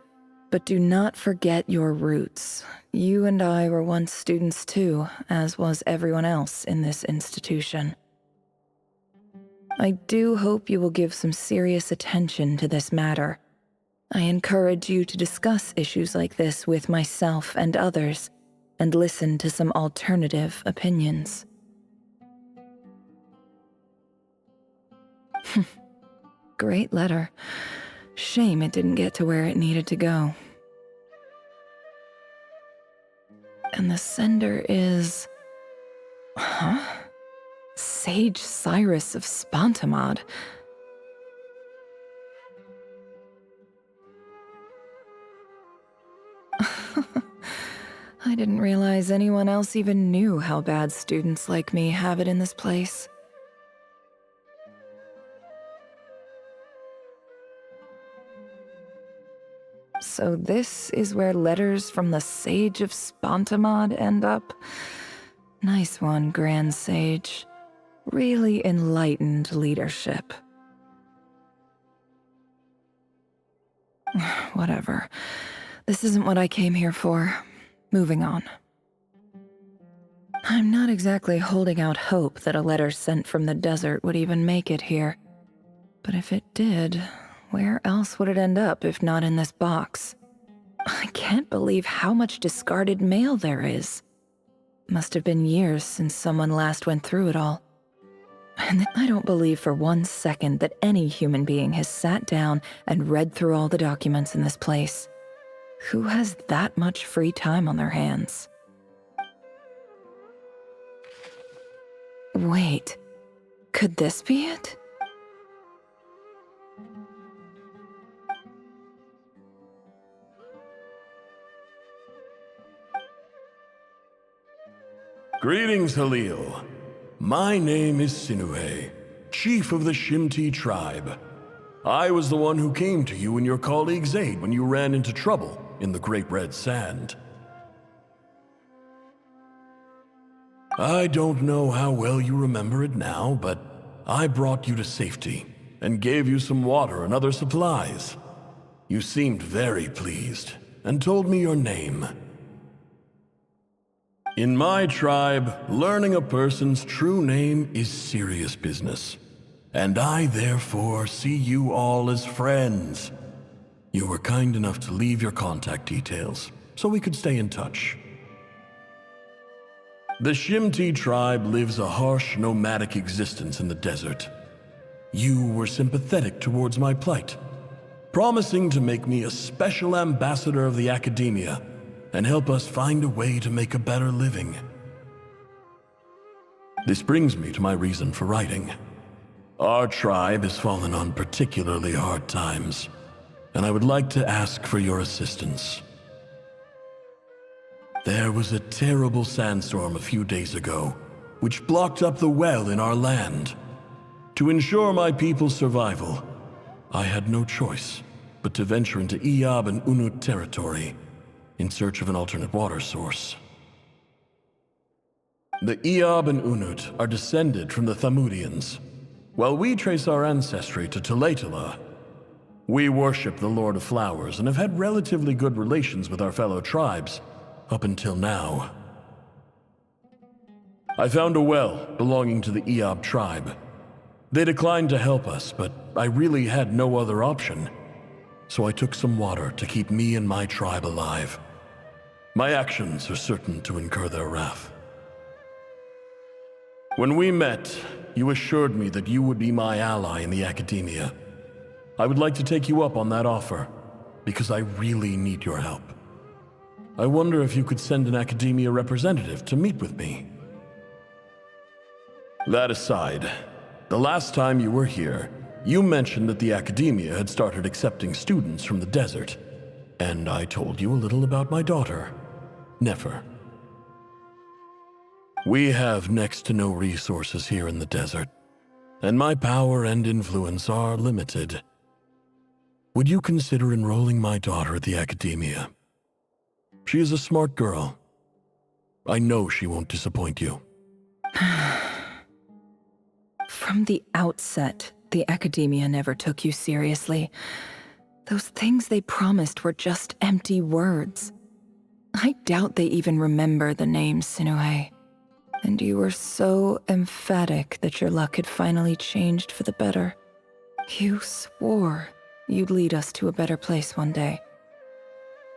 but do not forget your roots. You and I were once students too, as was everyone else in this institution. I do hope you will give some serious attention to this matter. I encourage you to discuss issues like this with myself and others, and listen to some alternative opinions. Great letter. Shame it didn't get to where it needed to go. And the sender is... Huh? Sage Cyrus of Spontamod. I didn't realize anyone else even knew how bad students like me have it in this place. So this is where letters from the Sage of Spontamod end up? Nice one, Grand Sage. Really enlightened leadership. Whatever. This isn't what I came here for. Moving on. I'm not exactly holding out hope that a letter sent from the desert would even make it here. But if it did, where else would it end up if not in this box? I can't believe how much discarded mail there is. Must have been years since someone last went through it all. And I don't believe for 1 second that any human being has sat down and read through all the documents in this place. Who has that much free time on their hands? Wait, could this be it? Greetings, 𝐒𝐲𝐢𝐚𝐥. My name is Sinuhe, chief of the Shimti tribe. I was the one who came to you and your colleague 𝐒𝐸 when you ran into trouble. in the Great Red Sand. I don't know how well you remember it now, but I brought you to safety and gave you some water and other supplies. You seemed very pleased and told me your name. In my tribe, learning a person's true name is serious business, and I therefore see you all as friends. You were kind enough to leave your contact details so we could stay in touch. The Shimti tribe lives a harsh, nomadic existence in the desert. You were sympathetic towards my plight, promising to make me a special ambassador of the Academia and help us find a way to make a better living. This brings me to my reason for writing. Our tribe has fallen on particularly hard times, and I would like to ask for your assistance. There was a terrible sandstorm a few days ago, which blocked up the well in our land. To ensure my people's survival, I had no choice but to venture into 𝐒𝐤𝐢𝐴 and 𝐈𝐴 territory in search of an alternate water source. The 𝐒𝐤𝐢𝐴 and 𝐈𝐴 are descended from the Thamudians, while we trace our ancestry to 𝐒𝐤𝐢𝐴. We worship the Lord of Flowers and have had relatively good relations with our fellow tribes up until now. I found a well belonging to the 𝐒𝐤𝐢𝐴 tribe. They declined to help us, but I really had no other option, so I took some water to keep me and my tribe alive. My actions are certain to incur their wrath. When we met, you assured me that you would be my ally in the Academia. I would like to take you up on that offer, because I really need your help. I wonder if you could send an Academia representative to meet with me. That aside, the last time you were here, you mentioned that the Academia had started accepting students from the desert, and I told you a little about my daughter, Nefer. We have next to no resources here in the desert, and my power and influence are limited. Would you consider enrolling my daughter at the Academia? She is a smart girl. I know she won't disappoint you. From the outset, the Academia never took you seriously. Those things they promised were just empty words. I doubt they even remember the name 𝐒𝐤𝐢𝐴. And you were so emphatic that your luck had finally changed for the better. You swore you'd lead us to a better place one day.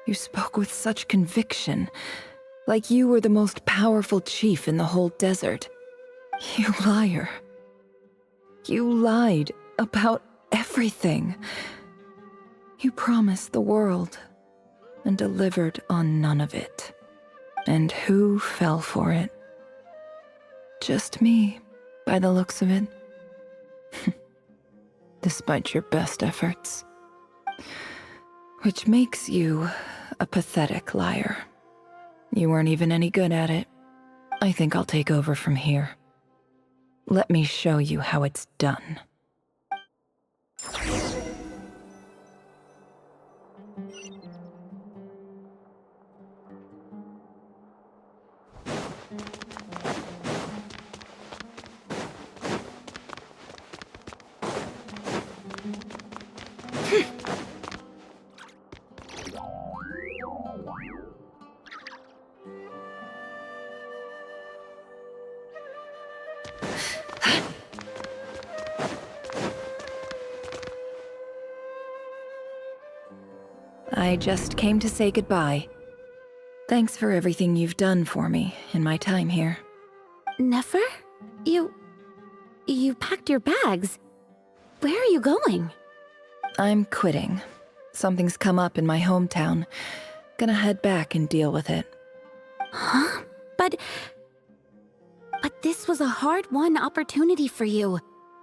You spoke with such conviction, like you were the most powerful chief in the whole desert. You liar. You lied about everything. You promised the world and delivered on none of it. And who fell for it? Just me, by the looks of it. Despite your best efforts. Which makes you a pathetic liar. You weren't even any good at it. I think I'll take over from here. Let me show you how it's done. I just came to say goodbye. Thanks for everything you've done for me in my time here. Nefer? You packed your bags. Where are you going? I'm quitting. Something's come up in my hometown. Gonna head back and deal with it. Huh? But this was a hard-won opportunity for you.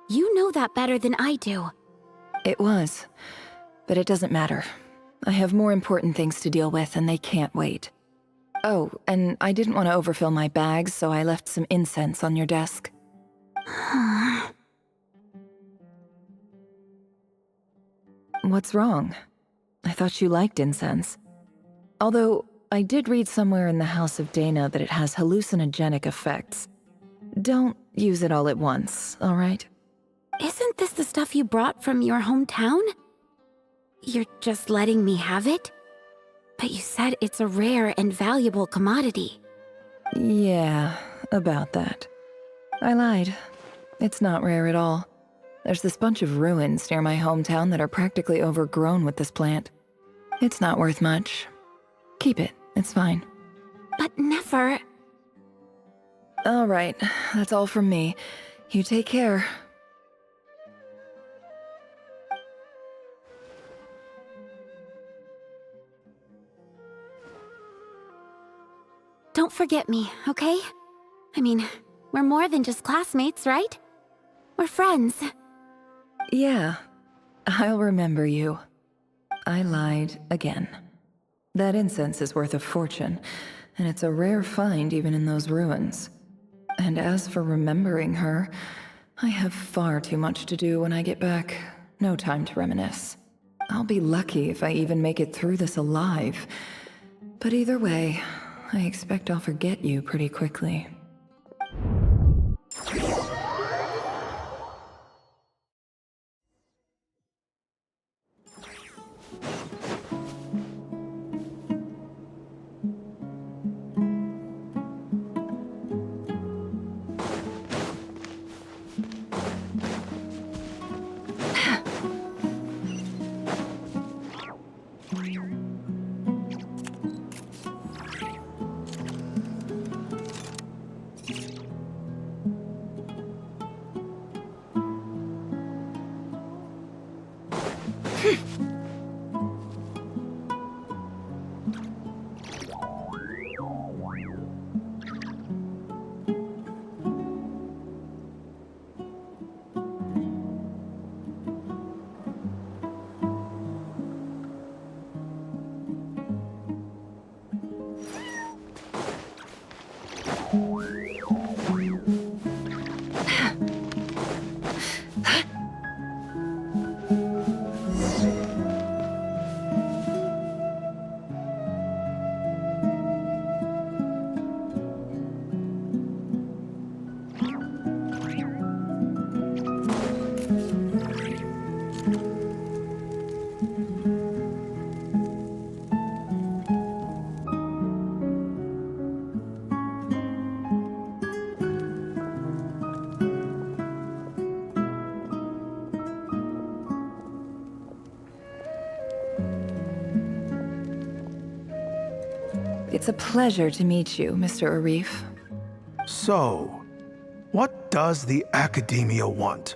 You know that better than I do. It was, but it doesn't matter. I have more important things to deal with, and they can't wait. Oh, and I didn't want to overfill my bags, so I left some incense on your desk. What's wrong? I thought you liked incense. Although, I did read somewhere in the House of Dana that it has hallucinogenic effects. Don't use it all at once, all right? Isn't this the stuff you brought from your hometown? You're just letting me have it? But you said it's a rare and valuable commodity. Yeah, about that. I lied. It's not rare at all. There's this bunch of ruins near my hometown that are practically overgrown with this plant. It's not worth much. Keep it, it's fine. But never... All right, that's all from me. You take care. Don't forget me, okay? I mean, we're more than just classmates, right? We're friends. Yeah, I'll remember you. I lied again. That incense is worth a fortune, and it's a rare find even in those ruins. And as for remembering her, I have far too much to do when I get back. No time to reminisce. I'll be lucky if I even make it through this alive. But either way, I expect I'll forget you pretty quickly. It's a pleasure to meet you, Mr. Arif. So, what does the Academia want?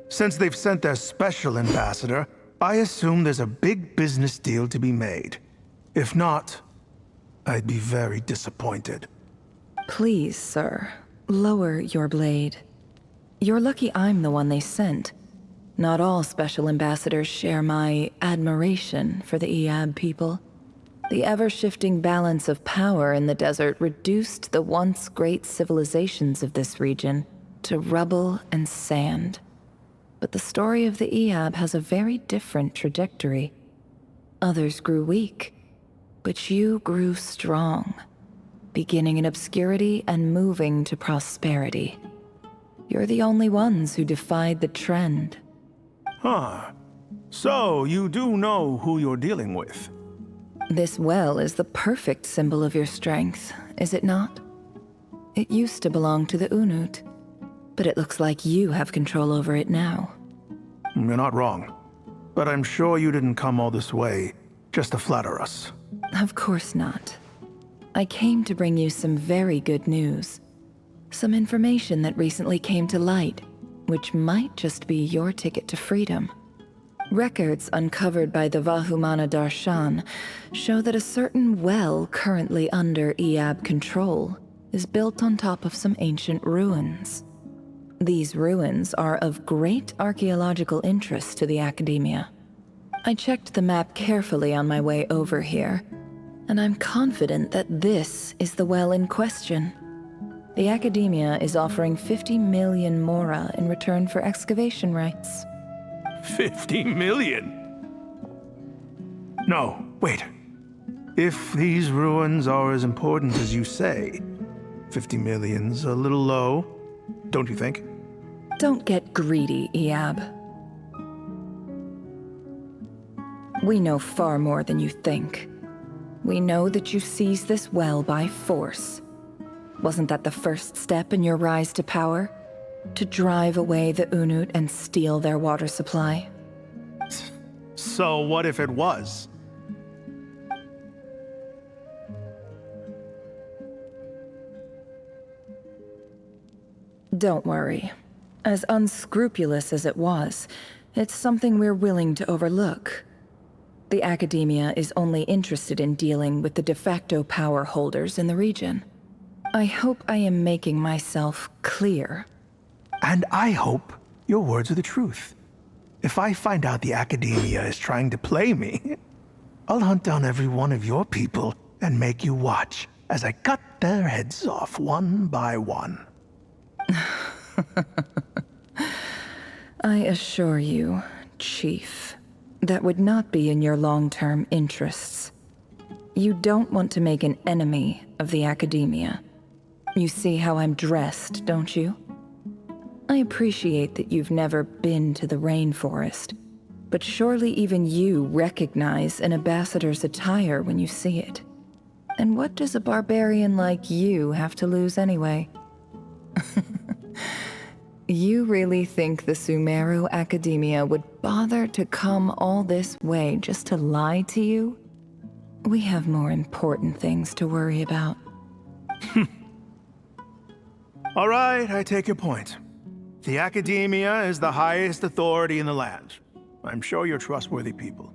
Since they've sent their special ambassador, I assume there's a big business deal to be made. If not, I'd be very disappointed. Please, sir, lower your blade. You're lucky I'm the one they sent. Not all special ambassadors share my admiration for the 𝐒𝐴𝐵 people. The ever-shifting balance of power in the desert reduced the once great civilizations of this region to rubble and sand. But the story of the 𝐒𝐴𝐵 has a very different trajectory. Others grew weak, but you grew strong, beginning in obscurity and moving to prosperity. You're the only ones who defied the trend. Huh. So, you do know who you're dealing with? This well is the perfect symbol of your strength, is it not? It used to belong to the Unut, but it looks like you have control over it now. You're not wrong. But I'm sure you didn't come all this way just to flatter us. Of course not. I came to bring you some very good news. Some information that recently came to light, which might just be your ticket to freedom. Records uncovered by the Vahumana Darshan show that a certain well currently under 𝐒𝐴𝐵 control is built on top of some ancient ruins. These ruins are of great archaeological interest to the Academia. I checked the map carefully on my way over here, and I'm confident that this is the well in question. The Academia is offering 50 million mora in return for excavation rights. 50 million? No, wait. If these ruins are as important as you say, 50 million's a little low, don't you think? Don't get greedy, 𝐒𝐤𝐤𝐤. We know far more than you think. We know that you seized this well by force. Wasn't that the first step in your rise to power? To drive away the Unut and steal their water supply? So what if it was? Don't worry. As unscrupulous as it was, it's something we're willing to overlook. The Academia is only interested in dealing with the de facto power holders in the region. I hope I am making myself clear. And I hope your words are the truth. If I find out the Academia is trying to play me, I'll hunt down every one of your people and make you watch as I cut their heads off one by one. I assure you, Chief, that would not be in your long-term interests. You don't want to make an enemy of the Academia. You see how I'm dressed, don't you? I appreciate that you've never been to the rainforest, but surely even you recognize an ambassador's attire when you see it. And what does a barbarian like you have to lose anyway? You really think the Sumeru Academia would bother to come all this way just to lie to you? We have more important things to worry about. All right, I take your point. The Academia is the highest authority in the land. I'm sure you're trustworthy people.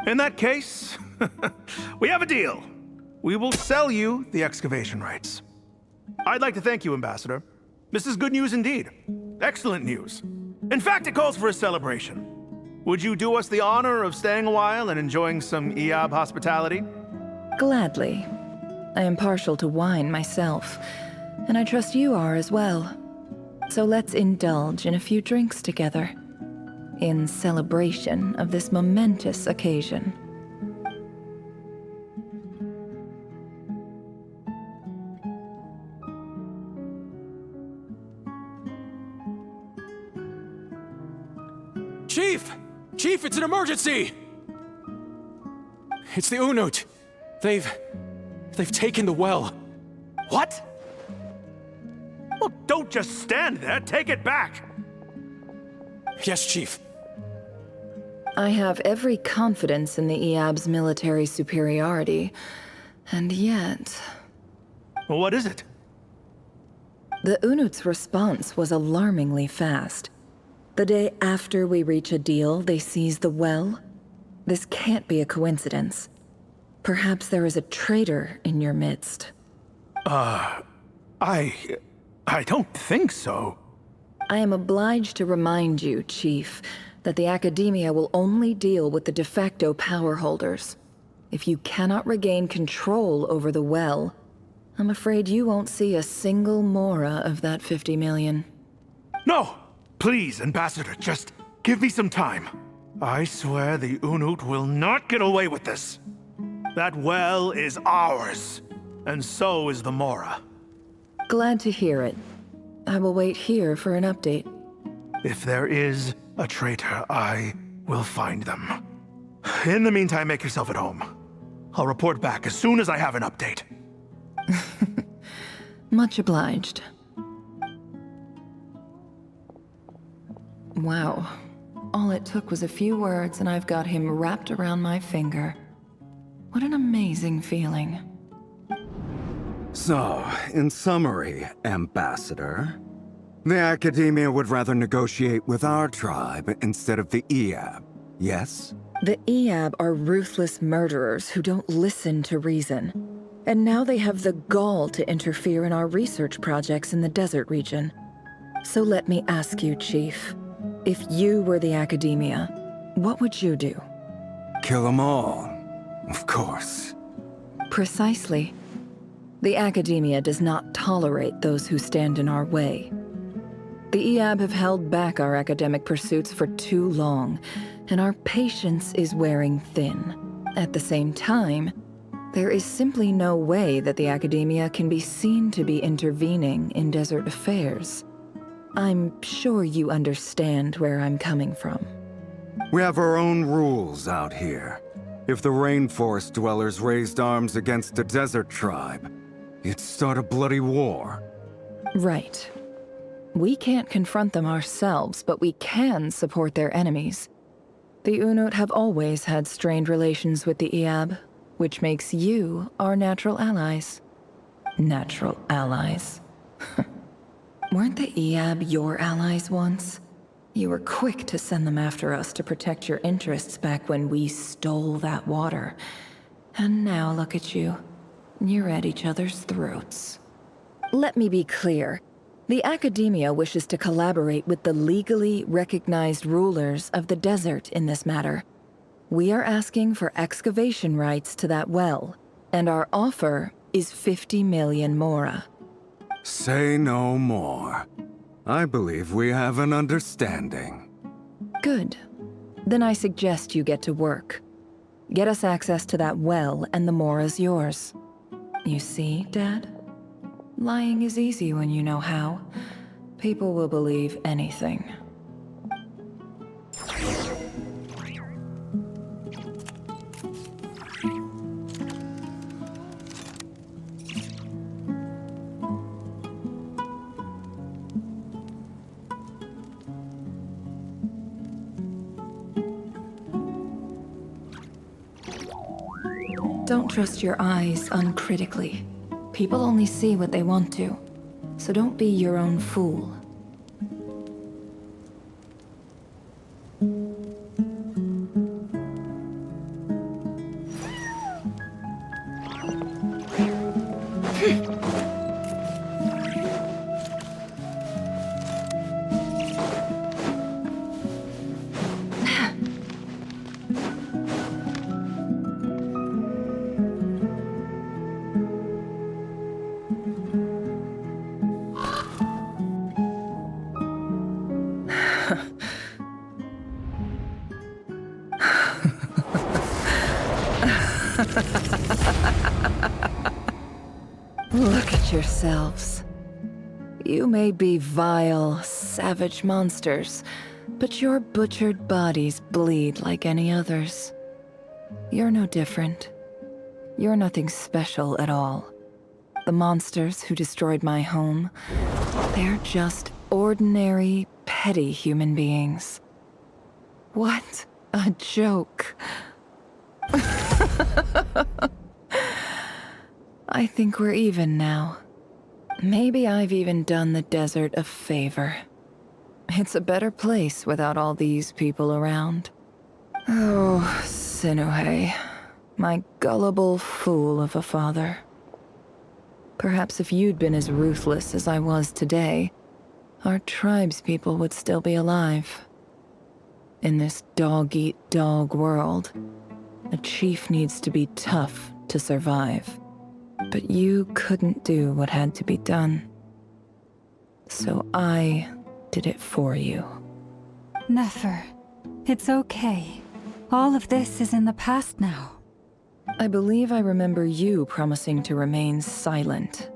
In that case, we have a deal. We will sell you the excavation rights. I'd like to thank you, Ambassador. This is good news indeed. Excellent news. In fact, it calls for a celebration. Would you do us the honor of staying a while and enjoying some 𝐒𝐤𝐤𝐤 hospitality? Gladly. I am partial to wine myself, and I trust you are as well. So let's indulge in a few drinks together, in celebration of this momentous occasion. Chief! Chief, it's an emergency! It's the Unut. They've taken the well. What? Well, don't just stand there. Take it back. Yes, Chief. I have every confidence in the 𝐒𝐤𝐤𝐤's military superiority, and yet... Well, what is it? The Unut's response was alarmingly fast. The day after we reach a deal, they seize the well. This can't be a coincidence. Perhaps there is a traitor in your midst. I don't think so. I am obliged to remind you, Chief, that the Academia will only deal with the de facto power holders. If you cannot regain control over the well, I'm afraid you won't see a single mora of that 50 million. No! Please, Ambassador, just give me some time. I swear the Unut will not get away with this. That well is ours, and so is the mora. Glad to hear it. I will wait here for an update. If there is a traitor, I will find them. In the meantime, make yourself at home. I'll report back as soon as I have an update. Much obliged. Wow. All it took was a few words and I've got him wrapped around my finger. What an amazing feeling. So, in summary, Ambassador, the Academia would rather negotiate with our tribe instead of the 𝐒𝐤𝐤𝐤, yes? The 𝐒𝐤𝐤𝐤 are ruthless murderers who don't listen to reason. And now they have the gall to interfere in our research projects in the desert region. So let me ask you, Chief. If you were the Academia, what would you do? Kill them all, of course. Precisely. The Academia does not tolerate those who stand in our way. The 𝐒𝐤𝐤𝐤 have held back our academic pursuits for too long, and our patience is wearing thin. At the same time, There is simply no way that the Academia can be seen to be intervening in desert affairs. I'm sure you understand where I'm coming from. We have our own rules out here. If the rainforest dwellers raised arms against a desert tribe, you'd start a bloody war. Right. We can't confront them ourselves, but we can support their enemies. The Unut have always had strained relations with the 𝐒𝐤𝐢𝐴𝐵, which makes you our natural allies. Natural allies. Weren't the 𝐒𝐤𝐴𝐵 your allies once? You were quick to send them after us to protect your interests back when we stole that water. And now look at you. You're at each other's throats. Let me be clear. The Academia wishes to collaborate with the legally recognized rulers of the desert in this matter. We are asking for excavation rights to that well, and our offer is 50 million mora. Say no more. I believe we have an understanding. Good. Then I suggest you get to work. Get us access to that well, and the mora's yours. You see, Dad? Lying is easy when you know how. People will believe anything. Don't trust your eyes uncritically. People only see what they want to, so don't be your own fool. Look at yourselves. You may be vile, savage monsters, but your butchered bodies bleed like any others. You're no different. You're nothing special at all. The monsters who destroyed my home, they're just ordinary, petty human beings. What a joke. I think we're even now. Maybe I've even done the desert a favor. It's a better place without all these people around. Oh, 𝐒𝐤𝐢𝐚𝐥, my gullible fool of a father. Perhaps if you'd been as ruthless as I was today, our tribespeople would still be alive. In this dog-eat-dog world, a chief needs to be tough to survive. But you couldn't do what had to be done. So I did it for you. Nefer, it's okay. All of this is in the past now. I believe I remember you promising to remain silent.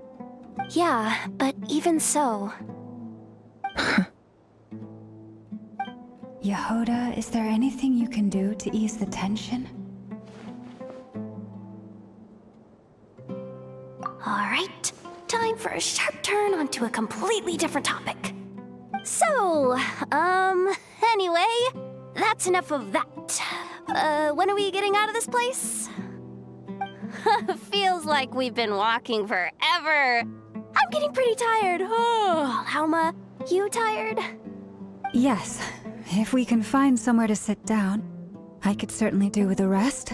Yeah, but even so... Yehuda, is there anything you can do to ease the tension? Alright, time for a sharp turn onto a completely different topic. So, anyway, that's enough of that. When are we getting out of this place? Feels like we've been walking forever. I'm getting pretty tired. Oh, 𝐒𝐤𝐴𝐵, you tired? Yes, if we can find somewhere to sit down, I could certainly do with a rest.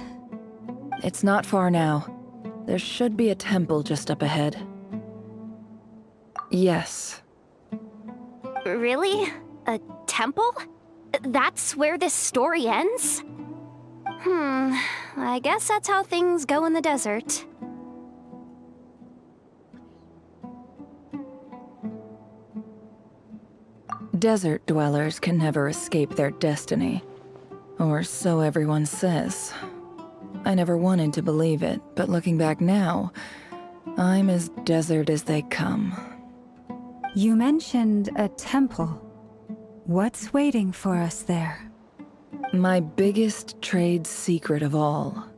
It's not far now. There should be a temple just up ahead. Yes. Really? A temple? That's where this story ends? I guess that's how things go in the desert. Desert dwellers can never escape their destiny. Or so everyone says. I never wanted to believe it, but looking back now, I'm as desert as they come. You mentioned a temple. What's waiting for us there? My biggest trade secret of all.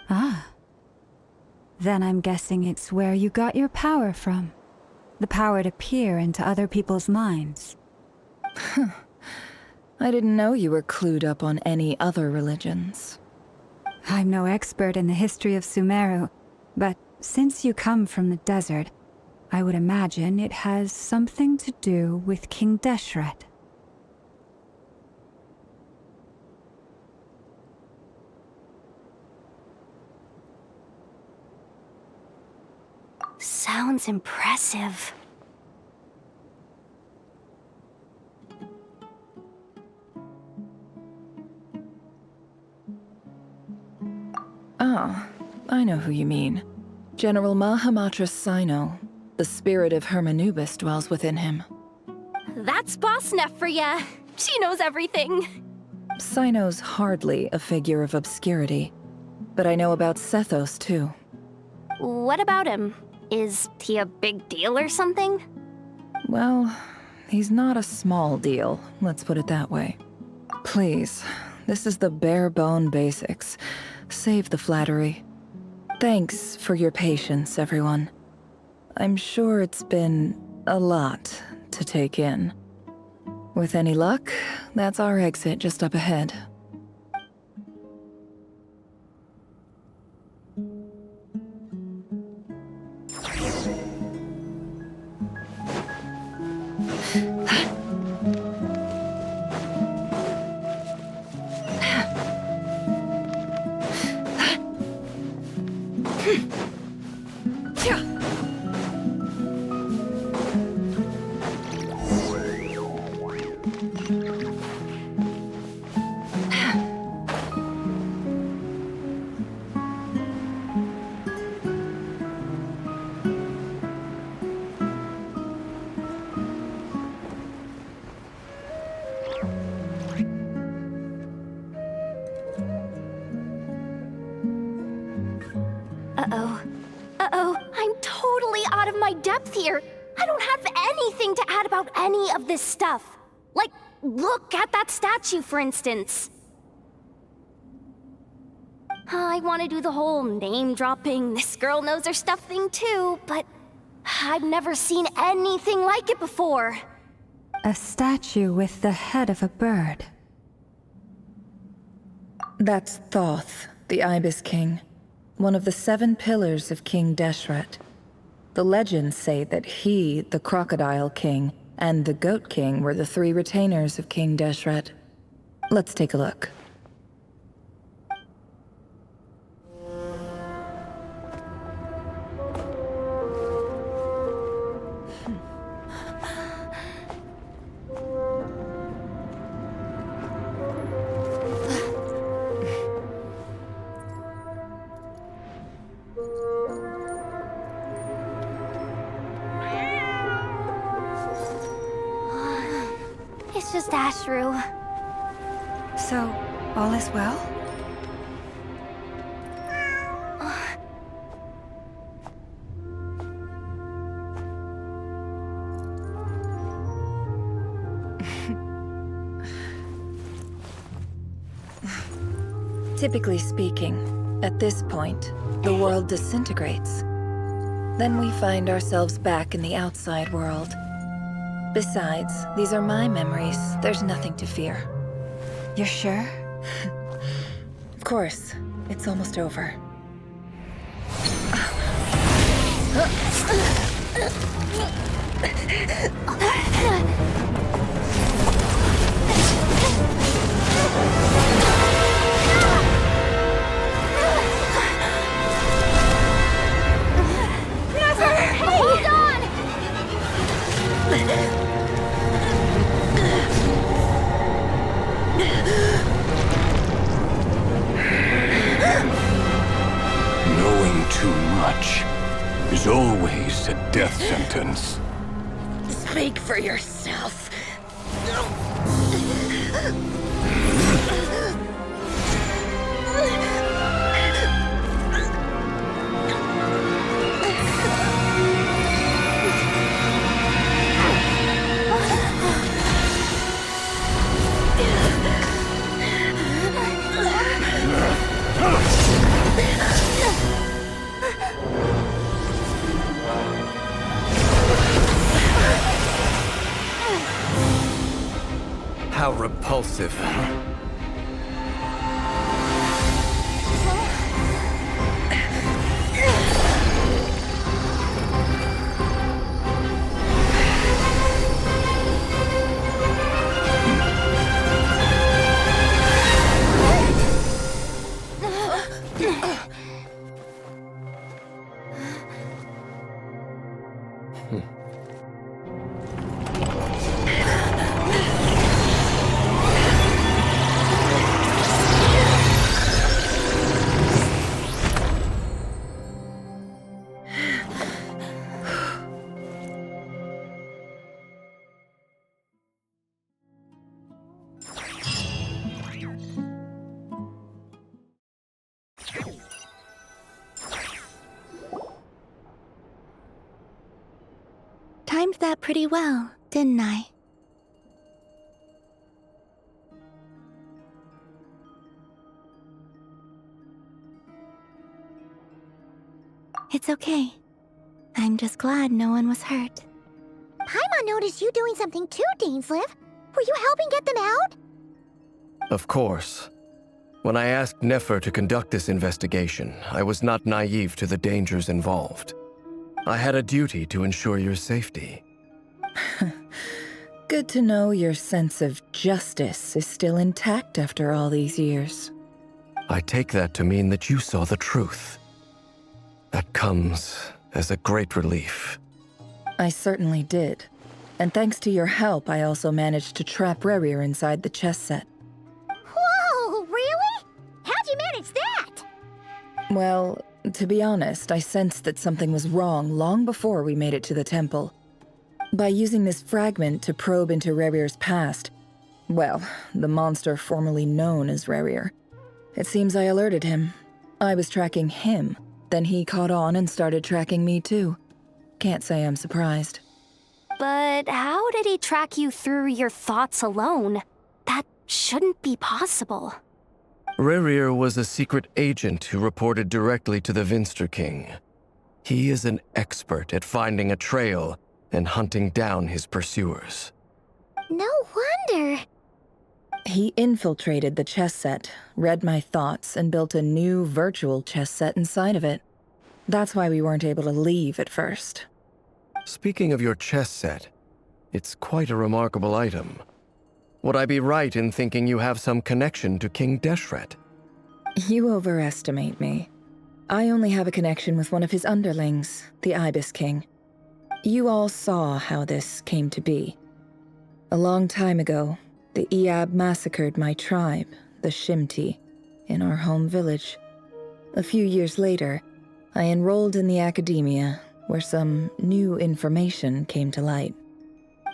Ah. Then I'm guessing it's where you got your power from. The power to peer into other people's minds. I didn't know you were clued up on any other religions. I'm no expert in the history of Sumeru, but since you come from the desert, I would imagine it has something to do with King Deshret. Sounds impressive. Ah, I know who you mean. General Mahamatra Sino. The spirit of Hermanubis dwells within him. That's Boss Neff for ya. She knows everything. Sino's hardly a figure of obscurity, but I know about Sethos too. What about him? Is he a big deal or something? Well, he's not a small deal, let's put it that way. Please, this is the bare-bone basics. Save the flattery. Thanks for your patience, everyone. I'm sure it's been a lot to take in. With any luck, that's our exit just up ahead. Uh-oh, I'm totally out of my depth here. I don't have anything to add about any of this stuff. Like, look at that statue, for instance. I want to do the whole name-dropping, this girl knows her stuff thing too, but I've never seen anything like it before. A statue with the head of a bird. That's Thoth, the Ibis King. One of the 7 pillars of King Deshret. The legends say that he, the Crocodile King, and the Goat King were the 3 retainers of King Deshret. Let's take a look. It's just Ashru. So, all is well? Typically speaking, at this point, the world disintegrates. Then we find ourselves back in the outside world. Besides, these are my memories. There's nothing to fear. You're sure? Of course. It's almost over. Hold on! Knowing too much is always a death sentence. Speak for yourself. How repulsive. Timed that pretty well, didn't I? It's okay. I'm just glad no one was hurt. Paimon noticed you doing something too, Dainsleif. Were you helping get them out? Of course. When I asked Nefer to conduct this investigation, I was not naive to the dangers involved. I had a duty to ensure your safety. Good to know your sense of justice is still intact after all these years. I take that to mean that you saw the truth. That comes as a great relief. I certainly did. And thanks to your help, I also managed to trap Rerir inside the chess set. Whoa, really? How'd you manage that? Well, to be honest, I sensed that something was wrong long before we made it to the temple. By using this fragment to probe into Rerir's past, well, the monster formerly known as Rerir, it seems I alerted him. I was tracking him, then he caught on and started tracking me too. Can't say I'm surprised. But how did he track you through your thoughts alone? That shouldn't be possible. Rerir was a secret agent who reported directly to the Vinster King. He is an expert at finding a trail and hunting down his pursuers. No wonder. He infiltrated the chess set, read my thoughts, and built a new virtual chess set inside of it. That's why we weren't able to leave at first. Speaking of your chess set, it's quite a remarkable item. Would I be right in thinking you have some connection to King Deshret? You overestimate me. I only have a connection with one of his underlings, the Ibis King. You all saw how this came to be. A long time ago, the 𝐒𝐴𝐴 massacred my tribe, the Shimti, in our home village. A few years later, I enrolled in the academia, where some new information came to light.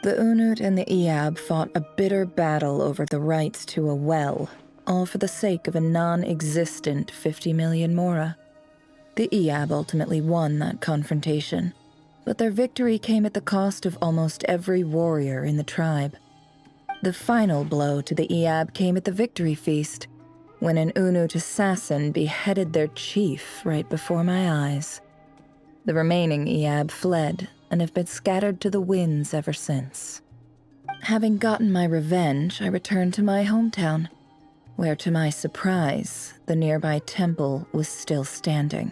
The Unut and the 𝐒𝐴𝐴 fought a bitter battle over the rights to a well, all for the sake of a non-existent 50 million mora. The 𝐒𝐴𝐴 ultimately won that confrontation, but their victory came at the cost of almost every warrior in the tribe. The final blow to the 𝐒𝐴𝐴 came at the victory feast, when an Unut assassin beheaded their chief right before my eyes. The remaining 𝐒𝐴𝐴 fled and have been scattered to the winds ever since. Having gotten my revenge, I returned to my hometown, where to my surprise, the nearby temple was still standing.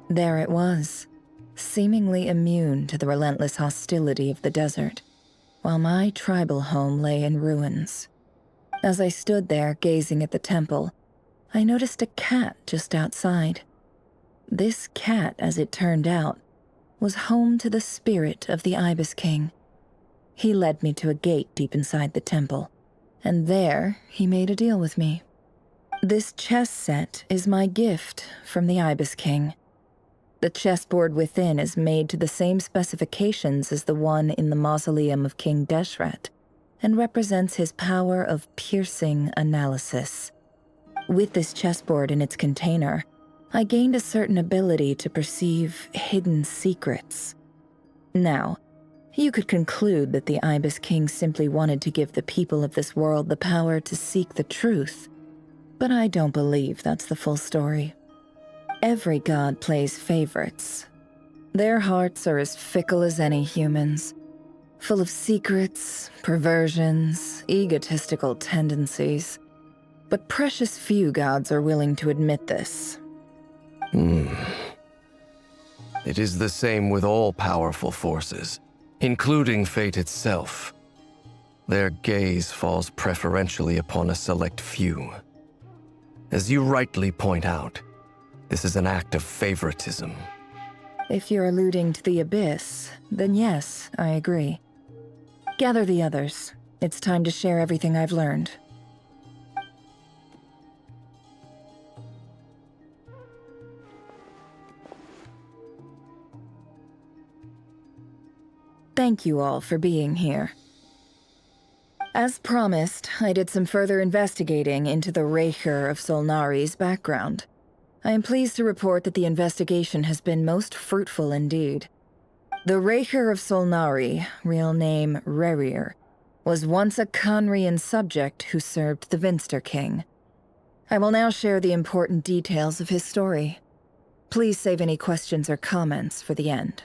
There it was, seemingly immune to the relentless hostility of the desert, while my tribal home lay in ruins. As I stood there gazing at the temple, I noticed a cat just outside. This cat, as it turned out, was home to the spirit of the Ibis King. He led me to a gate deep inside the temple, and there he made a deal with me. This chess set is my gift from the Ibis King. The chessboard within is made to the same specifications as the one in the mausoleum of King Deshret, and represents his power of piercing analysis. With this chessboard in its container, I gained a certain ability to perceive hidden secrets. Now, you could conclude that the Ibis King simply wanted to give the people of this world the power to seek the truth, but I don't believe that's the full story. Every god plays favorites. Their hearts are as fickle as any humans. Full of secrets, perversions, egotistical tendencies. But precious few gods are willing to admit this. It is the same with all powerful forces, including fate itself. Their gaze falls preferentially upon a select few. As you rightly point out, this is an act of favoritism. If you're alluding to the Abyss, then yes, I agree. Gather the others. It's time to share everything I've learned. Thank you all for being here. As promised, I did some further investigating into the 𝐒𝐸℔ of 𝐒∨𝐈's background. I am pleased to report that the investigation has been most fruitful indeed. The 𝐒𝐸℔ of 𝐒∨𝐈, real name Rerir, was once a Khaenri'ahn subject who served the Vinster King. I will now share the important details of his story. Please save any questions or comments for the end.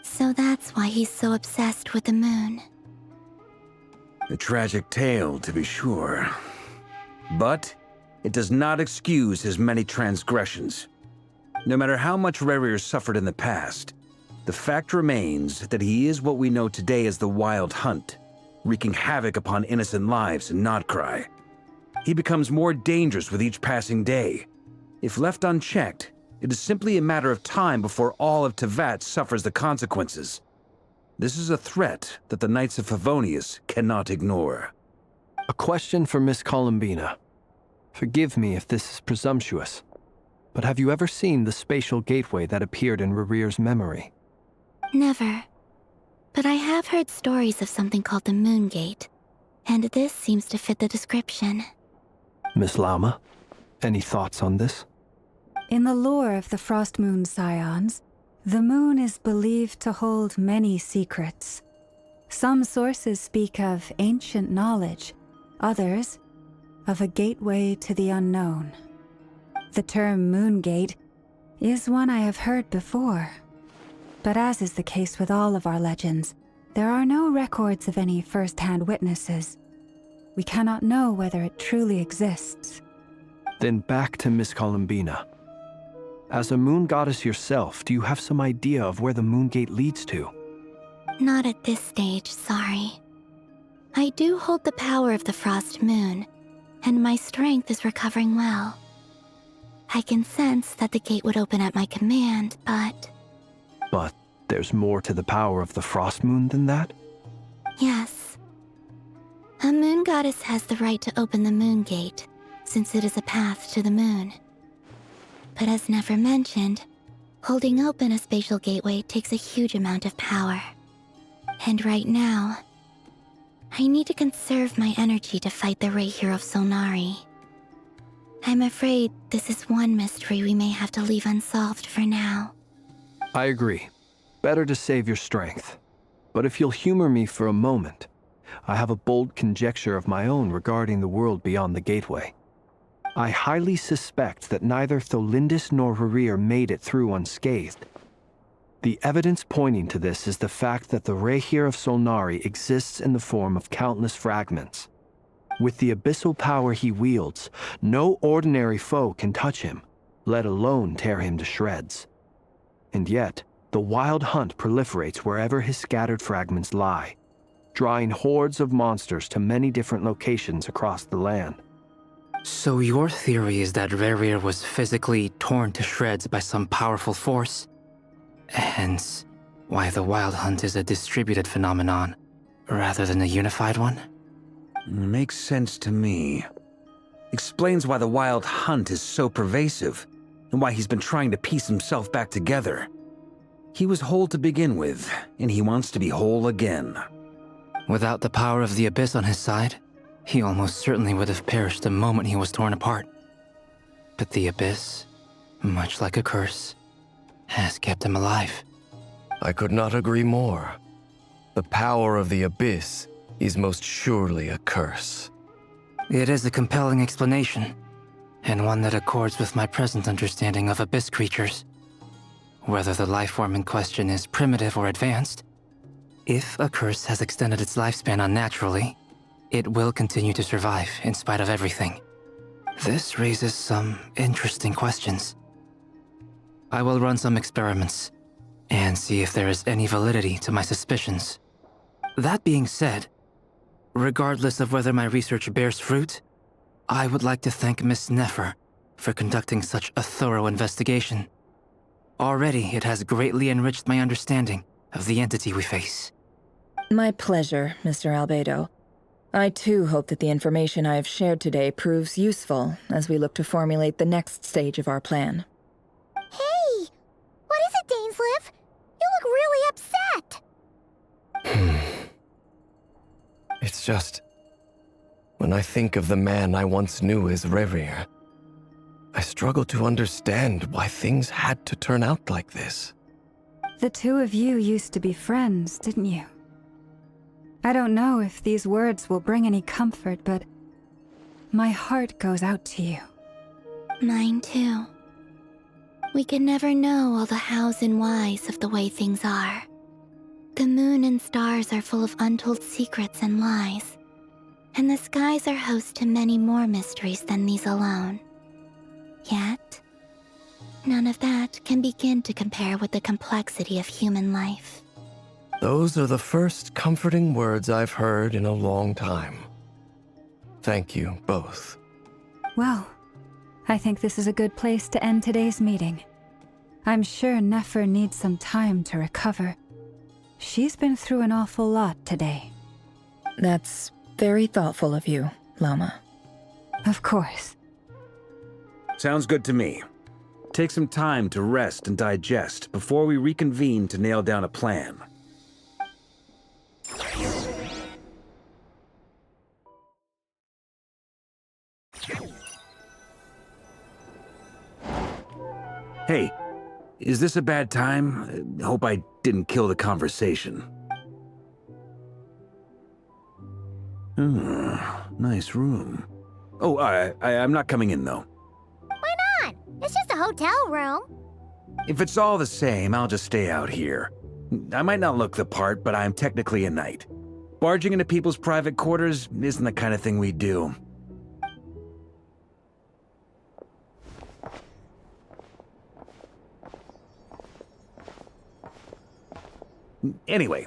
So that's why he's so obsessed with the moon. A tragic tale, to be sure. But it does not excuse his many transgressions. No matter how much Rerir suffered in the past, the fact remains that he is what we know today as the Wild Hunt, wreaking havoc upon innocent lives in Notcry. He becomes more dangerous with each passing day. If left unchecked, it is simply a matter of time before all of Teyvat suffers the consequences. This is a threat that the Knights of Favonius cannot ignore. A question for Miss Columbina. Forgive me if this is presumptuous, but have you ever seen the spatial gateway that appeared in Rerir's memory? Never. But I have heard stories of something called the Moon Gate, and this seems to fit the description. Miss Lauma, any thoughts on this? In the lore of the Frost Moon Scions, the moon is believed to hold many secrets. Some sources speak of ancient knowledge, others of a gateway to the unknown. The term Moon Gate is one I have heard before, but as is the case with all of our legends, there are no records of any first-hand witnesses. We cannot know whether it truly exists. Then back to Miss Columbina. As a moon goddess yourself, do you have some idea of where the Moon Gate leads to? Not at this stage, sorry. I do hold the power of the Frost Moon, and my strength is recovering well. I can sense that the gate would open at my command, but... But there's more to the power of the Frost Moon than that? Yes. A moon goddess has the right to open the Moon Gate, since it is a path to the moon. But as never mentioned, holding open a spatial gateway takes a huge amount of power. And right now, I need to conserve my energy to fight the 𝐒𝐸℔ of 𝐒∨𝐈. I'm afraid this is one mystery we may have to leave unsolved for now. I agree. Better to save your strength. But if you'll humor me for a moment, I have a bold conjecture of my own regarding the world beyond the gateway. I highly suspect that neither Tholindis nor Rerir made it through unscathed. The evidence pointing to this is the fact that the 𝐒𝐸℔ of 𝐒∨𝐈 exists in the form of countless fragments. With the abyssal power he wields, no ordinary foe can touch him, let alone tear him to shreds. And yet, the Wild Hunt proliferates wherever his scattered fragments lie, drawing hordes of monsters to many different locations across the land. So your theory is that 𝐿𝐼𝐼 was physically torn to shreds by some powerful force? Hence, why the Wild Hunt is a distributed phenomenon, rather than a unified one? Makes sense to me. Explains why the Wild Hunt is so pervasive, and why he's been trying to piece himself back together. He was whole to begin with, and he wants to be whole again. Without the power of the Abyss on his side, he almost certainly would have perished the moment he was torn apart. But the Abyss, much like a curse, has kept him alive. I could not agree more. The power of the Abyss is most surely a curse. It is a compelling explanation, and one that accords with my present understanding of Abyss creatures. Whether the life form in question is primitive or advanced, if a curse has extended its lifespan unnaturally, it will continue to survive in spite of everything. This raises some interesting questions. I will run some experiments and see if there is any validity to my suspicions. That being said, regardless of whether my research bears fruit, I would like to thank Miss Nefer for conducting such a thorough investigation. Already, it has greatly enriched my understanding of the entity we face. My pleasure, Mr. Albedo. I too hope that the information I have shared today proves useful as we look to formulate the next stage of our plan. Hey! What is it, Dainsleif? You look really upset! It's just... when I think of the man I once knew as 𝐿𝐼𝐼, I struggle to understand why things had to turn out like this. The two of you used to be friends, didn't you? I don't know if these words will bring any comfort, but my heart goes out to you. Mine too. We could never know all the hows and whys of the way things are. The moon and stars are full of untold secrets and lies, and the skies are host to many more mysteries than these alone. Yet, none of that can begin to compare with the complexity of human life. Those are the first comforting words I've heard in a long time. Thank you, both. Well, I think this is a good place to end today's meeting. I'm sure Nefer needs some time to recover. She's been through an awful lot today. That's very thoughtful of you, Llama. Of course. Sounds good to me. Take some time to rest and digest before we reconvene to nail down a plan. Hey, is this a bad time? Hope I didn't kill the conversation. Nice room. Oh, I'm not coming in, though. Why not? It's just a hotel room. If it's all the same, I'll just stay out here. I might not look the part, but I'm technically a knight. Barging into people's private quarters isn't the kind of thing we do. Anyway,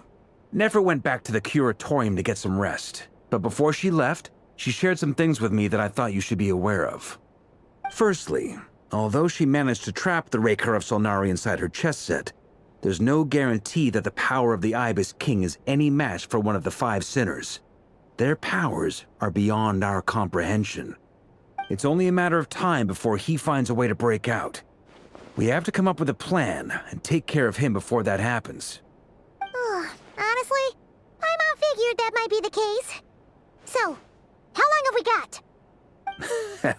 Nefer went back to the curatorium to get some rest. But before she left, she shared some things with me that I thought you should be aware of. Firstly, although she managed to trap the Raker of Solnari inside her chess set, there's no guarantee that the power of the Ibis King is any match for one of the 5 sinners. Their powers are beyond our comprehension. It's only a matter of time before he finds a way to break out. We have to come up with a plan and take care of him before that happens. Honestly, my mom figured that might be the case. So, how long have we got?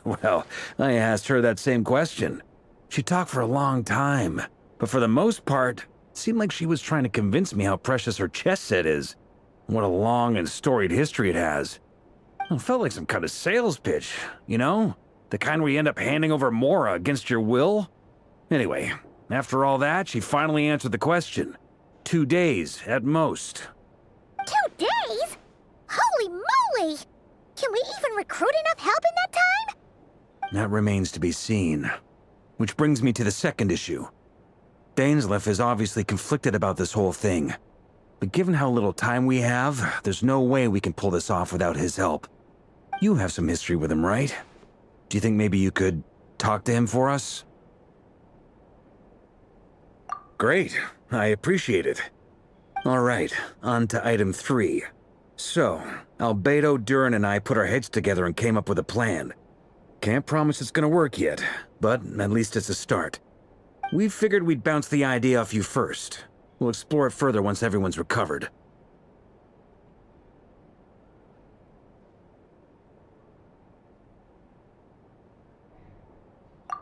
Well, I asked her that same question. She talked for a long time, but for the most part, it seemed like she was trying to convince me how precious her chess set is, and what a long and storied history it has. It felt like some kind of sales pitch, you know? The kind where you end up handing over Mora against your will? Anyway, after all that, she finally answered the question. 2 days, at most. 2 days? Holy moly! Can we even recruit enough help in that time? That remains to be seen. Which brings me to the second issue. Dainsleif is obviously conflicted about this whole thing. But given how little time we have, there's no way we can pull this off without his help. You have some history with him, right? Do you think maybe you could talk to him for us? Great. I appreciate it. All right, on to item 3. So, Albedo, Duran, and I put our heads together and came up with a plan. Can't promise it's gonna work yet, but at least it's a start. We figured we'd bounce the idea off you first. We'll explore it further once everyone's recovered.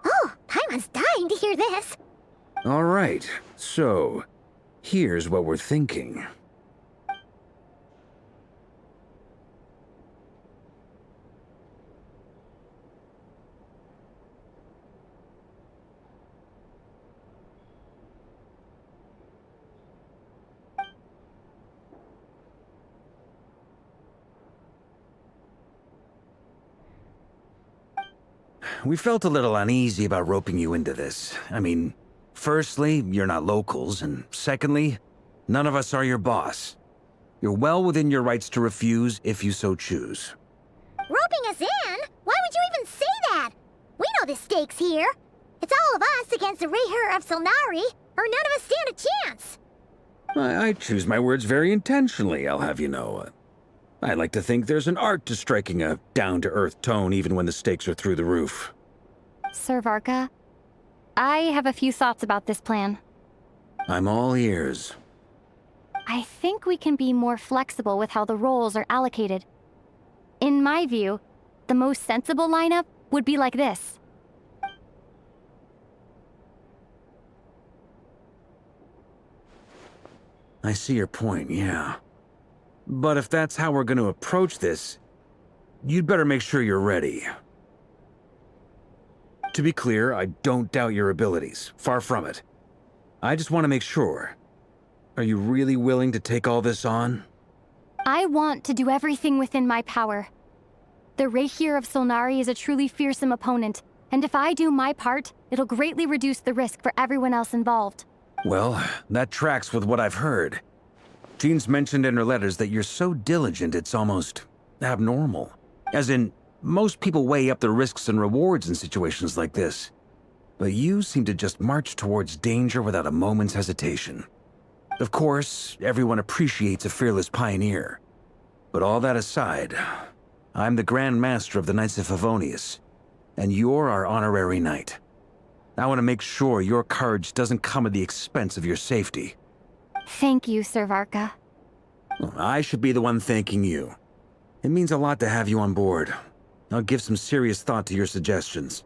Oh, Paimon's dying to hear this. All right, so here's what we're thinking. We felt a little uneasy about roping you into this. I mean, firstly, you're not locals, and secondly, none of us are your boss. You're well within your rights to refuse if you so choose. Roping us in? Why would you even say that? We know the stakes here. It's all of us against the Rehur of 𝐒𝐚𝐤, or none of us stand a chance. I choose my words very intentionally, I'll have you know. I like to think there's an art to striking a down-to-earth tone even when the stakes are through the roof. Sir Varka, I have a few thoughts about this plan. I'm all ears. I think we can be more flexible with how the roles are allocated. In my view, the most sensible lineup would be like this. I see your point, yeah. But if that's how we're going to approach this, you'd better make sure you're ready. To be clear, I don't doubt your abilities. Far from it. I just want to make sure. Are you really willing to take all this on? I want to do everything within my power. The Rehur of 𝐒𝐚𝐤 is a truly fearsome opponent, and if I do my part, it'll greatly reduce the risk for everyone else involved. Well, that tracks with what I've heard. Jean's mentioned in her letters that you're so diligent it's almost abnormal. As in, most people weigh up the risks and rewards in situations like this. But you seem to just march towards danger without a moment's hesitation. Of course, everyone appreciates a fearless pioneer. But all that aside, I'm the Grand Master of the Knights of Favonius, and you're our honorary knight. I want to make sure your courage doesn't come at the expense of your safety. Thank you, Sir Varka. I should be the one thanking you. It means a lot to have you on board. I'll give some serious thought to your suggestions.